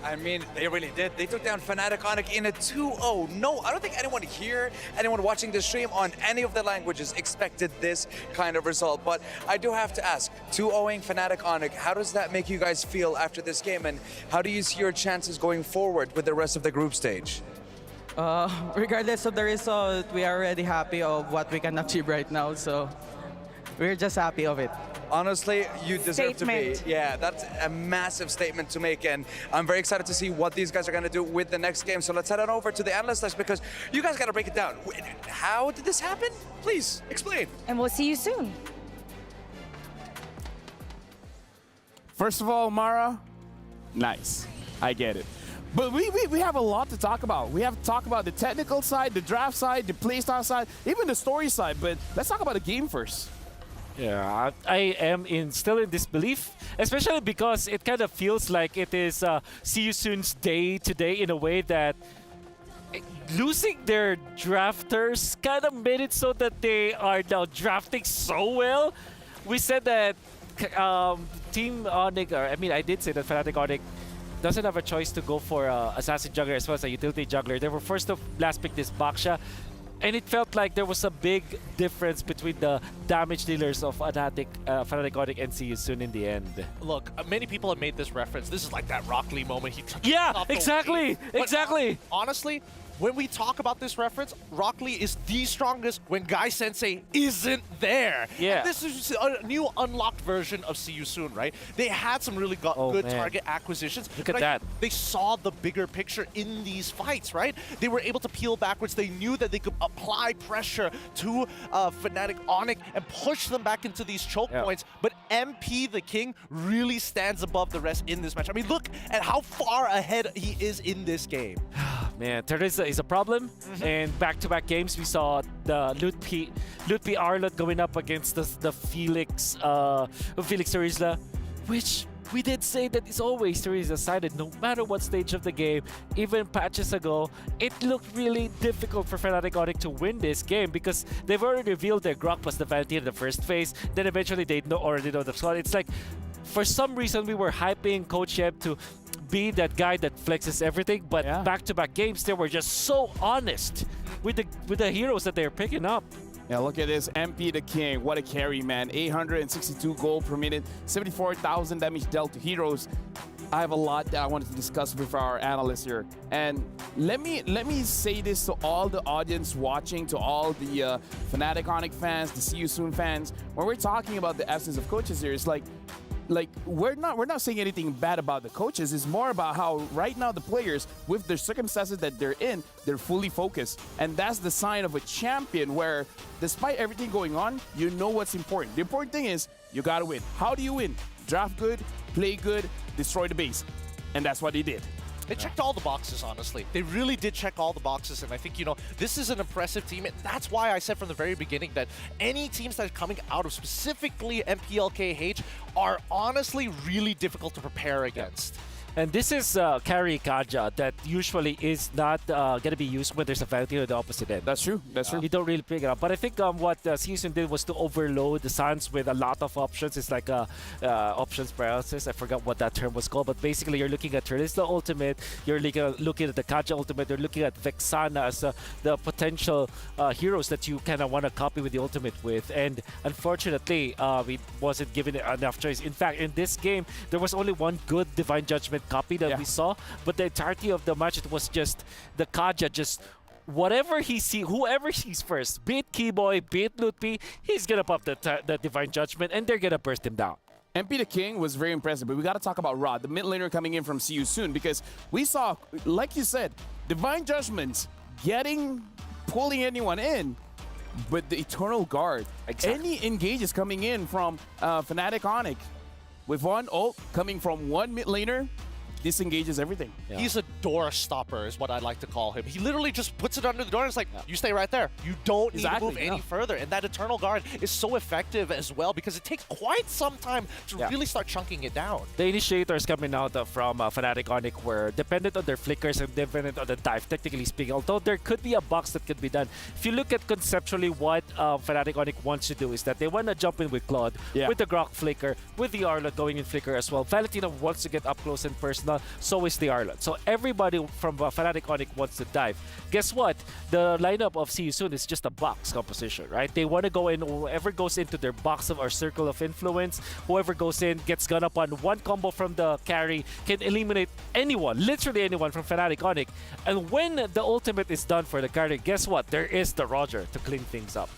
I mean, they really did. They took down Fnatic Onyx in a 2-0. No, I don't think anyone here, anyone watching the stream on any of the languages expected this kind of result. But I do have to ask, 2-0ing Fnatic Onyx, how does that make you guys feel after this game? And how do you see your chances going forward with the rest of the group stage? Regardless of the result, we are already happy of what we can achieve right now. So we're just happy of it. Honestly, you deserve to be. Yeah, that's a massive statement to make, and I'm very excited to see what these guys are going to do with the next game. So let's head on over to the analyst desk, because you guys got to break it down. How did this happen? Please, explain. And we'll see you soon. First of all, Mara, nice. I get it. But we have a lot to talk about. We have to talk about the technical side, the draft side, the playstyle side, even the story side. But let's talk about the game first. Yeah, I am still in disbelief, especially because it kind of feels like it is See You Soon's day today in a way that losing their drafters kind of made it so that they are now drafting so well. We said that Team Onyx, or I mean, I did say that Fnatic Onyx doesn't have a choice to go for Assassin Juggler as well as a Utility Juggler. They were forced to last pick this Baksha, and it felt like there was a big difference between the damage dealers of Fnatic Onyx and See You Soon in the end. Look, many people have made this reference. This is like that Rock Lee moment. Yeah, exactly, exactly. Honestly, when we talk about this reference, Rock Lee is the strongest when Guy Sensei isn't there. Yeah. And this is a new unlocked version of See You Soon, right? They had some really good target acquisitions. Look at that. They saw the bigger picture in these fights, right? They were able to peel backwards. They knew that they could apply pressure to Fnatic Onyx and push them back into these choke points. But MP, the King, really stands above the rest in this match. I mean, look at how far ahead he is in this game. Man, Teresa is a problem, and back-to-back games we saw the Lutpi Arlot going up against the Felix Teresa, which we did say that is always Teresa sided no matter what stage of the game. Even patches ago, it looked really difficult for Fnatic Onyx to win this game because they've already revealed their Grok plus the Valentine in the first phase, then eventually they already know the squad. It's like, for some reason we were hyping Coach Yeb to be that guy that flexes everything, but back-to-back games they were just so honest with the heroes that they're picking up. Yeah, look at this. MP the King, what a carry, man. 862 gold per minute, 74,000 damage dealt to heroes. I have a lot that I wanted to discuss with our analysts here. And let me say this to all the audience watching, to all the Fnatic Onyx fans, the See You Soon fans. When we're talking about the absence of coaches here, it's like we're not saying anything bad about the coaches. It's more about how right now the players, with the circumstances that they're in, they're fully focused. And that's the sign of a champion where despite everything going on, you know what's important. The important thing is you gotta win. How do you win? Draft good, play good, destroy the base. And that's what they did. They checked all the boxes, honestly. They really did check all the boxes, and I think, you know, this is an impressive team, and that's why I said from the very beginning that any teams that are coming out of specifically MPLKH are honestly really difficult to prepare against. And this is carry Kaja that usually is not going to be used when there's a Valentine on the opposite end. That's true. That's true. You don't really pick it up. But I think what See You Soon did was to overload the Suns with a lot of options. It's like options paralysis. I forgot what that term was called. But basically, you're looking at Trilista Ultimate. You're looking at the Kaja Ultimate. You're looking at Vexana as the potential heroes that you kind of want to copy with the Ultimate with. And unfortunately, we wasn't given enough choice. In fact, in this game, there was only one good Divine Judgment copy that we saw, but the entirety of the match, it was just the Kaja, just whatever he sees, whoever sees first, be it Keyboy, be it Lutpi, he's gonna pop the Divine Judgment and they're gonna burst him down. MP the King was very impressive, but we got to talk about Rod, the mid laner coming in from See You Soon, because we saw, like you said, Divine Judgments pulling anyone in, but the Eternal Guard, any engages coming in from Fnatic Onyx with one ult coming from one mid laner, disengages everything. Yeah. He's a door stopper is what I like to call him. He literally just puts it under the door and it's like, you stay right there. You don't need to move any further. And that Eternal Guard is so effective as well because it takes quite some time to really start chunking it down. The initiators coming out from Fnatic Onyx were dependent on their flickers and dependent on the dive, technically speaking. Although there could be a box that could be done. If you look at conceptually what Fnatic Onyx wants to do is that they want to jump in with Claude, with the Grok flicker, with the Arlot going in flicker as well. Valentina wants to get up close and personal. So is the Arlot. So everybody from Fnatic Onyx wants to dive. Guess what? The lineup of See You Soon is just a box composition, right? They want to go in, whoever goes into their box or circle of influence, whoever goes in, gets gun up on one combo from the carry, can eliminate anyone, literally anyone from Fnatic Onyx. And when the ultimate is done for the carry, guess what? There is the Roger to clean things up.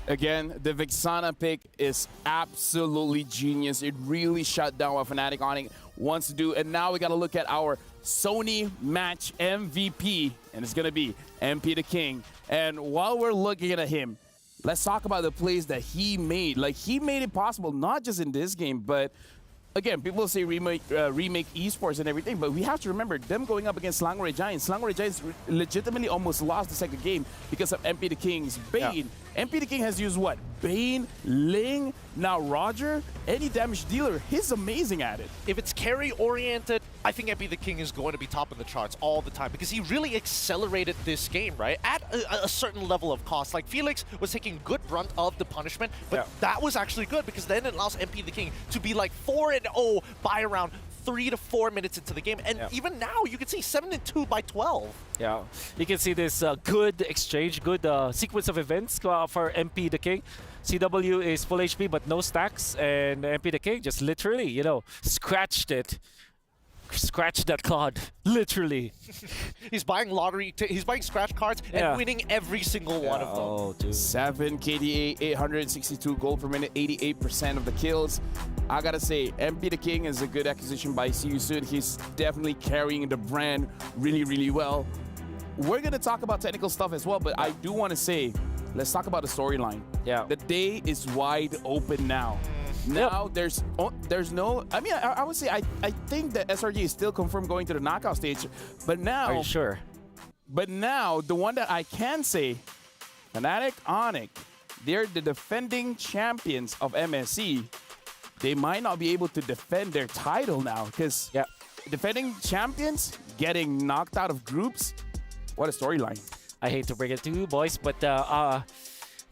Again, the Vexana pick is absolutely genius. It really shut down what Fnatic Onyx wants to do. And now we got to look at our Sony match MVP, and it's going to be MP the King. And while we're looking at him, let's talk about the plays that he made. Like, he made it possible, not just in this game, but again, people say remake esports and everything, but we have to remember them going up against Slangoray Giants. Slangoray Giants legitimately almost lost the second game because of MP the King's Bane. MP the King has used what? Bane, Ling, now Roger. Any damage dealer, he's amazing at it. If it's carry-oriented, I think MP the King is going to be top of the charts all the time because he really accelerated this game, right? At a certain level of cost. Like, Felix was taking good brunt of the punishment, but that was actually good because then it allows MP the King to be like 4-0 by around 3 to 4 minutes into the game. And even now, you can see 7-2 by 12. Yeah, you can see this good exchange, good sequence of events for MP the King. CW is full HP but no stacks, and MP the King just literally, you know, scratched it. Scratched that card, literally. He's buying lottery, he's buying scratch cards and winning every single one of them. Oh, dude. 7 KDA, 862 gold per minute, 88% of the kills. I gotta say, MP the King is a good acquisition by See You Soon. He's definitely carrying the brand really, really well. We're gonna talk about technical stuff as well, but I do want to say, let's talk about the storyline. Yeah. The day is wide open now. Now there's no, I mean, I would say I think that SRG is still confirmed going to the knockout stage, but now— Are you sure? But now the one that I can say, Fnatic Onyx, they're the defending champions of MSC. They might not be able to defend their title now because defending champions getting knocked out of groups. What a storyline. I hate to bring it to you, boys, but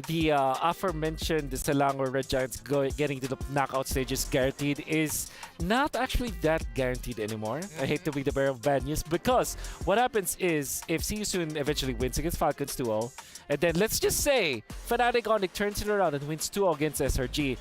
the aforementioned Selangor Red Giants getting to the knockout stage is guaranteed is not actually that guaranteed anymore. I hate to be the bearer of bad news because what happens is if See You Soon eventually wins against Falcons 2-0, and then let's just say Fnatic Onyx turns it around and wins 2-0 against SRG,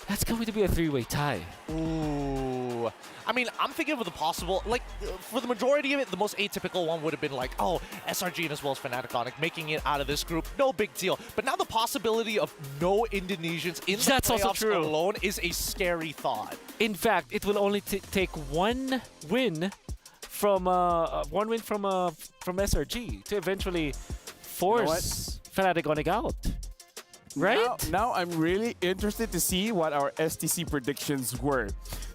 that's going to be a three-way tie. Ooh. I mean, I'm thinking of the possible, like, for the majority of it, the most atypical one would have been like, oh, SRG and as well as Fnatic Onyx making it out of this group, no big deal. But now the possibility of no Indonesians in the playoffs alone is a scary thought. In fact, it will only take one win from SRG to eventually force Fnatic Onyx out. Right? Now I'm really interested to see what our STC predictions were.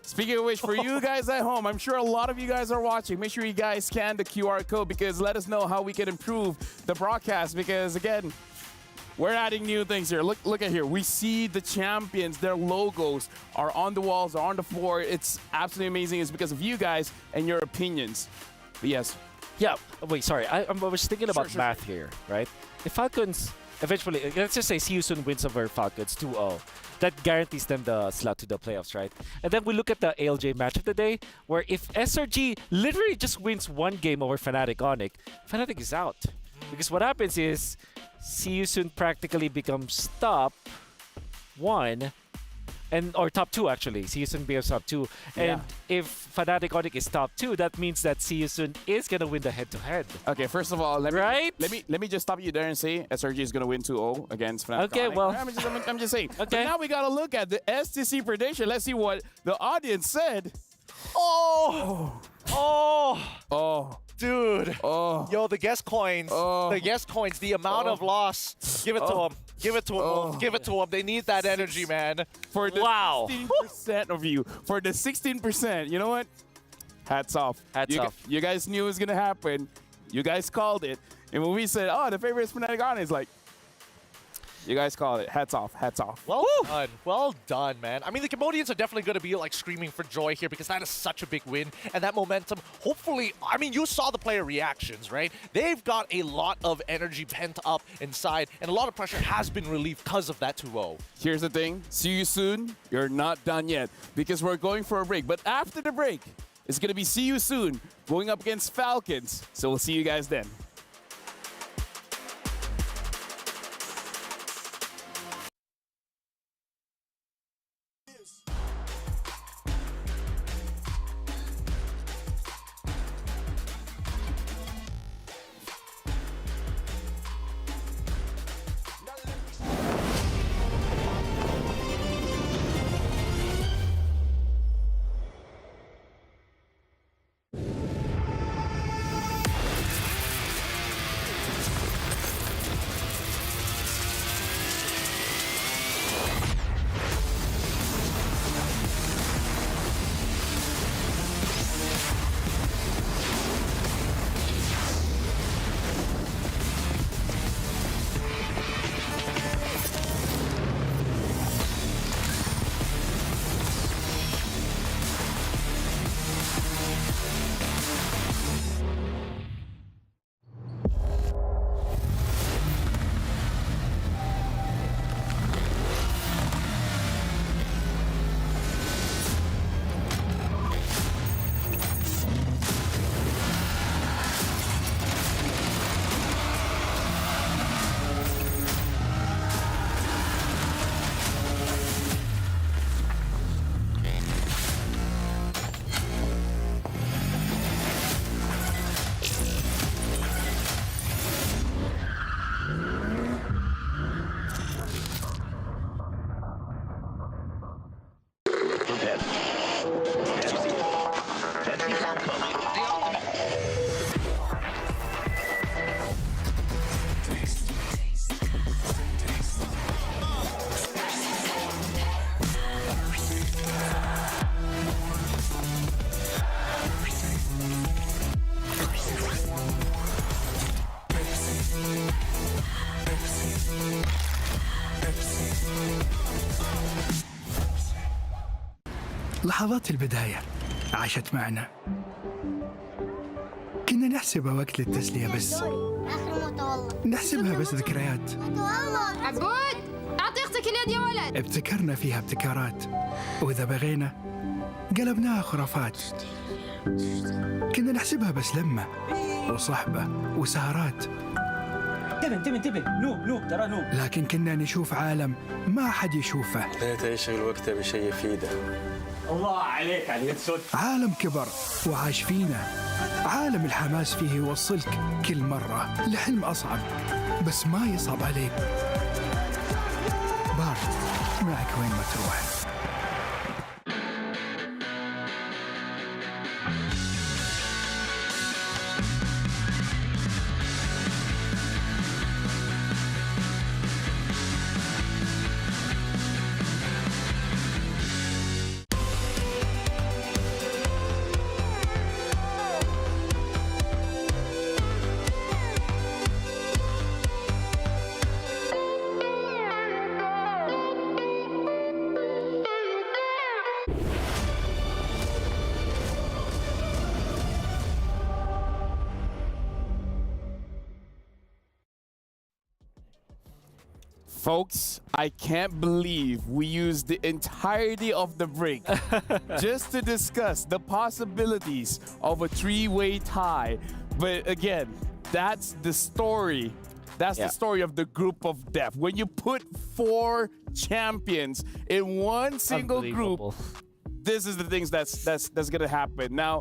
Speaking of which, for you guys at home, I'm sure a lot of you guys are watching. Make sure you guys scan the QR code because let us know how we can improve the broadcast because, again, we're adding new things here. Look at here. We see the champions. Their logos are on the walls, are on the floor. It's absolutely amazing. It's because of you guys and your opinions. But yes. Yeah. Wait, sorry. I was thinking about math here, right? If Falcons eventually, let's just say See You Soon wins over Falcons 2-0. That guarantees them the slot to the playoffs, right? And then we look at the ALJ match of the day, where if SRG literally just wins one game over Fnatic Onyx, Fnatic is out. Because what happens is, See You Soon practically becomes top 1, or top 2 actually. See You Soon becomes top 2. And if Fnatic Onyx is top 2, that means that See You Soon is gonna win the head-to-head. Okay, first of all, let me just stop you there and say SRG is gonna win 2-0 against Fnatic. Okay, well, I'm just saying. Okay. But now we gotta look at the STC prediction. Let's see what the audience said. Dude. Yo, the guest coins. The guest coins. The amount of loss. Give it to them. Give it to them, Wolf. Give it to them. They need that energy, man. For the 16% of you. For the 16%. You know what? Hats off. Hats off. You guys knew it was going to happen. You guys called it. And when we said, oh, the favorite is Fnatic Onyx, like, you guys called it. Hats off. Hats off. Well done. Well done, man. I mean, the Cambodians are definitely going to be like screaming for joy here because that is such a big win. And that momentum, hopefully, I mean, you saw the player reactions, right? They've got a lot of energy pent up inside, and a lot of pressure has been relieved because of that 2-0. Here's the thing. See you soon. You're not done yet because we're going for a break. But after the break, it's going to be See You Soon going up against Falcons. So we'll see you guys then. لحظات البداية عاشت معنا، كنا نحسبها وقت للتسلية بس، نحسبها بس ذكريات. عبود أعطي أختك اليد يا ولد. ابتكرنا فيها ابتكارات، وإذا بغينا قلبناها خرافات. كنا نحسبها بس لمة وصحبة وسهرات، انتبه نو ترى نو. لكن كنا نشوف عالم ما حد يشوفه. ليت يشغل وقته بشيء يفيده. الله عليك على اليد سود. عالم كبر وعاش فينا، عالم الحماس فيه يوصلك كل مرة لحلم أصعب بس ما يصعب عليك. بارد معك وين ما تروح. Folks, I can't believe we used the entirety of the break just to discuss the possibilities of a three-way tie. But again, that's the story. That's the story of the group of death. When you put 4 champions in one single group, this is the things that's gonna happen. Now,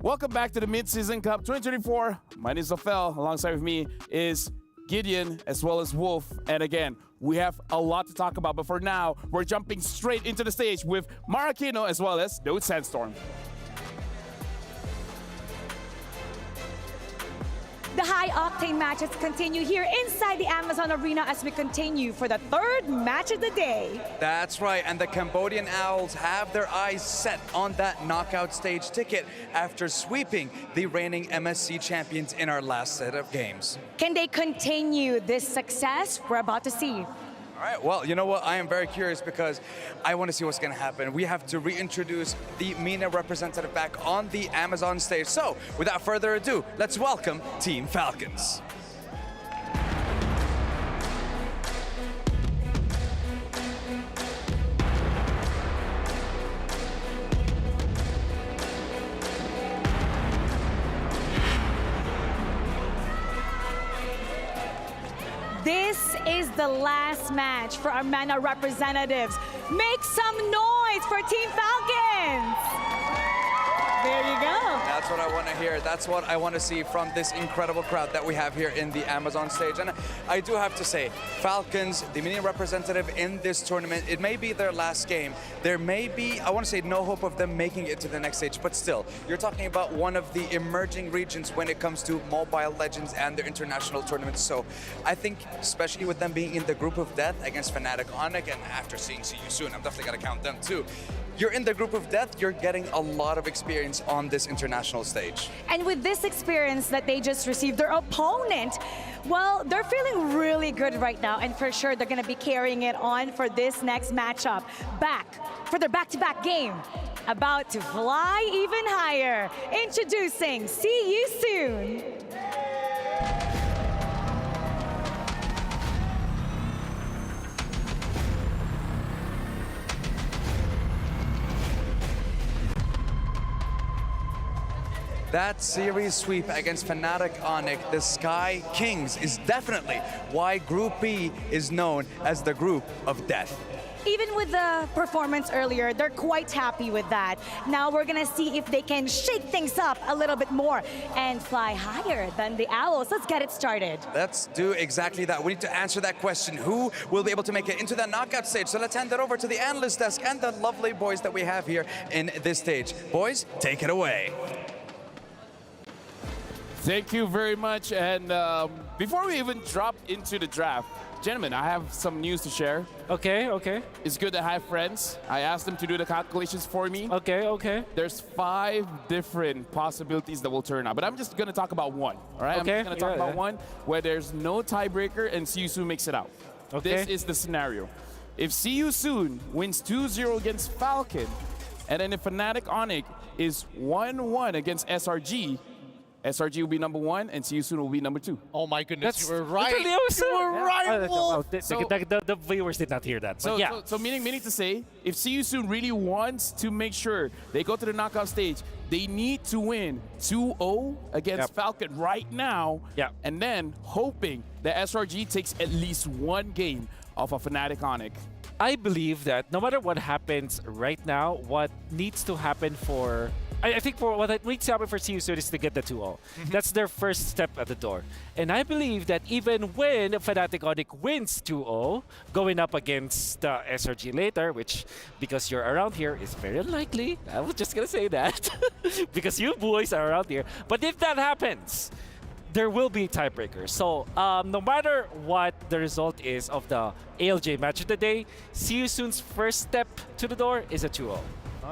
welcome back to the Mid-Season Cup 2024. My name is Rafael. Alongside with me is Gideon as well as Wolf. And again, we have a lot to talk about, but for now, we're jumping straight into the stage with Maracino as well as Dude Sandstorm. The high-octane matches continue here inside the Amazon Arena as we continue for the 3rd match of the day. That's right, and the Cambodian Owls have their eyes set on that knockout stage ticket after sweeping the reigning MSC champions in our last set of games. Can they continue this success? We're about to see. All right, well, you know what? I am very curious because I want to see what's going to happen. We have to reintroduce the MENA representative back on the Amazon stage. So, without further ado, let's welcome Team Falcons. This is the last match for our MENA representatives. Make some noise for Team Falcons! There you go. That's what I want to hear. That's what I want to see from this incredible crowd that we have here in the Amazon stage. And I do have to say, Falcons, the MENA representative in this tournament, it may be their last game. There may be, I want to say, no hope of them making it to the next stage, but still, you're talking about one of the emerging regions when it comes to Mobile Legends and their international tournaments. So I think, especially with them being in the group of death against Fnatic Onyx, and after seeing See You Soon, I'm definitely going to count them too. You're in the group of death, you're getting a lot of experience on this international stage. And with this experience that they just received, their opponent, well, they're feeling really good right now, and for sure they're going to be carrying it on for this next matchup. Back for their back-to-back game, about to fly even higher. Introducing See You Soon. That series sweep against Fnatic Onyx, the Sky Kings, is definitely why Group B is known as the Group of Death. even with the performance earlier, they're quite happy with that. Now we're gonna see if they can shake things up a little bit more and fly higher than the Owls. Let's get it started. Let's do exactly that. We need to answer that question. Who will be able to make it into that knockout stage? So let's hand it over to the analyst desk and the lovely boys that we have here in this stage. Boys, take it away. Thank you very much. And before we even drop into the draft, gentlemen, I have some news to share. Okay, okay. It's good to have friends. I asked them to do the calculations for me. Okay, okay. There's 5 different possibilities that will turn out, but I'm just going to talk about one, all right? Okay. I'm just going to talk about one where there's no tiebreaker and See You Soon makes it out. Okay. This is the scenario. If See You Soon wins 2-0 against Falcon, and then if Fnatic Onyx is 1-1 against SRG, SRG will be number 1, and See You Soon will be number 2. Oh my goodness, That's you were right. literally You were right, Wolf. The viewers did not hear that. So, But yeah. so meaning to say, if See You Soon really wants to make sure they go to the knockout stage, they need to win 2-0 against Falcon right now, and then hoping that SRG takes at least 1 game off of Fnatic Onyx. I believe that no matter what happens right now, what needs to happen for... I think for what needs to happen for See You Soon is to get the 2-0. That's their first step at the door. And I believe that even when Fnatic Onyx wins 2-0, going up against SRG later, which, because you're around here, is very unlikely. I was just going to say that. Because you boys are around here. But if that happens, there will be tiebreakers. So no matter what the result is of the ALJ match of the day, See You Soon's first step to the door is a 2-0.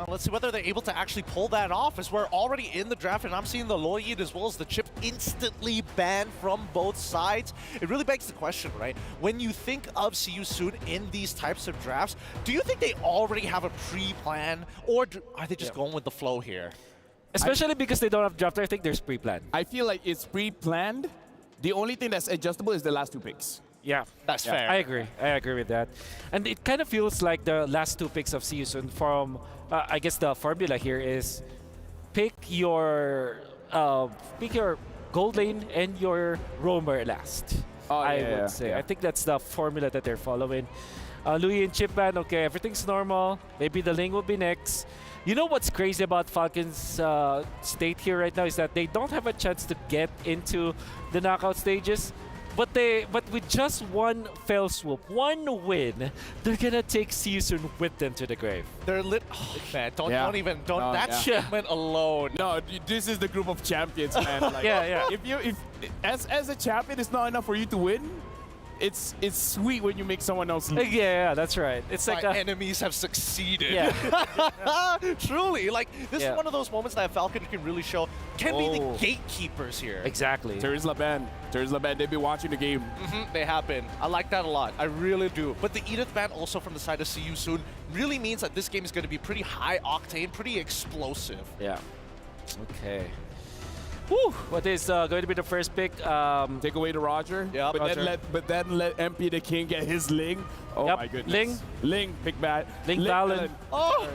Let's see whether they're able to actually pull that off, as we're already in the draft, and I'm seeing the Lloyd as well as the Chip instantly banned from both sides. It really begs the question, right? When you think of See You Soon in these types of drafts, do you think they already have a pre-plan, or are they just going with the flow here? Especially because they don't have draft, I think there's pre-planned. I feel like it's pre-planned. The only thing that's adjustable is the last 2 picks. Yeah, that's fair. I agree. I agree with that. And it kind of feels like the last 2 picks of See You Soon from, I guess the formula here is pick your gold lane and your roamer last. I would say. I think that's the formula that they're following. Louis and Chipman, okay, everything's normal. Maybe the lane will be next. You know what's crazy about Falcon's state here right now is that they don't have a chance to get into the knockout stages. But with just one fell swoop, one win, they're gonna take See You Soon with them to the grave. They're lit. Oh, man, don't even that shipment alone. No, this is the group of champions, man. Like, If as a champion, it's not enough for you to win. It's sweet when you make someone else lose. Yeah, that's right. It's My like enemies have succeeded. Yeah. Truly, like this is one of those moments that Falcon can really show can be the gatekeepers here. Exactly. Terry's Laban, they've been watching the game. They have been. I like that a lot. I really do. But the Edith ban also from the side of See You Soon really means that this game is going to be pretty high octane, pretty explosive. Yeah. Okay. Whew, what is going to be the first pick? Take away the Roger. Yeah, but then let MP the King get his Ling. Oh my goodness. Ling, pick bad. Ling Valen. Oh!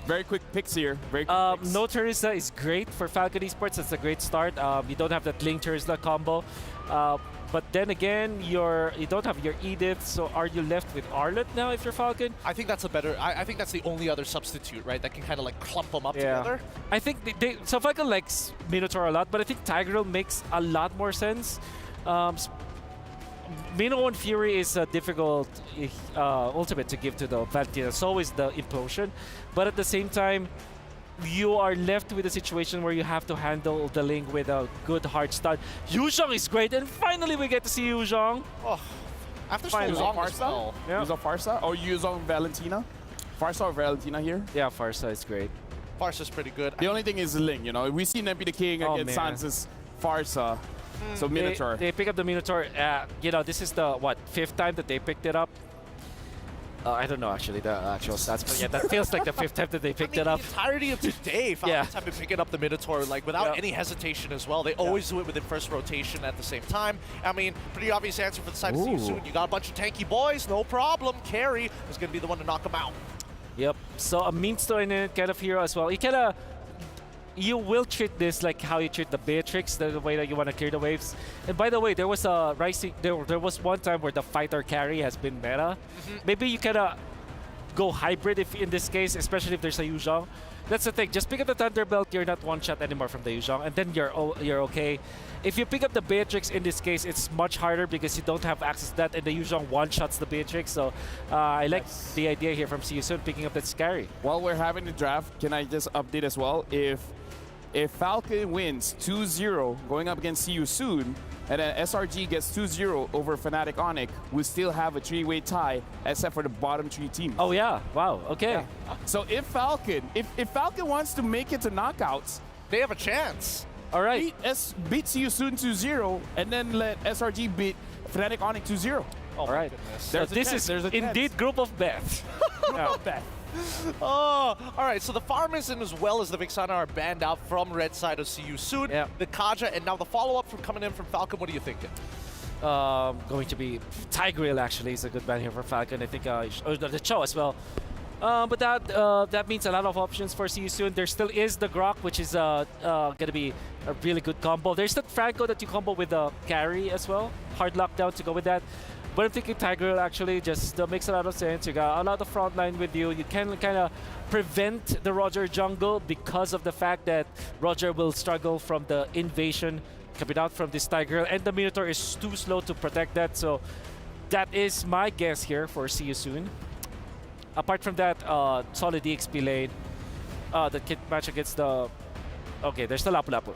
Very quick picks here. Very quick picks. No Teresa is great for Falcon Esports. That's a great start. You don't have that Ling Teresa combo. But then again, you don't have your Edith, so are you left with Arlet now if you're Falcon? I think that's a better. I think that's the only other substitute, right? That can kind of like clump them up together. I think so Falcon likes Minotaur a lot, but I think Tigreal makes a lot more sense. Mino and Fury is a difficult ultimate to give to the Valentina. So is the Implosion, but at the same time, you are left with a situation where you have to handle the link with a good hard start. Yuzhong is great, and finally we get to see Yuzhong. Oh, after so Use long on as well. Farsa? Use on Farsa? Or use on Valentina? Farsa or Valentina here? Yeah, Farsa is great. Farsa's pretty good. The only thing is Ling, you know. We see Nempi the King against Sans's Farsa. So Minotaur. They pick up the Minotaur. You know, this is the, 5th time that they picked it up? I don't know actually the actual stats, but yeah, that feels like the 5th time that they picked it up. The entirety of today, Falcons have been picking up the Minotaur like without any hesitation as well. They always do it within first rotation at the same time. I mean, pretty obvious answer for the side of See You Soon. You got a bunch of tanky boys, no problem. Carry is going to be the one to knock them out. Yep. So a means to an kind of hero as well. You will treat this like how you treat the Beatrix, the way that you want to clear the waves. And by the way, there was a rising. There was one time where the fighter carry has been meta. Maybe you go hybrid if in this case, especially if there's a Yuzhong. That's the thing. Just pick up the Thunderbolt, you're not one shot anymore from the Yuzhong, and then you're okay. If you pick up the Beatrix in this case, it's much harder because you don't have access to that, and the Yuzhong one shots the Beatrix. So I like the idea here from See You Soon picking up that Scary. While we're having the draft, can I just update as well? If Falcon wins 2-0 going up against See You Soon, and then SRG gets 2-0 over Fnatic Onyx, we still have a 3-way tie except for the bottom 3 teams. Oh yeah, wow, okay. Yeah. So if Falcon wants to make it to knockouts, they have a chance. All right. Beat See You Soon 2-0 and then let SRG beat Fnatic Onyx 2-0. All right. So this is indeed group of death. Oh, all right. So the Pharmacist as well as the Vixana are banned out from red side of See You Soon. Yeah. The Kaja, and now the follow-up from coming in from Falcon. What are you thinking? Going to be Tigreal actually is a good ban here for Falcon. I think the Cho as well. But that means a lot of options for See You Soon. There still is the Grok, which is going to be a really good combo. There's the Franco that you combo with the carry as well. Hard lockdown to go with that. But I'm thinking Tigreal actually just makes a lot of sense. You got a lot of front line with you. You can kind of prevent the Roger jungle because of the fact that Roger will struggle from the invasion coming out from this Tigreal, and the Minotaur is too slow to protect that. So that is my guess here for See You Soon. Apart from that, solid EXP lane. The kit match against the... Okay, there's the Lapu Lapu.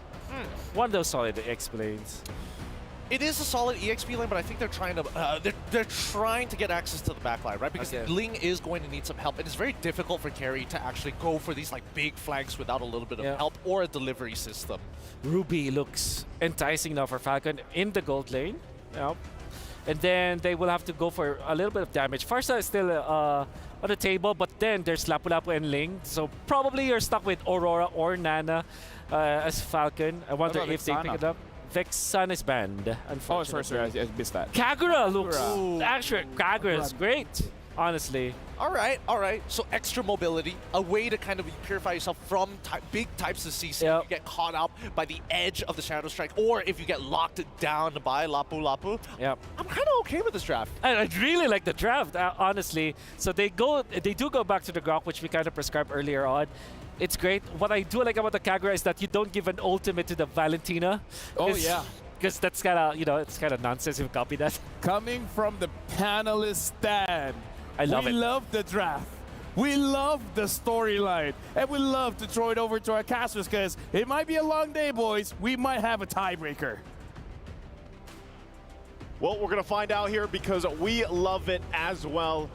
One of those solid EXP lanes. It is a solid EXP lane, but I think they're trying to they're trying to get access to the backline, right? Because Ling is going to need some help, and it's very difficult for carry to actually go for these like big flanks without a little bit of help or a delivery system. Ruby looks enticing now for Falcon in the gold lane. Yep. And then they will have to go for a little bit of damage. Farsa is still on the table, but then there's Lapu Lapu and Ling. So probably you're stuck with Aurora or Nana as Falcon. I wonder if they pick it up. Vexan is banned, unfortunately. Oh, sorry, I missed that. Kagura looks... Actually, Kagura is great, honestly. All right. So extra mobility, a way to kind of purify yourself from big types of CC. You get caught up by the edge of the Shadow Strike, or if you get locked down by Lapu Lapu. Yep. I'm kind of okay with this draft. And I really like the draft, honestly. So they do go back to the Grok, which we kind of prescribed earlier on. It's great. What I do like about the Kagura is that you don't give an ultimate to the Valentina. Oh, yeah. Because that's kind of, it's kind of nonsense if you copy that. Coming from the panelist stand. I love it. We love the draft. We love the storyline. And we love to throw it over to our casters because it might be a long day, boys. We might have a tiebreaker. Well, we're going to find out here because we love it as well.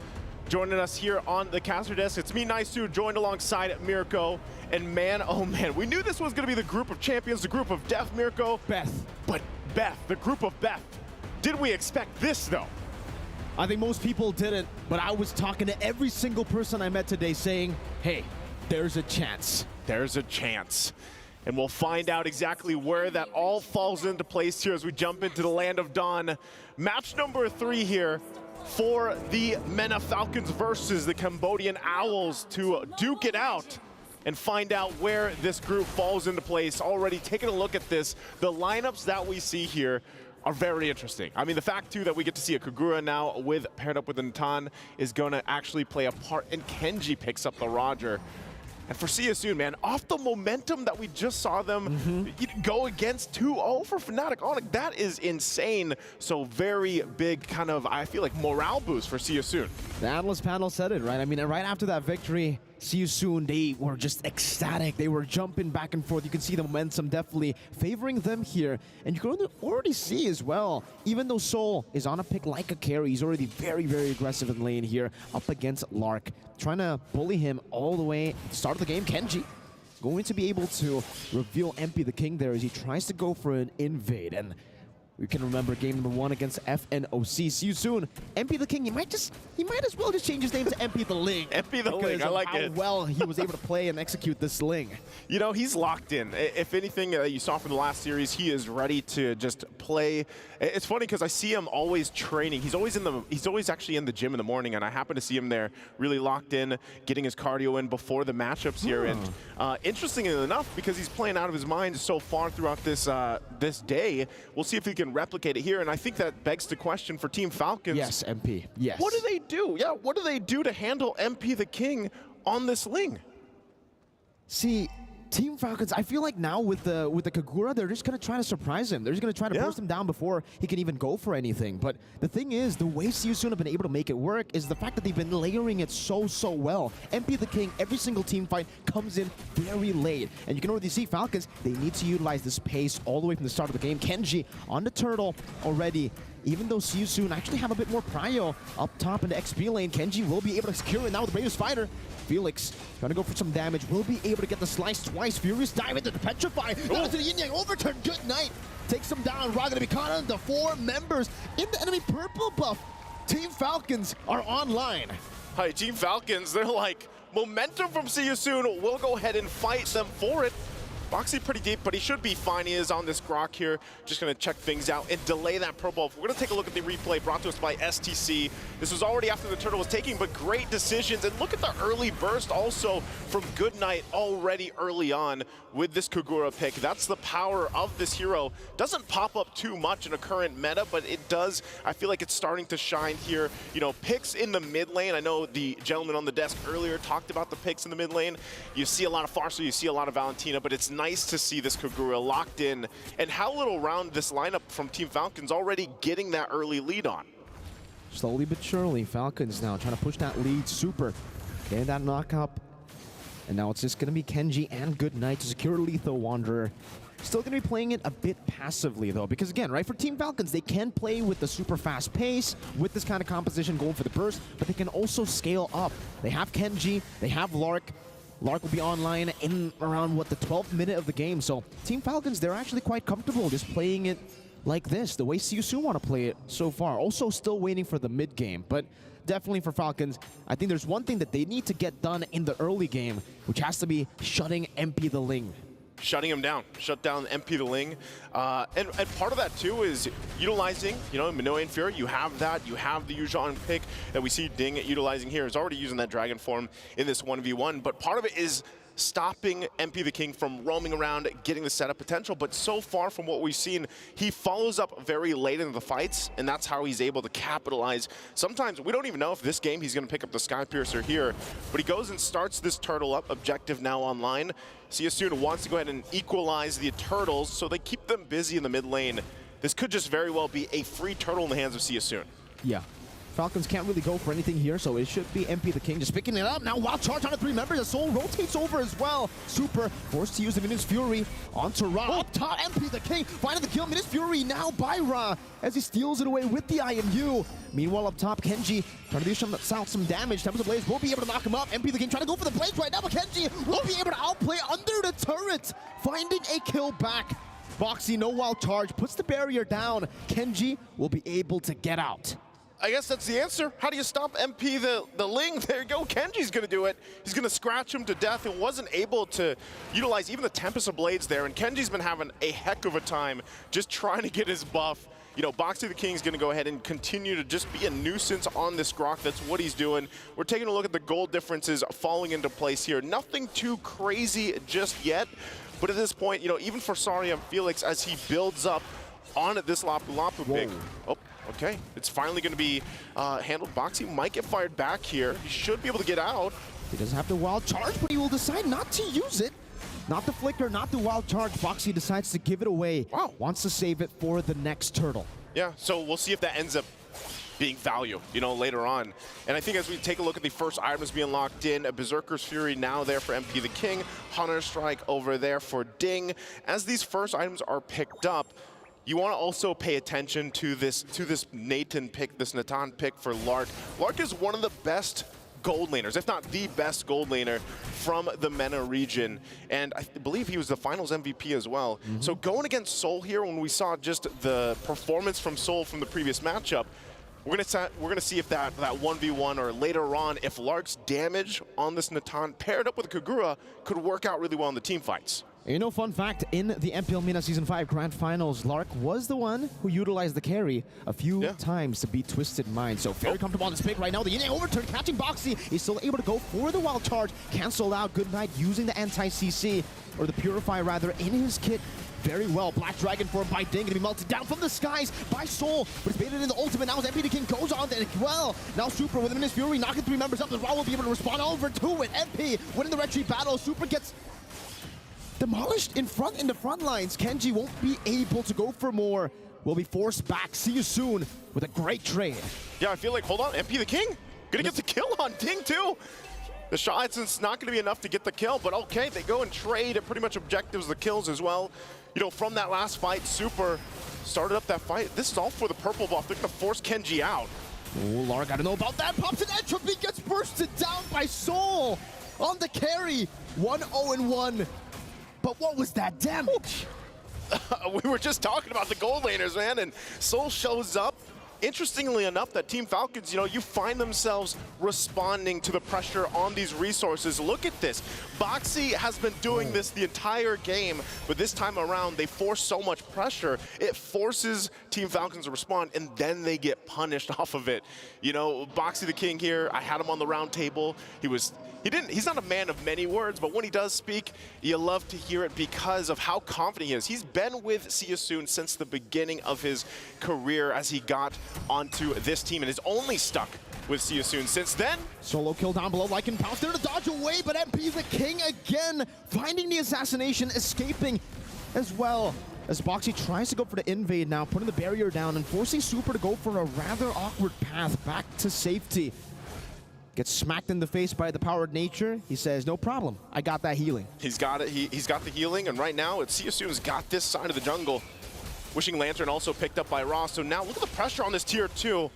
Joining us here on the caster desk, it's me, Nice2, joined alongside Mirko. And man, oh man, we knew this was going to be the group of champions, the group of death, Mirko. Beth. But Beth, the group of Beth. Did we expect this, though? I think most people didn't, but I was talking to every single person I met today saying, hey, there's a chance. There's a chance. And we'll find out exactly where that all falls into place here as we jump into the Land of Dawn. Match number 3 here for the MENA Falcons versus the Cambodian Owls to duke it out and find out where this group falls into place. Already taking a look at this, the lineups that we see here are very interesting. I mean, the fact, too, that we get to see a Kagura now paired up with a Natan is going to actually play a part, and Kenji picks up the Roger. And for See You Soon, man, off the momentum that we just saw them go against 2-0 for Fnatic Onyx, that is insane. So very big kind of, I feel like, morale boost for See You Soon. The analyst panel said it, right? I mean, right after that victory, See You Soon, they were just ecstatic. They were jumping back and forth. You can see the momentum definitely favoring them here. And you can already see as well, even though Soul is on a pick like a carry, he's already very, very aggressive in lane here up against Lark. Trying to bully him all the way at the start of the game. Kenji going to be able to reveal MP the King there as he tries to go for an invade. And we can remember game number 1 against FNOC. See You Soon. MP the King, he might as well just change his name to MP the Ling. MP the Ling, I like it. How well he was able to play and execute this Ling. You know, he's locked in. If anything that you saw from the last series, he is ready to just play. It's funny because I see him always training. He's always actually in the gym in the morning, and I happen to see him there really locked in, getting his cardio in before the matchups here. And Interestingly enough, because he's playing out of his mind so far throughout this this day, we'll see if he can replicate it here. And I think that begs the question for Team Falcons. Yes, MP. Yes. What do they do? Yeah, what do they do to handle MP the King on this Ling? See, Team Falcons, I feel like now with the Kagura, they're just going to try to surprise him. They're just going to try to burst him down before he can even go for anything. But the thing is, the way CSUN have been able to make it work is the fact that they've been layering it so well. MP the King, every single team fight comes in very late. And you can already see Falcons, they need to utilize this pace all the way from the start of the game. Kenji on the turtle already. Even though CSUN actually have a bit more prio up top in the XP lane, Kenji will be able to secure it now with the Bravest Fighter. Felix trying to go for some damage, will be able to get the slice twice. Furious dive into the Petrify. Down to the Yin Yang overturn. Good night. Takes him down. Ra gonna be caught on the 4 members in the enemy purple buff. Team Falcons are online. Hi, Team Falcons, they're like, momentum from CSUN. We'll go ahead and fight them for it. Boxy pretty deep, but he should be fine. He is on this Grok here. Just going to check things out and delay that Pro Ball. We're going to take a look at the replay brought to us by STC. This was already after the turtle was taking, but great decisions. And look at the early burst also from Goodnight already early on with this Kagura pick. That's the power of this hero. Doesn't pop up too much in a current meta, but it does. I feel like it's starting to shine here. You know, picks in the mid lane. I know the gentleman on the desk earlier talked about the picks in the mid lane. You see a lot of Farsa, you see a lot of Valentina, but it's nice to see this Kagura locked in, and how little round this lineup from Team Falcons already getting that early lead on. Slowly but surely, Falcons now trying to push that lead. Super getting that knock up, and now it's just going to be Kenji and Goodnight to secure Lethal Wanderer. Still going to be playing it a bit passively though, because again, right, for Team Falcons, they can play with the super fast pace, with this kind of composition going for the burst, but they can also scale up. They have Kenji, they have Lark. Lark will be online in around, what, the 12th minute of the game. So Team Falcons, they're actually quite comfortable just playing it like this, the way CSU want to play it so far. Also still waiting for the mid game, but definitely for Falcons, I think there's one thing that they need to get done in the early game, which has to be shutting MP the Ling. Shutting him down, shut down MP the Ling. And part of that too is utilizing, you know, Minoe and Fury, you have that, you have the Yuuzhan pick that we see Ding utilizing here. Is already using that Dragon form in this 1v1, but part of it is stopping MP the King from roaming around, getting the setup potential. But so far from what we've seen, he follows up very late in the fights, and that's how he's able to capitalize. Sometimes we don't even know if this game he's going to pick up the Sky Piercer here, but he goes and starts this turtle up, objective now online. CSUN wants to go ahead and equalize the turtles, so they keep them busy in the mid lane. This could just very well be a free turtle in the hands of CSUN. Yeah. Falcons can't really go for anything here, so it should be MP the King just picking it up. Now wild charge on the 3 members. The Soul rotates over as well. Super forced to use the Minus Fury onto Ra. Up top, MP the King finding the kill. Minus Fury now by Ra as he steals it away with the IMU. Meanwhile, up top, Kenji trying to do some damage. Tempest of Blaze will be able to knock him up. MP the King trying to go for the Blaze right now, but Kenji will be able to outplay under the turret, finding a kill back. Boxy, no wild charge, puts the barrier down. Kenji will be able to get out. I guess that's the answer. How do you stop MP the Ling? There you go. Kenji's going to do it. He's going to scratch him to death and wasn't able to utilize even the Tempest of Blades there. And Kenji's been having a heck of a time just trying to get his buff. You know, Boxy the King's going to go ahead and continue to just be a nuisance on this Grok. That's what he's doing. We're taking a look at the gold differences falling into place here. Nothing too crazy just yet. But at this point, you know, even for Saria and Felix, as he builds up on this Lapu Lapu pick. Oh, okay. It's finally going to be handled. Boxy might get fired back here. He should be able to get out. He doesn't have the wild charge, but he will decide not to use it. Not the flicker, not the wild charge. Boxy decides to give it away. Wow. Wants to save it for the next turtle. Yeah, so we'll see if that ends up being value, you know, later on. And I think as we take a look at the first items being locked in, a Berserker's Fury now there for MP the King, Hunter Strike over there for Ding. As these first items are picked up, you want to also pay attention to this Nathan pick, this Natan pick for Lark. Lark is one of the best gold laners, if not the best gold laner from the MENA region. And I believe he was the finals MVP as well. So going against Soul here, when we saw just the performance from Soul from the previous matchup, we're gonna see if that 1v1 or later on, if Lark's damage on this Natan paired up with Kagura could work out really well in the team fights. You know, fun fact, in the MPL MENA Season 5 Grand Finals, Lark was the one who utilized the carry a few times to beat Twisted Mind. So very comfortable on this pick right now. The ENG overturn, catching Boxy. He's still able to go for the wild charge. Cancel out Goodnight using the anti-CC, or the Purify rather, in his kit. Very well. Black Dragon formed by Ding, gonna be melted down from the skies by Soul, but it's baited in the ultimate. Now as MP the King goes on there as well. Now Super with his Fury, knocking 3 members up as well, will be able to respond over to it. MP winning the retreat battle. Super gets demolished in the front lines. Kenji won't be able to go for more. Will be forced back. See you soon with a great trade. Yeah, I feel like, hold on, MP the King gonna get the kill on Ding too. The shots, it's not gonna be enough to get the kill, but okay, they go and trade at pretty much objectives, the kills as well. You know, from that last fight, Super started up that fight. This is all for the purple buff. They're gonna force Kenji out. Oh, Lara gotta know about that. Pops an entropy, gets bursted down by Soul on the carry. 1-0-1. But what was that damage? We were just talking about the gold laners, man, and Soul shows up. Interestingly enough, that Team Falcons, you know, you find themselves responding to the pressure on these resources. Look at this. Boxy has been doing this the entire game, but this time around, they force so much pressure, it forces Team Falcons to respond, and then they get punished off of it. You know, Boxy the King here, I had him on the round table. He's not a man of many words, but when he does speak, you love to hear it because of how confident he is. He's been with See You Soon since the beginning of his career as he got onto this team and is only stuck with See You Soon since then. Solo kill down below, Lycan pounce there to dodge away, but MP the King again, finding the assassination, escaping as well. As Boxy tries to go for the invade now, putting the barrier down and forcing Super to go for a rather awkward path back to safety. Gets smacked in the face by the power of nature. He says, no problem, I got that healing. He's got it, he's got the healing, and right now, See You Soon's got this side of the jungle. Wishing Lantern also picked up by Ross, so now look at the pressure on this tier 2.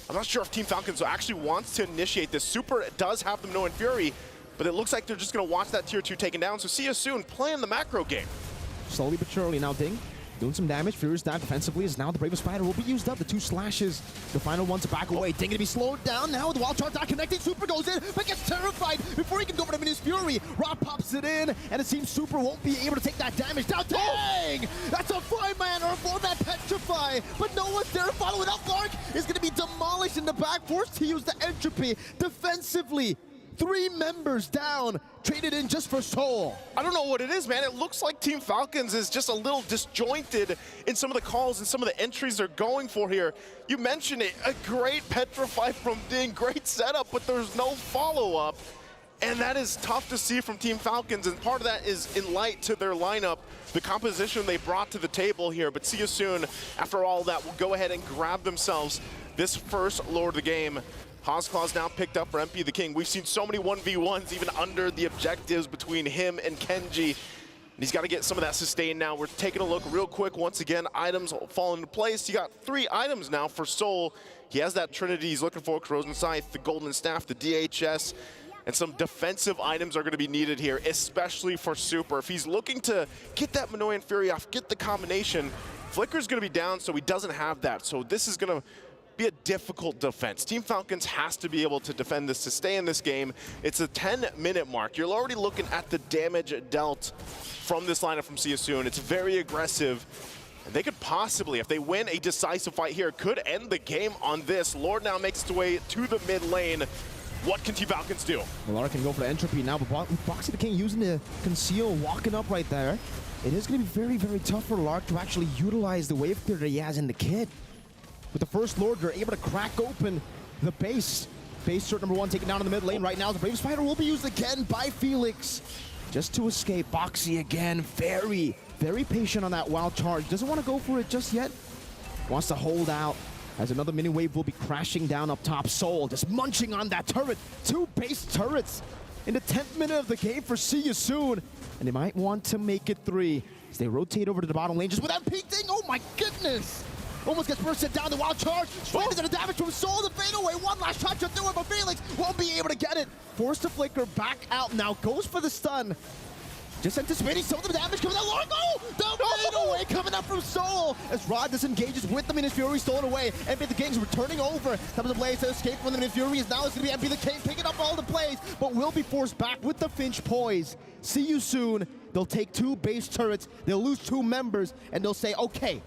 I'm not sure if Team Falcons actually wants to initiate this. Super does have them knowing Fury, but it looks like they're just gonna watch that tier 2 taken down, so See You Soon playing the macro game. Slowly but surely now, Ding doing some damage. Furious dive defensively as now the Bravest Fighter will be used up. The 2 slashes, the final one to back away. Ding gonna be slowed down now with the wild charge not connecting. Super goes in, but gets terrified before he can go for the Minions Fury. Rob pops it in, and it seems Super won't be able to take that damage. Now, dang! That's a 5-man or a 4-man Petrify, but no one's there following up. Lark is gonna be demolished in the back, forced to use the entropy defensively. 3 members down, traded in just for Soul. I don't know what it is, man. It looks like Team Falcons is just a little disjointed in some of the calls and some of the entries they're going for here. You mentioned it, a great Petrify from Ding, great setup, but there's no follow-up. And that is tough to see from Team Falcons, and part of that is in light to their lineup, the composition they brought to the table here. But See You Soon, after all that, will go ahead and grab themselves this first Lord of the game. Hozclaw's now picked up for MP the King. We've seen so many 1v1s even under the objectives between him and Kenji. And he's got to get some of that sustained now. We're taking a look real quick. Once again, items fall into place. You got 3 items now for Soul. He has that Trinity he's looking for, Corrosion Scythe, the Golden Staff, the DHS, and some defensive items are going to be needed here, especially for Super. If he's looking to get that Minoan Fury off, get the combination, Flicker's going to be down, so he doesn't have that. So this is going to be a difficult defense. Team Falcons has to be able to defend this to stay in this game. It's a 10-minute mark. You're already looking at the damage dealt from this lineup from See You Soon. It's very aggressive. And they could possibly, if they win a decisive fight here, could end the game on this. Lord now makes its way to the mid lane. What can Team Falcons do? Lara can go for the entropy now, but Boxy the King using the conceal, walking up right there. It is going to be very, very tough for Lark to actually utilize the wave clear that he has in the kit. With the first Lord, they're able to crack open the base. Base turret number 1 taken down in the mid lane. Right now, the Bravest Fighter will be used again by Felix. Just to escape. Boxy again, very, very patient on that wild charge. Doesn't want to go for it just yet. Wants to hold out. As another mini wave will be crashing down up top. Soul just munching on that turret. 2 base turrets in the 10th minute of the game for See You Soon. And they might want to make it 3 as they rotate over to the bottom lane. Just with that peak thing, oh my goodness! Almost gets bursted down the wild charge. Straight into the damage from Soul. The fade away. One last shot to do it, but Felix won't be able to get it. Forced to flicker back out now. Goes for the stun. Just anticipating some of the damage coming out. Lark, oh! The away coming up from Soul as Rod disengages with the Minus Fury stolen away. MP the King's returning over. Some of the plays to escape from the Minus Fury is now it's going to be MP the King picking up all the plays, but will be forced back with the Finch poise. See you soon. They'll take 2 base turrets, they'll lose 2 members, and they'll say, okay.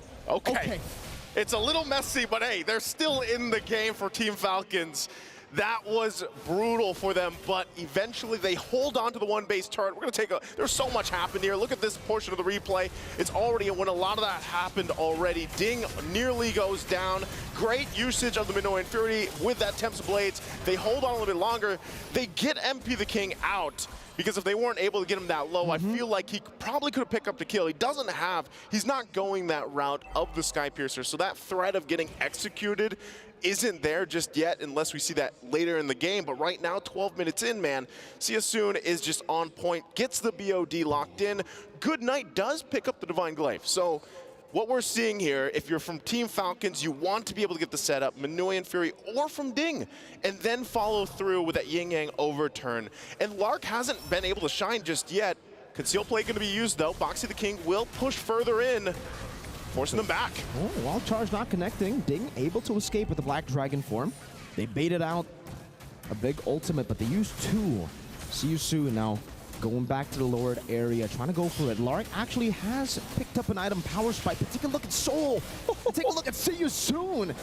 It's a little messy, but hey, they're still in the game for Team Falcons. That was brutal for them, but eventually they hold on to the 1 base turret. We're gonna take there's so much happened here. Look at this portion of the replay. It's already when a lot of that happened already. Ding nearly goes down. Great usage of the Minoan Fury with that Temps Blades. They hold on a little bit longer. They get MP the King out, because if they weren't able to get him that low, I feel like he probably could have picked up the kill. He's not going that route of the Skypiercer, so that threat of getting executed isn't there just yet unless we see that later in the game. But right now, 12 minutes in, man, See You Soon is just on point, gets the BOD locked in. Good Night does pick up the Divine Glaive. So what we're seeing here, if you're from Team Falcons, you want to be able to get the setup, Minoan Fury or from Ding, and then follow through with that Yin Yang overturn. And Lark hasn't been able to shine just yet. Conceal play going to be used though. Boxy the King will push further in, forcing them back. Oh, Wild Charge not connecting. Ding able to escape with the Black Dragon form. They baited out a big ultimate, but they used 2. See You Soon now going back to the lowered area, trying to go for it. Lark actually has picked up an item, Power Spike, but take a look at Soul. Take a look at See You Soon.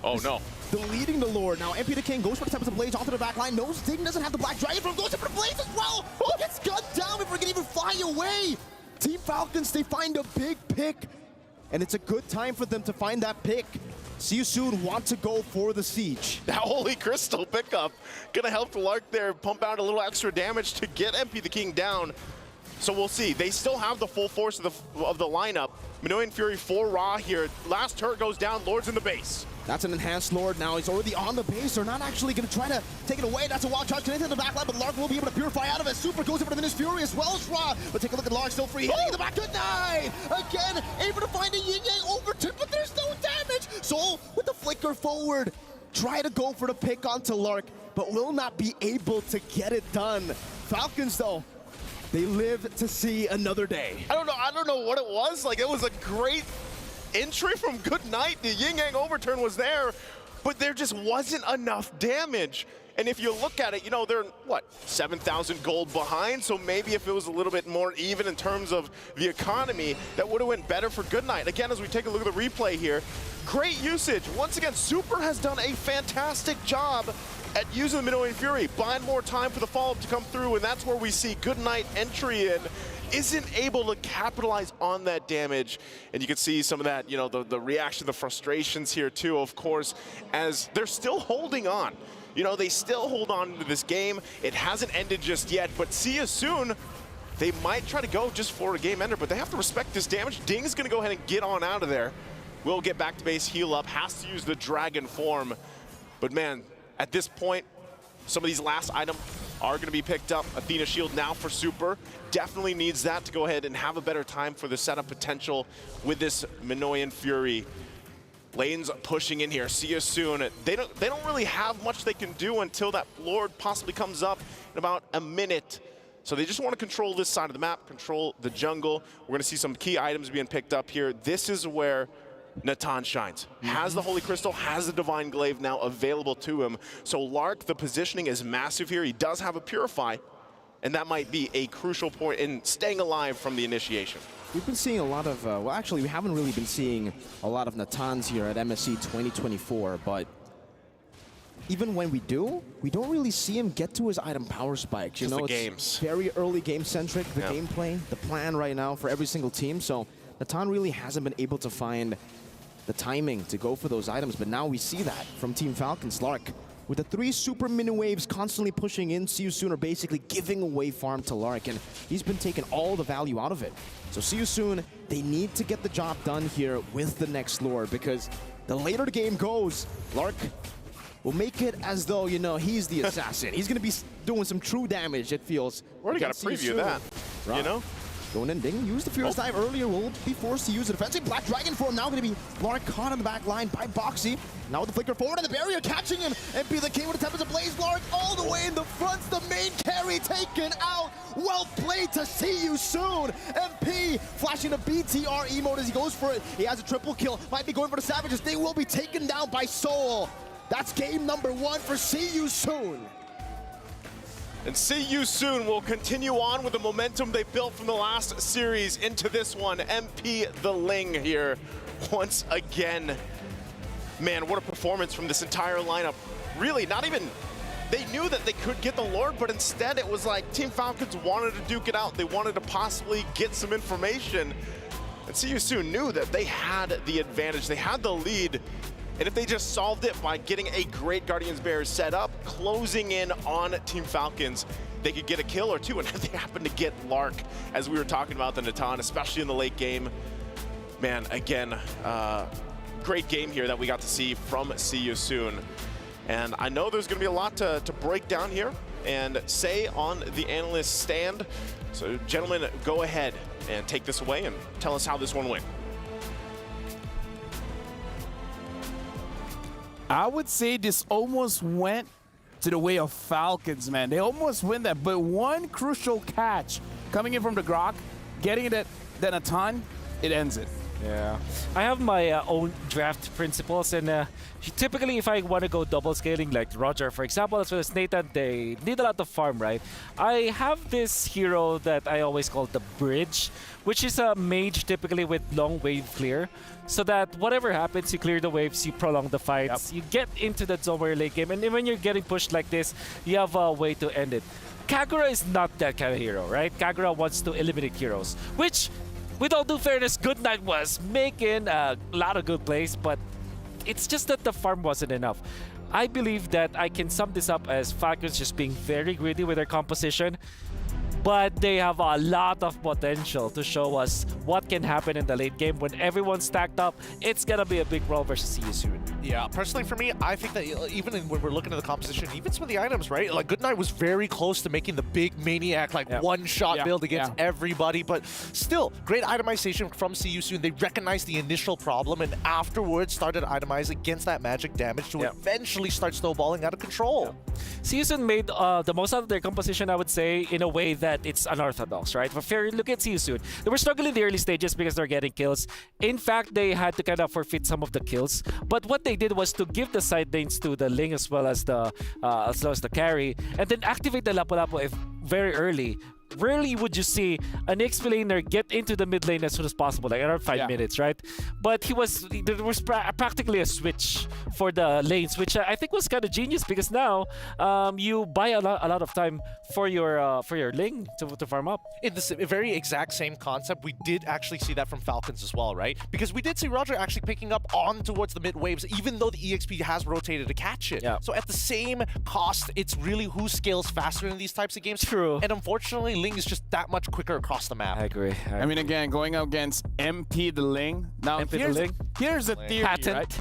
Oh no. Deleting the Lord. Now MP the King goes for the Tempest of Blaze onto the back line. Knows Ding doesn't have the Black Dragon form, goes for the Blaze as well. Oh, gets gunned down before he can even fly away. Team Falcons, they find a big pick. And it's a good time for them to find that pick. See You Soon want to go for the siege. That Holy Crystal pickup gonna help the Lark there pump out a little extra damage to get MP the King down. So we'll see. They still have the full force of the lineup. Minoan Fury 4 Raw here. Last turret goes down, Lord's in the base. That's an enhanced Lord now. He's already on the base. They're not actually going to try to take it away. That's a Wild Charge connected to the back line, but Lark will be able to purify out of it. Super goes over to Minus Fury as well as Raw. But take a look at Lark, still free, hitting in the back. Good night! Again, able to find a Yin Yang overturn, but there's no damage. Soul with the flicker forward. Try to go for the pick onto Lark, but will not be able to get it done. Falcons, though, they live to see another day. I don't know what it was. Like, it was a great entry from Good Night. The Yin Yang overturn was there, but there just wasn't enough damage. And if you look at it, you know, they're, what, 7,000 gold behind? So maybe if it was a little bit more even in terms of the economy, that would have went better for Good Night. Again, as we take a look at the replay here, great usage. Once again, Super has done a fantastic job at using the Minoan Fury, buying more time for the follow-up to come through, and that's where we see Good Night entry in. Isn't able to capitalize on that damage. And you can see some of that, you know, the reaction, the frustrations here too, of course, as they're still holding on. You know, they still hold on to this game. It hasn't ended just yet, but See You Soon, they might try to go just for a game ender, but they have to respect this damage. Ding's gonna go ahead and get on out of there. Will get back to base, heal up, has to use the dragon form. But man, at this point, some of these last items are going to be picked up. Athena Shield now for Super. Definitely needs that to go ahead and have a better time for the setup potential with this Minoan Fury. Lane's pushing in here. See You Soon. They don't really have much they can do until that Lord possibly comes up in about a minute. So they just want to control this side of the map, control the jungle. We're going to see some key items being picked up here. This is where Natan shines. Has the Holy Crystal, has the Divine Glaive now available to him. So Lark, the positioning is massive here. He does have a Purify, and that might be a crucial point in staying alive from the initiation. We've been seeing a lot of, well, actually, we haven't really been seeing a lot of Natans here at MSC 2024, but even when we do, we don't really see him get to his item Power Spikes. You know, it's very early game-centric, the gameplay, the plan right now for every single team. So Natan really hasn't been able to find the timing to go for those items, but now we see that from Team Falcons. Lark, with the 3 super mini waves constantly pushing in, See You Soon are basically giving away farm to Lark, and he's been taking all the value out of it. So See You Soon, they need to get the job done here with the next Lord, because the later the game goes, Lark will make it as though, you know, he's the assassin. He's going to be doing some true damage, it feels. We already got a preview of that, you know? Going in, Ding used the Furious Dive earlier, will be forced to use the defensive Black Dragon form. Now going to be Lark caught on the back line by Boxy. Now with the flicker forward and the barrier catching him. MP the King with the Tempest Ablaze. Lark all the way in the front. The main carry taken out. Well played to see you soon. MP flashing a BTR emote as he goes for it. He has a triple kill. Might be going for the Savages. They will be taken down by Soul. That's game number 1 for See You Soon. And See You Soon will continue on with the momentum they built from the last series into this one. MP the Ling here once again. Man, what a performance from this entire lineup. Really, not even, they knew that they could get the Lord, but instead it was like Team Falcons wanted to duke it out. They wanted to possibly get some information. And See You Soon knew that they had the advantage. They had the lead. And if they just solved it by getting a great Guardians Bears set up, closing in on Team Falcons, they could get a kill or two. And they happened to get Lark, as we were talking about the Natan, especially in the late game. Man, again, great game here that we got to see from See You Soon. And I know there's going to be a lot to break down here and say on the analyst stand. So, gentlemen, go ahead and take this away and tell us how this one went. I would say this almost went to the way of Falcons, man. They almost win that, but one crucial catch coming in from the Grok, getting it then a ton, it ends it. Yeah, I have my own draft principles, and typically if I want to go double scaling, like Roger, for example, as well as Nathan, they need a lot of farm, right? I have this hero that I always call the Bridge, which is a mage typically with long wave clear, so that whatever happens, you clear the waves, you prolong the fights, you get into that zone where you're late game, and when you're getting pushed like this, you have a way to end it. Kagura is not that kind of hero, right? Kagura wants to eliminate heroes, which, with all due fairness, Goodnight was making a lot of good plays, but it's just that the farm wasn't enough. I believe that I can sum this up as Falcons just being very greedy with their composition, but they have a lot of potential to show us what can happen in the late game. When everyone's stacked up, it's gonna be a big brawl versus See You Soon. Yeah, personally for me, I think that even when we're looking at the composition, even some of the items, right? Like Goodnight was very close to making the big Maniac, like one-shot build against everybody, but still, great itemization from See You Soon. They recognized the initial problem and afterwards started itemizing against that magic damage to eventually start snowballing out of control. See You Soon made the most out of their composition, I would say, in a way that it's unorthodox, right? But fair, look at See You Soon. They were struggling in the early stages because they're getting kills. In fact, they had to kind of forfeit some of the kills. But what they did was to give the side lanes to the Ling as well as the carry, and then activate the Lapu-Lapu very early. Rarely would you see an XP laner get into the mid lane as soon as possible, like around 5 minutes, right? But there was practically a switch for the lanes, which I think was kind of genius because now you buy a lot of time for your Ling to farm up. In the very exact same concept, we did actually see that from Falcons as well, right? Because we did see Roger actually picking up on towards the mid waves, even though the EXP has rotated to catch it. So at the same cost, it's really who scales faster in these types of games. True. And unfortunately, Ling is just that much quicker across the map. I agree. I mean, again, going up against MP the Ling. Now, here's the theory, right?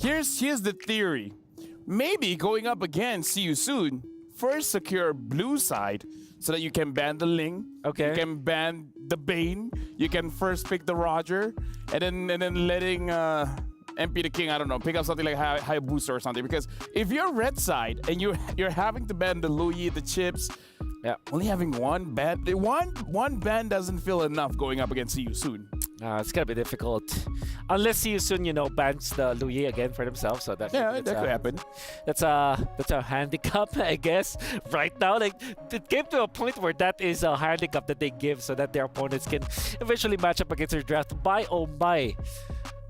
Here's the theory. Maybe going up against See You Soon, first secure blue side so that you can ban the Ling. Okay. You can ban the Bane. You can first pick the Roger, and then letting MP the King, I don't know, pick up something like high booster or something. Because if you're red side and you're having to ban the Louis, the chips, only having one ban doesn't feel enough going up against See You Soon. It's gonna be difficult, unless See You Soon, bans the Louis again for themselves. So that could happen. That's a handicap, I guess. Right now, like it came to a point where that is a handicap that they give so that their opponents can eventually match up against their draft. Oh my.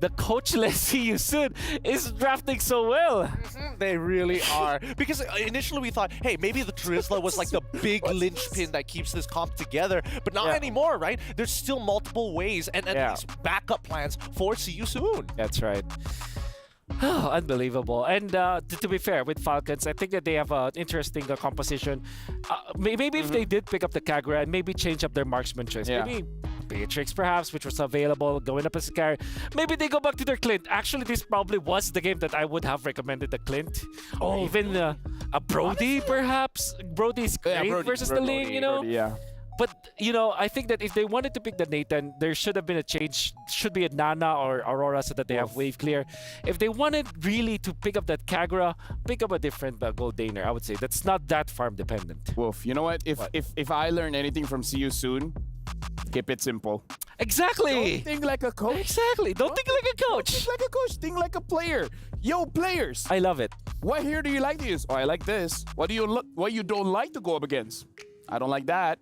The coachless See You Soon is drafting so well. They really are. Because initially we thought, hey, maybe the Drizzler was like the big linchpin that keeps this comp together, but not anymore, right? There's still multiple ways and these backup plans for See You Soon. That's right. Unbelievable. And to be fair, with Falcons, I think that they have an interesting composition. Maybe if they did pick up the Kagura and maybe change up their marksman choice. Maybe Beatrix, perhaps, which was available, going up as a carry. Maybe they go back to their Clint. Actually, this probably was the game that I would have recommended the Clint. Or even a Brody, perhaps. Brody's great versus the Ling, Brody, But, you know, I think that if they wanted to pick the Nathan, there should have been a change. Should be a Nana or Aurora so that they have wave clear. If they wanted really to pick up that Kagura, pick up a different Goldaner, I would say. That's not that farm dependent. Wolf, you know what? If I learn anything from See You Soon, keep it simple. Exactly. Don't think like a coach. Exactly. Don't think like a coach. Don't think like a coach. Think like a player. Yo, players. I love it. What hero do you like to use? Oh, I like this. What you don't like to go up against? I don't like that.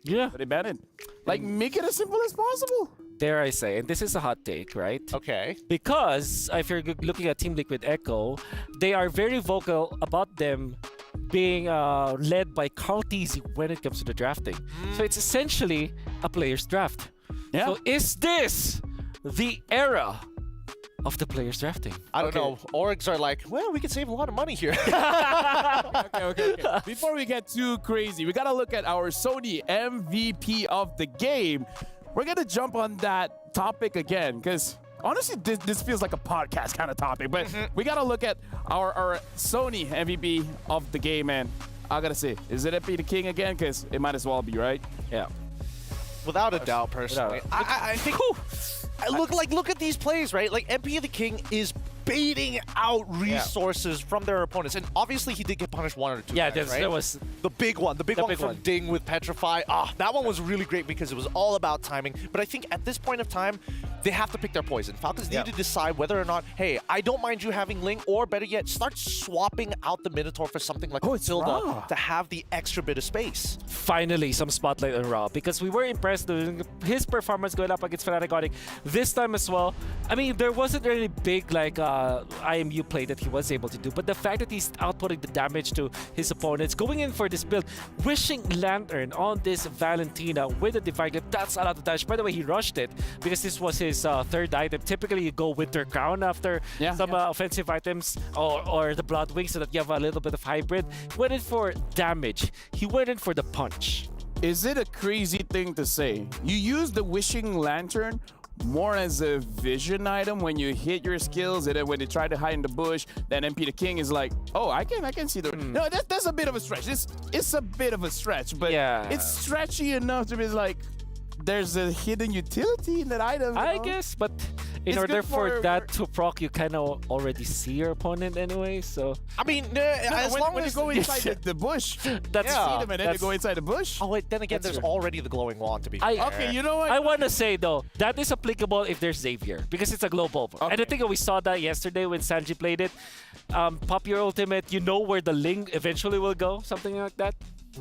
Yeah. But they ban it. Like, make it as simple as possible. Dare I say, and this is a hot take, right? Okay. Because if you're looking at Team Liquid Echo, they are very vocal about them being led by Carl Tizzy when it comes to the drafting. So it's essentially a player's draft. Yeah. So is this the era of the players drafting? I don't know. Orgs are like, well, we could save a lot of money here. Okay. Before we get too crazy, we got to look at our Sony MVP of the game. We're going to jump on that topic again because honestly, this feels like a podcast kind of topic, but we got to look at our Sony MVP of the game, man. I got to say, is it MP the King again? Because it might as well be, right? Yeah. Without a doubt, personally. I think... Look at these plays, right? Like, MP the King is baiting out resources from their opponents. And obviously, he did get punished one or two times, right? There was... The big one. The big one from Ding with Petrify. That one was really great because it was all about timing. But I think at this point of time, they have to pick their poison. Falcons need to decide whether or not, hey, I don't mind you having Ling, or better yet, start swapping out the Minotaur for something like a Tilda to have the extra bit of space. Finally, some spotlight on Raw because we were impressed with his performance going up against Fnatic Onyx this time as well. I mean, there wasn't really big like IMU play that he was able to do, but the fact that he's outputting the damage to his opponents, going in for this build, wishing Lantern on this Valentina with a Divine Grip, that's a lot of damage. By the way, he rushed it because this was his third item. Typically, you go Winter Crown after some offensive items or the Blood Wing so that you have a little bit of hybrid. He went in for damage. He went in for the punch. Is it a crazy thing to say? You use the Wishing Lantern more as a vision item when you hit your skills, and then when they try to hide in the bush, then MP the King is like, oh, I can see the... No, that's a bit of a stretch. It's a bit of a stretch, but it's stretchy enough to be like, there's a hidden utility in that item. I guess, but in order for that to proc, you kind of already see your opponent anyway, so... I mean, as long as you go inside the bush, that's see them and then they go inside the bush. Oh, wait, then again, there's already the glowing wand to be fair. Okay, you know what? I want to say, though, that is applicable if there's Xavier, because it's a global. Okay. And I think we saw that yesterday when Sanji played it. Pop your ultimate, you know where the Ling eventually will go, something like that.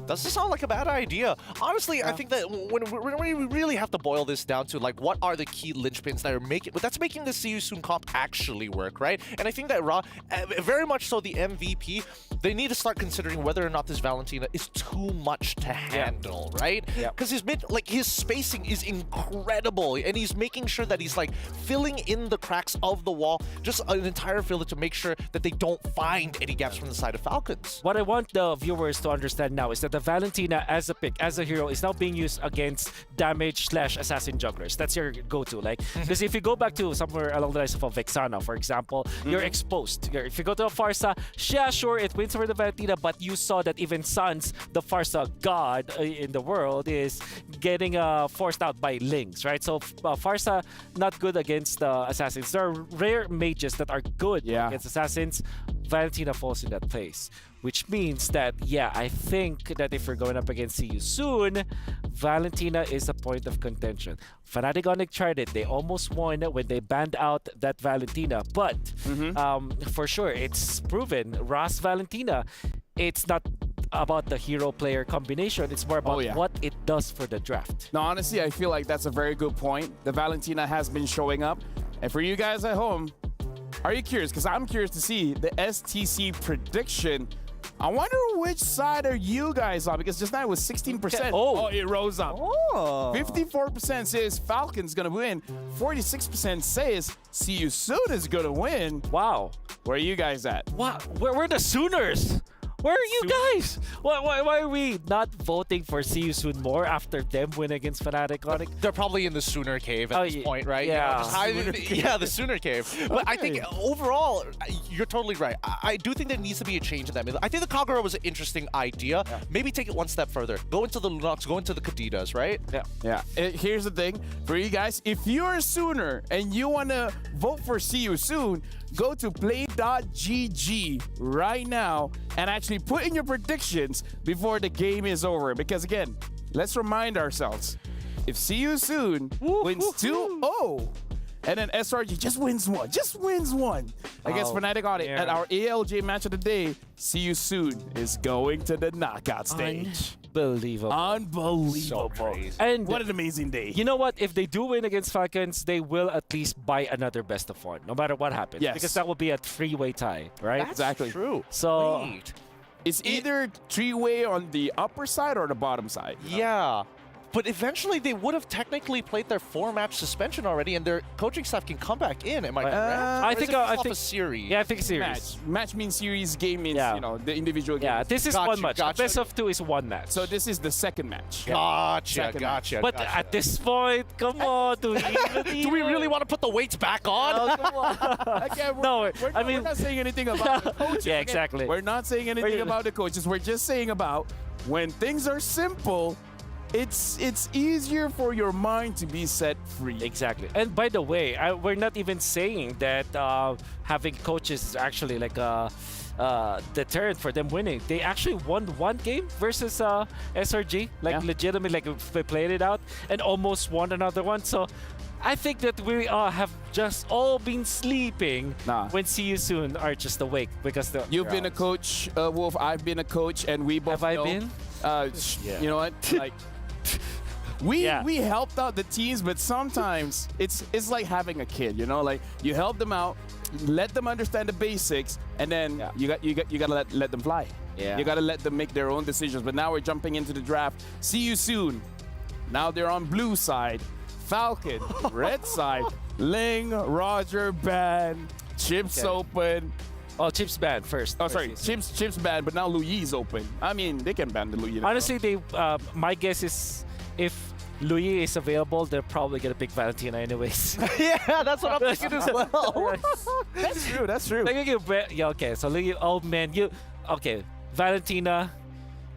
Doesn't sound like a bad idea. Honestly, I think that when we really have to boil this down to, like, what are the key linchpins that are making the See You Soon comp actually work, right? And I think that Raw, very much so the MVP, they need to start considering whether or not this Valentina is too much to handle, right? Because his spacing is incredible, and he's making sure that he's like filling in the cracks of the wall, just an entire filler to make sure that they don't find any gaps from the side of Falcons. What I want the viewers to understand now is that the Valentina as a pick, as a hero, is now being used against damage/assassin jugglers. That's your go-to, like, because if you go back to somewhere along the lines of a Vexana, for example, you're exposed. If you go to a Farsa, yeah, sure, it wins over the Valentina, but you saw that even Sans, the Farsa god in the world, is getting forced out by Lings, right? So Farsa, not good against assassins. There are rare mages that are good against assassins. Valentina falls in that place, which means that, I think that if we're going up against See You Soon, Valentina is a point of contention. Fnatic Onyx tried it. They almost won when they banned out that Valentina, but for sure, it's proven. Ross Valentina, it's not about the hero-player combination. It's more about what it does for the draft. No, honestly, I feel like that's a very good point. The Valentina has been showing up. And for you guys at home, are you curious? Because I'm curious to see the STC prediction. I wonder which side are you guys on? Because just now it was 16%. Oh, it rose up. 54% says Falcons going to win. 46% says See You Soon is going to win. Wow. Where are you guys at? Wow. We're the Sooners. Where are you guys? Why are we not voting for See You Soon more after them win against Fnatic Onyx? They're probably in the Sooner Cave at this point, right? Yeah. Yeah, the Sooner Cave. But I think overall, you're totally right. I do think there needs to be a change in that. I think the Kagura was an interesting idea. Yeah. Maybe take it one step further. Go into the Lunox, go into the Kadidas, right? Yeah. Here's the thing for you guys. If you're a Sooner and you want to vote for See You Soon, go to play.gg right now and actually put in your predictions before the game is over. Because again, let's remind ourselves, if See You Soon wins 2-0, and then SRG just wins one against Fnatic Onyx at our ALJ match of the day, See You Soon is going to the knockout stage. Unbelievable. So and what an amazing day. You know what? If they do win against Falcons, they will at least buy another best of one, no matter what happens. Yes. Because that will be a three-way tie, right? That's exactly true. So it's either three-way on the upper side or the bottom side. Yeah. But eventually they would have technically played their 4-match suspension already, and their coaching staff can come back in. Am I correct? I think a series. Yeah, I think series. Match means series, game means the individual game. Yeah, this is one match. Best of 2 is one match. So this is the second match. Gotcha. But at this point, come on, do we really want to put the weights back on? Oh, come on. Again, we're not saying anything about the coaches. Yeah, exactly. We're not saying anything about the coaches. We're just saying about when things are simple, it's easier for your mind to be set free. Exactly. And by the way, we're not even saying that having coaches is actually like a deterrent for them winning. They actually won one game versus SRG, legitimately, like they played it out and almost won another one. So I think that we have just all been sleeping when See You Soon are just awake because you've been a coach, Wolf. I've been a coach, and we both have I been? You know what? Like. We helped out the teams, but sometimes it's like having a kid, you know, like you help them out, let them understand the basics, and then you gotta let them fly. Yeah. You gotta let them make their own decisions. But now we're jumping into the draft. See You Soon. Now they're on blue side, Falcon, red side, Ling, Roger, Ban, Chips open. Oh, Chips banned first. Oh, sorry. Chips banned, but now Louis is open. I mean, they can ban the Louis. Honestly, my guess is if Louis is available, they're probably going to pick Valentina anyways. Yeah, that's what I'm thinking as well. That's true. Okay, so Louis, oh man, okay, Valentina,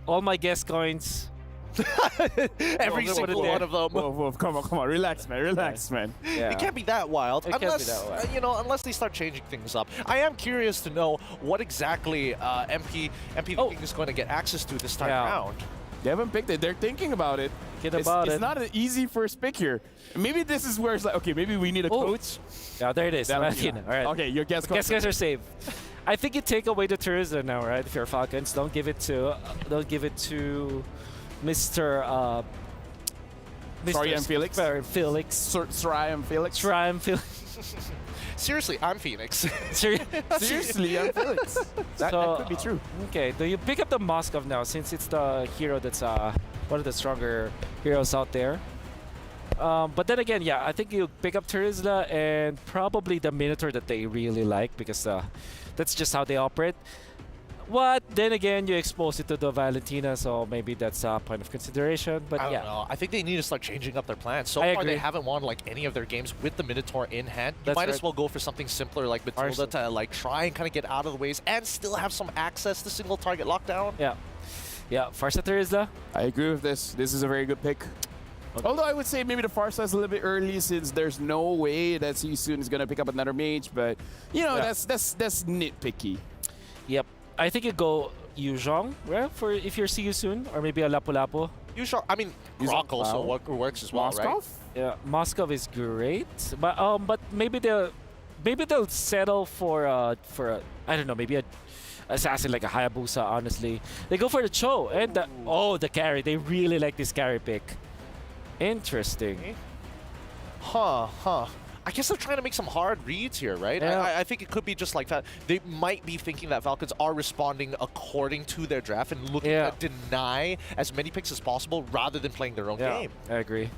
all my guess coins. Every single one of them. Whoa, come on, relax, man. Yeah. It can't be that wild, unless they start changing things up. I am curious to know what exactly MP is going to get access to this time around. They haven't picked it. They're thinking about it. It's not an easy first pick here. Maybe this is where it's like, okay, maybe we need a coach. Yeah, there it is. Valentina. All right. Okay, your guess guys are safe. I think you take away the tourism now, right? If you're Falcons, don't give it to Mr. Sorry, I'm Felix. Felix. Sorry, I'm Felix. Seriously, I'm Phoenix. Seriously, I'm Felix. That could be true. Okay, do you pick up the Moskov now since it's the hero that's one of the stronger heroes out there? But then again, yeah, I think you pick up Terizla and probably the Minotaur that they really like because that's just how they operate. Then again, you expose it to the Valentina, so maybe that's a point of consideration. But I don't know. I think they need to start changing up their plans. So far, they haven't won like any of their games with the Minotaur in hand. You might as well go for something simpler like Matilda to like try and kind of get out of the ways and still have some access to single target lockdown. Yeah, Farsa Terizla. I agree with this. This is a very good pick. Okay. Although I would say maybe the Farsa is a little bit early since there's no way that See You Soon is going to pick up another mage. But, you know, that's nitpicky. Yep. I think you go Yuzhong, right? For if you're See You Soon, or maybe a Lapu-Lapu. Yuzhong, I mean, Grok also works as well, right? Yeah, Moskov is great, but maybe they'll settle for I don't know, maybe a assassin like a Hayabusa. Honestly, they go for the Cho and the carry. They really like this carry pick. Interesting. I guess they're trying to make some hard reads here, right? Yeah. I think it could be just like that. They might be thinking that Falcons are responding according to their draft and looking to deny as many picks as possible rather than playing their own game. I agree.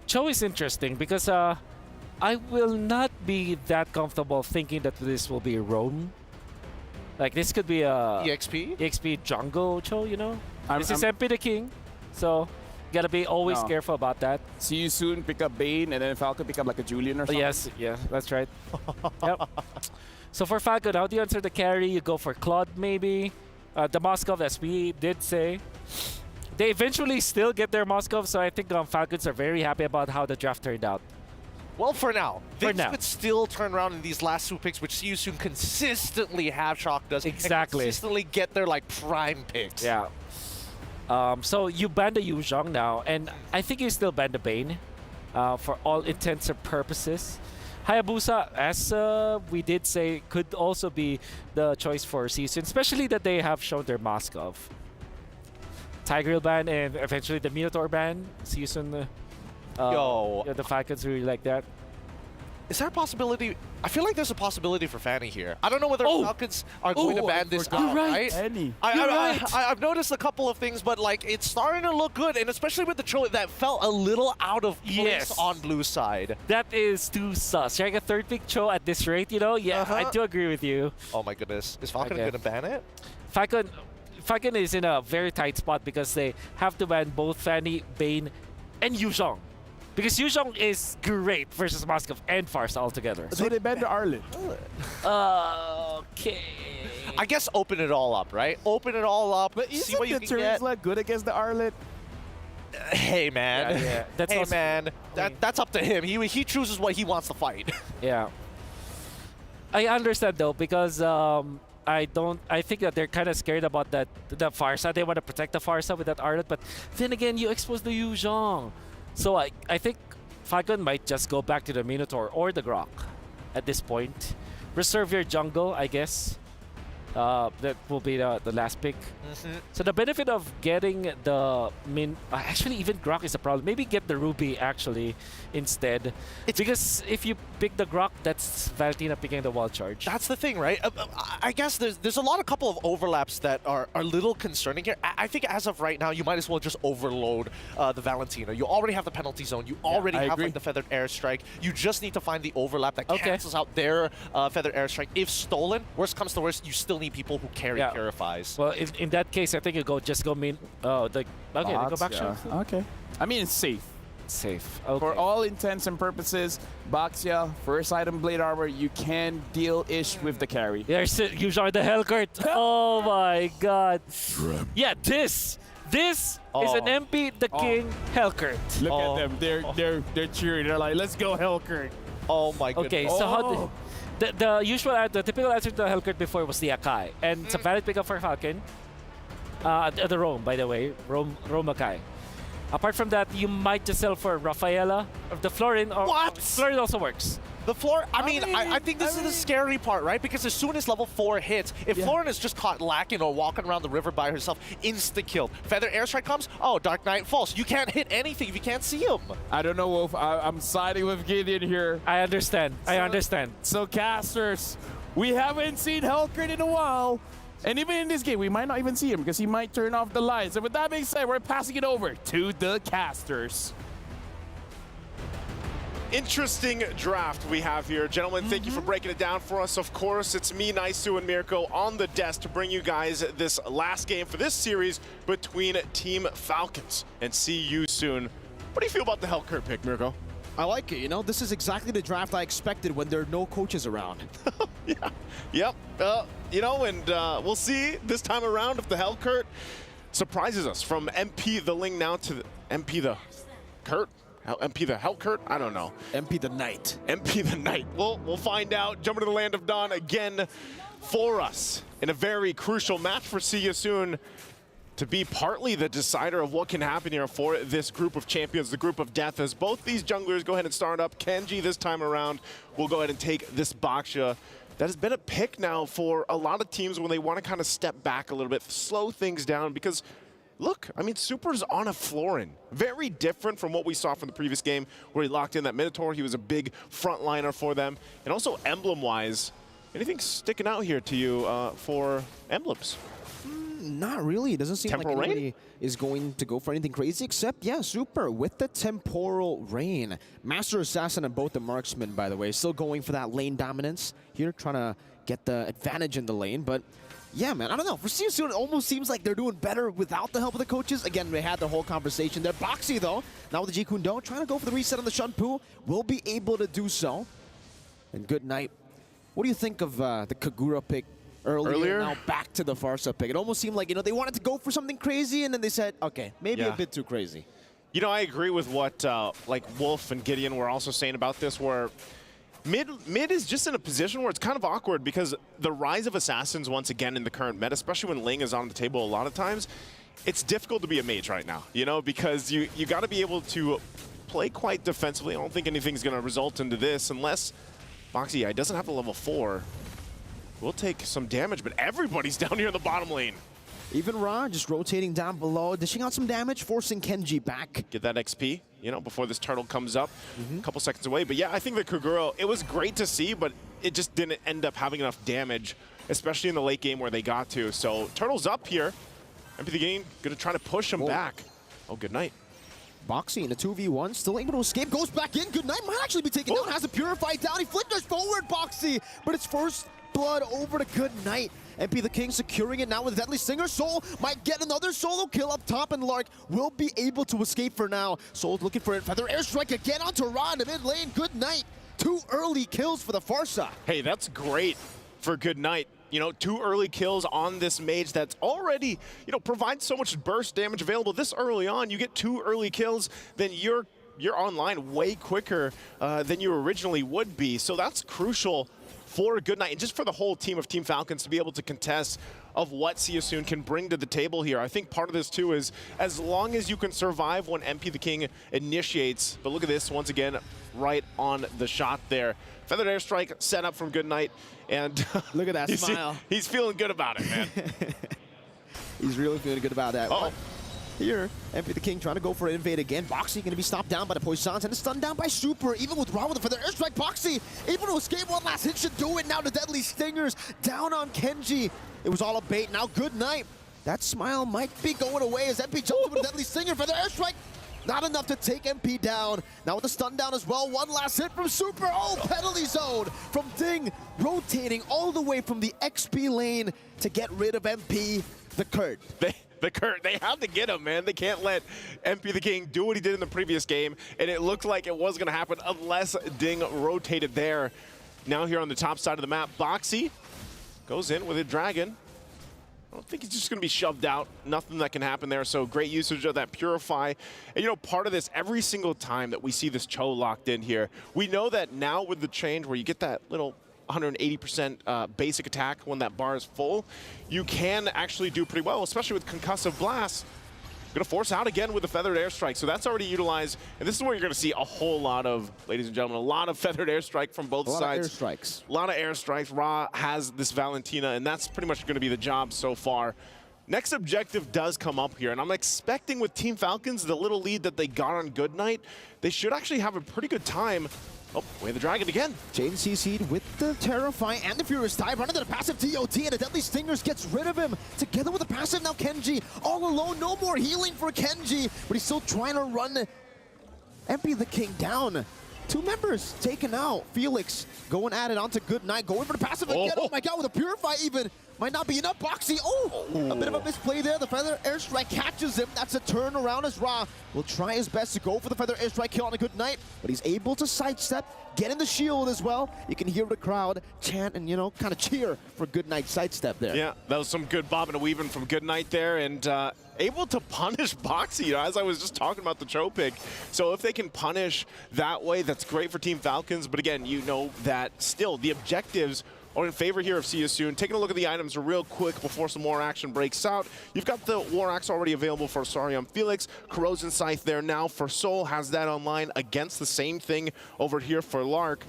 Cho is interesting because I will not be that comfortable thinking that this will be Rome. Like this could be a EXP jungle Cho, you know. This is MP the king, so gotta be always careful about that. See you soon. Pick up Bane, and then Falcon pick up like a Julian or something. Yes, yeah, that's right. Yep. So for Falcon, how do you answer the carry? You go for Claude maybe. The Moskov, as we did say, they eventually still get their Moskov, so I think Falcons are very happy about how the draft turned out. Well, for now. Things could still turn around in these last 2 picks, which See You Soon consistently have Shock does. Exactly. And consistently get their like prime picks. Yeah. So you ban the Yu Zhong now, and I think you still ban the Bane for all intents and purposes. Hayabusa, as we did say, could also be the choice for season, especially that they have shown their Moskov. Tigreal ban and eventually the Minotaur ban. Season, the Falcons really like that. Is there a possibility? I feel like there's a possibility for Fanny here. I don't know whether Falcons are going to ban this out, right? I've noticed a couple of things, but like it's starting to look good, and especially with the Cho that felt a little out of place on blue side. That is too sus. Like a third pick Cho at this rate, you know? Yeah, I do agree with you. Oh my goodness. Is Falcon going to ban it? Falcon is in a very tight spot because they have to ban both Fanny, Bane, and Yu Zhong. Because Yu Zhong is great versus Moskov and Farsa altogether. So they ban the Arlet. Okay. I guess open it all up, right? Open it all up. But see what you the can get. like good against the Arlet? Hey man. Yeah. That's hey man. That's up to him. He chooses what he wants to fight. Yeah. I understand though because I think that they're kind of scared about the Farsa. They want to protect the Farsa with that Arlet, but then again you expose the Yu Zhong. So I think Falcon might just go back to the Minotaur or the Grok at this point. Reserve your jungle, I guess. That will be the last pick. So the benefit of getting the actually even Grok is a problem. Maybe get the Ruby actually instead. Because if you pick the Grok, that's Valentina picking the wall charge. That's the thing, right? I guess there's a couple of overlaps that are a little concerning here. I think as of right now, you might as well just overload the Valentina. You already have the penalty zone. You already have like the feathered airstrike. You just need to find the overlap that cancels out their feathered airstrike. If stolen, worst comes to worst, you still need people who carry Purifies. Well, in that case, I think you just go main. They go back. Okay. I mean, it's safe. Safe. Okay. For all intents and purposes, Baxia, first item blade armor, you can deal-ish with the carry. There's usually the Hellcurt. Oh my god. Yeah, this is an MP the King Hellcurt. Look at them. They're cheering. They're like, let's go Hellcurt. Oh my goodness. Okay, so how the typical answer to the Hellcurt before was the Akai, and it's a valid pickup for Falcon. The Rome, by the way, Rome Akai. Apart from that, you might just sell for Rafaela or the Florin. Or what? Florin also works. The Florin, I think this is the scary part, right? Because as soon as level 4 hits, if Florin is just caught lacking or walking around the river by herself, insta-killed. Feather Airstrike comes, Dark Knight falls. You can't hit anything if you can't see him. I don't know, Wolf. I'm siding with Gideon here. I understand. I understand. So, casters, we haven't seen Hellcurt in a while. And even in this game, we might not even see him because he might turn off the lights. And with that being said, we're passing it over to the casters. Interesting draft we have here. Gentlemen, thank you for breaking it down for us. Of course, it's me, Naisu, and Mirko on the desk to bring you guys this last game for this series between Team Falcons and See You Soon. What do you feel about the Hellcurt pick, Mirko? I like it. You know, this is exactly the draft I expected when there are no coaches around. Yep. You know, and we'll see this time around if the Hellcurt surprises us from MP the Ling now to MP the Kurt. MP the Hellcurt? I don't know. MP the Knight. MP the Knight. We'll find out. Jumping to the Land of Dawn again for us in a very crucial match for See You Soon to be partly the decider of what can happen here for this group of champions, the group of death, as both these junglers go ahead and start up. Kenji this time around will go ahead and take this Baxia. That has been a pick now for a lot of teams when they want to kind of step back a little bit, slow things down, because look, I mean, Super's on a Florin. Very different from what we saw from the previous game where he locked in that Minotaur. He was a big frontliner for them. And also emblem-wise, anything sticking out here to you for emblems? Not really. It doesn't seem like anybody is going to go for anything crazy, except, Super with the Temporal Rain. Master Assassin and both the Marksmen, by the way, still going for that lane dominance here, trying to get the advantage in the lane, but Yeah, man, I don't know. For CSU, it almost seems like they're doing better without the help of the coaches. Again, they had the whole conversation there. Boxy, though, now with the Jikundo, trying to go for the reset on the Shunpu, will be able to do so. And good night. What do you think of the Kagura pick earlier? Now back to the Farsa pick. It almost seemed like, you know, they wanted to go for something crazy, and then they said, okay, maybe a bit too crazy. You know, I agree with what like Wolf and Gideon were also saying about this, where Mid is just in a position where it's kind of awkward because the rise of Assassins once again in the current meta, especially when Ling is on the table a lot of times, it's difficult to be a mage right now, you know, because you got to be able to play quite defensively. I don't think anything's going to result into this unless Boxy doesn't have the level 4. We'll take some damage, but everybody's down here in the bottom lane. Even Ra just rotating down below, dishing out some damage, forcing Kenji back. Get that XP, you know, before this turtle comes up. A couple seconds away. But yeah, I think the Kagura, it was great to see, but it just didn't end up having enough damage, especially in the late game where they got to. So turtle's up here. Empty the game, gonna try to push him back. Oh, good night. Boxy in a 2v1, still able to escape, goes back in. Good night, might actually be taken down, has a Purify down. He flickers forward, Boxy, but it's first blood over to Good Night. MP the King securing it now with Deadly Stinger. Soul might get another solo kill up top, and Lark will be able to escape for now. Soul's looking for it. Feather Airstrike again onto Ra in the mid lane. Good Night. 2 early kills for the Farsa. Hey, that's great for Good Night. You know, 2 early kills on this mage that's already, you know, provides so much burst damage available this early on. You get 2 early kills, then you're online way quicker than you originally would be. So that's crucial for Good Night and just for the whole team of Team Falcons to be able to contest of what CSU can bring to the table here. I think part of this too is as long as you can survive when MP the King initiates, but look at this once again, right on the shot there. Feathered Airstrike set up from Good Night, and look at that smile. He's feeling good about it, man. He's really feeling good about that. Oh. Here, MP the King trying to go for an invade again. Boxy going to be stopped down by the Poisons and stunned down by Super. Even with Ra with the Feather Airstrike, Boxy able to escape. One last hit should do it. Now the Deadly Stingers down on Kenji. It was all a bait. Now Good Night. That smile might be going away as MP jumps with a Deadly Stinger. Feather Airstrike, not enough to take MP down. Now with the stun down as well. One last hit from Super. Oh, penalty zone from Ding, rotating all the way from the XP lane to get rid of MP the Kurt. They have to get him, man. They can't let MP the King do what he did in the previous game, and it looked like it was going to happen unless Ding rotated there. Now here on the top side of the map, Boxy goes in with a dragon. I don't think he's just going to be shoved out. Nothing that can happen there, so great usage of that Purify. And, you know, part of this, every single time that we see this Cho locked in here, we know that now with the change where you get that little 180% basic attack when that bar is full, you can actually do pretty well, especially with Concussive Blast. Gonna force out again with the Feathered Airstrike, so that's already utilized, and this is where you're gonna see a whole lot of, ladies and gentlemen, a lot of Feathered Airstrike from both sides. A lot of airstrikes. Ra has this Valentina, and that's pretty much gonna be the job so far. Next objective does come up here, and I'm expecting with Team Falcons, the little lead that they got on Good Night, they should actually have a pretty good time. Oh, way the dragon again. Jaden CC'd with the Terrify and the Furious Dive, running to the passive TOT, and the Deadly Stingers gets rid of him. Together with the passive, now Kenji all alone. No more healing for Kenji, but he's still trying to run MP the King down. 2 members taken out. Felix going at it onto Good Night, going for the passive again. Oh my God, with a Purify even. Might not be enough. Boxy, a bit of a misplay there. The Feather Airstrike catches him. That's a turnaround as Ra will try his best to go for the Feather Airstrike kill on a Good Night, but he's able to sidestep, get in the shield as well. You can hear the crowd chant and, you know, kind of cheer for Good Night sidestep there. Yeah, that was some good bobbing and weaving from Good Night there, and able to punish Boxy, you know, as I was just talking about the Cho pick. So if they can punish that way, that's great for Team Falcons, but again, you know that still the objectives are in favor here of CSU. And taking a look at the items real quick before some more action breaks out. You've got the War Axe already available for Sarium Felix. Corrosion Scythe there now for Soul, has that online against the same thing over here for Lark.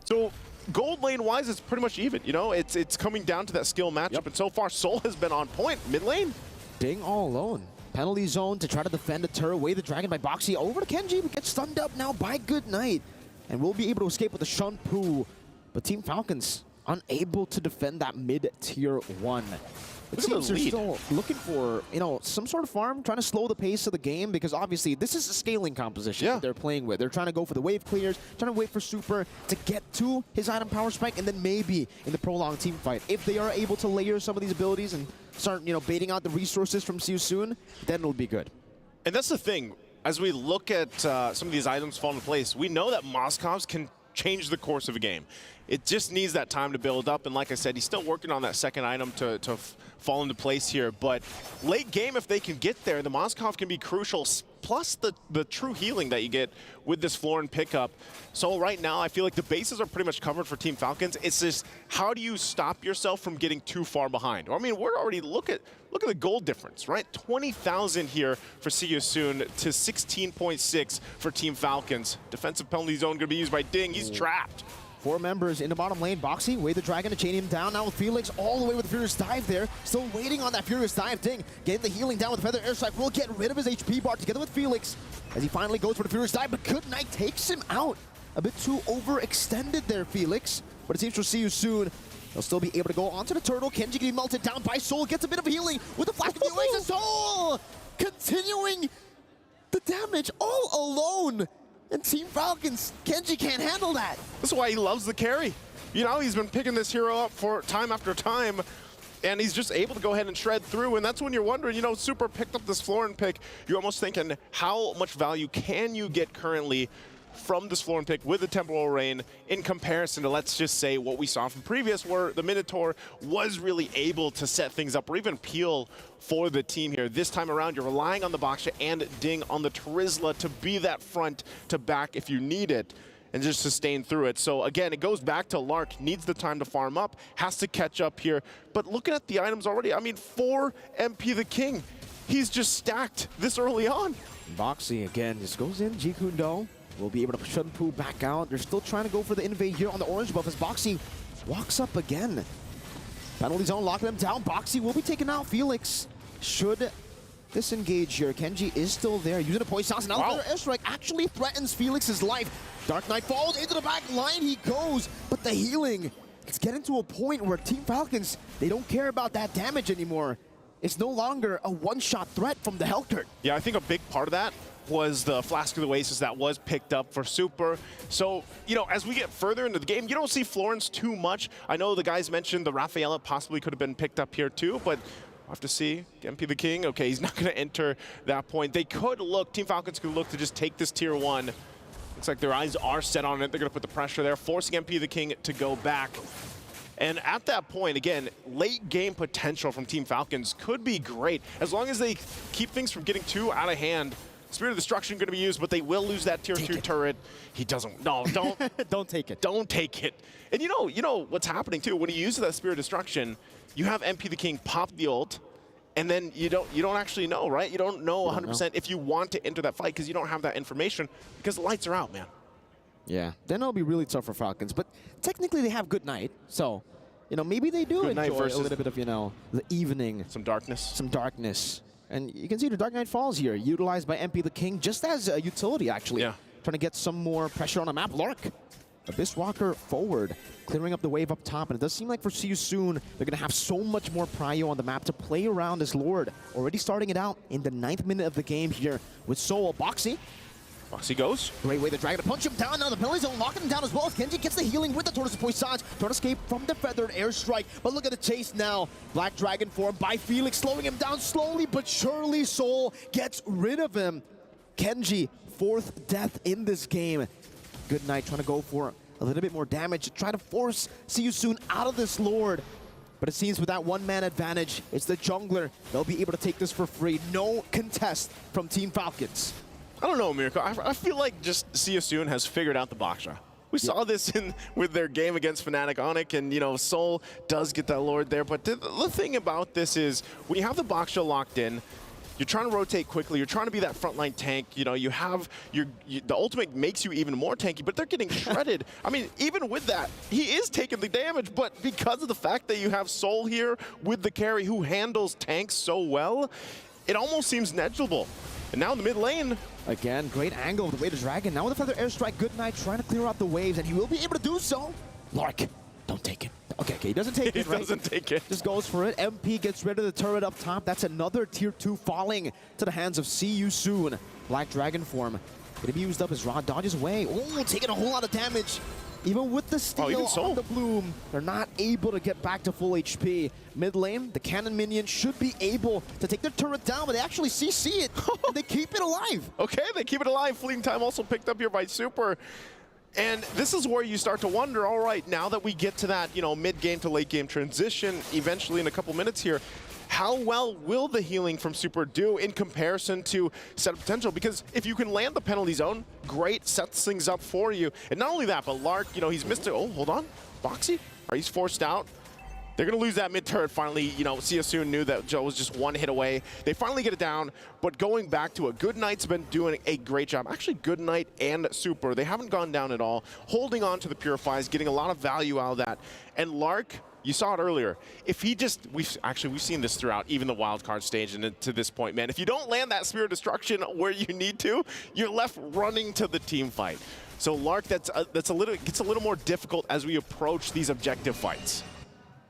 So gold lane wise, it's pretty much even. You know, it's coming down to that skill matchup. And so far, Soul has been on point. Mid lane, Ding all alone. Penalty zone to try to defend a turret. Away the dragon by Boxy. Over to Kenji, but gets stunned up now by Good Night. And will be able to escape with the Shunpu. But Team Falcons unable to defend that mid-tier 1. The teams are still looking for, some sort of farm, trying to slow the pace of the game, because obviously this is a scaling composition that they're playing with. They're trying to go for the wave clears, trying to wait for Super to get to his item power spike, and then maybe in the prolonged team fight, if they are able to layer some of these abilities and start, baiting out the resources from Siusun, then it'll be good. And that's the thing. As we look at some of these items fall into place, we know that Moscov's can change the course of a game. It just needs that time to build up, and like I said, he's still working on that second item to fall into place here. But late game, if they can get there, the Moskov can be crucial, plus the true healing that you get with this Florin pickup. So right now, I feel like the bases are pretty much covered for Team Falcons. It's just, how do you stop yourself from getting too far behind? I mean, we're already, look at the goal difference, right? 20,000 here for Siusun to 16.6 for Team Falcons. Defensive penalty zone going to be used by Ding. He's trapped. 4 members in the bottom lane. Boxy, Way the Dragon to chain him down. Now with Felix all the way with the Furious Dive there. Still waiting on that Furious Dive. Ding getting the healing down with Feather Airstrike. Will get rid of his HP bar together with Felix as he finally goes for the Furious Dive. But Good Night takes him out. A bit too overextended there, Felix. But it seems we'll see you soon. They'll still be able to go onto the turtle. Kenji getting melted down by Soul. Gets a bit of healing with the flash of the Oasis. Soul continuing the damage all alone. And Team Falcons, Kenji can't handle that. This is why he loves the carry. He's been picking this hero up for time after time, and he's just able to go ahead and shred through, and that's when you're wondering, Super picked up this Florin pick. You're almost thinking, how much value can you get currently from this Florin pick with the Temporal Rain in comparison to, let's just say, what we saw from previous, where the Minotaur was really able to set things up or even peel for the team here. This time around, you're relying on the Baksha and Ding on the Terizla to be that front to back if you need it and just sustain through it. So again, it goes back to Lark, needs the time to farm up, has to catch up here. But looking at the items already, I mean, 4 MP the King, he's just stacked this early on. Boxy again just goes in, Jikundo will be able to shun Poo back out. They're still trying to go for the invade here on the orange buff as Boxy walks up again. Penalty zone locking them down. Boxy will be taken out. Felix should disengage here. Kenji is still there using a poison sauce. Now the airstrike actually threatens Felix's life. Dark Knight falls into the back line. He goes, but the healing, it's getting to a point where Team Falcons, they don't care about that damage anymore. It's no longer a one-shot threat from the Hellkurt. Yeah, I think a big part of that was the Flask of the Oasis that was picked up for Super. So, as we get further into the game, you don't see Florence too much. I know the guys mentioned the Rafaela possibly could have been picked up here too, but we'll have to see. MP the King, okay, he's not going to enter that point. They could look, Team Falcons could look to just take this tier 1. Looks like their eyes are set on it. They're going to put the pressure there, forcing MP the King to go back. And at that point, again, late game potential from Team Falcons could be great. As long as they keep things from getting too out of hand. Spirit of Destruction going to be used, but they will lose that tier 2 turret. He doesn't. No, don't. Don't take it. Don't take it. And you know what's happening too. When he uses that Spirit of Destruction, you have MP the King pop the ult, and then you don't actually know, right? You don't know 100% if you want to enter that fight because you don't have that information because the lights are out, man. Yeah, then it'll be really tough for Falcons. But technically, they have Good Night, so maybe they do enjoy a little bit of the evening, some darkness, And you can see the Dark Knight Falls here, utilized by MP the King just as a utility, actually. Yeah. Trying to get some more pressure on the map. Lark, Abyss Walker forward, clearing up the wave up top. And it does seem like for See You Soon, they're going to have so much more prio on the map to play around as Lord. Already starting it out in the 9th minute of the game here with Soul. Boxy. Boxy goes. Great way the Dragon to punch him down. Now the penalty zone locking him down as well. As Kenji gets the healing with the Tortoise Poissons. Trying to escape from the Feathered Airstrike. But look at the chase now. Black Dragon form by Felix, slowing him down slowly but surely. Soul gets rid of him. Kenji, 4th death in this game. Good Night trying to go for a little bit more damage to try to force See You Soon out of this Lord. But it seems with that one-man advantage, it's the jungler. They'll be able to take this for free. No contest from Team Falcons. I don't know, Mirko. I feel like just See You Soon has figured out the Baksha. We saw this with their game against Fnatic Onyx, and Soul does get that Lord there. But the thing about this is, when you have the Baksha locked in, you're trying to rotate quickly. You're trying to be that frontline tank. You have the ultimate makes you even more tanky, but they're getting shredded. I mean, even with that, he is taking the damage. But because of the fact that you have Soul here with the carry who handles tanks so well, it almost seems negligible. And now in the mid lane. Again, great angle of the Way to Dragon. Now with the Feather Airstrike, Good Night trying to clear out the waves, and he will be able to do so. Lark, don't take it. Okay, he doesn't take it, right? He doesn't take it. Just goes for it. MP gets rid of the turret up top. That's another tier 2 falling to the hands of See You Soon. Black Dragon form. Gonna be used up as Rod dodges away. Oh, taking a whole lot of damage. Even with the steal on the Bloom, they're not able to get back to full HP. Mid lane, the cannon minion should be able to take their turret down, but they actually CC it, and they keep it alive. Okay, they keep it alive. Fleeting time also picked up here by Super. And this is where you start to wonder, all right, now that we get to that, mid-game to late-game transition, eventually in a couple minutes here, how well will the healing from Super do in comparison to set potential? Because if you can land the penalty zone, great, sets things up for you. And not only that, but Lark, he's missed it. Oh, hold on. Boxy? He's forced out. They're going to lose that mid-turret finally. See You Soon knew that Joe was just one hit away. They finally get it down, but going back to it, Goodnight's been doing a great job. Actually, Goodnight and Super, they haven't gone down at all. Holding on to the Purifies, getting a lot of value out of that. And Lark, you saw it earlier. If he just, we've seen this throughout even the wildcard stage and to this point, man. If you don't land that Spear of Destruction where you need to, you're left running to the team fight. So Lark, gets a little more difficult as we approach these objective fights.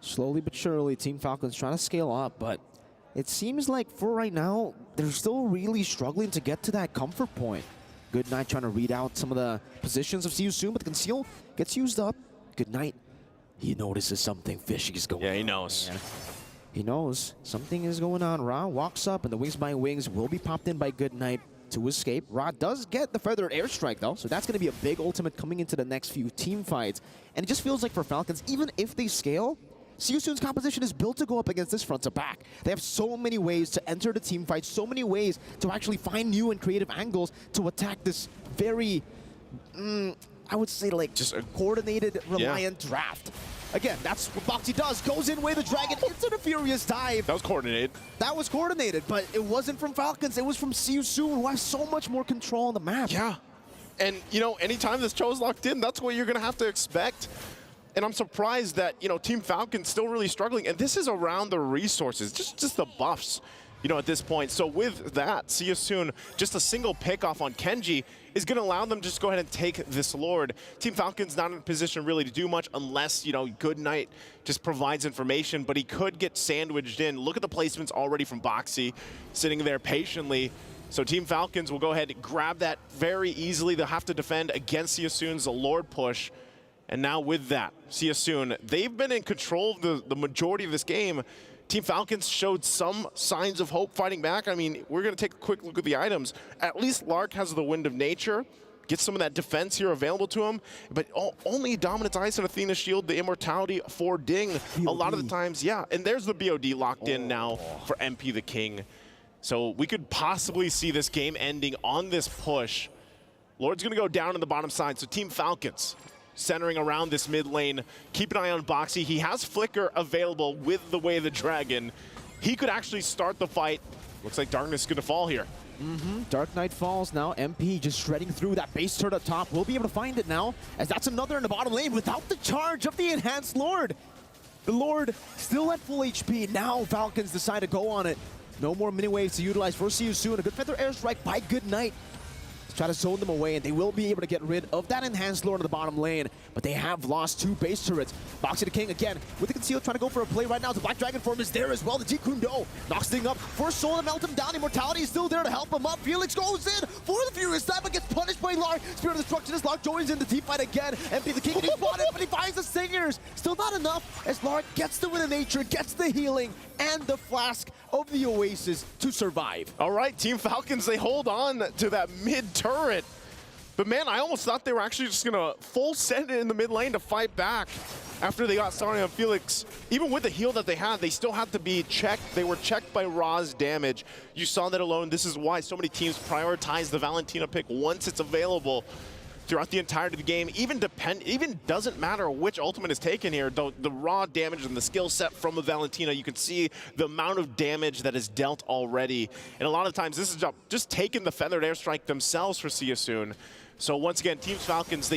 Slowly but surely, Team Falcons trying to scale up, but it seems like for right now, they're still really struggling to get to that comfort point. Goodnight trying to read out some of the positions of See You Soon, but the conceal gets used up. Goodnight, he notices something fishy is going on. Yeah, he knows. He knows something is going on. Ra walks up, and the Wings by Wings will be popped in by Goodnight to escape. Ra does get the feathered airstrike, though, so that's going to be a big ultimate coming into the next few team fights. And it just feels like for Falcons, even if they scale, See You Soon's composition is built to go up against this front to back. They have so many ways to enter the team fight, so many ways to actually find new and creative angles to attack this very, I would say, like, just a coordinated, reliant draft. Again, that's what Boxy does. Goes in way the dragon into the Furious Dive. That was coordinated. That was coordinated, but it wasn't from Falcons. It was from See You Soon, who has so much more control on the map. Yeah. And, anytime this Cho's locked in, that's what you're going to have to expect. And I'm surprised that, Team Falcon's still really struggling. And this is around the resources, just the buffs, at this point. So with that, See You Soon, just a single pick off on Kenji is going to allow them to just go ahead and take this Lord. Team Falcon's not in a position really to do much unless, Goodnight just provides information, but he could get sandwiched in. Look at the placements already from Boxy sitting there patiently. So Team Falcons will go ahead and grab that very easily. They'll have to defend against See You Soon's Lord push. And now with that, See You Soon, they've been in control of the majority of this game. Team Falcons showed some signs of hope fighting back. I mean, we're going to take a quick look at the items. At least Lark has the Wind of Nature, gets some of that defense here available to him, but only Dominance Ice and Athena Shield, the immortality for Ding. BOD. A lot of the times, yeah. And there's the BOD locked in now for MP the King. So we could possibly see this game ending on this push. Lord's going to go down on the bottom side, so Team Falcons centering around this mid lane. Keep an eye on Boxy. He has Flicker available with the Way of the Dragon. He could actually start the fight. Looks like Darkness is going to fall here. Dark Knight falls now. MP just shredding through that base turret up top. We'll be able to find it now, as that's another in the bottom lane without the charge of the Enhanced Lord. The Lord still at full HP. Now Falcons decide to go on it. No more mini waves to utilize for See You Soon. A good feather airstrike by Goodnight. Try to zone them away, and they will be able to get rid of that Enhanced Lord in the bottom lane, but they have lost 2 base turrets. Boxy the King again with the conceal, trying to go for a play right now. The Black Dragon form is there as well. The Jeet Kune Do knocks thing up. First soul to melt him down. Immortality is still there to help him up. Felix goes in for the Furious Dive, but gets punished by Lark. Spirit of Destruction as Lark joins in the team fight again. MP the King getting spotted, but he finds the Singers. Still not enough as Lark gets the Wind of Nature, gets the healing, and the Flask of the Oasis to survive. All right, Team Falcons, they hold on to that mid turret. But man, I almost thought they were actually just going to full send it in the mid lane to fight back after they got started on Felix. Even with the heal that they had, they still had to be checked. They were checked by Ra's damage. You saw that alone. This is why so many teams prioritize the Valentina pick once it's available throughout the entirety of the game. Even doesn't matter which ultimate is taken here. The raw damage and the skill set from the Valentina, you can see the amount of damage that is dealt already. And a lot of times this is just taking the feathered airstrike themselves for See You Soon. So once again, Team Falcons,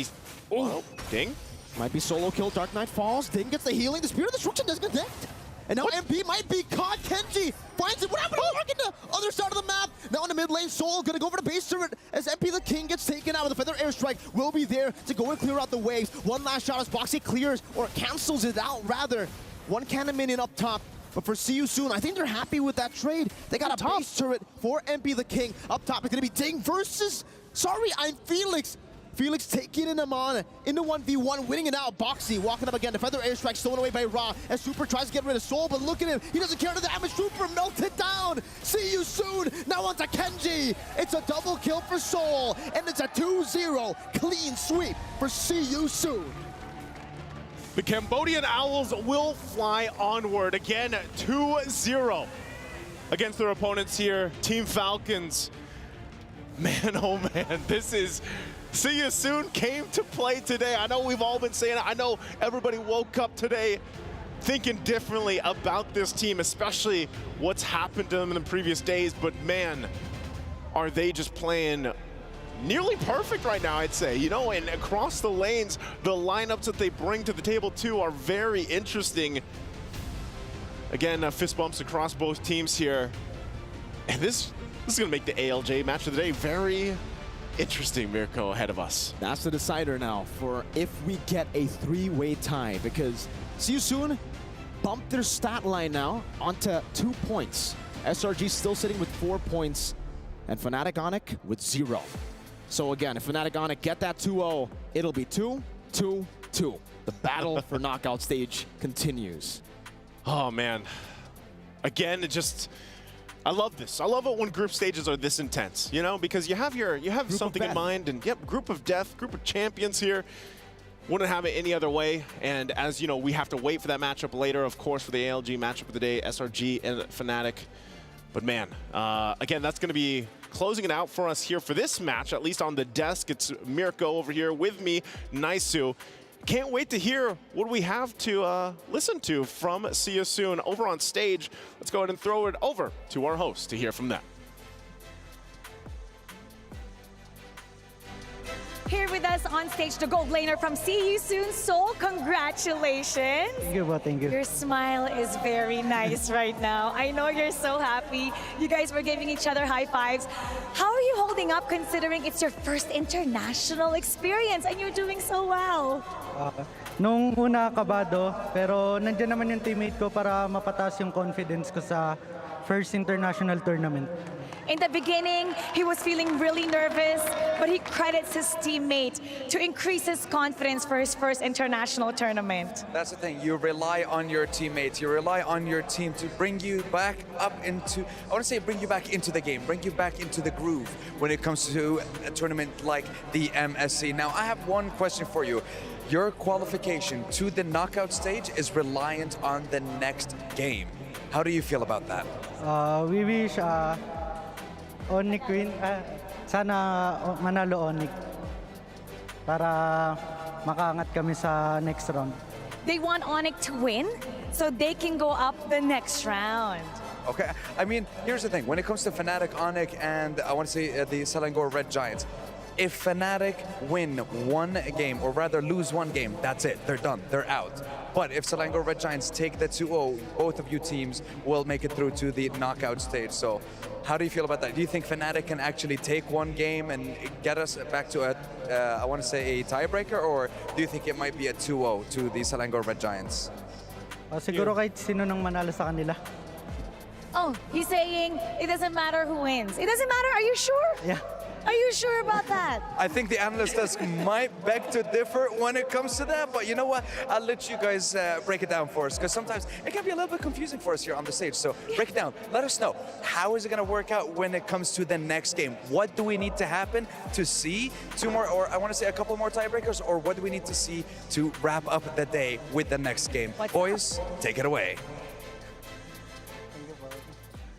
Oh, Ding? Might be solo kill. Dark Knight falls. Ding gets the healing. The Spirit of Destruction doesn't connect. And now MP might be caught. Kenji finds it. What happened to Mark in the other side of the map? Now in the mid lane, Soul gonna go for the base turret as MP the King gets taken out. The Feather Airstrike will be there to go and clear out the waves. One last shot as Boxy clears, or cancels it out rather. One cannon minion up top. But for See You Soon, I think they're happy with that trade. They got a base turret for MP the King. Up top, it's gonna be Ding versus, I'm Felix. Felix taking him on in the 1v1, winning it out. Boxy walking up again. The Feather Airstrike stolen away by Ra as Super tries to get rid of Soul, but look at him. He doesn't care the damage. Super melted down. See You Soon. Now onto Kenji. It's a double kill for Soul, and it's a 2-0 clean sweep for See You Soon. The Cambodian Owls will fly onward again, 2-0 against their opponents here, Team Falcons. Man, oh man, this is... See You Soon came to play today. I know we've all been saying it. I know everybody woke up today thinking differently about this team, especially what's happened to them in the previous days. But man, are they just playing nearly perfect right now, I'd say. You know, and across the lanes, the lineups that they bring to the table too are very interesting. Again, fist bumps across both teams here. And this is gonna make the ALJ match of the day very interesting, Mirko, ahead of us. That's the decider now for if we get a three-way tie, because See You Soon bumped their stat line now onto 2 points. SRG still sitting with 4 points, and Fnatic Onic with 0. So again, if Fnatic Onic get that 2-0, it'll be 2-2-2. The battle for knockout stage continues. Oh man, again, it just, I love this. I love it when group stages are this intense, you know, because you have something in mind, and yep, group of death, group of champions here. Wouldn't have it any other way. And as you know, we have to wait for that matchup later, of course, for the ALG matchup of the day, SRG and Fnatic. But man, again, that's going to be closing it out for us here for this match, at least on the desk. It's Mirko over here with me, Naisu. Can't wait to hear what we have to listen to from See You Soon over on stage. Let's go ahead and throw it over to our host to hear from them. Here with us on stage, the gold laner from See You Soon, Soul. Congratulations. Thank you, thank you. Your smile is very nice right now. I know you're so happy. You guys were giving each other high fives. How are you holding up considering it's your first international experience and you're doing so well? Nung una kabado, pero nandiyan naman yung teammate ko para mapataas yung confidence ko sa first international tournament. In the beginning, he was feeling really nervous, but he credits his teammate to increase his confidence for his first international tournament. That's the thing, you rely on your teammates, you rely on your team to bring you back up into, I want to say bring you back into the game, bring you back into the groove when it comes to a tournament like the MSC. Now, I have one question for you. Your qualification to the knockout stage is reliant on the next game. How do you feel about that? We wish Onic win. Sana manalo Onic para makaangat kami sa next round. They want Onic to win so they can go up the next round. Okay, I mean, here's the thing. When it comes to Fnatic, Onic, and I want to say the Selangor Red Giants, if Fnatic win one game, or rather lose one game, that's it. They're done. They're out. But if Selangor Red Giants take the 2-0, both of you teams will make it through to the knockout stage. So how do you feel about that? Do you think Fnatic can actually take one game and get us back to a, I want to say a tiebreaker, or do you think it might be a 2-0 to the Selangor Red Giants? Siguro kahit sino nang manalo sa kanila. Oh, he's saying it doesn't matter who wins. It doesn't matter, are you sure? Yeah. Are you sure about that? I think the analyst desk might beg to differ when it comes to that, but you know what? I'll let you guys break it down for us, because sometimes it can be a little bit confusing for us here on the stage. So break it down. Let us know. How is it going to work out when it comes to the next game? What do we need to happen to see two more, or I want to say a couple more tiebreakers, or what do we need to see to wrap up the day with the next game? Boys, take it away.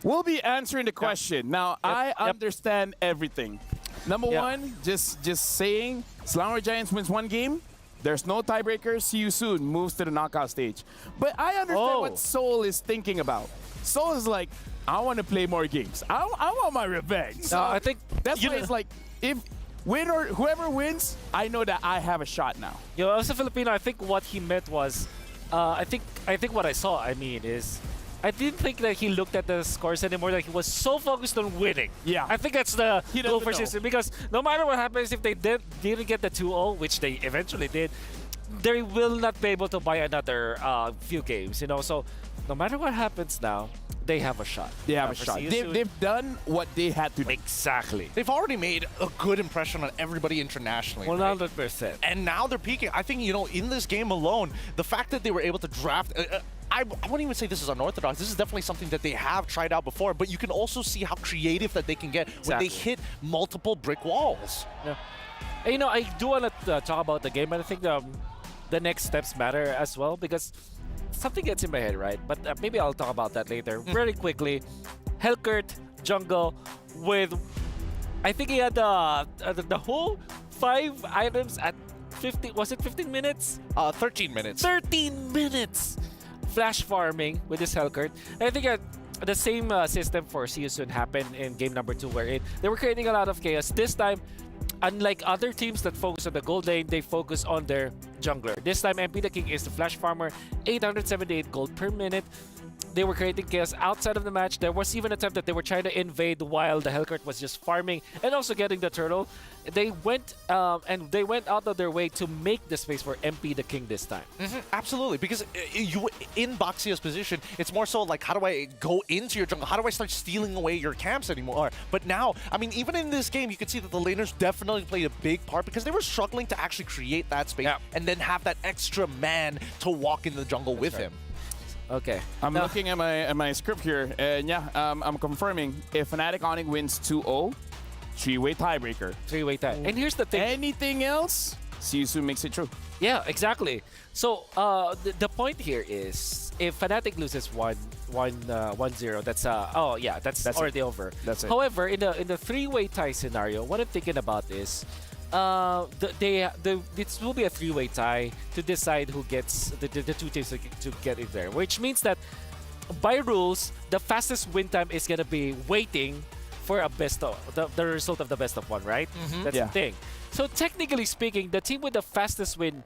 We'll be answering the question. Now, I understand everything. Number one, just saying, Selangor Giants wins one game, there's no tiebreaker, See You Soon moves to the knockout stage. But I understand what Soul is thinking about. Soul is like, I want to play more games. I want my revenge. So I think that's why it's like, if whoever wins, I know that I have a shot now. You know, as a Filipino, I think what he meant was, I think what I saw, I mean, is I didn't think that he looked at the scores anymore. That he was so focused on winning. Yeah. I think that's the goal for system, because no matter what happens, if they didn't get the 2-0, which they eventually did, they will not be able to buy another few games. You know, so no matter what happens now, they have a shot. They have a shot. They've done what they had to do. Exactly. They've already made a good impression on everybody internationally. 100%. And now they're peaking. I think, you know, in this game alone, the fact that they were able to draft... I wouldn't even say this is unorthodox. This is definitely something that they have tried out before, but you can also see how creative that they can get when they hit multiple brick walls. Yeah. And, you know, I do want to talk about the game, and I think the next steps matter as well, because something gets in my head, right? But maybe I'll talk about that later. Very quickly, Helkert, jungle, with... I think he had the whole 5 items at 15... Was it 15 minutes? 13 minutes. 13 minutes! Flash farming with this Helkert. And I think the same system for See You Soon happened in game number 2, where they were creating a lot of chaos. This time, unlike other teams that focus on the gold lane, they focus on their jungler. This time, MP the King is the flash farmer, 878 gold per minute. They were creating chaos outside of the match. There was even a time that they were trying to invade while the Helkert was just farming and also getting the turtle. They went out of their way to make the space for MP the King this time. Absolutely, because you in Baxia's position, it's more so like, how do I go into your jungle? How do I start stealing away your camps anymore? But now, I mean, even in this game, you can see that the laners definitely played a big part, because they were struggling to actually create that space and then have that extra man to walk in the jungle with him. Okay. I'm looking at my script here, and yeah, I'm confirming if Fnatic Onyx wins 2-0, 3-way tiebreaker. 3-way tie. And here's the thing. Anything else, See You Soon makes it true. Yeah, exactly. So the point here is, if Fnatic loses 1-0, that's that's already over. That's it. However, in the 3-way tie scenario, what I'm thinking about is, this will be a 3-way tie to decide who gets the 2 teams to get in there, which means that by rules, the fastest win time is gonna be waiting for a best of the result of the best of 1, right? That's the thing. So technically speaking, the team with the fastest win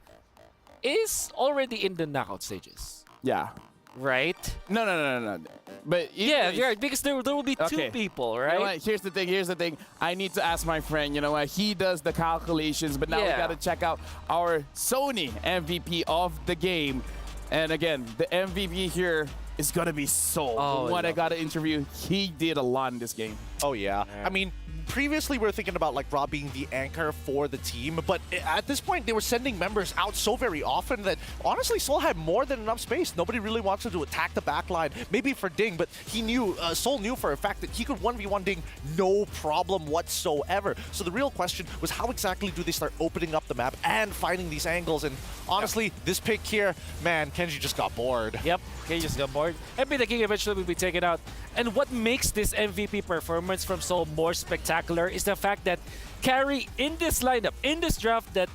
is already in the knockout stages. Yeah. Right? No. But yeah, right, because there will be 2 people, right? You know what? Here's the thing. I need to ask my friend, you know what? He does the calculations, but now we got to check out our Sony MVP of the game. And again, the MVP here is going to be Soul. When I got to interview, he did a lot in this game. Oh, yeah. I mean, previously we were thinking about like Rob being the anchor for the team, but at this point they were sending members out so very often that honestly Soul had more than enough space. Nobody really wanted to attack the backline, maybe for Ding, but he knew, Soul knew for a fact that he could 1v1 Ding no problem whatsoever. So the real question was, how exactly do they start opening up the map and finding these angles? And honestly, this pick here, man, Kenji just got bored. Yep, Kenji just got bored. MP the King eventually will be taken out. And what makes this MVP performance from Soul more spectacular is the fact that Carry in this lineup, in this draft that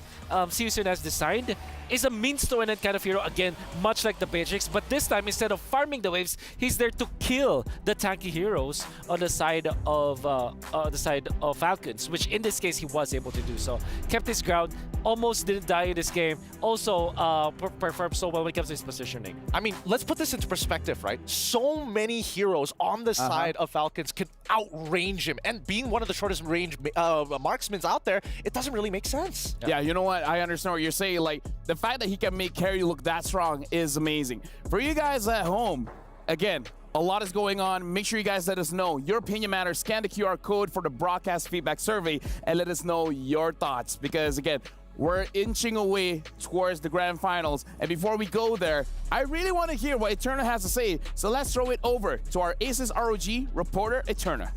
See You Soon has designed, is a means to an end kind of hero, again, much like the Matrix, but this time, instead of farming the waves, he's there to kill the tanky heroes on the side of Falcons, which in this case, he was able to do so. Kept his ground, almost didn't die in this game, also performed so well when it comes to his positioning. I mean, let's put this into perspective, right? So many heroes on the side of Falcons can outrange him, and being one of the shortest range marksmen out there, it doesn't really make sense. Yeah, you know what? I understand what you're saying. Like, the fact that he can make Carry look that strong is amazing. For you guys at home, again, a lot is going on. Make sure you guys let us know. Your opinion matters. Scan the QR code for the broadcast feedback survey and let us know your thoughts. Because, again, we're inching away towards the grand finals. And before we go there, I really want to hear what Eterna has to say. So let's throw it over to our Aces ROG reporter, Eterna.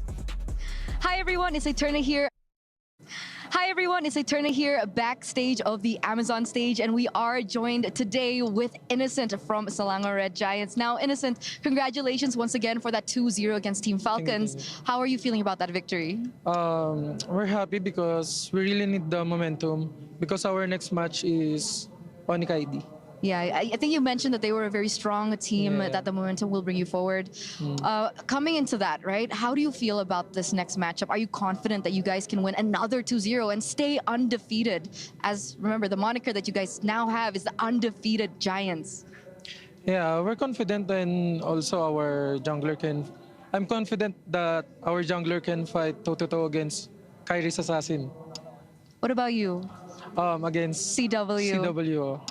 Hi, everyone. It's Eterna here. Hi everyone, it's Eterna here backstage of the Amazon stage, and we are joined today with Innocent from Selangor Red Giants. Now Innocent, congratulations once again for that 2-0 against Team Falcons. How are you feeling about that victory? We're happy because we really need the momentum because our next match is Onyx ID. Yeah, I think you mentioned that they were a very strong team, that the momentum will bring you forward. Coming into that, right, how do you feel about this next matchup? Are you confident that you guys can win another 2-0 and stay undefeated? As, remember, the moniker that you guys now have is the undefeated Giants. Yeah, we're confident and also our jungler can... I'm confident that our jungler can fight toe-to-toe against Kyrie's assassin. What about you? Against CW. CW.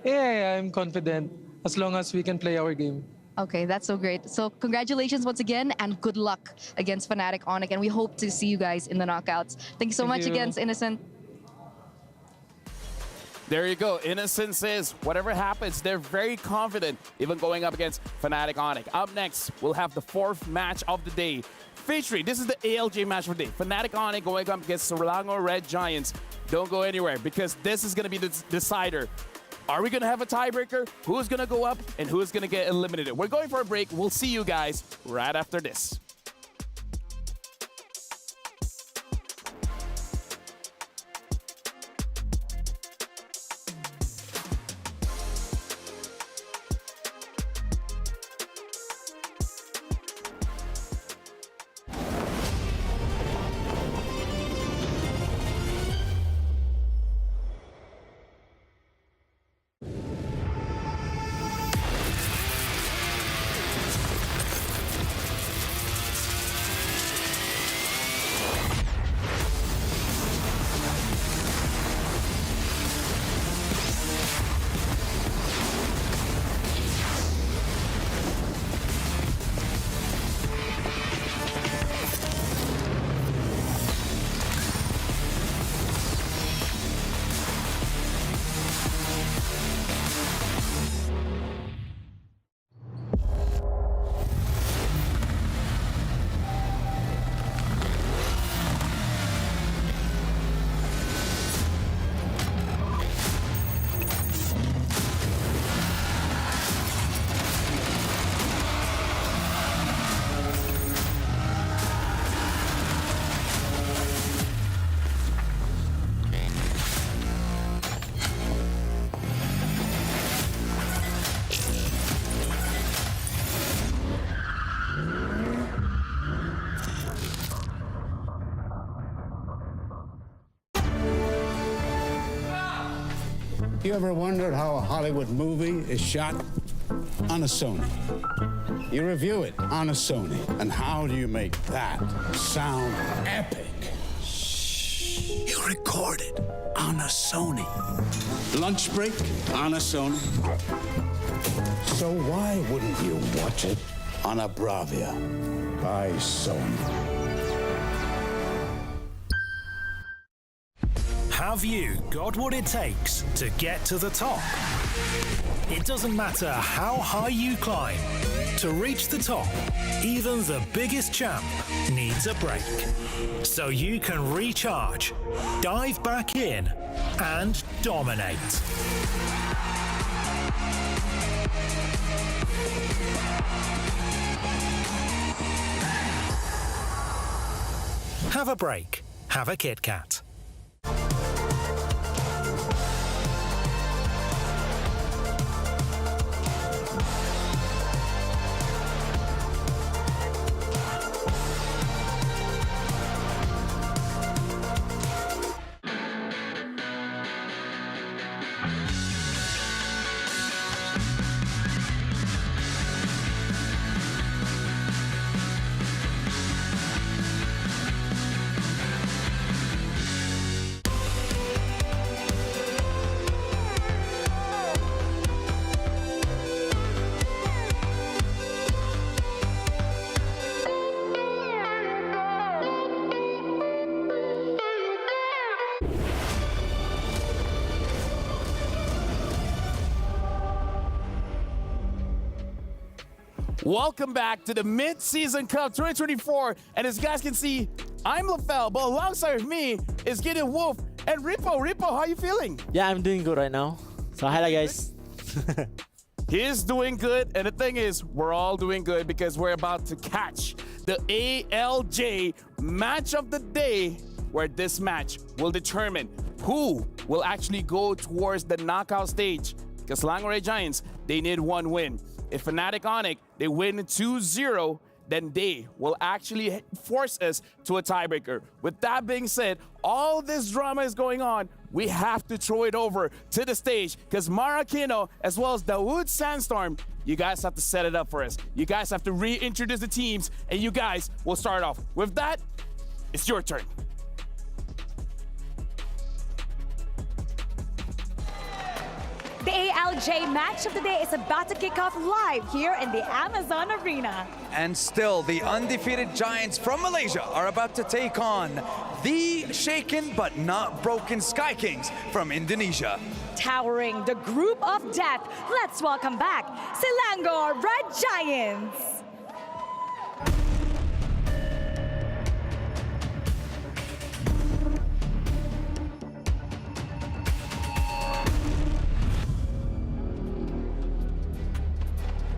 Yeah, I'm confident as long as we can play our game. Okay, that's so great. So congratulations once again and good luck against Fnatic Onyx, and we hope to see you guys in the knockouts. Thank you so much again, Innocent. There you go. Innocent says whatever happens, they're very confident, even going up against Fnatic Onyx. Up next, we'll have the 4th match of the day. Featuring, this is the ALJ match of the day. Fnatic Onyx going up against Selangor Red Giants. Don't go anywhere because this is going to be the decider. Are we going to have a tiebreaker? Who's going to go up and who's going to get eliminated? We're going for a break. We'll see you guys right after this. You ever wondered how a Hollywood movie is shot? On a Sony. You review it on a Sony. And how do you make that sound epic? You record it on a Sony. Lunch break on a Sony. So why wouldn't you watch it on a Bravia by Sony? Have you got what it takes to get to the top? It doesn't matter how high you climb. To reach the top, even the biggest champ needs a break. So you can recharge, dive back in, and dominate. Have a break. Have a Kit Kat. Welcome back to the Mid-Season Cup 2024. And as you guys can see, I'm LaFell, but alongside me is Gideon Wolf and Ripo. Ripo, how are you feeling? Yeah, I'm doing good right now. So hi guys. He's doing good, and the thing is, we're all doing good because we're about to catch the ALJ match of the day, where this match will determine who will actually go towards the knockout stage. Because Selangor Giants, they need one win. If Fnatic Onyx, they win 2-0, then they will actually force us to a tiebreaker. With that being said, all this drama is going on. we have to throw it over to the stage because Marakino as well as Dawood Sandstorm, you guys have to set it up for us. You guys have to reintroduce the teams, and you guys will start off. With that, it's your turn. The ALJ match of the day is about to kick off live here in the Amazon Arena. And still, the undefeated Giants from Malaysia are about to take on the shaken but not broken Sky Kings from Indonesia. Towering the group of death, let's welcome back Selangor Red Giants.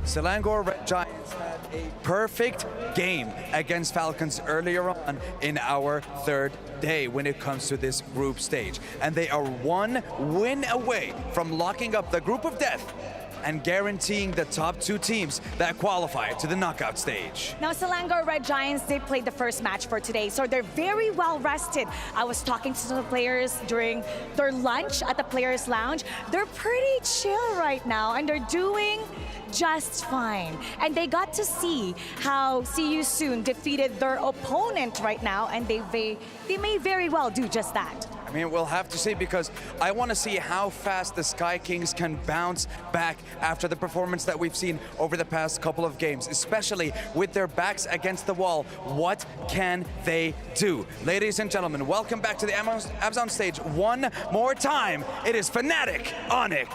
Selangor Red Giants had a perfect game against Falcons earlier on in our third day when it comes to this group stage. And they are one win away from locking up the group of death and guaranteeing the top two teams that qualify to the knockout stage. Now, Selangor Red Giants, they played the first match for today, so they're very well rested. I was talking to the players during their lunch at the Players Lounge. They're pretty chill right now, and they're doing just fine. And they got to see how See You Soon defeated their opponent right now, and they may very well do just that. I mean, we'll have to see because I want to see how fast the Sky Kings can bounce back after the performance that we've seen over the past couple of games, especially with their backs against the wall. What can they do? Ladies and gentlemen, welcome back to the Amazon stage one more time. It is Fnatic Onyx.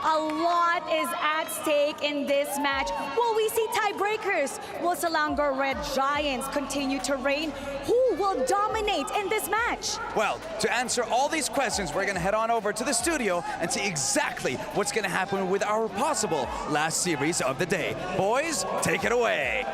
A lot is at stake in this match. Will we see tiebreakers? Will Selangor Red Giants continue to reign? Who will dominate in this match? Well, to answer all these questions, we're going to head on over to the studio and see exactly what's going to happen with our possible last series of the day. Boys, take it away.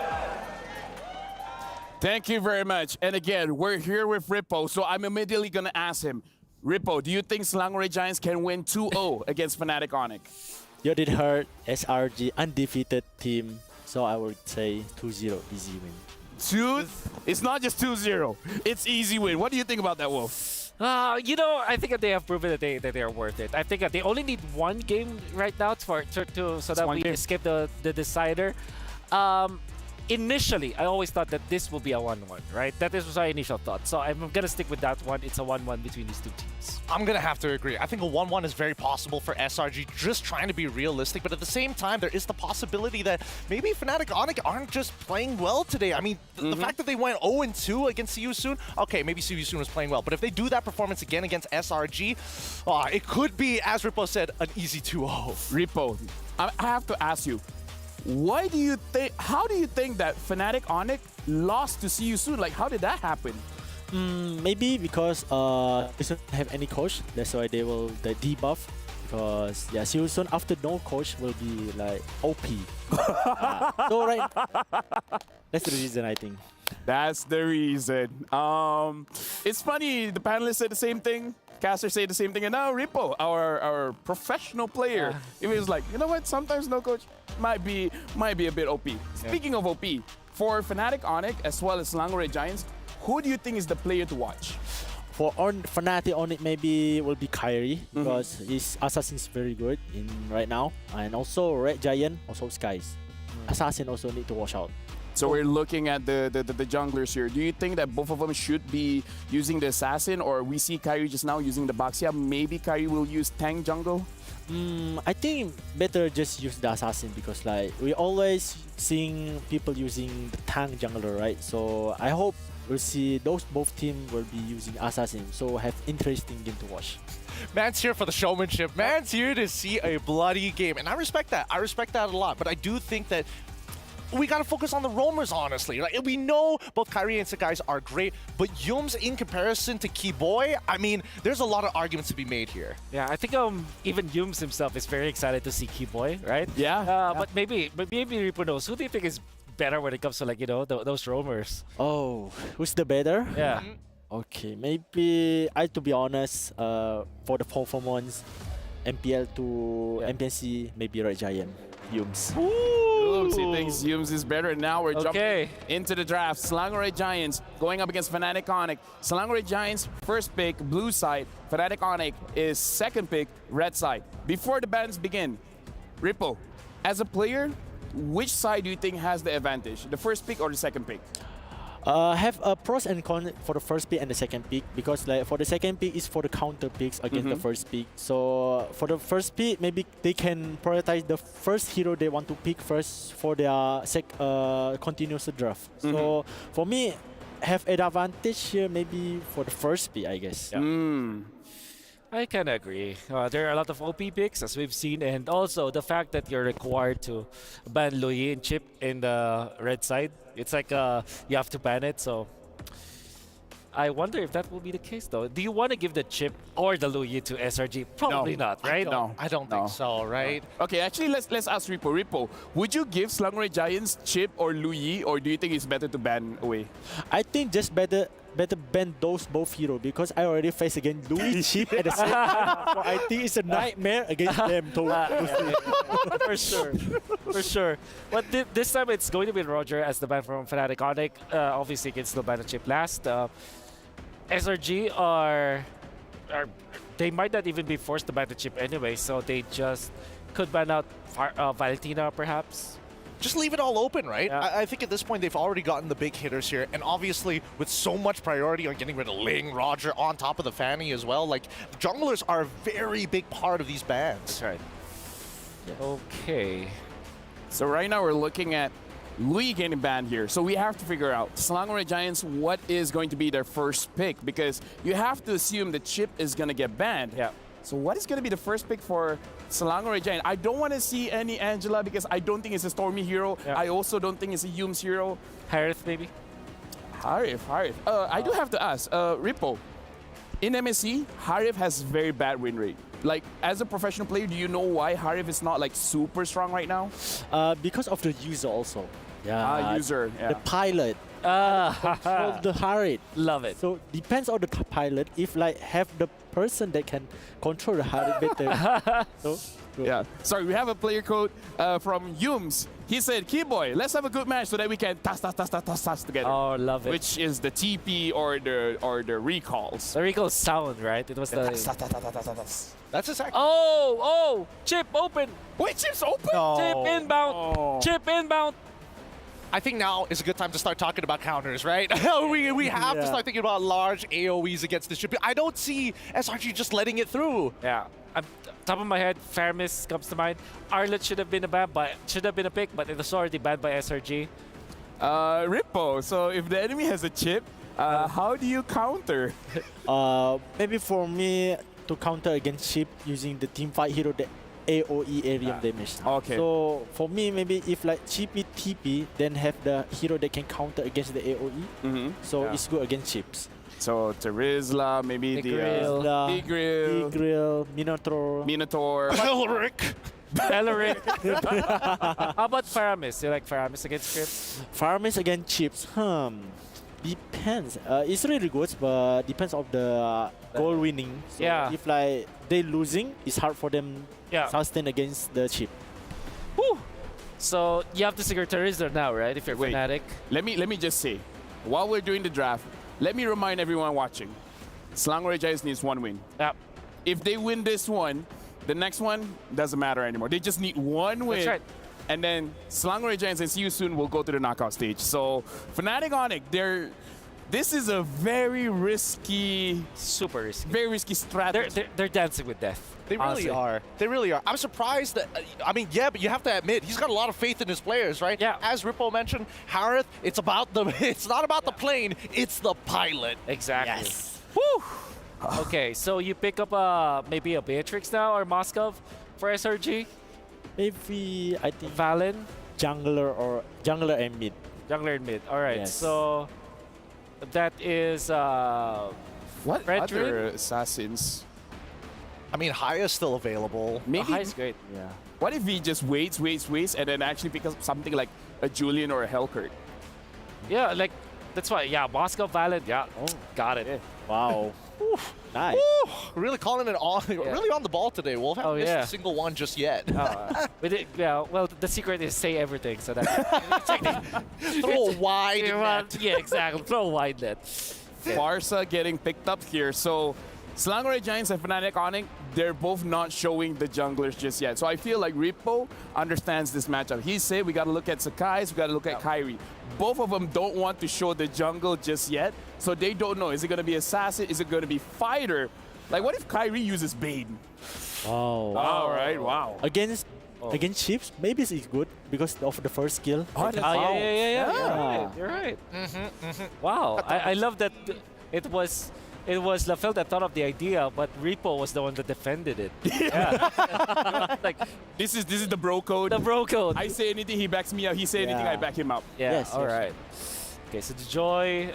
Thank you very much. And again, we're here with Rippo, so I'm immediately going to ask him, Rippo, do you think Selangor Red Giants can win 2-0 against Fnatic Onyx? You did hurt SRG undefeated team, so I would say 2-0 easy win. It's not just 2-0. It's easy win. What do you think about that, Wolf? You know, I think that they have proven that they are worth it. I think that they only need one game right now so that we escape the decider. Initially, I always thought that this will be a 1-1, right? That was my initial thought. So I'm going to stick with that one. It's a 1-1 between these two teams. I'm going to have to agree. I think a 1-1 is very possible for SRG, just trying to be realistic. But at the same time, there is the possibility that maybe Fnatic Onyx aren't just playing well today. I mean, the fact that they went 0-2 against See You Soon, okay, maybe See You Soon was playing well. But if they do that performance again against SRG, it could be, as Rippo said, an easy 2-0. Rippo, I have to ask you, how do you think that Fnatic Onyx lost to See You Soon? Like, how did that happen? Maybe because they don't have any coach. That's why they will debuff. Because yeah, See You Soon after no coach will be like OP. So right, that's the reason I think. That's the reason. It's funny. The panelists said the same thing. Caster say the same thing, and now Rippo, our professional player, it was like, you know what? Sometimes no coach might be a bit OP. Speaking of OP, for Fnatic Onyx as well as Selangor Red Giants, who do you think is the player to watch? For Fnatic Onyx, maybe will be Kyrie because his assassin is very good in right now, and also Red Giant, also Skies. Assassin also need to watch out. So we're looking at the junglers here. Do you think that both of them should be using the Assassin, or we see Kyrie just now using the Baxia? Maybe Kyrie will use tank jungle? I think better just use the Assassin because like we always seeing people using the tank jungler, right? So I hope we'll see both teams will be using Assassin, so have interesting game to watch. Man's here for the showmanship. Man's here to see a bloody game, and I respect that. I respect that a lot, but I do think that we gotta focus on the roamers, honestly. Like, we know both Kyrie and Sakai's are great, but Yums in comparison to Keyboy, I mean, there's a lot of arguments to be made here. Yeah, I think even Yums himself is very excited to see Keyboy, right? Yeah. But maybe Rippo knows. Who do you think is better when it comes to, like, you know, those roamers? Oh, who's the better? Yeah. Okay, maybe to be honest, for the performance, MPL to MPNC, maybe Red Giant, Yums. Oops, he thinks Yums is better. Now we're jumping into the draft. Selangor Giants going up against Fnatic Onyx. Selangor Giants first pick, blue side. Fnatic Onyx is second pick, red side. Before the bans begin, Rippo, as a player, which side do you think has the advantage? The first pick or the second pick? Have a pros and cons for the first pick and the second pick, because like for the second pick is for the counter picks against the first pick. So for the first pick, maybe they can prioritize the first hero they want to pick first for their continuous draft. So for me, have an advantage here maybe for the first pick, I guess. I kind of agree. There are a lot of OP picks, as we've seen, and also the fact that you're required to ban Luyi and Chip in the red side. It's like you have to ban it, so I wonder if that will be the case, though. Do you want to give the Chip or the Luyi to SRG? Probably not, right? I don't think so, right? Okay, actually, let's ask Rippo. Rippo, would you give Selangor Giants Chip or Luyi, or do you think it's better to ban away? I think just better ban those both heroes, because I already faced against Louis Chip at the same time. So I think it's a nightmare against them. For sure. For sure. But this time it's going to be Roger as the ban from Fnatic Onyx. Obviously, you can still ban the Chip last. SRG they might not even be forced to ban the Chip anyway, so they just could ban out Valentina perhaps. Just leave it all open, right? I think at this point they've already gotten the big hitters here, and obviously with so much priority on getting rid of Ling, Roger, on top of the Fanny as well, like junglers are a very big part of these bans. That's right. Okay. So right now we're looking at Louis getting banned here. So we have to figure out, Selangor Giants, what is going to be their first pick? Because you have to assume the Chip is going to get banned. Yeah. So what is going to be the first pick for Selangor Giants? I don't want to see any Angela because I don't think it's a Stormy hero. Yeah. I also don't think it's a Yums hero. Harith, maybe? Harith. I do have to ask, Rippo, in MSC, Harith has very bad win rate. Like, as a professional player, do you know why Harith is not like super strong right now? Because of the user also. User. The pilot. Control the Harith. Love it. So depends on the pilot. If like have the person that can control the Harith better. Yeah. Sorry, we have a player code from Yums. He said, Keyboy, let's have a good match so that we can task together. Oh, love it. Which is the TP or the recalls. The recall sound, right? It was the... That's exactly... Oh! Chip open! Wait, Chip's open? No. Chip inbound! Chip inbound! I think now is a good time to start talking about counters, right? we have to start thinking about large AoEs against the Chip. I don't see SRG just letting it through. Yeah. Top of my head, Fairmiss comes to mind. Arlet should have been a pick, but it was already banned by SRG. Rippo, so if the enemy has a Chip, how do you counter? Maybe for me, to counter against Chip using the teamfight hero, the AoE area damage. Okay. So for me, maybe if like Chippy TP, then have the hero that can counter against the AoE. So it's good against Chips. So Terizla, maybe Tigreal, Minotaur. Elric. How about Faramis? You like Faramis against Chips? Faramis against Chips? Depends. It's really good, but depends on the goal winning. So if like they losing, it's hard for them sustain against the Chip. Woo! So you have to secure Terizla now, right? If you're Fnatic. Let me just say, while we're doing the draft, let me remind everyone watching, Selangor Giants needs one win. Yep. If they win this one, the next one doesn't matter anymore. They just need one win. That's right. And then Selangor Giants and See You Soon will go to the knockout stage. So Fnatic Onyx, this is a very risky, super risky, very risky strategy. They're dancing with death. They really are. They really are. I'm surprised that, but you have to admit, he's got a lot of faith in his players, right? Yeah. As Rippo mentioned, Harith, it's not about the plane, it's the pilot. Exactly. Yes. Woo! Okay, so you pick up maybe a Beatrix now or Moskov for SRG? Maybe, I think, Valen? Jungler and mid. Jungler and mid. All right, so that is what Fredrin? other assassins? I mean, Haya's still available. Maybe Haya's great. Yeah. What if he just waits, and then actually picks up something like a Julian or a Hellkurt? Yeah, like That's why, yeah, Moscow Valiant, yeah. Oh, got it. Wow. Nice. Really calling it on, really on the ball today, Wolf. Haven't missed yeah. a single one just yet. Yeah, well, the secret is say everything, so that throw a wide net. Yeah, exactly. Throw a wide net. Farsa getting picked up here. So Selangor Giants and Fnatic Onyx, they're both not showing the junglers just yet. So I feel like Ripo understands this matchup. He said we got to look at Sakai's, we got to look at Kyrie. Both of them don't want to show the jungle just yet. So they don't know. Is it going to be Assassin? Is it going to be Fighter? Like, what if Kyrie uses Bane? Wow. All right, wow. Against Chips, maybe it's good because of the first skill. Yeah. You're right. Wow, I love that it was LaFell that thought of the idea, but Repo was the one that defended it. Yeah. Like this is the bro code. The bro code. I say anything, he backs me up. He say anything, I back him up. Yeah. Yes, all yes. right. Okay, so the Joy,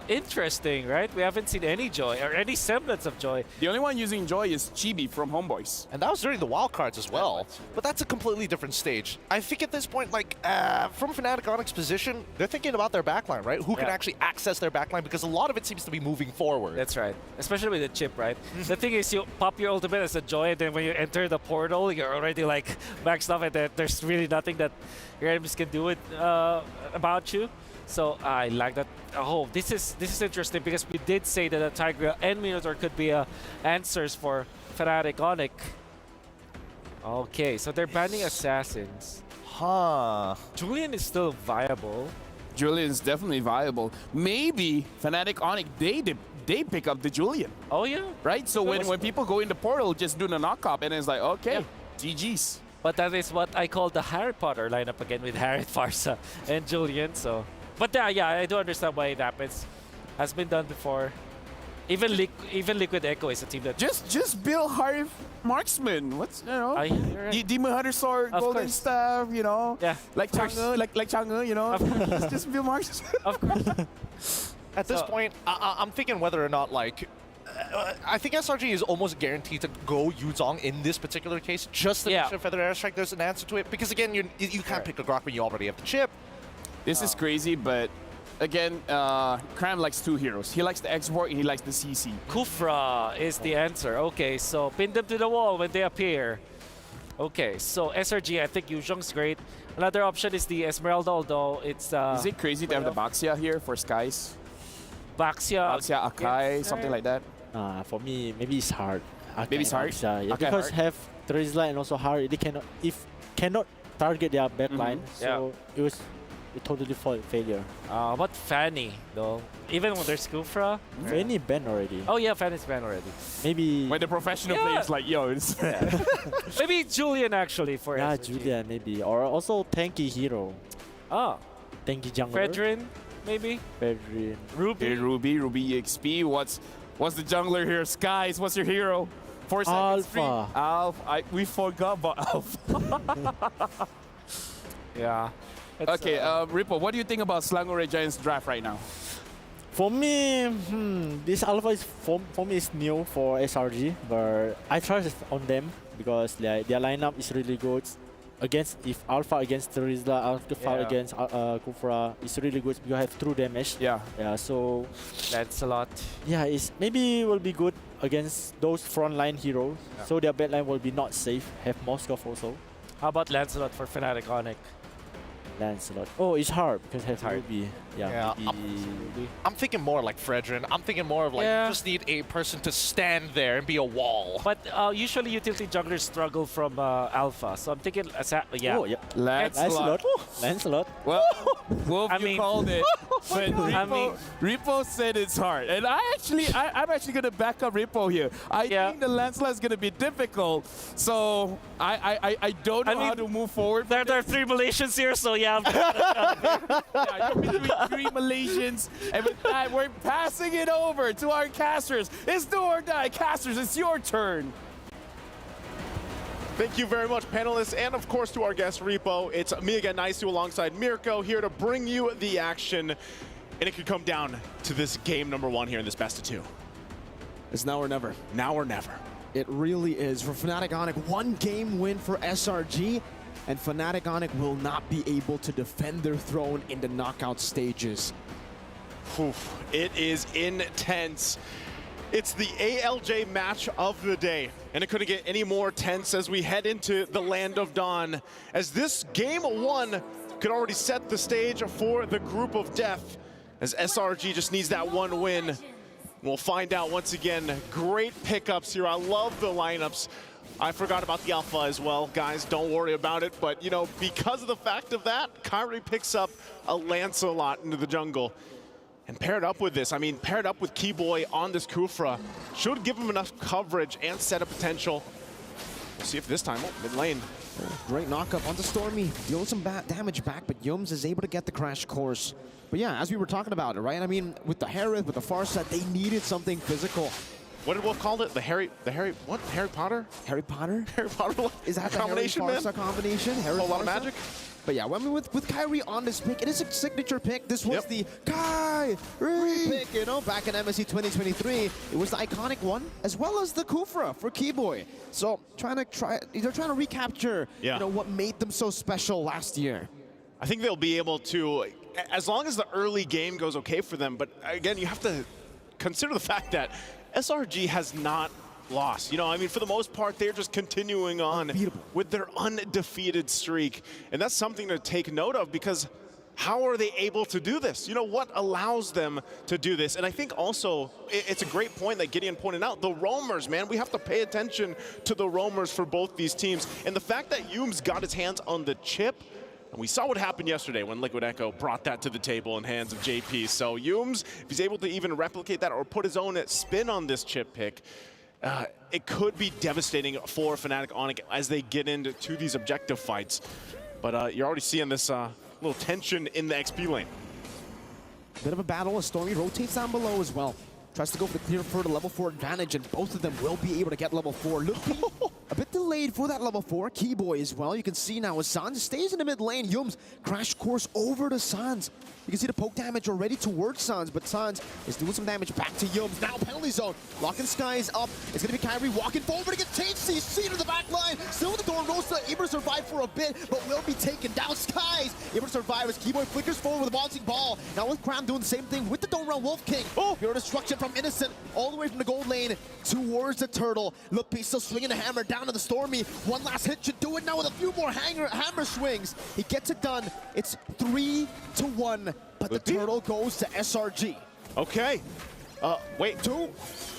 interesting, right? We haven't seen any Joy or any semblance of Joy. The only one using Joy is Chibi from Homeboys. And that was during the wildcards as well. But that's a completely different stage. I think at this point, like, from Fnatic Onyx's position, they're thinking about their backline, right? Who can actually access their backline, because a lot of it seems to be moving forward. That's right. Especially with the chip, right? The thing is, you pop your ultimate as a Joy, and then when you enter the portal, you're already, like, maxed off, and there's really nothing that your enemies can do about you. So I like that. Oh, this is interesting, because we did say that a Tiger and Minotaur could be answers for Fnatic Onyx. Okay, so they're banning Assassins. Huh. Julian is still viable. Julian is definitely viable. Maybe Fnatic Onyx, they pick up the Julian. Oh yeah. Right? So when people go in the portal, just do the knockup, and it's like, okay, GG's. But that is what I call the Harry Potter lineup again, with Harry, Farsa, and Julian. So, but yeah, I do understand why it happens. Has been done before. Even Liquid Echo is a team that just build Harry Marksman. What's you're right. Demon Hunter Sword, Golden Staff, Yeah. like Chang'e, like Chang'e, just build Marksman. Of course. At this point, I'm thinking whether or not, like, I think SRG is almost guaranteed to go Yuzong in this particular case, just to make sure Feather Airstrike there's an answer to it. Because again, you can't pick a Grok when you already have the chip. This is crazy, but again, Cram likes two heroes. He likes the export and he likes the CC. Kufra is the answer. Okay, so pin them to the wall when they appear. Okay, so SRG, I think Yuzhong's great. Another option is the Esmeralda, although it's... is it crazy to have the Baxia here for Skies? Baxia, Akai, something like that? For me, maybe it's hard. Maybe it's hard? Yeah, because have Terizla and also hard, they cannot target their backline, so it was a totally failure. But Fanny, though, even when there's Kufra, Fanny banned already. Oh yeah, Fanny's banned already. Maybe when the professional players like, yo, it's maybe Julian actually for SRG. Julian maybe, or also tanky hero. Tanky jungler. Fredrin, maybe. Fredrin. Ruby. Hey, Ruby EXP. What's the jungler here? Skies. What's your hero? 4 seconds. Alpha. Alpha. We forgot about Alpha. Yeah. Okay, Ripple, what do you think about Selangor Giants draft right now? For me, this Alpha is for me is new for SRG, but I trust on them because their lineup is really good. If Alpha against Terizla, Alpha against Kufra, it's really good. You have true damage. Yeah. So that's a lot. Yeah, maybe will be good against those frontline heroes. Yeah. So their backline will be not safe. Have Moskov also. How about Lancelot for Fnatic Onyx? Lancelot. Oh, it's hard because it's hard. Yeah. I'm thinking more like Fredrin. I'm thinking more of like you just need a person to stand there and be a wall. But usually utility junglers struggle from Alpha, so I'm thinking Oh, yeah. Lancelot. Lancelot. Well, Wolf, you called it. But Ripo said it's hard, and I'm actually gonna back up Ripo here. I think the Lancelot is gonna be difficult, so I don't know how to move forward. There are 3 Malaysians here, so yeah. You're between 3 Malaysians, and with that, we're passing it over to our casters. It's do or die. Casters, it's your turn. Thank you very much, panelists, and of course to our guest, Repo. It's me again, Nice alongside Mirko, here to bring you the action. And it could come down to this game number 1 here in this best of 2. It's now or never. Now or never. It really is. For Fnatic Onyx, 1 game win for SRG, and Fnatic Onyx will not be able to defend their throne in the knockout stages. Oof, it is intense. It's the ALJ match of the day, and it couldn't get any more tense as we head into the Land of Dawn, as this game one could already set the stage for the group of death, as SRG just needs that one win. We'll find out once again. Great pickups here. I love the lineups. I forgot about the Alpha as well, guys. Don't worry about it. But, you know, because of the fact of that, Kyrie picks up a Lancelot into the jungle. And paired up with this, I mean, paired up with Keyboy on this Kufra, should give him enough coverage and setup potential. We'll see if this time, mid lane. Great knockup onto Stormy. Deals some damage back, but Yums is able to get the crash course. But yeah, as we were talking about it, right? I mean, with the Harith, with the Farsight, they needed something physical. What did Wolf call it? The Harry Potter? Harry Potter? Harry Potter? Is that the combination, Harry Farsight combination? Harry a lot of Farsight? magic? But yeah, I mean, with Kyrie on this pick, it is a signature pick. This was the Kyrie pick, you know, back in MSC 2023. It was the iconic one, as well as the Kufra for Keyboy. So they're trying to recapture, you know, what made them so special last year. I think they'll be able to, as long as the early game goes okay for them. But again, you have to consider the fact that SRG has not lost. You know, I mean, for the most part, they're just continuing on with their undefeated streak. And that's something to take note of, because how are they able to do this? You know, what allows them to do this? And I think also, it's a great point that Gideon pointed out, the roamers, man. We have to pay attention to the roamers for both these teams. And the fact that Yums got his hands on the chip, and we saw what happened yesterday when Liquid Echo brought that to the table in hands of JP. So Yums, if he's able to even replicate that or put his own spin on this chip pick, it could be devastating for Fnatic Onic as they get into these objective fights. But you're already seeing this little tension in the XP lane. Bit of a battle as Stormy rotates down below as well. Tries to go for the clear for the level 4 advantage, and both of them will be able to get level 4. Looking a bit delayed for that level 4. Keyboy as well. You can see now as Sans stays in the mid lane. Yums crash course over to Sans. You can see the poke damage already towards Sans, but Sans is doing some damage back to Yums. Now penalty zone. Lock and Sky is up. It's going to be Kyrie walking forward against THC to the back line. Still with the door. Rosa able to survive for a bit, but will be taken down. Skies able to survive as Keyboy flickers forward with a bouncing ball. Now with Cram doing the same thing with the Dome Round Wolf King. Pure destruction from Innocent all the way from the gold lane towards the turtle. Lupi still swinging the hammer down to the Stormy. One last hit should do it now with a few more hammer swings. He gets it done. It's 3-1, but the turtle goes to SRG. Okay. Wait. 2?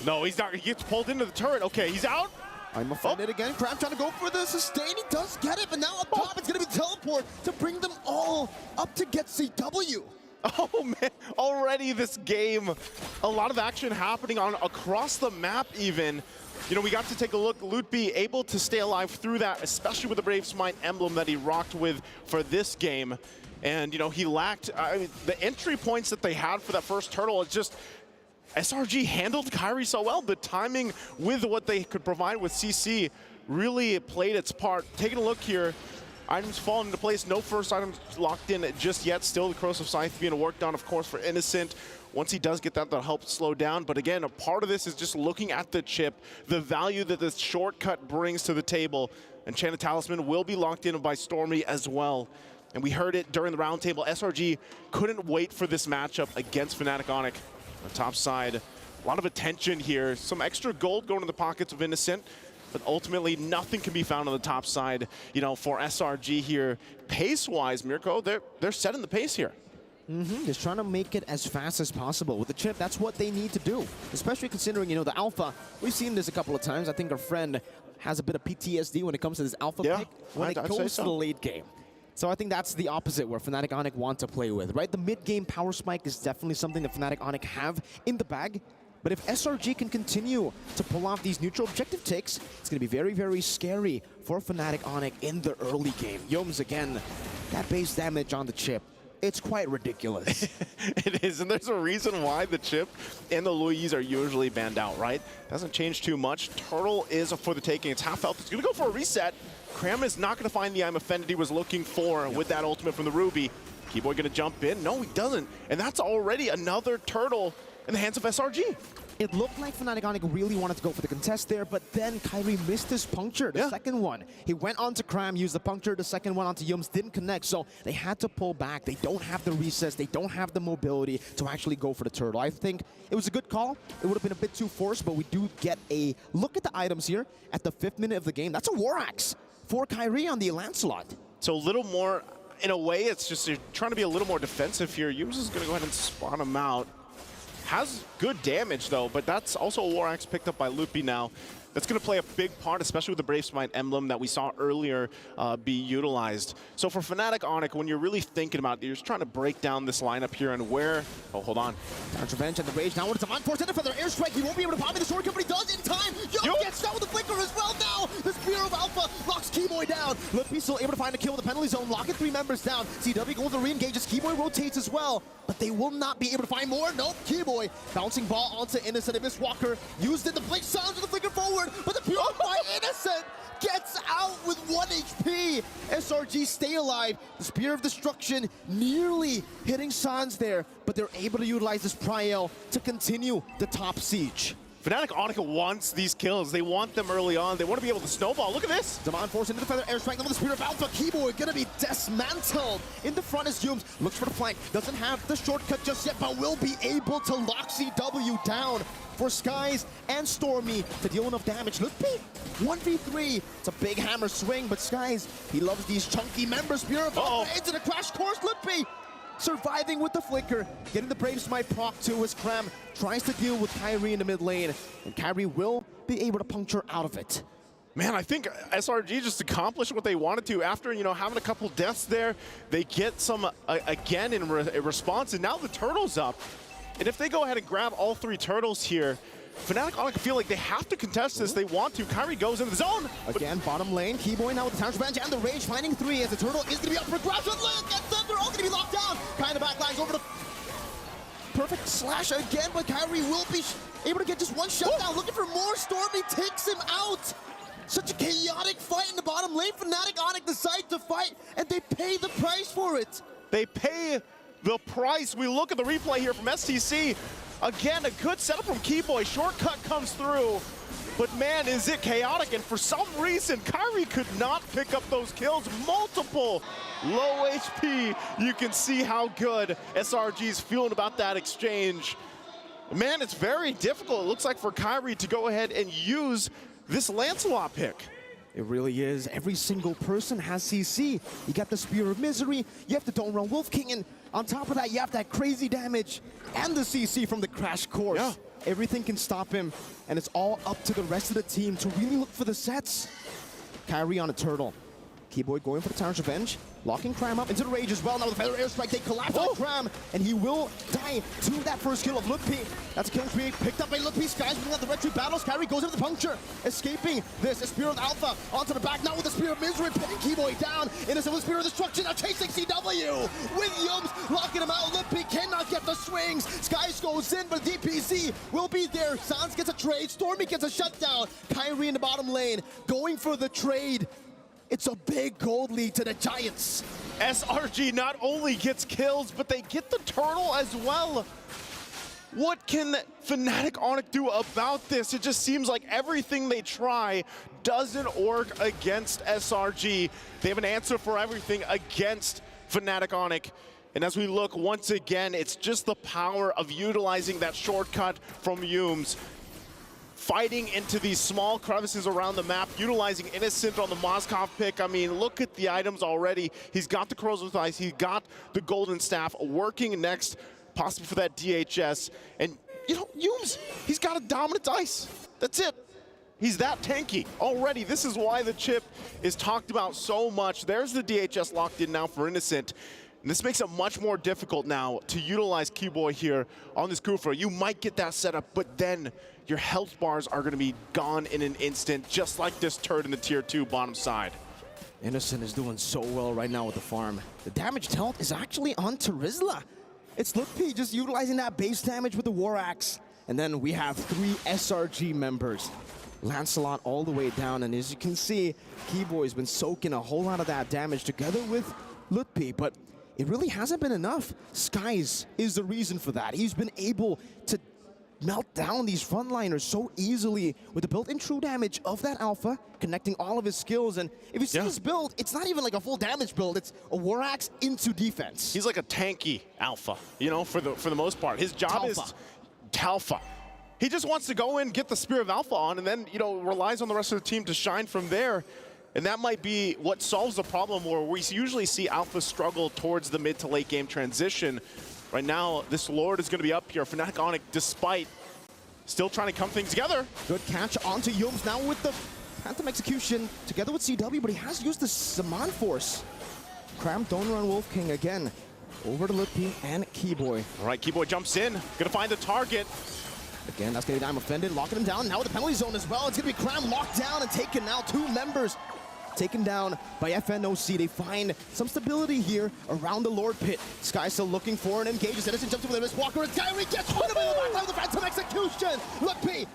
No, he's not. He gets pulled into the turret. Okay, he's out. I'm offended again. Cram trying to go for the sustain. He does get it, but now up top it's going to be teleport to bring them all up to get CW. Oh man, already this game, a lot of action happening on across the map even. You know, we got to take a look. Lutby able to stay alive through that, especially with the Brave Smite emblem that he rocked with for this game. And, you know, he lacked the entry points that they had for that first turtle. It's just, SRG handled Kyrie so well. The timing with what they could provide with CC really played its part. Taking a look here. Items falling into place. No first items locked in just yet. Still the Corrosive Scythe being worked on, of course, for Innocent. Once he does get that, that'll help slow down. But again, a part of this is just looking at the chip, the value that this shortcut brings to the table. Enchanted Talisman will be locked in by Stormy as well. And we heard it during the roundtable. SRG couldn't wait for this matchup against Fnatic Onic. On the top side, a lot of attention here. Some extra gold going to the pockets of Innocent. But ultimately, nothing can be found on the top side, you know, for SRG here. Pace-wise, Mirko, they're setting the pace here. Just trying to make it as fast as possible. With the chip, that's what they need to do. Especially considering, you know, the Alpha. We've seen this a couple of times. I think our friend has a bit of PTSD when it comes to this Alpha pick when it goes to the late game. So I think that's the opposite where Fnatic Onic want to play with, right? The mid-game power spike is definitely something that Fnatic Onic have in the bag. But if SRG can continue to pull off these neutral objective takes, it's going to be very, very scary for Fnatic Onic in the early game. Yums again, that base damage on the chip, it's quite ridiculous. It is, and there's a reason why the chip and the Luis are usually banned out, right? Doesn't change too much. Turtle is for the taking. It's half health. It's going to go for a reset. Cram is not going to find the I'm Offended he was looking for with that ultimate from the Ruby. Keyboy going to jump in? No, he doesn't. And that's already another turtle in the hands of SRG. It looked like Fnatic Onic really wanted to go for the contest there, but then Kyrie missed his puncture, the second one. He went onto Cram, used the puncture, the second one onto Yums, didn't connect, so they had to pull back. They don't have the recess, they don't have the mobility to actually go for the turtle. I think it was a good call. It would have been a bit too forced, but we do get a look at the items here at the 5th minute of the game. That's a War Axe for Kyrie on the Lancelot. So a little more, in a way, it's just you're trying to be a little more defensive here. Yums is going to go ahead and spawn him out. Has good damage, though, but that's also a War Axe picked up by Lupi now. That's going to play a big part, especially with the Brave Smite emblem that we saw earlier be utilized. So for Fnatic Onic, when you're really thinking about it, you're just trying to break down this lineup here and where... Oh, hold on. Down Revenge and the Rage now. It's a unfortunate for their airstrike. He won't be able to pop in the sword company. Does in time. Yo gets down with the flicker as well now. The Spear of Alpha locks Keyboy down. Lupi still able to find a kill with the penalty zone. Locking 3 members down. CW goes to re-engages. Keyboy rotates as well, but they will not be able to find more. Nope. Keyboy bouncing ball onto Innocent. Miss Walker used it. The blink sounds with the flicker forward, but the Purified Innocent gets out with 1 HP. SRG stay alive. The Spear of Destruction nearly hitting Sans there, but they're able to utilize this Pryel to continue the top siege. Fnatic Onic wants these kills. They want them early on. They want to be able to snowball. Look at this. Demand force into the feather airstrike. Now with the Spear of Alpha. Keyboy gonna be dismantled. In the front is Yums. Looks for the flank. Doesn't have the shortcut just yet, but will be able to lock CW down for Skies and Stormy to deal enough damage. Lupi, 1v3. It's a big hammer swing, but Skies, he loves these chunky members. Spear of Alpha into the crash course. Lupi surviving with the flicker, getting the Brave Smite proc too as Cram tries to deal with Kyrie in the mid lane, and Kyrie will be able to puncture out of it. Man, I think SRG just accomplished what they wanted to after, you know, having a couple deaths there. They get some, again, in response, and now the turtle's up. And if they go ahead and grab all 3 turtles here, Fnatic Onic feel like they have to contest this. They want to. Kyrie goes into the zone. Again, bottom lane. Keyboy now with the Town's Revenge and the Rage finding 3 as the turtle is going to be up for grabs. And they're all going to be locked down. Kind of backlines over the perfect slash again, but Kyrie will be able to get just 1 shot down. Looking for more. Stormy takes him out. Such a chaotic fight in the bottom lane. Fnatic Onic decide to fight, and they pay the price for it. They pay the price. We look at the replay here from STC. Again, a good setup from Keyboy. Shortcut comes through, but man, is it chaotic. And for some reason, Kyrie could not pick up those kills. Multiple low HP. You can see how good SRG's feeling about that exchange. Man, it's very difficult, it looks like, for Kyrie to go ahead and use this Lancelot pick. It really is. Every single person has CC. You got the Spear of Misery, you have the Don't Run Wolf King, and on top of that, you have that crazy damage and the CC from the crash course. Yeah. Everything can stop him, and it's all up to the rest of the team to really look for the sets. Kyrie on a turtle. Keyboy going for the Town's Revenge, locking Cram up into the Rage as well. Now with the Feather Airstrike, they collapse on Cram, and he will die to that first kill of Lupi. That's a kill streak picked up by Lupi. Skies bringing out the retreat battles. Kyrie goes into the puncture, escaping this. A Spear of Alpha onto the back, now with the Spear of Misery, pinning Keyboy down. Innocent with Spear of Destruction, now chasing CW. With Yums locking him out. Lupi cannot get the swings. Skies goes in, but DPC will be there. Sans gets a trade. Stormy gets a shutdown. Kyrie in the bottom lane, going for the trade. It's a big gold lead to the Giants. SRG not only gets kills, but they get the turtle as well. What can Fnatic Onic do about this? It just seems like everything they try doesn't work against SRG. They have an answer for everything against Fnatic Onic. And as we look once again, it's just the power of utilizing that shortcut from Yums. Fighting into these small crevices around the map, utilizing Innocent on the Moskov pick. I mean, look at the items already. He's got the Corrosive Ice, he got the Golden Staff, working next, possibly for that DHS. And, you know, Yums, he's got a Dominant Ice. That's it. He's that tanky already. This is why the chip is talked about so much. There's the DHS locked in now for Innocent. And this makes it much more difficult now to utilize Keyboy here on this Kufa. You might get that setup, but then your health bars are going to be gone in an instant, just like this turret in the tier 2 bottom side. Innocent is doing so well right now with the farm. The damage dealt is actually on Terizla. It's Lupi just utilizing that base damage with the War Axe. And then we have 3 SRG members. Lancelot all the way down, and as you can see, Keyboy's been soaking a whole lot of that damage together with Lupi, but it really hasn't been enough. Skies is the reason for that. He's been able to melt down these frontliners so easily with the built-in true damage of that Alpha, connecting all of his skills. And if you see his build, it's not even like a full damage build. It's a War Axe into defense. He's like a tanky Alpha, you know, for the most part. His job is Talfa. He just wants to go in, get the Spear of Alpha on, and then, you know, relies on the rest of the team to shine from there. And that might be what solves the problem where we usually see Alpha struggle towards the mid to late game transition. Right now, this Lord is going to be up here. Fnatic Onyx, despite still trying to come things together. Good catch onto Yums now with the Phantom Execution together with CW, but he has used the Saman Force. Cram, Donor, and Wolf King again. Over to Lippy and Keyboy. All right, Keyboy jumps in. Gonna find the target. Again, that's going to be I'm offended, locking him down. Now with the penalty zone as well. It's going to be Cram locked down and taken now. 2 members taken down by FNOC. They find some stability here around the Lord pit. Sky still looking for an engage. Edison jumps over there. Miss Walker and Kyrie gets one of them in the back with the Phantom Execution. Lippy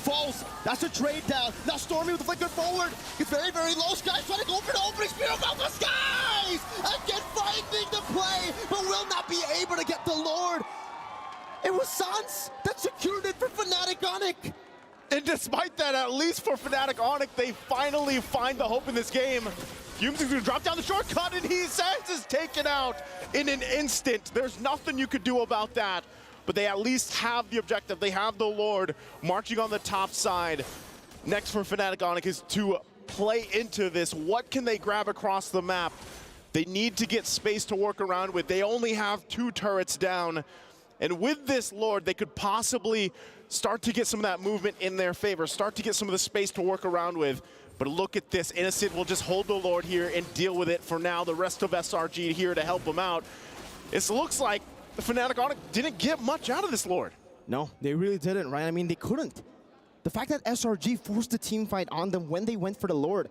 falls. That's a trade down. Now Stormy with the flicker forward. It's very, very low. Sky's trying to go for the opening spear of Alpha Skies. Again, finding the play, but will not be able to get the Lord. It was Sans that secured it for Fnatic Onyx. And despite that, at least for Fnatic Onyx, they finally find the hope in this game. Yums is gonna drop down the shortcut, and Sans is taken out in an instant. There's nothing you could do about that. But they at least have the objective. They have the Lord marching on the top side. Next for Fnatic Onyx is to play into this. What can they grab across the map? They need to get space to work around with. They only have 2 turrets down. And with this Lord, they could possibly start to get some of that movement in their favor, start to get some of the space to work around with. But look at this. Innocent will just hold the Lord here and deal with it for now. The rest of SRG here to help him out. It looks like the Fnatic Onyx didn't get much out of this Lord. No, they really didn't, right? I mean, they couldn't. The fact that SRG forced the team fight on them when they went for the Lord.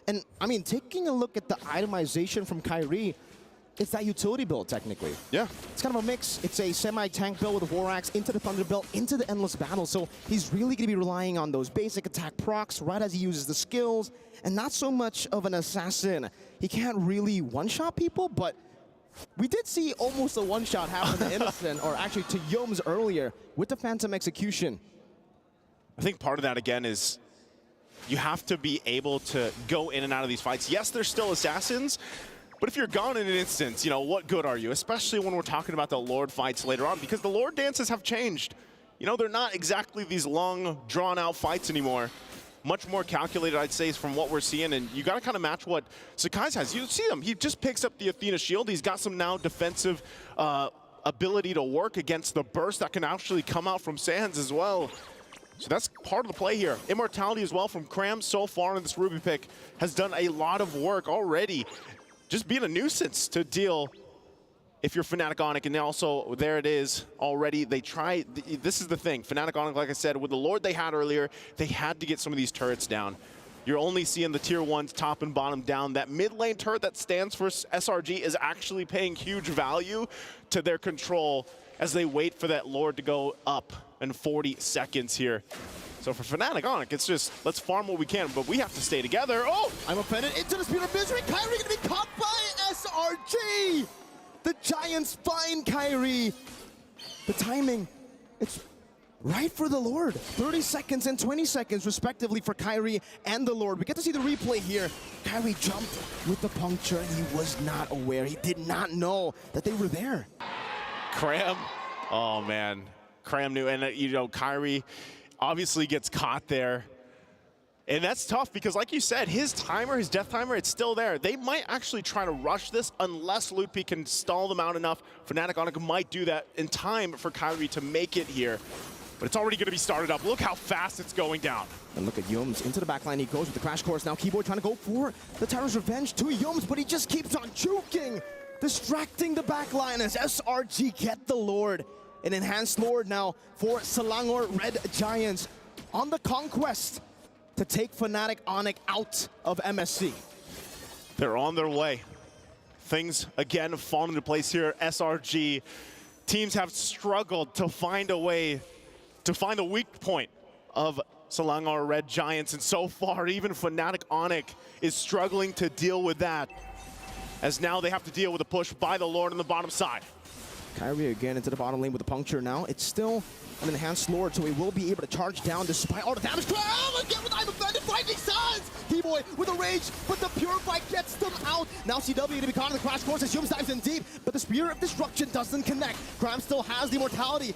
And, I mean, taking a look at the itemization from Kyrie, it's that utility build, technically. Yeah. It's kind of a mix. It's a semi-tank build with a War Axe into the Thunder Belt, into the Endless Battle. So he's really going to be relying on those basic attack procs right as he uses the skills, and not so much of an assassin. He can't really one-shot people, but we did see almost a one-shot happen to Innocent, or actually to Yums earlier, with the Phantom Execution. I think part of that, again, is you have to be able to go in and out of these fights. Yes, they're still assassins, but if you're gone in an instance, you know, what good are you? Especially when we're talking about the Lord fights later on, because the Lord dances have changed. You know, they're not exactly these long, drawn-out fights anymore. Much more calculated, I'd say, from what we're seeing, and you got to kind of match what Sakai's has. You see him, he just picks up the Athena shield. He's got some now defensive ability to work against the burst that can actually come out from Sans as well. So that's part of the play here. Immortality as well from Cram so far in this Ruby pick has done a lot of work already. Just being a nuisance to deal if you're Fnatic Onyx, and also there it is already. They try, this is the thing, Fnatic Onyx, like I said, with the Lord they had earlier, they had to get some of these turrets down. You're only seeing the tier 1s top and bottom down. That mid lane turret that stands for SRG is actually paying huge value to their control as they wait for that Lord to go up in 40 seconds here. So for Fnatic Onyx, it's just, let's farm what we can, but we have to stay together. Oh! I'm offended into the Spear of Misery. Kyrie gonna be caught by SRG! The Giants find Kyrie. The timing, it's right for the Lord. 30 seconds and 20 seconds, respectively, for Kyrie and the Lord. We get to see the replay here. Kyrie jumped with the puncture, and he was not aware. He did not know that they were there. Cram, oh man. Cram knew, and you know, Kyrie obviously gets caught there. And that's tough because, like you said, his timer, his death timer, it's still there. They might actually try to rush this unless Ludwig can stall them out enough. Fnatic Onyx might do that in time for Kyrie to make it here. But it's already going to be started up. Look how fast it's going down. And look at Yums into the backline. He goes with the crash course. Now Keyboy trying to go for the Tyrant's Revenge to Yums, but he just keeps on juking, distracting the backline as SRG get the Lord. An enhanced Lord now for Selangor Red Giants on the conquest to take Fnatic Onyx out of MSC. They're on their way. Things, again, fall into place here. SRG teams have struggled to find a way to find the weak point of Selangor Red Giants, and so far, even Fnatic Onyx is struggling to deal with that, as now they have to deal with a push by the Lord on the bottom side. Kyrie again into the bottom lane with the puncture now. It's still an enhanced Lord, so he will be able to charge down despite all the damage. Again with I'm offended, Finding Suns! T-Boy with a rage, but the Purify gets them out. Now CW to be caught in the crash course as Yums dives in deep, but the Spear of Destruction doesn't connect. Graham still has the immortality.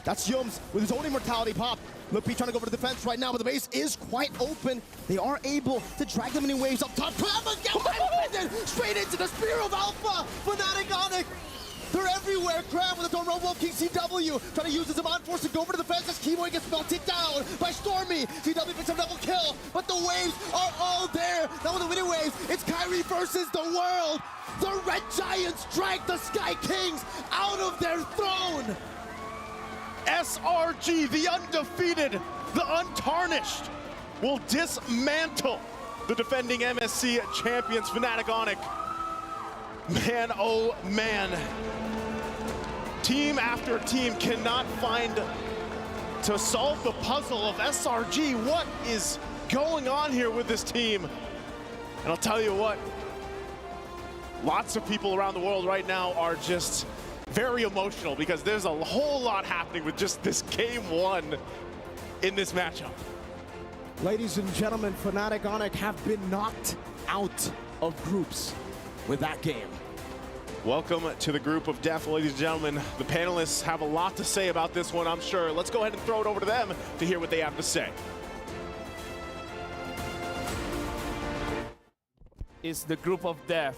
That's Yums with his own immortality pop. Look, trying to go for the defense right now, but the base is quite open. They are able to drag them in waves up top. Again, straight into the Spear of Alpha. Fnatic Onyx. They're everywhere. Cram with the Thorn Robo King CW trying to use his Amon Force to go for the defense as Keyboy gets melted down by Stormy. CW picks up double kill, but the waves are all there. Now with the winning waves, it's Kyrie versus the world. The Red Giants drag the Sky Kings out of their throne. SRG, the undefeated, the untarnished, will dismantle the defending MSC champions, Fnatic Onyx. Man, oh man. Team after team cannot find to solve the puzzle of SRG. What is going on here with this team? And I'll tell you what, lots of people around the world right now are just very emotional because there's a whole lot happening with just this game one in this matchup. Ladies and gentlemen, Fnatic Onyx have been knocked out of groups with that game. Welcome to the group of death, ladies and gentlemen. The panelists have a lot to say about this one, I'm sure. Let's go ahead and throw it over to them to hear what they have to say. It's the group of death.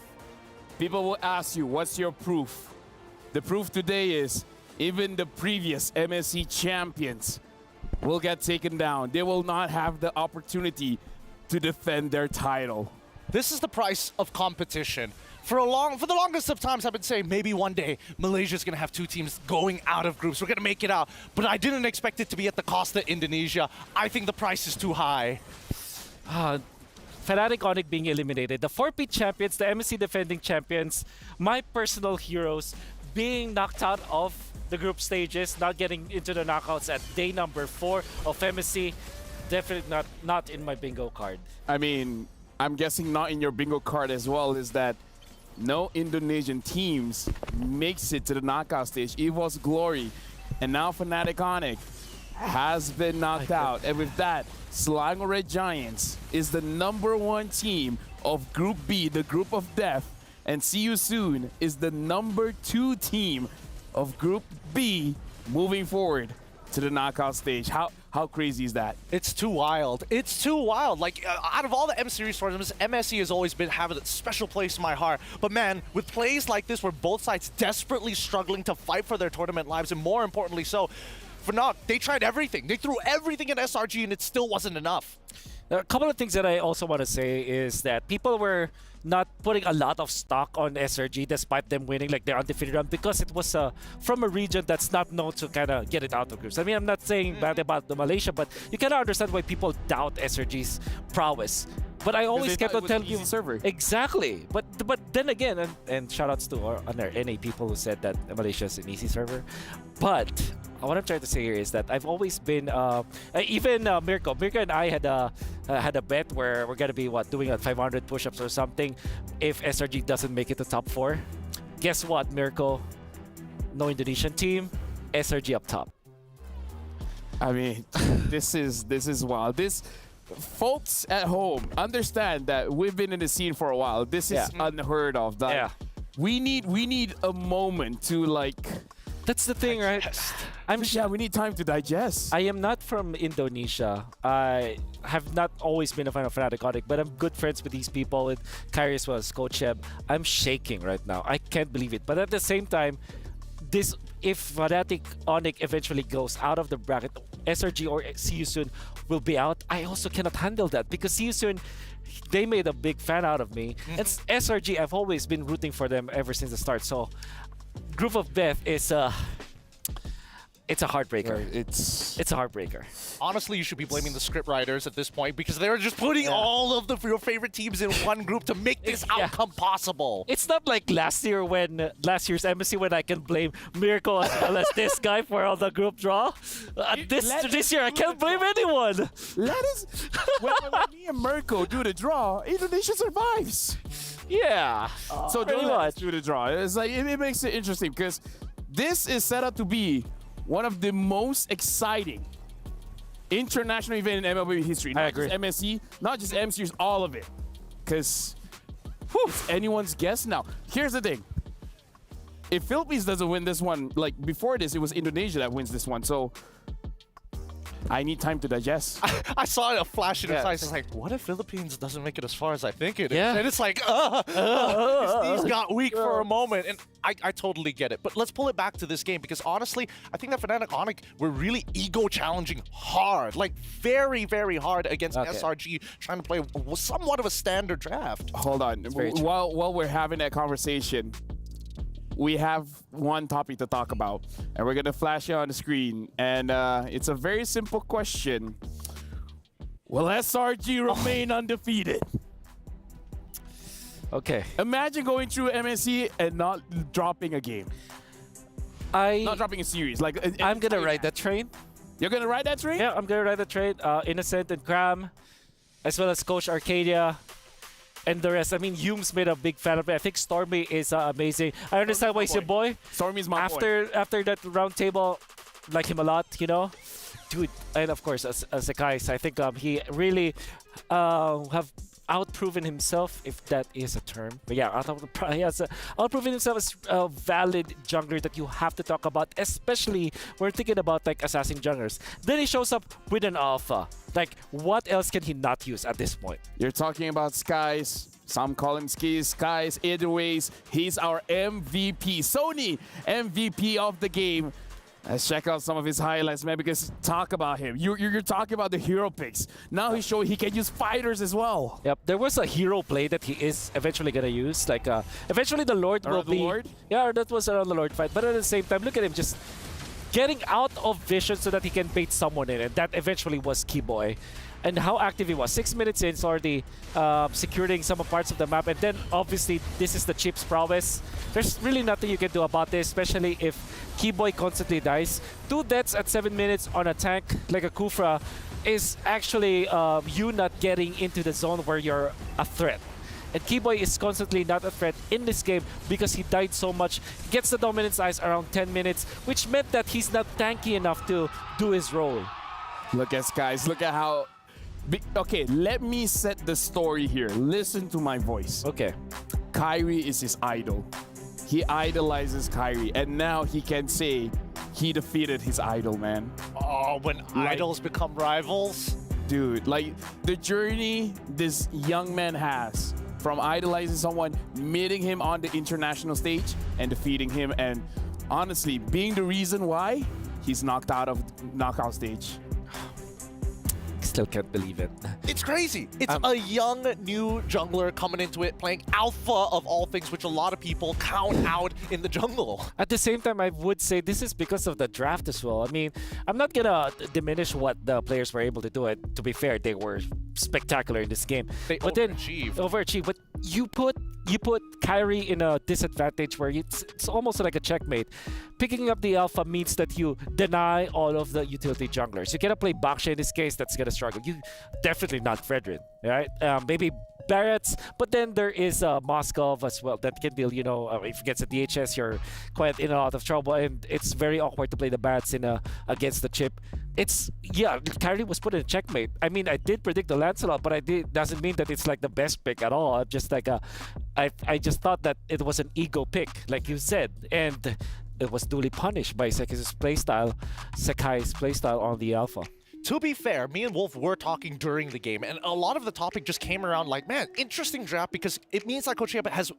People will ask you, what's your proof? The proof today is even the previous MSC champions will get taken down. They will not have the opportunity to defend their title. This is the price of competition. For the longest of times, I've been saying maybe one day Malaysia's going to have two teams going out of groups. We're going to make it out. But I didn't expect it to be at the cost of Indonesia. I think the price is too high. Fnatic Onyx being eliminated, the 4P champions, the MSC defending champions, my personal heroes being knocked out of the group stages, not getting into the knockouts at day number 4 of MSC, definitely not in my bingo card. I mean, I'm guessing not in your bingo card as well is that no Indonesian teams makes it to the knockout stage. EVO's Glory and now Fnatic Onyx has been knocked out. And with that, Selangor Red Giants is the #1 team of Group B, the group of death. And See You Soon is the #2 team of Group B moving forward to the knockout stage. How crazy is that? It's too wild. It's too wild. Like, out of all the M Series tournaments, MSC has always been having a special place in my heart. But man, with plays like this where both sides desperately struggling to fight for their tournament lives, and more importantly so, Fnatic, they tried everything. They threw everything at SRG and it still wasn't enough. A couple of things that I also want to say is that people were not putting a lot of stock on SRG despite them winning like their undefeated run because it was from a region that's not known to kind of get it out of groups. I mean, I'm not saying bad about the Malaysia, but you cannot understand why people doubt SRG's prowess. But I always kept on telling you server. Exactly. But then again, and shout outs to our NA people who said that Malaysia is an easy server. But what I'm trying to say here is that I've always been even Mirko and I had a bet where we're gonna be doing 500 push-ups or something if SRG doesn't make it to top 4. Guess what, Mirko? No Indonesian team, SRG up top. I mean, this is wild. Folks at home understand that we've been in the scene for a while. This is unheard of. Like, we need a moment to like. That's the thing, right? We need time to digest. I am not from Indonesia. I have not always been a fan of Fnatic Onyx, but I'm good friends with these people, with Kyrie as well as Coach Eb. I'm shaking right now. I can't believe it. But at the same time, if Fnatic Onyx eventually goes out of the bracket, SRG or See You Soon will be out. I also cannot handle that because See You Soon, they made a big fan out of me. And SRG, I've always been rooting for them ever since the start. So, Group of Death is it's a heartbreaker. It's a heartbreaker. Honestly, you should be blaming the script writers at this point because they're just putting all of your favorite teams in one group to make this outcome possible. It's not like last year's MSC when I can blame Mirko as well as this guy for all the group draw. This year I can't blame anyone. When me and Mirko do the draw, Indonesia survives. Yeah. So don't let us do the draw. It's like it makes it interesting because This is set up to be one of the most exciting international event in MLBB history. Not just MSC, not just M Series, all of it. Because it's anyone's guess now. Here's the thing. If Philippines doesn't win this one, like before this, it was Indonesia that wins this one. So I need time to digest. I saw a flash in his eyes. It's like, what if Philippines doesn't make it as far as I think it is? And it's like, his knees got weak for a moment. And I totally get it. But let's pull it back to this game because honestly, I think that Fnatic Onyx were really ego challenging hard. Like very, very hard against SRG, trying to play somewhat of a standard draft. Hold on. While we're having that conversation, we have one topic to talk about, and we're gonna flash it on the screen. And it's a very simple question: will SRG remain undefeated? Okay. Imagine going through MSC and not dropping a game. Not dropping a series. Like I'm gonna ride that train. You're gonna ride that train? Yeah, I'm gonna ride the train. Innocent and Cram, as well as Coach Arcadia. And the rest, I mean, Hume's made a big fan of it. I think Stormy is amazing. I understand why he's your boy. Stormy's my boy. After that round table, like him a lot, you know? Dude, and of course, as a guy, I think he really have outproven himself, if that is a term. But yeah, he has outproven himself as a valid jungler that you have to talk about, especially when thinking about like assassin junglers. Then he shows up with an alpha. Like, what else can he not use at this point? You're talking about Skies. Some call him Skies. Either ways, he's our MVP. Sony MVP of the game. Let's check out some of his highlights, man, because talk about him. You're talking about the hero picks. Now he's showing he can use fighters as well. Yep, there was a hero play that he is eventually going to use. Like, eventually the Lord will be... Lord? Yeah, that was around the Lord fight. But at the same time, look at him just getting out of vision so that he can bait someone in. And that eventually was Keyboy. And how active he was. 6 minutes in, he's already securing some parts of the map. And then, obviously, this is the Chip's prowess. There's really nothing you can do about this, especially if Keyboy constantly dies. 2 deaths at 7 minutes on a tank like a Kufra is actually you not getting into the zone where you're a threat. And Keyboy is constantly not a threat in this game because he died so much. He gets the dominance ice around 10 minutes, which meant that he's not tanky enough to do his role. Look at Skies. Look at how... Okay, let me set the story here. Listen to my voice. Okay. Kyrie is his idol. He idolizes Kyrie, and now he can say he defeated his idol, man. Oh, when idols become rivals? Dude, like the journey this young man has from idolizing someone, meeting him on the international stage, and defeating him, and honestly, being the reason why he's knocked out of knockout stage. Still can't believe it. It's crazy. It's a young, new jungler coming into it, playing alpha of all things, which a lot of people count out in the jungle. At the same time, I would say this is because of the draft as well. I mean, I'm not gonna diminish what the players were able to do. It. To be fair, they were spectacular in this game. They overachieved. But you put Kyrie in a disadvantage where it's almost like a checkmate. Picking up the alpha means that you deny all of the utility junglers. You cannot play Baksha in this case. That's gonna struggle. You definitely not Fredrin, right? Maybe Barrett's, but then there is Moskov as well that can deal, you know, if he gets a DHS, you're quite in a lot of trouble, and it's very awkward to play the Barrett's in against the chip. It's, yeah, Kyrie was put in a checkmate. I mean, I did predict the Lancelot, but doesn't mean that it's like the best pick at all. I'm just like, I just thought that it was an ego pick, like you said, and it was duly punished by Sekai's playstyle on the alpha. To be fair, me and Wolf were talking during the game, and a lot of the topic just came around like, man, interesting draft because it means that Coach Yeba has,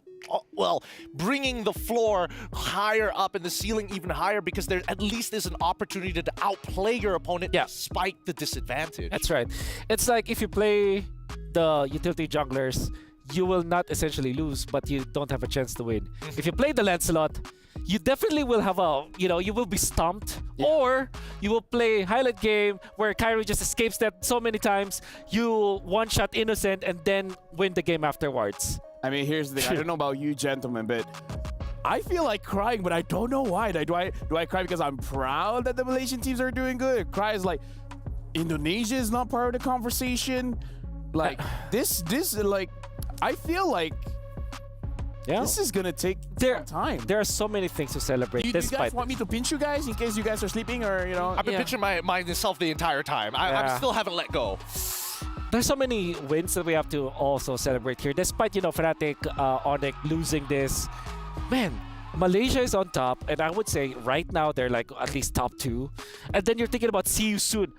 well, bringing the floor higher up and the ceiling even higher because there at least is an opportunity to outplay your opponent despite the disadvantage. That's right. It's like if you play the utility junglers, you will not essentially lose, but you don't have a chance to win. If you play the Lancelot, you definitely will have you will be stumped, or you will play highlight game where Kyrie just escapes that so many times, you one-shot Innocent and then win the game afterwards. I mean, here's the thing. I don't know about you gentlemen, but I feel like crying, but I don't know why. Do I cry because I'm proud that the Malaysian teams are doing good? Cry is like, Indonesia is not part of the conversation. Like, this like, I feel like Yeah. This is gonna take some time. There are so many things to celebrate. Do you guys despite want me to pinch you guys in case you guys are sleeping, or you know? I've been pitching myself the entire time. I still haven't let go. There's so many wins that we have to also celebrate here. Despite, you know, Fnatic, Onyx losing this, man, Malaysia is on top, and I would say right now they're like at least top 2. And then you're thinking about See You Soon.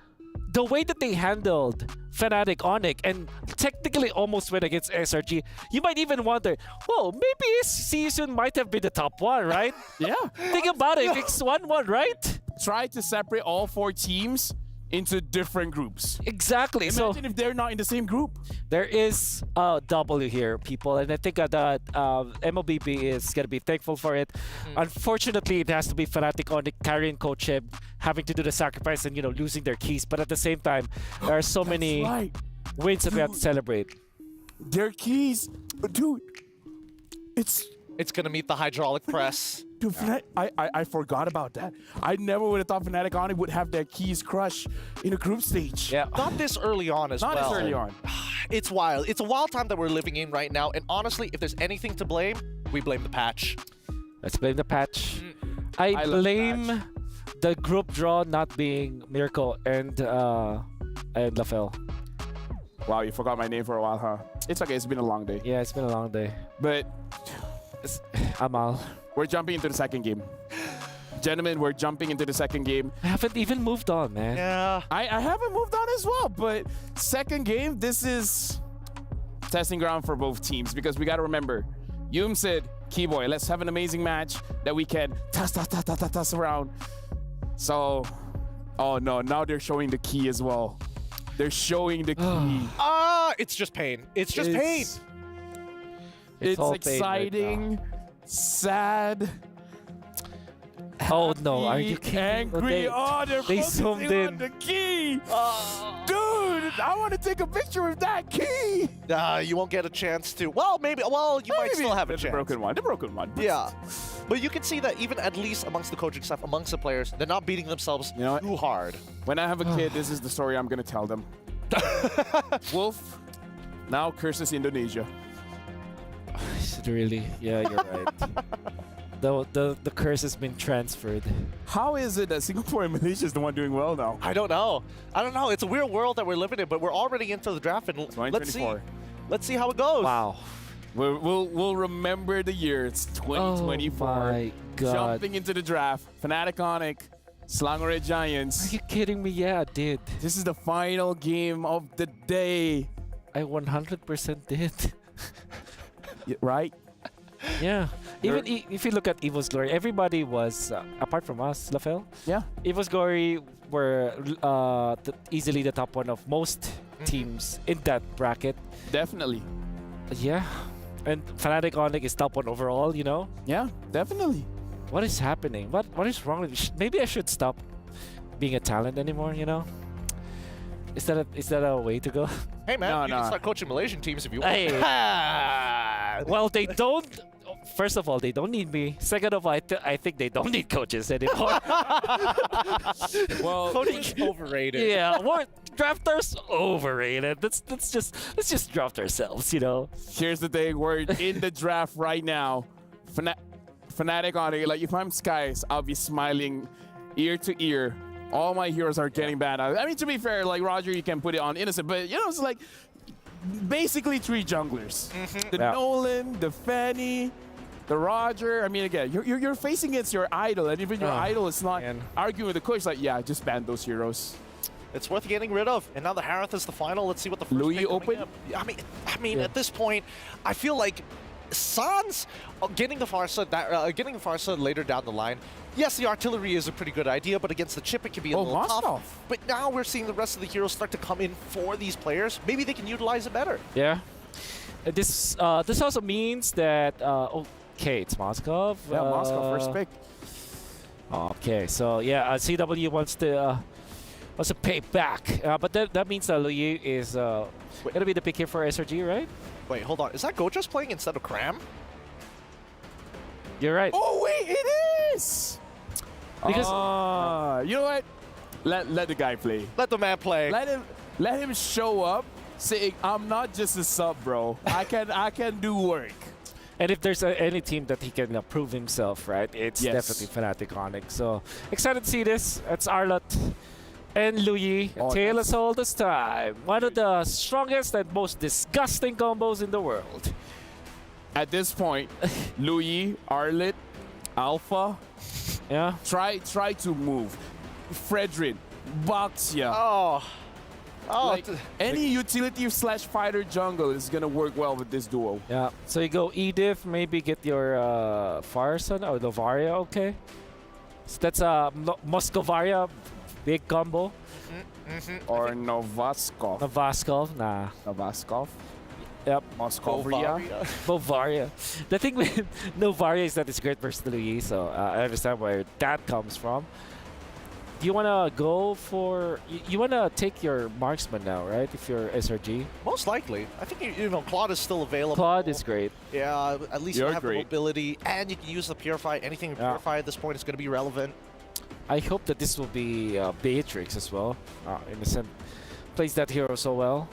The way that they handled Fnatic, Onyx, and technically almost went against SRG, you might even wonder, whoa, maybe See You Soon might have been the top 1, right? Yeah. Think about it. It's 1-1, right? Try to separate all 4 teams into different groups. Exactly. Imagine if they're not in the same group. There is a W here, people, and I think that MLBB is going to be thankful for it. Unfortunately, it has to be Fnatic on the carrying coach having to do the sacrifice and, you know, losing their keys. But at the same time, there are so many wins that we have to celebrate. Their keys, dude. It's gonna meet the hydraulic press. Dude, I forgot about that. I never would have thought Fnatic Onyx would have their keys crushed in a group stage. Yeah. Not this early on as well. Not this early on. It's wild. It's a wild time that we're living in right now. And honestly, if there's anything to blame, we blame the patch. Let's blame the patch. I blame the group draw not being Miracle and LaFell. Wow, you forgot my name for a while, huh? It's okay, it's been a long day. Yeah, it's been a long day. But Amal. We're jumping into the second game. Gentlemen, we're jumping into the second game. I haven't even moved on, man. Yeah. I haven't moved on as well, but second game, this is testing ground for both teams because we got to remember, Yum said, Keyboy, let's have an amazing match that we can toss around. So, oh no, now they're showing the key as well. They're showing the key. It's just pain. It's just pain. It's all exciting, sad. Oh no, are you kidding? Angry. They're they zoomed in. on the key. Dude, I want to take a picture with that key. You won't get a chance to. Well, maybe. Well, you might still have a chance. The broken one. Yeah. But you can see that even at least amongst the coaching staff, amongst the players, they're not beating themselves too hard. When I have a kid, this is the story I'm going to tell them. Wolf now curses Indonesia. Really? Yeah, you're right. The curse has been transferred. How is it that Singapore and Malaysia is the one doing well now? I don't know. It's a weird world that we're living in, but we're already into the draft, and let's see how it goes. Wow. We'll remember the year. It's 2024. Oh my God. Jumping into the draft. Fnatic Onyx, Selangor Giants. Are you kidding me? Yeah, I did. This is the final game of the day. I 100% did. Right? Yeah. Even if you look at Evo's Glory, everybody was, apart from us, LaFell. Yeah. Evo's Glory were easily the top one of most teams in that bracket. Definitely. Yeah. And Fnatic Onyx is top one overall, you know? Yeah, definitely. What is happening? What is wrong with me? Maybe I should stop being a talent anymore, you know? Is that a way to go? Hey man, you can start coaching Malaysian teams if you want. Hey. Well, they don't. First of all, they don't need me. Second of all, I think they don't need coaches anymore. Well, coaching overrated. Yeah, drafters overrated. Let's just draft ourselves, you know. Here's the thing: we're in the draft right now. Fnatic Onyx. Like if I'm Skies, I'll be smiling ear to ear. All my heroes are getting banned. I mean, to be fair, like Roger, you can put it on Innocent, but you know, it's like basically 3 junglers: the Nolan, the Fanny, the Roger. I mean, again, you're facing against your idol, and even your idol is not arguing with the coach. Like, yeah, just ban those heroes. It's worth getting rid of. And now the Harith is the final. Let's see what the first Louis pick open. I mean, at this point, I feel like Sans getting the Farsa later down the line. Yes, the artillery is a pretty good idea, but against the chip it can be a little tough. But now we're seeing the rest of the heroes start to come in for these players. Maybe they can utilize it better. Yeah. This also means that okay, it's Moskov. Yeah, Moskov first pick. Okay, so yeah, CW wants to pay back, but that means that Louis is gonna be the pick here for SRG, right? Wait, hold on. Is that Gojas playing instead of Cram? You're right. Oh wait, it is. Because you know what? Let the guy play. Let the man play. Let him show up, saying, "I'm not just a sub, bro. I can do work." And if there's any team that he can prove himself, right, it's definitely Fnatic Onyx. So excited to see this. It's Arlott and Louis. Tale us all this time. One of the strongest and most disgusting combos in the world. At this point, Louis, Arlott, Alpha, try to move. Fredrin, Baxia. Like, any utility / fighter jungle is gonna work well with this duo. Yeah. So you go Edith, maybe get your Firesun or Novaria, okay? So that's Moscovaria, big combo. Or Novaskov. Novaskov, nah. Novaskov. Yep. Moscovia. Bovaria. The thing with Novaria is that it's great versus Louis, so I understand where that comes from. Do you want to go for... You want to take your marksman now, right? If you're SRG? Most likely. I think, you know, Claude is still available. Claude is great. Yeah, at least you have the mobility, and you can use the Purify. Anything in Purify at this point is going to be relevant. I hope that this will be Beatrix as well. Innocent plays that hero so well.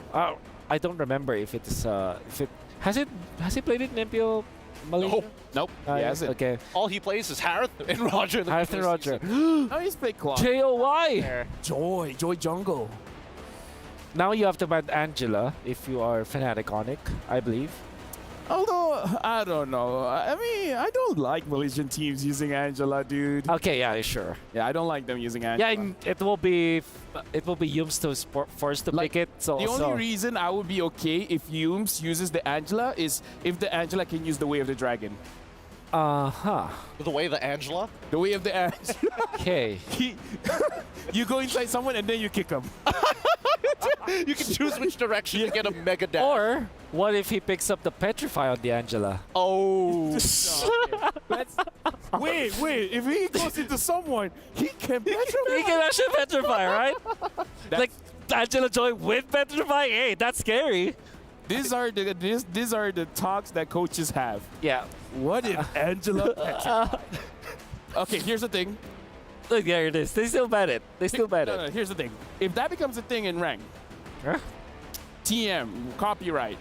I don't remember if it is... Has he played it in MPO Malaysia? Nope. He hasn't. Okay. All he plays is Harith and Roger. Harith and Roger. Oh, he's played Claude. JOY! Joy Jungle. Now you have to ban Angela if you are Fnatic Onyx, I believe. Although, I don't know. I mean, I don't like Malaysian teams using Angela, dude. Okay, yeah, sure. Yeah, I don't like them using Angela. Yeah, it will be Yums to forced to pick it. So the only reason I would be okay if Yums uses the Angela is if the Angela can use the Way of the Dragon. The Way of the Angela? The Way of the Angela. Okay. You go inside someone and then you kick them. You can choose which direction to get a mega dash. Or what if he picks up the Petrify on the Angela? Oh. Wait. If he goes into someone, he can petrify. He can actually petrify, right? Like Angela Joy with petrify. Hey, that's scary. These are the talks that coaches have. Yeah. What if Angela petrify? Okay, here's the thing. Look, there it is. They still ban it. No, here's the thing. If that becomes a thing in rank, TM, copyright,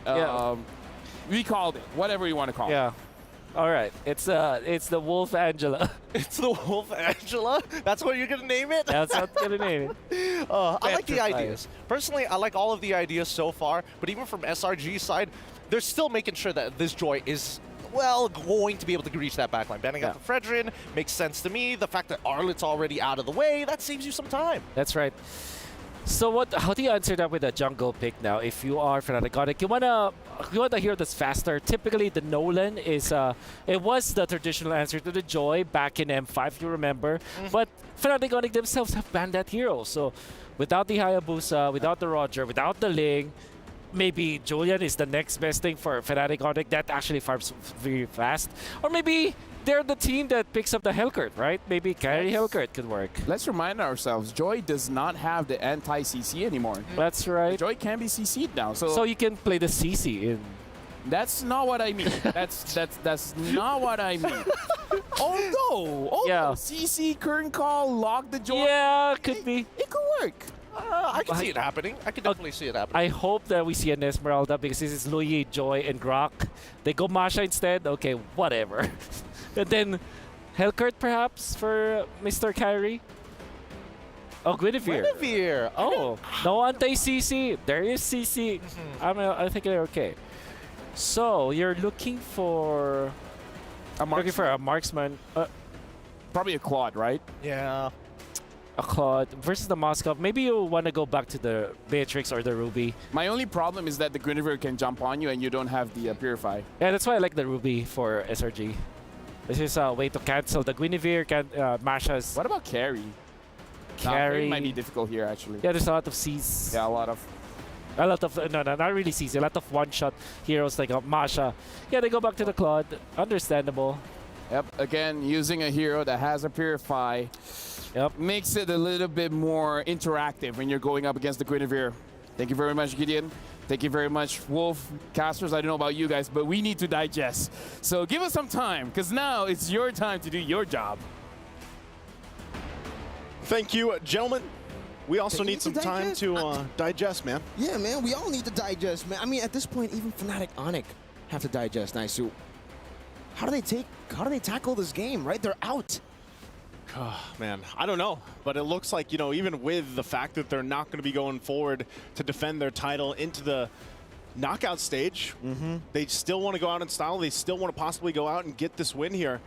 we called it, whatever you want to call it. Yeah. All right. It's the Wolf Angela. It's the Wolf Angela? That's what you're going to name it? That's what I'm going to name it. I like the ideas. Personally, I like all of the ideas so far, but even from SRG's side, they're still making sure that this Joy is going to be able to reach that backline. Banning out the Fredrin makes sense to me. The fact that Arlott's already out of the way, that saves you some time. That's right. So how do you answer that with a jungle pick now? If you are Fnatic Onyx, you want a hero that's faster. Typically, the Nolan is it was the traditional answer to the Joy back in M5, you remember. But Fnatic Onyx themselves have banned that hero. So without the Hayabusa, without the Roger, without the Ling, maybe Julian is the next best thing for Fnatic Onyx that actually farms very fast. Or maybe they're the team that picks up the Hellcurt, right? Maybe carry Hellcurt could work. Let's remind ourselves, Joy does not have the anti-CC anymore. That's right. Joy can be CC'd now. So you can play the CC in. That's not what I mean. That's not what I mean. Although CC, current call, lock the Joy. Yeah, could be. It could work. I can see it happening. I can definitely see it happening. I hope that we see an Esmeralda because this is Louis, Joy, and Grok. They go Masha instead. Okay, whatever. And then Hellcurt perhaps for Mr. Kyrie. Oh, Guinevere. Oh, no anti-CC. There is CC. I think they're okay. So you're looking for a marksman. Probably a Claude, right? Yeah. A Claude versus the Moskov. Maybe you want to go back to the Beatrix or the Ruby. My only problem is that the Guinevere can jump on you and you don't have the Purify. Yeah, that's why I like the Ruby for SRG. This is a way to cancel the Guinevere, Masha's. What about carry? Carry might be difficult here, actually. Yeah, there's a lot of Cs. Yeah, a lot of, no, not really Cs. A lot of one-shot heroes like Masha. Yeah, they go back to the Claude. Understandable. Yep, again, using a hero that has a Purify makes it a little bit more interactive when you're going up against the Guinevere. Thank you very much, Gideon. Thank you very much, Wolf. Casters, I don't know about you guys, but we need to digest. So give us some time, because now it's your time to do your job. Thank you, gentlemen. We also need some time to digest, man. Yeah, man, we all need to digest, man. I mean, at this point, even Fnatic Onyx have to digest. Nice. So how do they tackle this game, right? They're out. Oh, man, I don't know, but it looks like, you know, even with the fact that they're not going to be going forward to defend their title into the knockout stage, they still want to go out in style. They still want to possibly go out and get this win here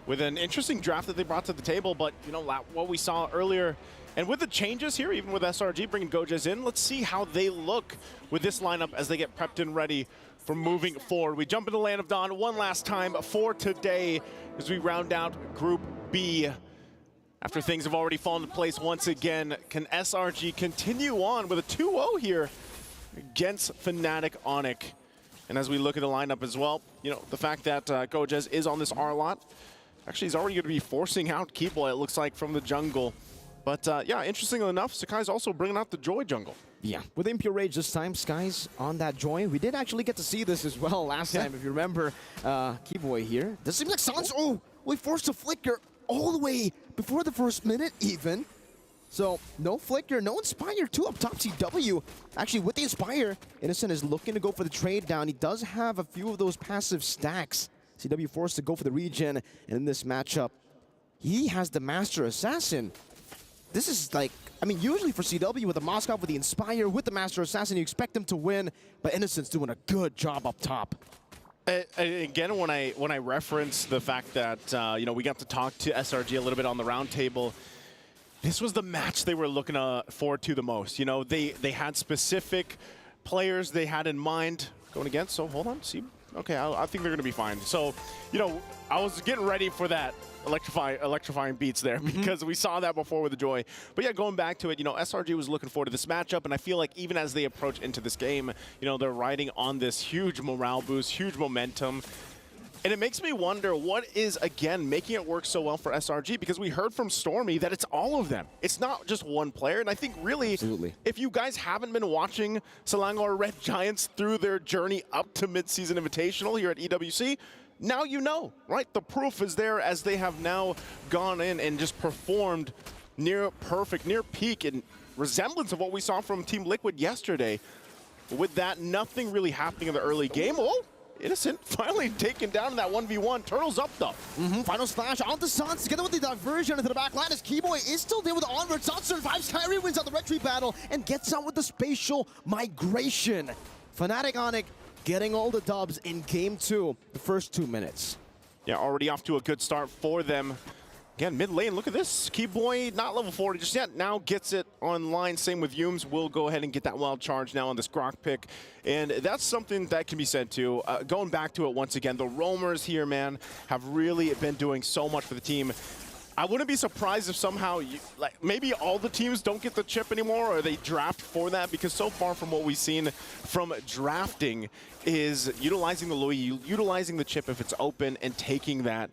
with an interesting draft that they brought to the table. But, you know, what we saw earlier, and with the changes here, even with SRG bringing Gojez in, let's see how they look with this lineup as they get prepped and ready for moving forward. We jump into Land of Dawn one last time for today as we round out Group B. After things have already fallen into place once again, can SRG continue on with a 2-0 here against Fnatic Onic? And as we look at the lineup as well, you know, the fact that Gojez is on this R lot, actually he's already going to be forcing out Keyboy, it looks like, from the jungle. But yeah, interestingly enough, Sakai's also bringing out the Joy jungle. Yeah, with Impure Rage this time, Sky's on that Joy. We did actually get to see this as well last time, if you remember. Keyboy here. This seems like Sans, we forced a flicker all the way before the first minute even. So no flicker, no Inspire, 2 up top CW. Actually with the Inspire, Innocent is looking to go for the trade down. He does have a few of those passive stacks. CW forced to go for the regen, and in this matchup, he has the Master Assassin. This is like, I mean, usually for CW with the Moskov, with the Inspire, with the Master Assassin, you expect them to win, but Innocent's doing a good job up top. Again, when I reference the fact that you know, we got to talk to SRG a little bit on the roundtable, this was the match they were looking forward to the most. You know, they had specific players they had in mind going against. So hold on, see, okay, I think they're going to be fine. So, you know, I was getting ready for that electrifying beats there because we saw that before with the Joy. But yeah, going back to it, you know, SRG was looking forward to this matchup, and I feel like even as they approach into this game, you know, they're riding on this huge morale boost, huge momentum. And it makes me wonder what is, again, making it work so well for SRG, because we heard from Stormy that it's all of them. It's not just one player. And I think really, if you guys haven't been watching Selangor Red Giants through their journey up to mid-season invitational here at EWC, now you know, right? The proof is there as they have now gone in and just performed near perfect, near peak in resemblance of what we saw from Team Liquid yesterday. With that, nothing really happening in the early game. Oh, Innocent finally taken down in that 1v1. Turtles up though. Final slash onto Sans together with the diversion into the back line as Keyboy is still there with the onward. Sans survives, Kyrie wins out the retreat battle and gets out with the spatial migration. Fnatic Onic getting all the dubs in game 2, the first 2 minutes. Yeah, already off to a good start for them. Again, mid lane, look at this. Keyboy, not level 40 just yet, now gets it online. Same with Yumes. We'll go ahead and get that wild charge now on this Grok pick. And that's something that can be said too. Going back to it once again, the roamers here, man, have really been doing so much for the team. I wouldn't be surprised if somehow, like maybe all the teams don't get the chip anymore, or they draft for that, because so far from what we've seen from drafting is utilizing the Louis, utilizing the chip if it's open and taking that.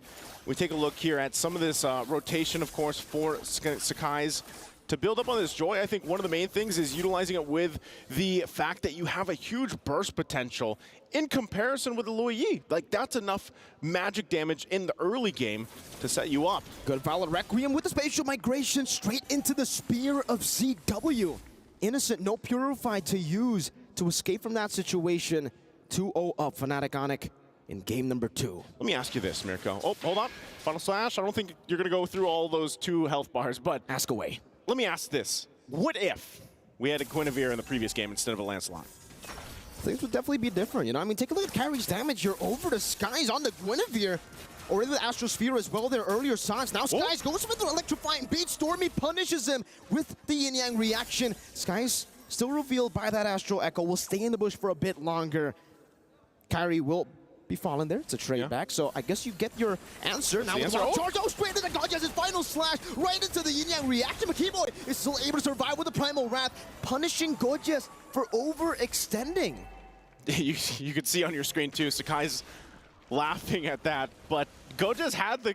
We take a look here at some of this rotation, of course, for Sakai's. To build up on this Joy, I think one of the main things is utilizing it with the fact that you have a huge burst potential in comparison with the Louis Yi. Like, that's enough magic damage in the early game to set you up. Good Violet Requiem with the spatial migration straight into the Spear of CW. Innocent, no Purify to use to escape from that situation. 2-0 up, Fnatic Onic in game number 2. Let me ask you this, Mirko. Oh, hold on. Final slash. I don't think you're going to go through all those 2 health bars, but... Ask away. Let me ask this. What if we had a Guinevere in the previous game instead of a Lancelot? Things would definitely be different, you know? I mean, take a look at Kyrie's damage here over to Skies on the Guinevere. Or in the Astrosphere as well there earlier, Sans. Now Skies goes for the electrifying beat. Stormy punishes him with the yin yang reaction. Skies still revealed by that Astro Echo. Will stay in the bush for a bit longer. Kyrie will be falling there. It's a trade back, so I guess you get your answer. Now with the charge, straight into Gojez, his final slash, right into the yin yang reaction. But Keyboy is still able to survive with the Primal Wrath, punishing Gojez for overextending. You could see on your screen too, Sakai's laughing at that, but Gojez had the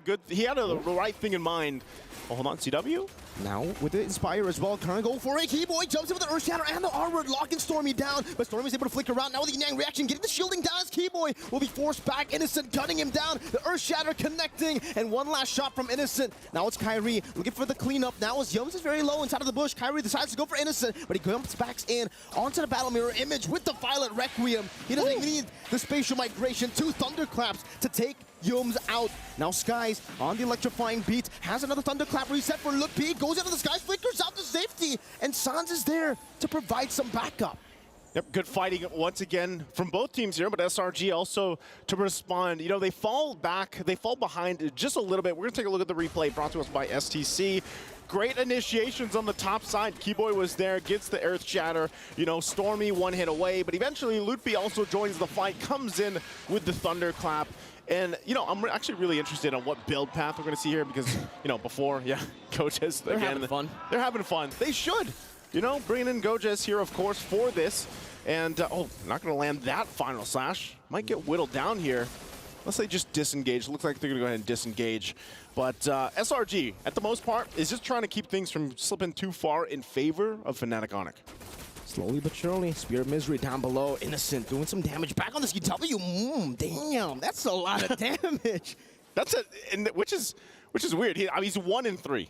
right thing in mind. Oh, hold on, CW? Now with the Inspire as well, trying to go for it. Keyboy jumps in with the Earth Shatter and the R-Word, locking Stormy down, but Stormy's able to flicker around. Now with the Yang reaction, getting the shielding down as Keyboy will be forced back. Innocent gunning him down. The Earth Shatter connecting, and one last shot from Innocent. Now it's Kyrie looking for the cleanup. Now as Yums is very low inside of the bush, Kyrie decides to go for Innocent, but he jumps back in onto the Battle Mirror image with the Violet Requiem. He doesn't even need the spatial migration. 2 Thunderclaps to take Yums out. Now Skies on the electrifying beat. Has another thunderclap reset for Look B. Goes into the Skies, flickers out to safety. And Sans is there to provide some backup. Yep, good fighting once again from both teams here, but SRG also to respond. You know, they fall back, they fall behind just a little bit. We're going to take a look at the replay brought to us by STC. Great initiations on the top side. Keyboy was there, gets the Earth Shatter. You know, Stormy one hit away, but eventually Lutby also joins the fight, comes in with the Thunderclap. And, you know, I'm actually really interested on what build path we're going to see here because, you know, before, yeah, Gojes, They're again. having fun. They're having fun. They should. You know, bringing in Gojes here, of course, for this. And, oh, not going to land that final slash. Might get whittled down here. Unless they just disengage. Looks like they're going to go ahead and disengage. But SRG, at the most part, is just trying to keep things from slipping too far in favor of Fnatic Onic. Slowly but surely, Spear of Misery down below. Innocent doing some damage back on this EW. Damn, that's a lot of damage. That's it, and which is weird. I mean, he's 1 in 3.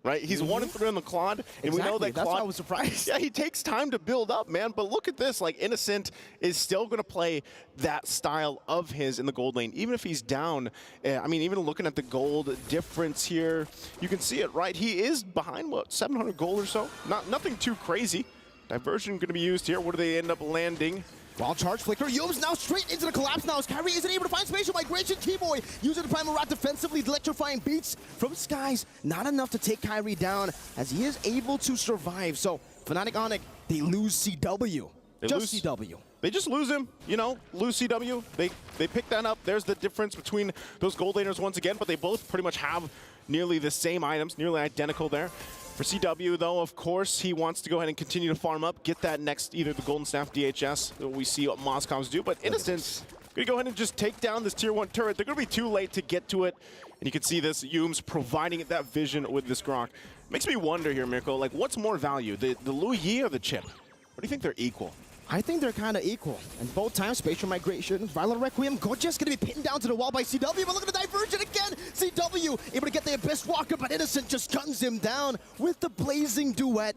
Right, he's 1 in 3 on the Claude, and we know that That's Claude, why I was surprised. Yeah, he takes time to build up, man. But look at this, like Innocent is still going to play that style of his in the gold lane, even if he's down. I mean, even looking at the gold difference here, you can see it, right? He is behind what 700 gold or so. Nothing too crazy. Diversion going to be used here. What do they end up landing? Wild charge flicker. Yums now straight into the collapse now as Kyrie isn't able to find spatial migration. Keyboy using the primal rat defensively. The electrifying beats from Skies. Not enough to take Kyrie down as he is able to survive. So Fnatic Onic, they lose CW. CW. They just lose him, you know, lose CW. They pick that up. There's the difference between those gold laners once again, but they both pretty much have nearly the same items, nearly identical there. For CW, though, of course, he wants to go ahead and continue to farm up, get that next, either the Golden Staff DHS, we see what Moscow's do, but Innocent's going to go ahead and just take down this Tier 1 turret. They're going to be too late to get to it, and you can see this, Yums providing it that vision with this Grok. Makes me wonder here, Mirko, like, what's more value, the Lu Yi or the chip? What do you think they're equal? I think they're kind of equal. And both times, spatial migration, Violent Requiem, Gojes going to be pinned down to the wall by CW, but look at the diversion again! CW able to get the Abyss Walker, but Innocent just guns him down with the Blazing Duet.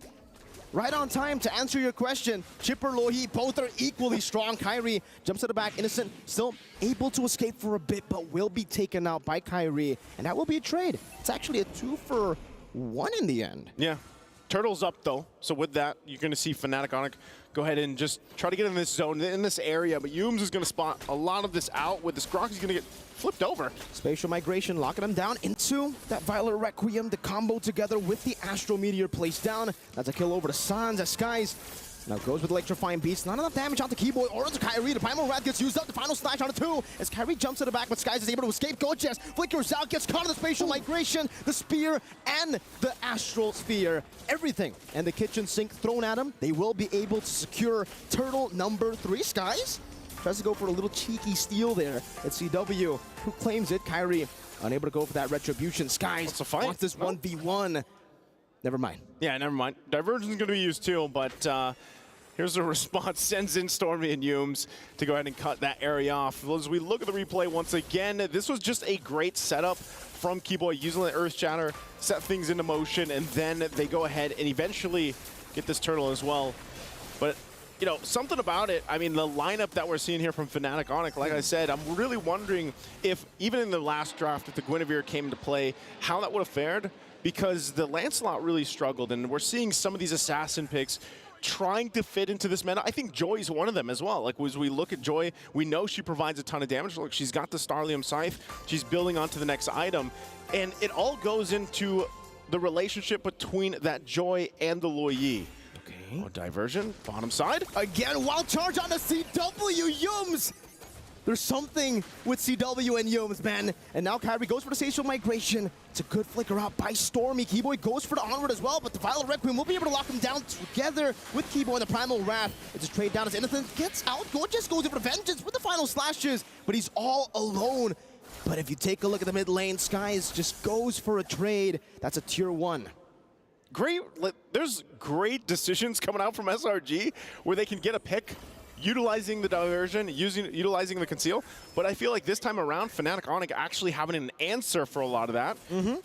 Right on time to answer your question. Chipper, Lohi, both are equally strong. Kyrie jumps to the back. Innocent still able to escape for a bit, but will be taken out by Kyrie. And that will be a trade. It's actually a 2-for-1 in the end. Yeah. Turtle's up, though. So with that, you're going to see Fnatic Onic go ahead and just try to get in this zone, in this area. But Yums is going to spot a lot of this out. With this Grok, he's going to get flipped over. Spatial migration, locking him down into that Violet Requiem. The combo together with the Astro Meteor placed down. That's a kill over to Sans as Skies now goes with electrifying beats. Not enough damage on the Keyboy or to Kyrie. The Primal Wrath gets used up. The final slash on a 2 as Kyrie jumps to the back, but Skies is able to escape. Gojes flickers out, gets caught in the spatial migration. The spear and the Astral Sphere. Everything and the kitchen sink thrown at him. They will be able to secure turtle number 3. Skies tries to go for a little cheeky steal there at CW. Who claims it? Kyrie unable to go for that retribution. Skies wants this 1v1. Never mind. Yeah, never mind. Diversion's going to be used too, but here's the response. Sends in Stormy and Yums to go ahead and cut that area off. As we look at the replay once again, this was just a great setup from Keyboy using the Earth Shatter, set things into motion, and then they go ahead and eventually get this turtle as well. But, you know, something about it, I mean, the lineup that we're seeing here from Fnatic Onic, like I said, I'm really wondering if, even in the last draft, if the Guinevere came into play, how that would have fared. Because the Lancelot really struggled, and we're seeing some of these assassin picks trying to fit into this meta. I think Joy's one of them as well. Like, as we look at Joy, we know she provides a ton of damage. Look, she's got the Starlium Scythe. She's building onto the next item. And it all goes into the relationship between that Joy and the Lu Yi. Okay. Oh, diversion, bottom side. Again, wild charge on the CW, Yums! There's something with CW and Yums, man. And now Kyrie goes for the spatial migration. It's a good flicker out by Stormy. Keyboy goes for the onward as well, but the Violet Requiem will be able to lock him down together with Keyboy and the Primal Wrath. It's a trade down as Innocent gets out. Gojes goes in for the vengeance with the final slashes, but he's all alone. But if you take a look at the mid lane, Skies just goes for a trade. That's a tier 1. Great, there's great decisions coming out from SRG where they can get a pick utilizing the diversion, utilizing the conceal, but I feel like this time around, Fnatic Onyx actually having an answer for a lot of that.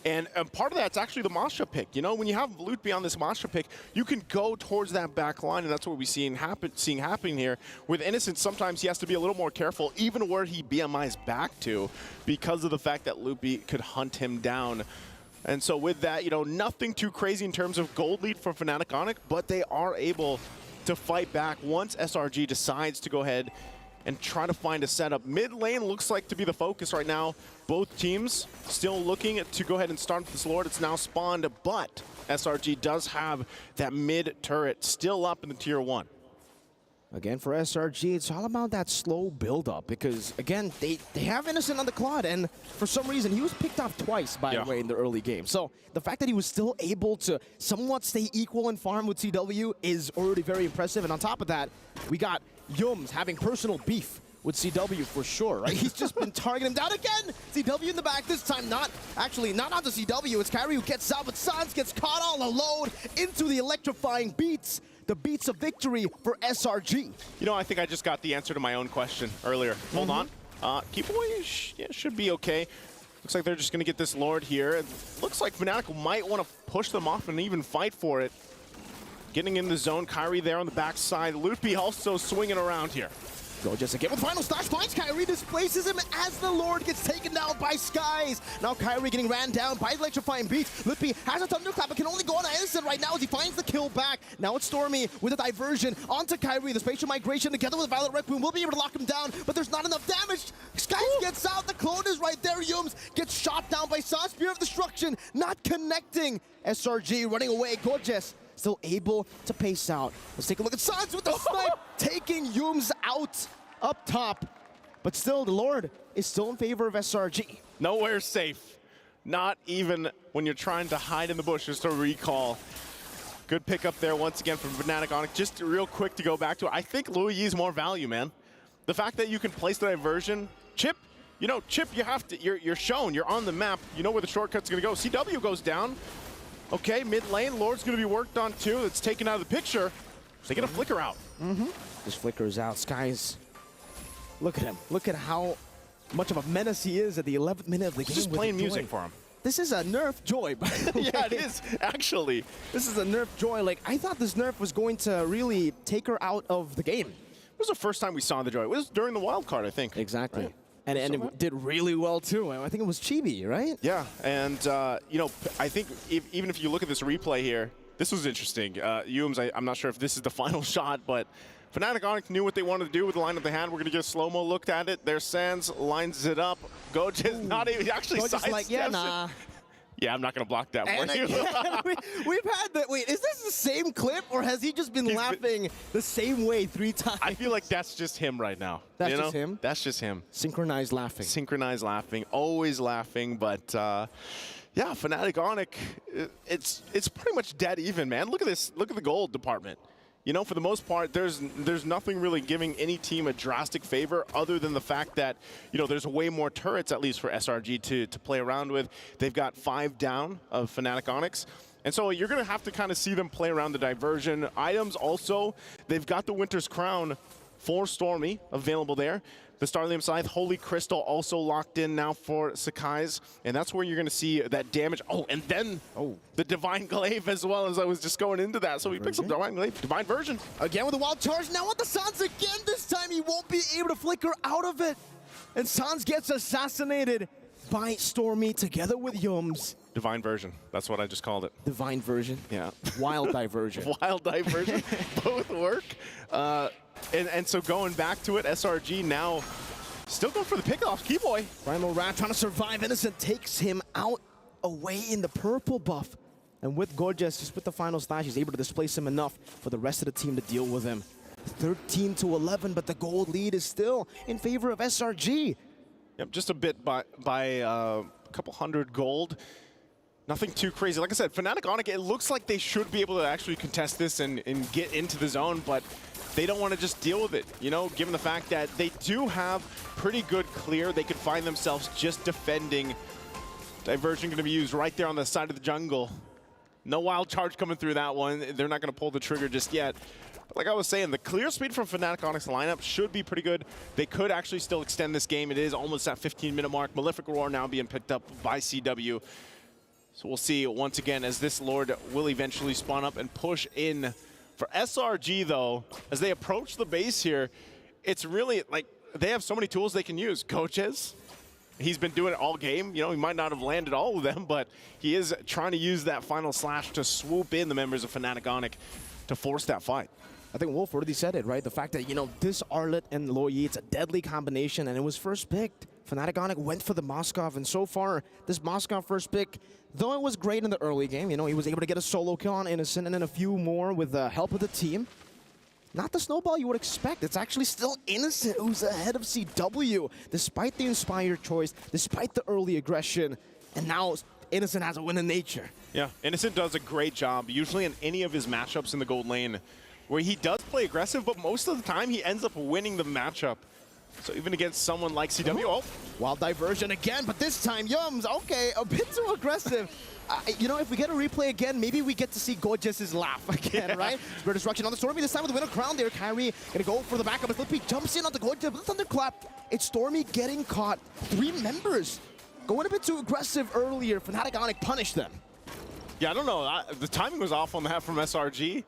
And part of that's actually the Masha pick. You know, when you have Loot beyond this Masha pick, you can go towards that back line, and that's what we're seeing happening here. With Innocent, sometimes he has to be a little more careful, even where he BMIs back to, because of the fact that Loopy could hunt him down. And so with that, you know, nothing too crazy in terms of gold lead for Fnatic Onyx, but they are able to fight back once SRG decides to go ahead and try to find a setup. Mid lane looks like to be the focus right now. Both teams still looking to go ahead and start this Lord. It's now spawned, but SRG does have that mid turret still up in the tier 1. Again, for SRG, it's all about that slow build-up because, again, they have Innocent on the Claude, and for some reason, he was picked off twice, by the way, in the early game. So the fact that he was still able to somewhat stay equal in farm with CW is already very impressive. And on top of that, we got Yums having personal beef with CW for sure, right? He's just been targeting him down again. CW in the back this time, not onto CW. It's Kyrie who gets out, but Sans gets caught all alone into the electrifying beats. The beats of victory for SRG. You know, I think I just got the answer to my own question earlier. Hold on. Keepaway should be okay. Looks like they're just going to get this Lord here. It looks like Fnatic might want to push them off and even fight for it. Getting in the zone, Kyrie there on the backside. Loopy also swinging around here. Go just again with final slash, finds Kyrie, displaces him as the Lord gets taken down by Skies. Now Kyrie getting ran down by the electrifying beats. Lippy has a thunderclap, but can only go on Innocent right now as he finds the kill back. Now it's Stormy with a diversion onto Kyrie. The spatial migration together with Violet Rec Boom will be able to lock him down, but there's not enough damage. Skies gets out, the clone is right there. Yums gets shot down by Sans, Spear of Destruction, not connecting. SRG running away, Gorgeous still able to pace out. Let's take a look at Sans with the snipe, taking Yums out up top. But still, the Lord is still in favor of SRG. Nowhere safe. Not even when you're trying to hide in the bushes to recall. Good pickup there once again from Fnatic Onyx. Just real quick to go back to it. I think Louis is more value, man. The fact that you can place the diversion. Chip, you know, Chip, you have to, you're shown, you're on the map. You know where the shortcut's gonna go. CW goes down. Okay, mid lane, Lord's gonna be worked on too. It's taken out of the picture. They get a flicker out. Just flickers out. Skies, look at him. Look at how much of a menace he is at the 11th minute of the game. Just playing music for him. This is a nerf Joy, by the way. Yeah, it is, actually. This is a nerf Joy. Like, I thought this nerf was going to really take her out of the game. It was the first time we saw the Joy. It was during the wild card, I think. Exactly. Right? And it did really well, too. I think it was Chibi, right? Yeah, and, you know, I think even if you look at this replay here, this was interesting. Yums, I'm not sure if this is the final shot, but Fnatic Onyx knew what they wanted to do with the lineup they had. We're going to get a slow-mo looked at it. There's Sans, lines it up. Goja's not even, actually Goja's like, yeah, nah. Yeah, I'm not going to block that for you. We've had that. Wait, is this the same clip, or has he just been laughing the same way 3 times? I feel like that's just him right now. That's just him? That's just him. Synchronized laughing. Synchronized laughing. Always laughing, but yeah, Fnatic Onyx, it's pretty much dead even, man. Look at this. Look at the gold department. You know, for the most part, there's nothing really giving any team a drastic favor other than the fact that, you know, there's way more turrets, at least for SRG, to play around with. They've got 5 down of Fnatic Onyx. And so you're going to have to kind of see them play around the diversion. Items also, they've got the Winter's Crown for Stormy available there. The Starlium Scythe, Holy Crystal also locked in now for Sakai's. And that's where you're going to see that damage. Oh, and then the Divine Glaive as well, as I was just going into that. So he picks up Divine Glaive, Divine Version. Again with the wild charge. Now with the Sans again. This time he won't be able to flicker out of it. And Sans gets assassinated by Stormy together with Yums. Divine Version. That's what I just called it. Divine Version. Yeah. Wild Diversion. Wild Diversion. Both work. And so going back to it, SRG now still going for the pickoff. Keyboy. Primal Rat trying to survive. Innocent takes him out away in the purple buff. And with Gorgeous, just with the final slash, he's able to displace him enough for the rest of the team to deal with him. 13-11, but the gold lead is still in favor of SRG. Yep, just a bit by a couple hundred gold. Nothing too crazy. Like I said, Fnatic Onyx, it looks like they should be able to actually contest this and get into the zone, but they don't want to just deal with it, you know, given the fact that they do have pretty good clear. They could find themselves just defending. Diversion going to be used right there on the side of the jungle. No wild charge coming through that one. They're not going to pull the trigger just yet. Like I was saying, the clear speed from Fnatic Onyx lineup should be pretty good. They could actually still extend this game. It is almost at 15-minute mark. Malefic Roar now being picked up by CW. So we'll see once again as this Lord will eventually spawn up and push in. For SRG though, as they approach the base here, it's really like they have so many tools they can use. Coaches, he's been doing it all game. You know, he might not have landed all of them, but he is trying to use that final slash to swoop in the members of Fnatic Onyx to force that fight. I think Wolf already said it, right? The fact that, you know, this Arlet and Loyi, it's a deadly combination, and it was first picked. Fnatic Onyx went for the Moskov, and so far, this Moskov first pick, though it was great in the early game, you know, he was able to get a solo kill on Innocent and then a few more with the help of the team. Not the snowball you would expect. It's actually still Innocent who's ahead of CW, despite the inspired choice, despite the early aggression, and now Innocent has a win in nature. Yeah, Innocent does a great job, usually in any of his matchups in the gold lane, where he does play aggressive, but most of the time he ends up winning the matchup. So even against someone like CW, oh. Wild diversion again, but this time Yums, okay, a bit too aggressive. You know, if we get a replay again, maybe we get to see Gorgeous' laugh again, right? Great destruction on the Stormy, this time with the winner crown there. Kyrie gonna go for the backup as Flippy jumps in on the Gorgeous with the thunderclap. It's Stormy getting caught. 3 members going a bit too aggressive earlier. Fnatic Onyx punished them. Yeah, I don't know. The timing was off on that from SRG.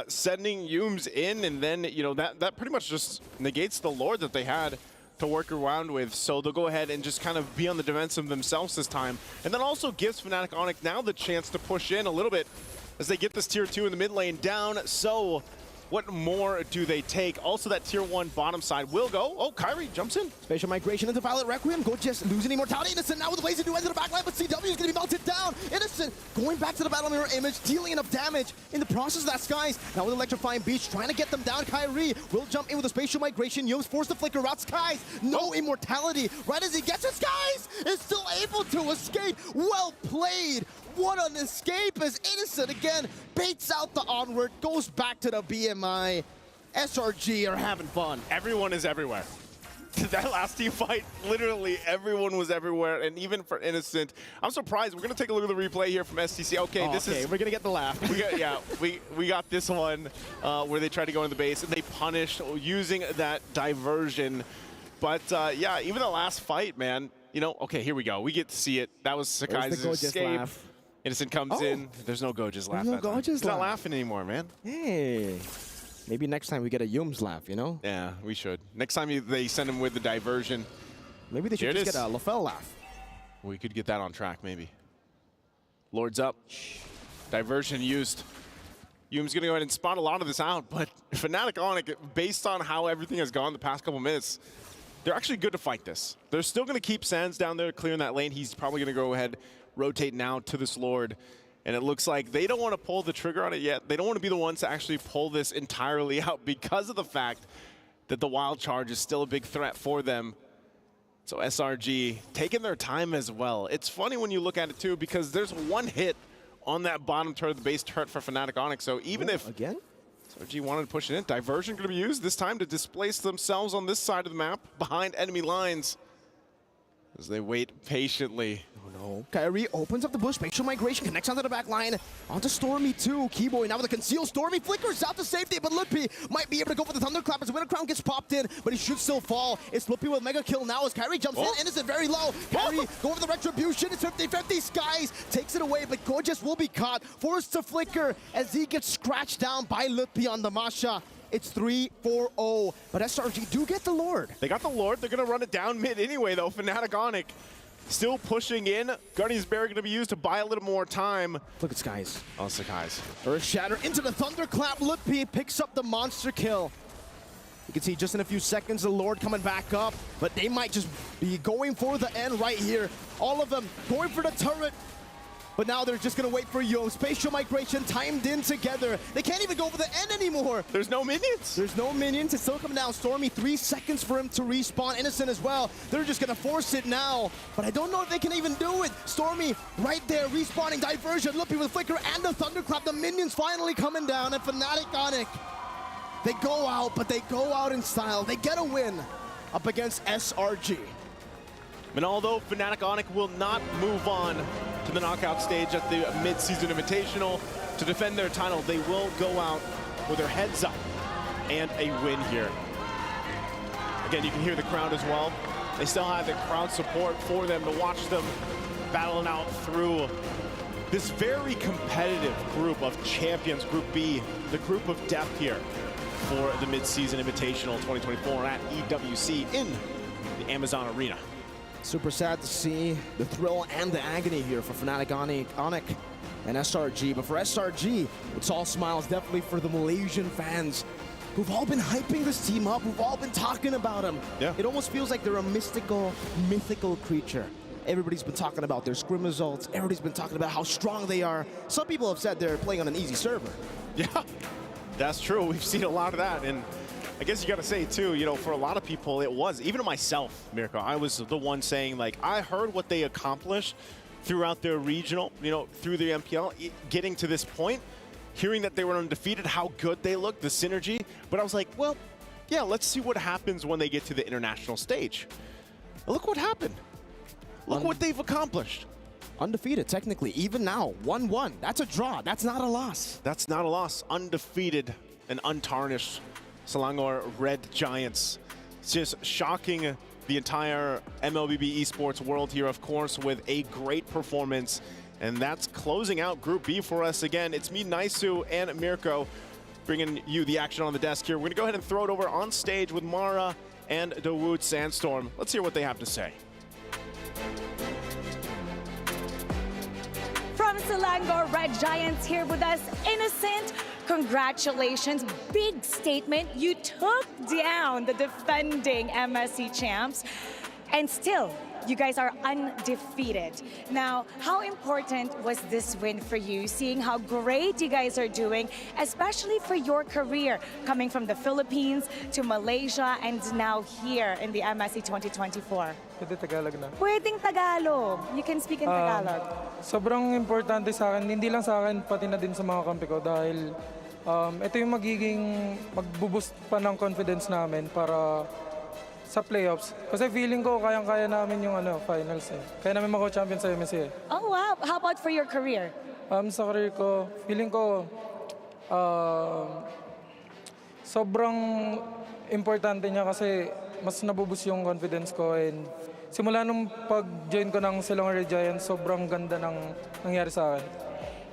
Sending Yums in, and then, you know, that pretty much just negates the Lord that they had to work around with. So they'll go ahead and just kind of be on the defensive themselves this time. And then also gives Fnatic Onyx now the chance to push in a little bit as they get this tier 2 in the mid lane down. So what more do they take? Also that tier 1 bottom side will go. Oh, Kyrie jumps in. Spatial migration into Violet Requiem. Gorgeous losing immortality. Innocent now with the laser do ends of the backline, but CW is going to be melted down. Innocent going back to the battle mirror image, dealing enough damage in the process of that Skies. Now with electrifying beach, trying to get them down. Kyrie will jump in with a spatial migration. Yums forced to flicker out. Skies, no immortality. Right as he gets it, Skies is still able to escape. Well played. What an escape as Innocent again baits out the onward, goes back to the BMI. SRG are having fun. Everyone is everywhere. That last team fight, literally everyone was everywhere, and even for Innocent. I'm surprised. We're going to take a look at the replay here from STC. Okay, this is... we're going to get the laugh. we got this one where they tried to go into the base, and they punished using that diversion. But, yeah, even the last fight, man, you know, okay, here we go. We get to see it. That was Sakai's escape. Laugh. Innocent comes in. There's no Goja's laugh. No Goja's He's not laughing anymore, man. Hey. Maybe next time we get a Yums laugh, you know? Yeah, we should. Next time they send him with the diversion. Maybe they should just get a LaFell laugh. We could get that on track, maybe. Lord's up. Diversion used. Yum's going to go ahead and spot a lot of this out, but Fnatic Onyx, based on how everything has gone the past couple minutes, they're actually good to fight this. They're still going to keep Sands down there clearing that lane. He's probably going to go ahead, rotate now to this Lord. And it looks like they don't want to pull the trigger on it yet. They don't want to be the ones to actually pull this entirely out because of the fact that the wild charge is still a big threat for them. So SRG taking their time as well. It's funny when you look at it too, because there's one hit on that bottom turret of the base turret for Fnatic Onyx. So even if SRG wanted to push it in, diversion going to be used this time to displace themselves on this side of the map behind enemy lines as they wait patiently. Oh no. Kyrie opens up the bush, spatial migration, connects onto the back line. Onto Stormy too. Keyboy now with a conceal. Stormy flickers out to safety, but Lippy might be able to go for the thunderclap as Winter Crown gets popped in, but he should still fall. It's Lippy with mega kill now as Kyrie jumps in. Innocent very low. Kyrie going for the retribution. It's 50-50. Skies takes it away, but Gorgeous will be caught. Forced to flicker as he gets scratched down by Lippy on the Masha. It's 3-4-0, but SRG do get the Lord. They got the Lord. They're going to run it down mid anyway, though. Fnatic Onyx still pushing in. Guardian's Barrier going to be used to buy a little more time. Look at Skies. Oh, Skies. Earth Shatter into the Thunderclap. Lippy picks up the monster kill. You can see just in a few seconds the Lord coming back up, but they might just be going for the end right here. All of them going for the turret. But now they're just going to wait for Yo. Spatial migration timed in together. They can't even go for the end anymore. There's no minions. There's no minions. It's still coming down. Stormy, 3 seconds for him to respawn. Innocent as well. They're just going to force it now. But I don't know if they can even do it. Stormy right there, respawning. Diversion. Lippy with Flicker and the Thunderclap. The minions finally coming down. And Fnatic Onyx, they go out, but they go out in style. They get a win up against SRG. And although Fnatic Onyx will not move on to the knockout stage at the mid-season invitational to defend their title, they will go out with their heads up and a win here. Again, you can hear the crowd as well. They still have the crowd support for them to watch them battling out through this very competitive group of champions, Group B, the group of death here for the Mid-Season Invitational 2024 at EWC in the Amazon Arena. Super sad to see the thrill and the agony here for Fnatic, Onyx, and SRG. But for SRG, it's all smiles definitely for the Malaysian fans who've all been hyping this team up, who've all been talking about them. Yeah. It almost feels like they're a mythical creature. Everybody's been talking about their scrim results. Everybody's been talking about how strong they are. Some people have said they're playing on an easy server. Yeah, that's true. We've seen a lot of that. And I guess you got to say, too, you know, for a lot of people, it was, even myself, Mirko, I was the one saying, like, I heard what they accomplished throughout their regional, you know, through the MPL, getting to this point, hearing that they were undefeated, how good they looked, the synergy. But I was like, well, yeah, let's see what happens when they get to the international stage. Look what happened. Look what they've accomplished. Undefeated, technically, even now, 1-1. That's a draw. That's not a loss. That's not a loss. Undefeated and untarnished Selangor Red Giants. It's just shocking the entire MLBB Esports world here, of course, with a great performance. And that's closing out Group B for us again. It's me, Naisu, and Mirko bringing you the action on the desk here. We're going to go ahead and throw it over on stage with Mara and Dawood Sandstorm. Let's hear what they have to say. From Selangor Red Giants here with us, Innocent. Congratulations, big statement. You took down the defending MSC champs, and still, you guys are undefeated. Now, how important was this win for you, seeing how great you guys are doing, especially for your career, coming from the Philippines to Malaysia and now here in the MSC 2024? Pwede Tagalog na. Pwedeng Tagalog. You can speak in Tagalog. Sobrang importante sa akin, hindi lang sa akin, pati na din sa mga kampi ko dahil ito yung magbuboost pa ng confidence namin para sa playoffs. Kasi feeling ko kayang-kaya namin yung finals eh. Kaya namin mako-champion sa MSC eh. Oh wow, how about for your career? Sa career ko, feeling ko sobrang importante niya kasi mas nabuboost yung confidence ko, and simula nung pag-join ko ng Selangor Red Giants, sobrang ganda ng nangyari sa akin.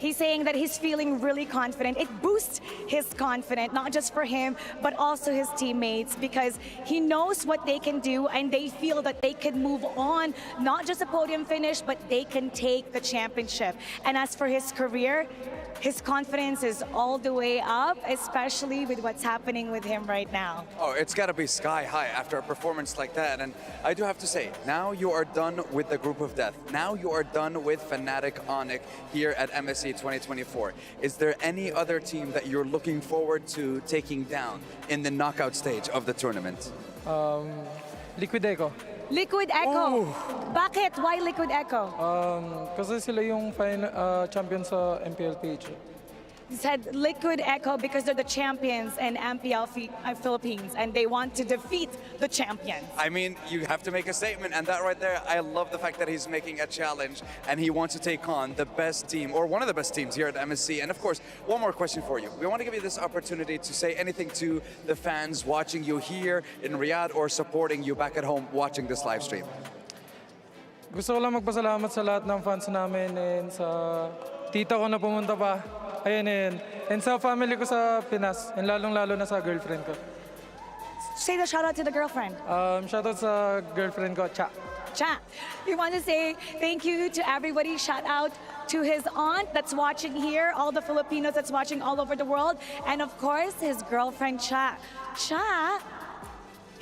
He's saying that he's feeling really confident. It boosts his confidence, not just for him, but also his teammates, because he knows what they can do and they feel that they can move on, not just a podium finish, but they can take the championship. And as for his career, his confidence is all the way up, especially with what's happening with him right now. Oh, it's got to be sky high after a performance like that. And I do have to say, now you are done with the group of death. Now you are done with Fnatic Onyx here at MSC 2024. Is there any other team that you're looking forward to taking down in the knockout stage of the tournament? Liquid Echo. Liquid Echo. Bakit? Why Liquid Echo? Kasi sila yung champion sa MPLPH. He said Liquid Echo because they're the champions in MPL Philippines and they want to defeat the champions. I mean, you have to make a statement, and that right there, I love the fact that he's making a challenge and he wants to take on the best team, or one of the best teams here at MSC. And of course, one more question for you. We want to give you this opportunity to say anything to the fans watching you here in Riyadh or supporting you back at home watching this live stream. Gusto ko lang magpasalamat sa lahat ng fans namin and sa tita ko na pumunta pa. Ayun. And sa family ko sa Pinas, and lalong-lalo na sa girlfriend ko. Say the shout out to the girlfriend. Shout out sa girlfriend ko, Cha. Cha. We want to say thank you to everybody. Shout out to his aunt that's watching here, all the Filipinos that's watching all over the world, and of course his girlfriend, Cha. Cha,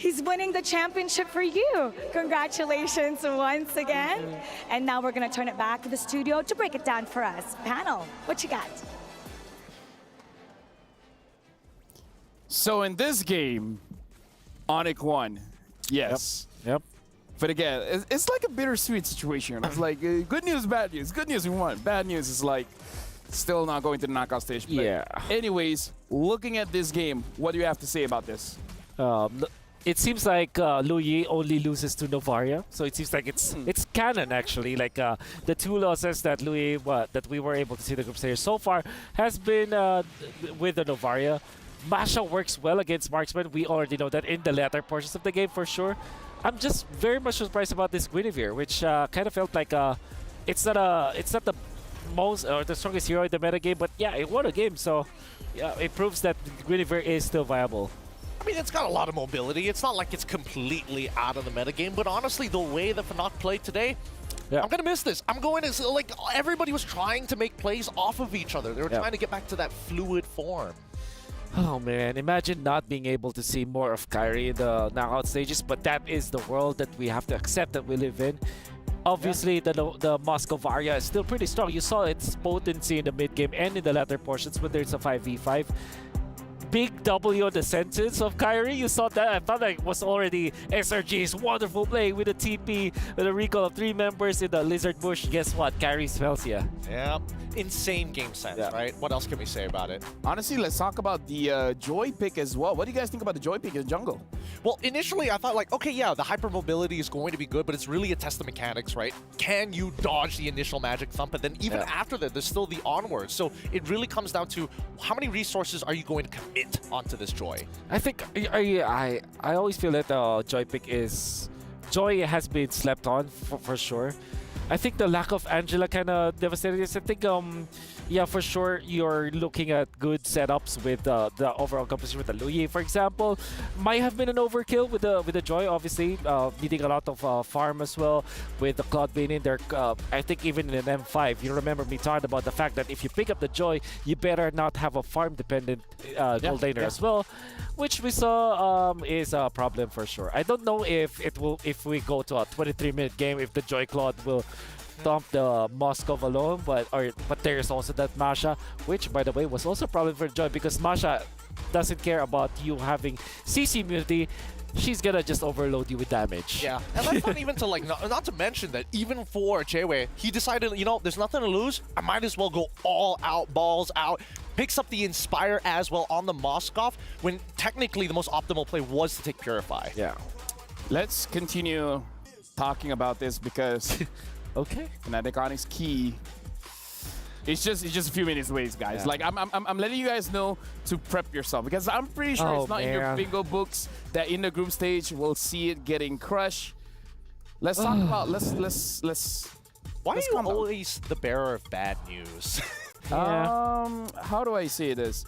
he's winning the championship for you. Congratulations once again. And now we're going to turn it back to the studio to break it down for us. Panel, what you got? So in this game, Onyx won. Yes. Yep. But again, it's like a bittersweet situation. It's like good news, bad news. Good news, we won. Bad news is like still not going to the knockout stage. But yeah. Anyways, looking at this game, what do you have to say about this? It seems like Luyi only loses to Novaria, so it seems like it's canon actually. Like the two losses that that we were able to see the group stage so far has been with the Novaria. Masha works well against marksman. We already know that in the latter portions of the game for sure. I'm just very much surprised about this Guinevere, which kind of felt like it's not the most or the strongest hero in the meta game, but yeah, it won a game, so yeah, it proves that Guinevere is still viable. I mean, it's got a lot of mobility. It's not like it's completely out of the metagame, but honestly, the way that Fnatic played today, I'm going to miss this. I'm going to, like, everybody was trying to make plays off of each other. They were trying to get back to that fluid form. Oh man, imagine not being able to see more of Kyrie in the knockout stages, but that is the world that we have to accept that we live in. Obviously, the Moscow Varia is still pretty strong. You saw its potency in the mid game and in the latter portions when there's a 5v5. Big W on the sentence of Kyrie. You saw that. I thought that was already SRG's wonderful play with a TP, with a recall of 3 members in the Lizard Bush. Guess what? Kyrie smells ya. Yeah. Insane game sense, right? What else can we say about it? Honestly, let's talk about the Joy pick as well. What do you guys think about the Joy pick in jungle? Well, initially I thought like, okay, yeah, the hypermobility is going to be good, but it's really a test of mechanics, right? Can you dodge the initial magic thump? And then even after that, there's still the onward. So it really comes down to how many resources are you going to commit onto this Joy? I think I always feel that Joy pick is... Joy has been slept on for sure. I think the lack of Angela kind of devastated us. I think, yeah, for sure, you're looking at good setups with the overall composition with the Luyi, for example. Might have been an overkill with the Joy, obviously, needing a lot of farm as well with the Cloud Bane in there. I think even in an M5, you remember me talking about the fact that if you pick up the Joy, you better not have a farm-dependent gold laner as well, which we saw is a problem for sure. I don't know if we go to a 23-minute game, if the Joy Cloud will dump the Moskov alone, but there's also that Masha, which by the way was also a problem for Joy because Masha doesn't care about you having CC immunity. She's gonna just overload you with damage. Yeah, and that's not even to like, not to mention that even for Jaewei, he decided, you know, there's nothing to lose. I might as well go all out, balls out. Picks up the Inspire as well on the Moskov, when technically the most optimal play was to take Purify. Yeah. Let's continue talking about this because okay, Fnatic Onyx key. It's just a few minutes away, guys. Like I'm letting you guys know to prep yourself because I'm pretty sure it's not in your bingo books that in the group stage we'll see it getting crushed. Let's talk about Why are you always the bearer of bad news? How do I say this?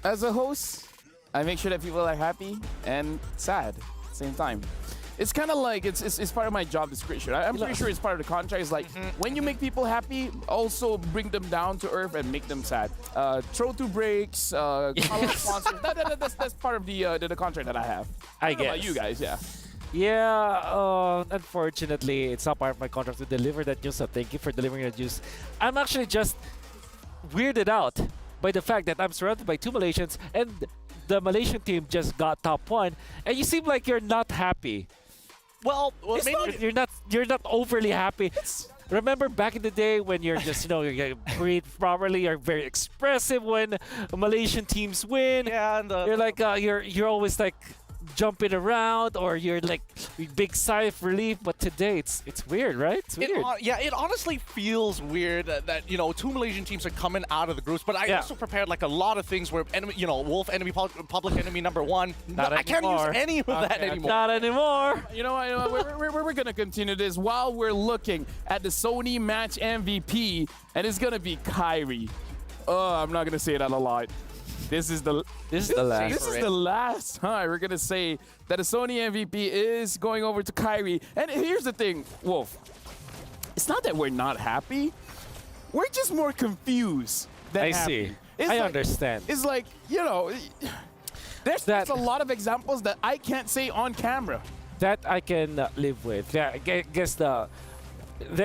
As a host, I make sure that people are happy and sad at the same time. It's kind of like it's part of my job description. I'm pretty sure it's part of the contract. It's like when you make people happy, also bring them down to earth and make them sad. Throw 2 breaks, call out sponsors. That's part of the contract that I have. I guess. About you guys, yeah. Yeah, unfortunately, it's not part of my contract to deliver that news, so thank you for delivering that news. I'm actually just weirded out by the fact that I'm surrounded by 2 Malaysians and the Malaysian team just got top 1, and you seem like you're not happy. Well, maybe you're not overly happy. Remember back in the day when you're just, you know, you're getting breathe properly, you're very expressive when Malaysian teams win. Yeah, and you're like you're always like jumping around, or you're like big sigh of relief. But today it's weird, right? It's weird. It honestly feels weird that you know 2 Malaysian teams are coming out of the groups. But I also prepared like a lot of things where enemy, you know, Wolf enemy, public enemy number 1. I can't use any of that anymore. Not anymore. You know what? We're gonna continue this while we're looking at the Sony match MVP, and it's gonna be Kyrie. I'm not gonna say that a lot. This is the last. This is the last time we're gonna say that a Sony MVP is going over to Kyrie. And here's the thing, Wolf. It's not that we're not happy. We're just more confused than happy. I understand. It's like, you know, there's a lot of examples that I can't say on camera. That I can live with. Yeah, I guess the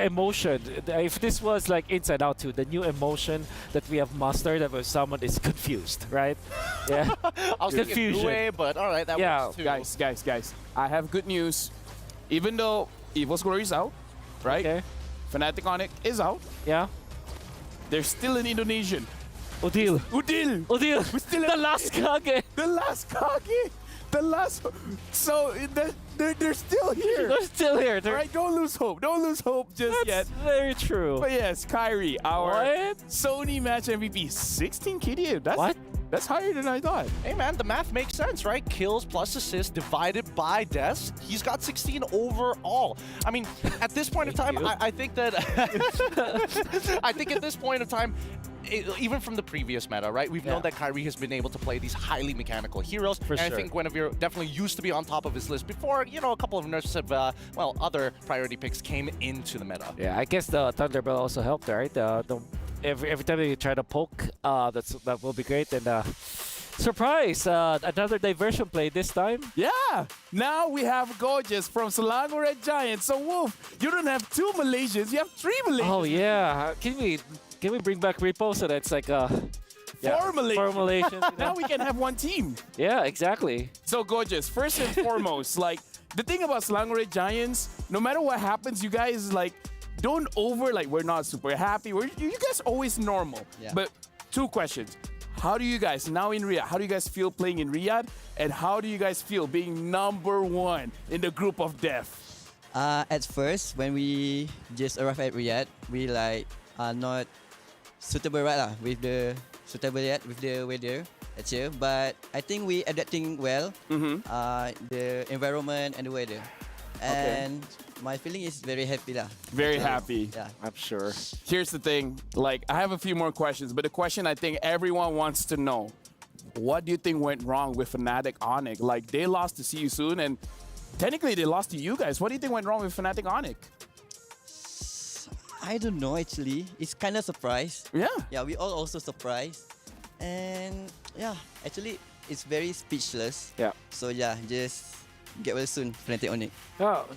emotion, if this was like Inside Out 2, the new emotion that we have mastered, that when someone is confused, right? Yeah. I was confusion. Way, but all right, that works too. Guys, I have good news. Even though Evil's Glory is out, right? Okay. Fnatic Onyx is out. Yeah. There's still an Indonesian. Udil. We're still the last Kage. The last Kage. The last. So they're still here. They're still here. All right, don't lose hope. Don't lose hope just yet. That's very true. But yes, Kyrie, our Sony match MVP, 16 KD. That's higher than I thought. Hey man, the math makes sense, right? Kills plus assists divided by deaths. He's got 16 overall. I mean, at this point in time, I think that I think at this point in time, even from the previous meta, right? We've known that Kyrie has been able to play these highly mechanical heroes. For and sure. I think Guinevere definitely used to be on top of his list before, you know, a couple of nerfs of, well, other priority picks came into the meta. Yeah, I guess the Thunderbolt also helped, right? Every time you try to poke, that will be great. And surprise, another diversion play this time. Yeah, now we have Gorgeous from Selangor Red Giants. So Wolf, you don't have 2 Malaysians, you have 3 Malaysians. Oh yeah, can we bring back Repo so that's like 4 Malaysians. 4 Malaysians. You know? Now we can have 1 team. Yeah, exactly. So Gorgeous, first and foremost, like the thing about Selangor Red Giants, no matter what happens, you guys like don't we're not super happy. You guys always normal. Yeah. But 2 questions. How do you guys, now in Riyadh, how do you guys feel playing in Riyadh? And how do you guys feel being #1 in the group of death? At first, when we just arrived at Riyadh, we like are not suitable right with the weather here. But I think we adapting well. The environment and the weather. And my feeling is very happy lah. Very happy. Yeah, I'm sure. Here's the thing, like I have a few more questions, but the question I think everyone wants to know, what do you think went wrong with Fnatic Onyx? Like they lost to See You Soon and technically they lost to you guys. What do you think went wrong with Fnatic Onyx? I don't know actually. It's kind of surprised. Yeah. Yeah, we all also surprised. And yeah, actually it's very speechless. Yeah. So yeah, just get well soon, Fnatic Onyx.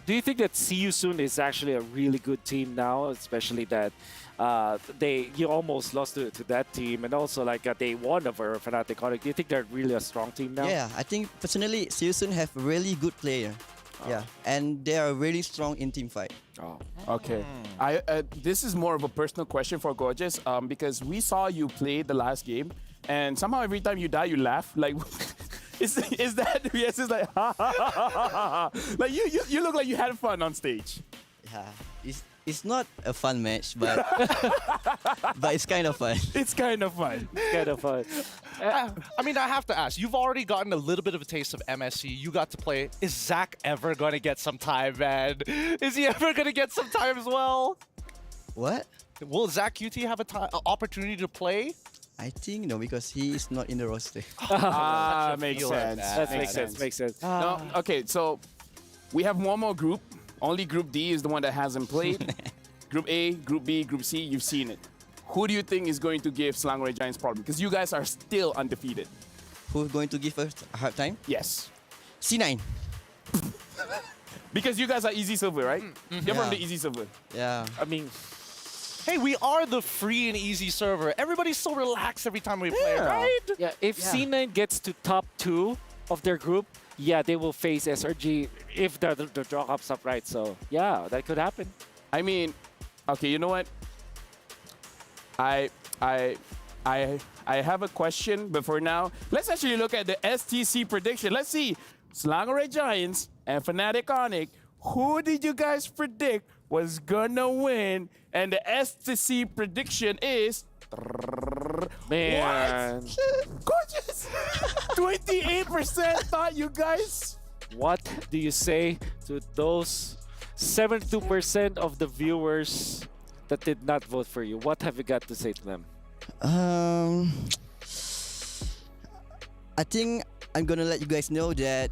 Do you think that See You Soon is actually a really good team now, especially that you almost lost to that team, and also like they won over Fnatic Onyx? Do you think they're really a strong team now? Yeah, I think personally, See You Soon have really good player. Yeah, and they are really strong in team fight. Oh, okay. This is more of a personal question for Gorgeous, because we saw you play the last game, and somehow every time you die, you laugh. Like, is that yes? It's like ha ha ha ha ha. Like you look like you had fun on stage. Yeah, it's not a fun match, but but it's kind of fun. It's kind of fun. It's kind of fun. I mean, I have to ask, you've already gotten a little bit of a taste of MSC. You got to play. Is Zach ever going to get some time, man? Is he ever going to get some time as well? What? Will Zach QT have an opportunity to play? I think no, because he is not in the roster. Makes sense. That makes sense. No, okay, so we have one more group. Only Group D is the one that hasn't played. Group A, Group B, Group C, you've seen it. Who do you think is going to give Selangor Red Giants problem? Because you guys are still undefeated. Who's going to give us a hard time? Yes. C9. Because you guys are easy silver, right? You're from the easy silver. Yeah. I mean, hey, we are the free and easy server. Everybody's so relaxed every time we play, right? Yeah, if C9 gets to top 2 of their group, yeah, they will face SRG if the draw comes up right. So yeah, that could happen. I mean, okay, you know what? I have a question, but for now, let's actually look at the STC prediction. Let's see, Selangor Red Giants and Fnatic Onyx, who did you guys predict was gonna win? And the STC prediction is... Man. What? Gorgeous! 28% thought you guys... What do you say to those 72% of the viewers that did not vote for you? What have you got to say to them? I think I'm gonna let you guys know that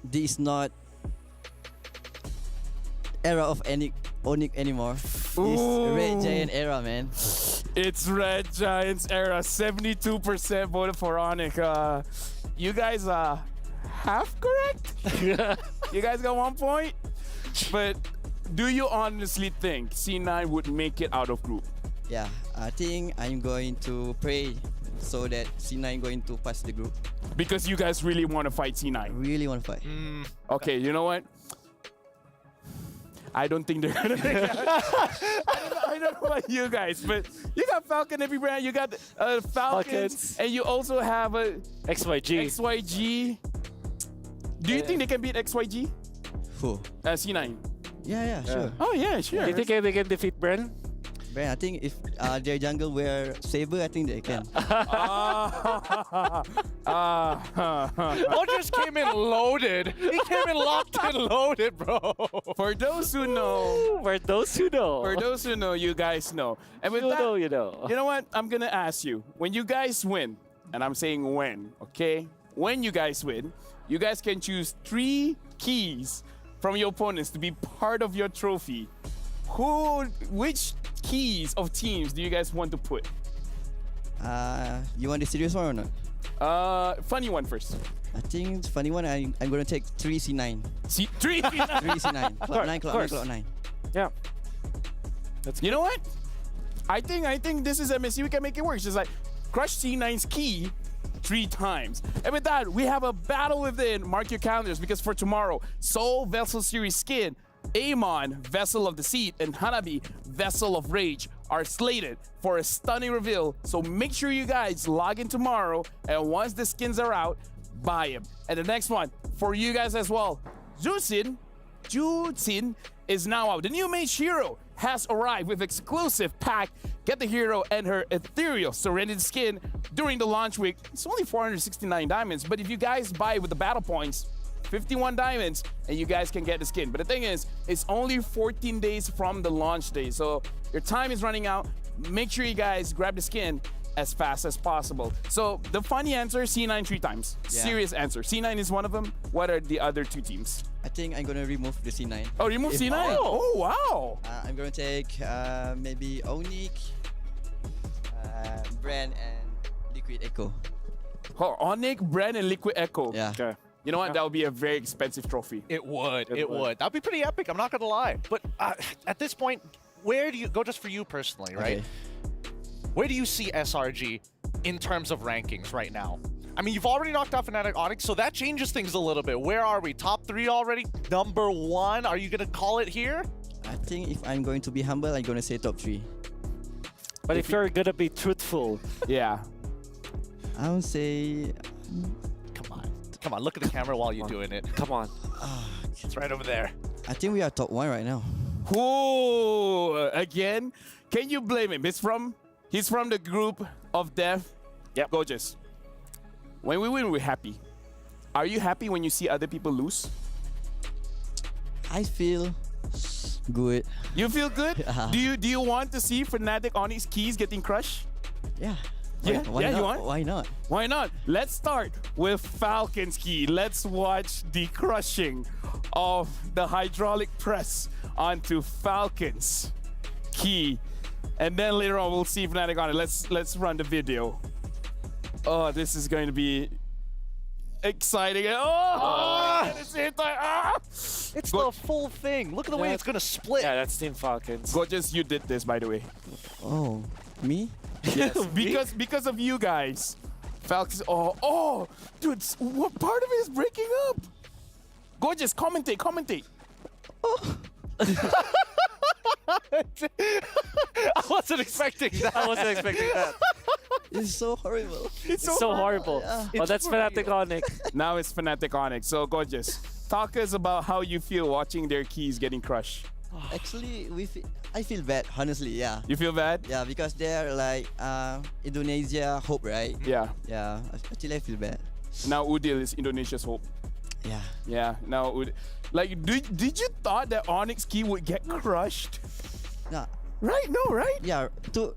this is not era of any Onyx anymore. It's Red Giant era, man. It's Red Giants era. 72% voted for Onyx. You guys are half correct. You guys got 1 point. But do you honestly think C9 would make it out of group? Yeah, I think I'm going to pray so that C9 going to pass the group. Because you guys really want to fight C9? Really want to fight. Okay, you know what? I don't think they're gonna make it. I don't know about you guys, but you got Falcon every brand. You got Falcons, and you also have a XYG. Do you think they can beat XYG? Who? C9. Yeah, sure. Oh yeah, sure. Do you think they can defeat Bren? Brand, I think if their jungle wear saber, I think they can. Bo just came in loaded. He came in locked and loaded, bro. For those who know, For those who know. for those who know, you guys know. And with You that, know, you know. You know what? I'm gonna ask you. When you guys win, and I'm saying when, okay? When you guys win, you guys can choose 3 keys from your opponents to be part of your trophy. Which keys of teams do you guys want to put? You want the serious one or not? Funny one first. I think it's funny one. I'm gonna take 3C9. 3 3C9. Cloud 9, Cloud 9, Cloud 9. Yeah. You know what? I think this is MSC. We can make it work. It's just like crush C9's key 3 times. And with that, we have a battle within. Mark your calendars because for tomorrow, Soul Vessel Series Skin, Amon, Vessel of Deceit, and Hanabi, Vessel of Rage, are slated for a stunning reveal. So make sure you guys log in tomorrow, and once the skins are out, buy them. And the next one, for you guys as well, Jutsin is now out. The new mage hero has arrived with exclusive pack. Get the hero and her ethereal Serenity skin during the launch week. It's only 469 diamonds, but if you guys buy with the battle points, 51 diamonds, and you guys can get the skin. But the thing is, it's only 14 days from the launch day, so your time is running out. Make sure you guys grab the skin as fast as possible. So the funny answer, C9 3 times. Yeah. Serious answer. C9 is one of them. What are the other 2 teams? I think I'm gonna remove the C9. Oh, remove If- C9? Oh, wow. I'm gonna take maybe Onyx, Brand, and Liquid Echo. Oh, Onyx, Brand, and Liquid Echo. Yeah. Okay. You know what? That would be a very expensive trophy. It would. That'd be pretty epic. I'm not gonna lie. But at this point, where do you go? Just for you personally, right? Okay. Where do you see SRG in terms of rankings right now? I mean, you've already knocked out Fnatic Onyx, so that changes things a little bit. Where are we? Top 3 already? Number 1? Are you gonna call it here? I think if I'm going to be humble, I'm gonna say top 3. But if you're gonna be truthful, yeah, I would say. Come on, look at the camera while you're doing it. come on. It's right over there. I think we are top 1 right now. Whoa! Again, can you blame him? He's from the group of death. Yep. Gorgeous. When we win, we're happy. Are you happy when you see other people lose? I feel good. You feel good? Yeah. Do you want to see Fnatic Onyx keys getting crushed? Yeah. Yeah, Why yeah, not? you want? Why not? Why not? Let's start with Falcon's key. Let's watch the crushing of the hydraulic press onto Falcon's key. And then later on, we'll see Fnatic on it. Let's run the video. Oh, this is going to be exciting. At the same time. It's the full thing. Look at the way it's gonna split. Yeah, that's Team Falcons. Gorgeous, you did this, by the way. Oh, me? Yes, because of you guys. Falcons. Oh, dude, what part of it is breaking up? Gorgeous, commentate. I wasn't expecting that. It's so horrible. It's so horrible. Yeah. Oh, that's Fnatic Onyx. Now it's Fnatic Onyx. So Gorgeous, talk us about how you feel watching their keys getting crushed. Actually, I feel bad, honestly, yeah. You feel bad? Yeah, because they're like Indonesia hope, right? Yeah. Yeah, actually I feel bad. Now Udil is Indonesia's hope. Yeah. Yeah. Now, like, did you thought that Onyx key would get crushed? Nah. Right? No, right? Yeah, too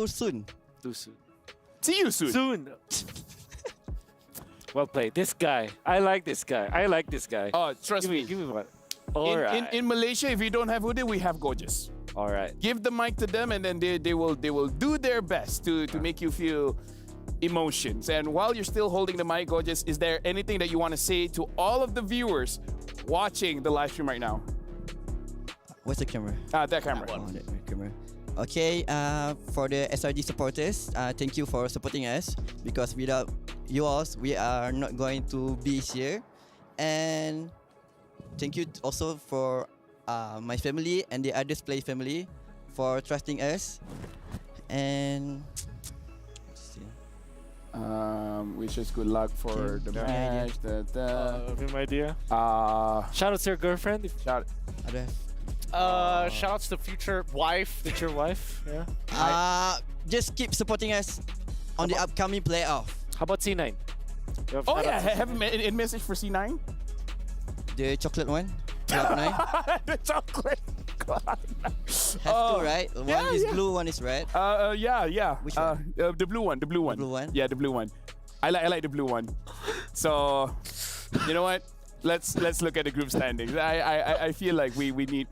soon. Too soon. See you soon. Soon. Well played. This guy. I like this guy. Oh, trust me. Give me one. In Malaysia, if you don't have Udil, we have Gorgeous. All right. Give the mic to them, and then they will do their best to make you feel emotions. And while you're still holding the mic, Gorgeous, is there anything that you want to say to all of the viewers watching the live stream right now? What's the camera? That camera. Oh, that camera. Okay, for the SRG supporters, thank you for supporting us, because without you all, we are not going to be here. And thank you also for my family and the others play family for trusting us. And wish us good luck for the match. Give me an idea. Shout out to your girlfriend. Shout. Shoutouts to future wife. Future wife, yeah. Just keep supporting us on the upcoming playoff. How about C9? Oh yeah, have a message for C9? The chocolate one? Cloud9? The chocolate. Have to, right? One is blue, one is red. Yeah. Which one? The blue one. The blue one. Blue one? Yeah, the blue one. I like the blue one. So, you know what? Let's look at the group standings. I feel like we need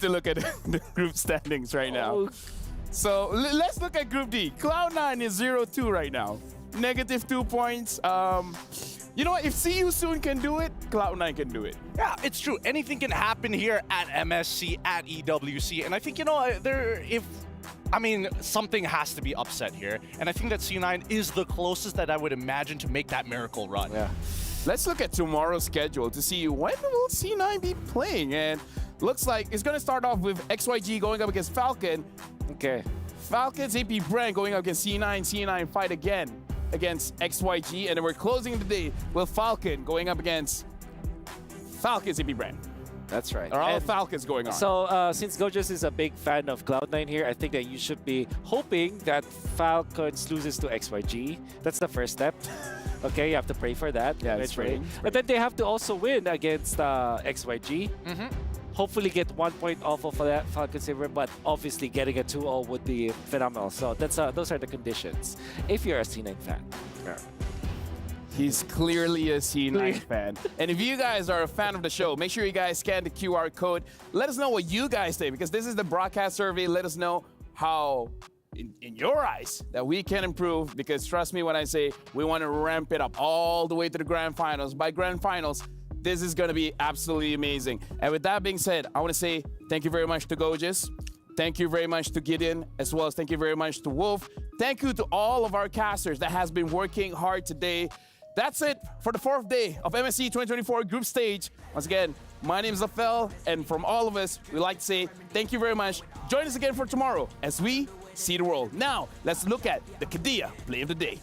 to look at the group standings right now. So let's look at Group D. Cloud9 is 0-2 right now. -2 points. You know what? If CU Soon can do it, Cloud9 can do it. Yeah, it's true. Anything can happen here at MSC, at EWC. And I think, you know, something has to be upset here. And I think that C9 is the closest that I would imagine to make that miracle run. Yeah. Let's look at tomorrow's schedule to see when will C9 be playing. And looks like it's going to start off with XYG going up against Falcon. Okay. Falcon's AP Brand going up against C9. C9 fight again against XYG. And then we're closing the day with Falcon going up against Falcon's AP Brand. That's right. Are all And Falcons going on. So since Gorgeous is a big fan of Cloud9 here, I think that you should be hoping that Falcons loses to XYG. That's the first step. Okay, you have to pray for that. Yeah, it's praying. But then they have to also win against XYG. Hopefully get 1 point off of that Falcon Saber, but obviously getting a 2-0 would be phenomenal. So that's those are the conditions if you're a C9 fan. Yeah. He's clearly a C9 fan. And if you guys are a fan of the show, make sure you guys scan the QR code. Let us know what you guys think, because this is the broadcast survey. Let us know how, in your eyes, that we can improve, because trust me when I say we want to ramp it up all the way to the grand finals. By grand finals, this is going to be absolutely amazing. And with that being said, I want to say thank you very much to Gorgeous. Thank you very much to Gideon, as well as thank you very much to Wolf. Thank you to all of our casters that has been working hard today. That's it for the 4th day of MSC 2024 group stage. Once again, my name is Lafel, and from all of us, we'd like to say thank you very much. Join us again for tomorrow as we see the world. Now, let's look at the Kadia play of the day.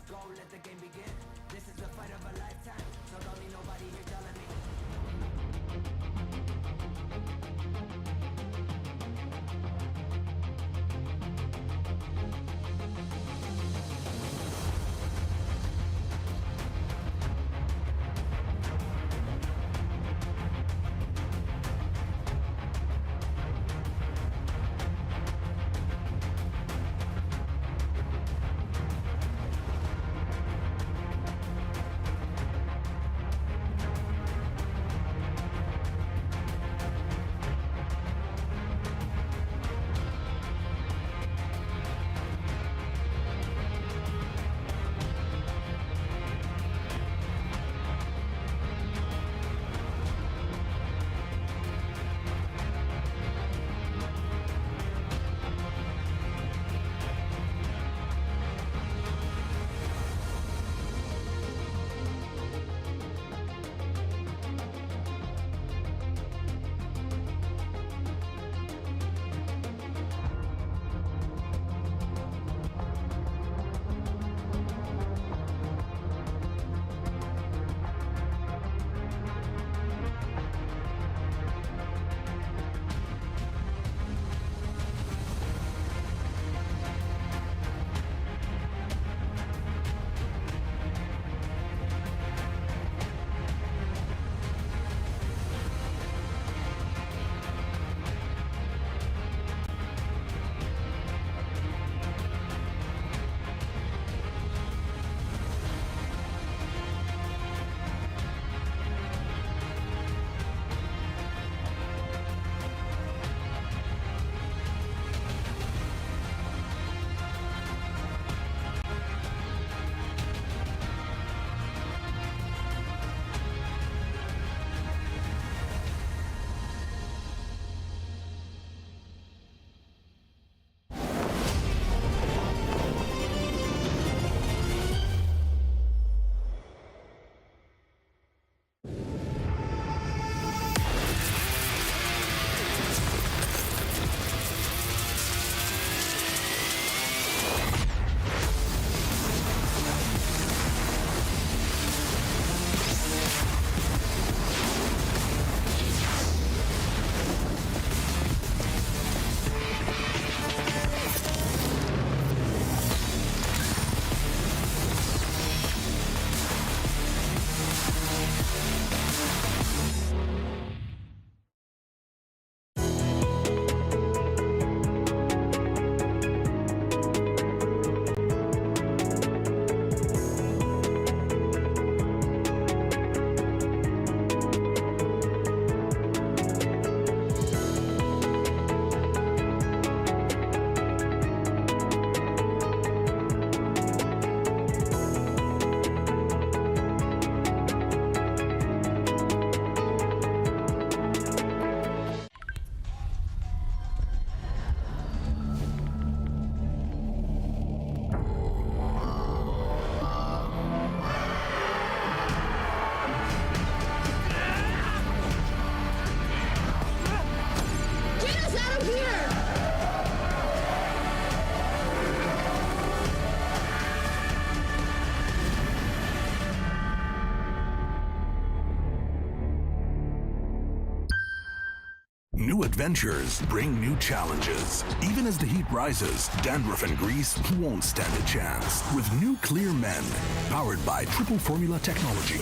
New adventures bring new challenges. Even as the heat rises, dandruff and grease won't stand a chance. With new Clear Men, powered by triple formula technology.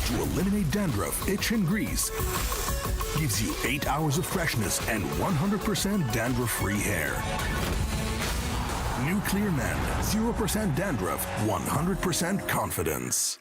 To eliminate dandruff, itch, and grease, gives you 8 hours of freshness and 100% dandruff-free hair. New Clear Men, 0% dandruff, 100% confidence.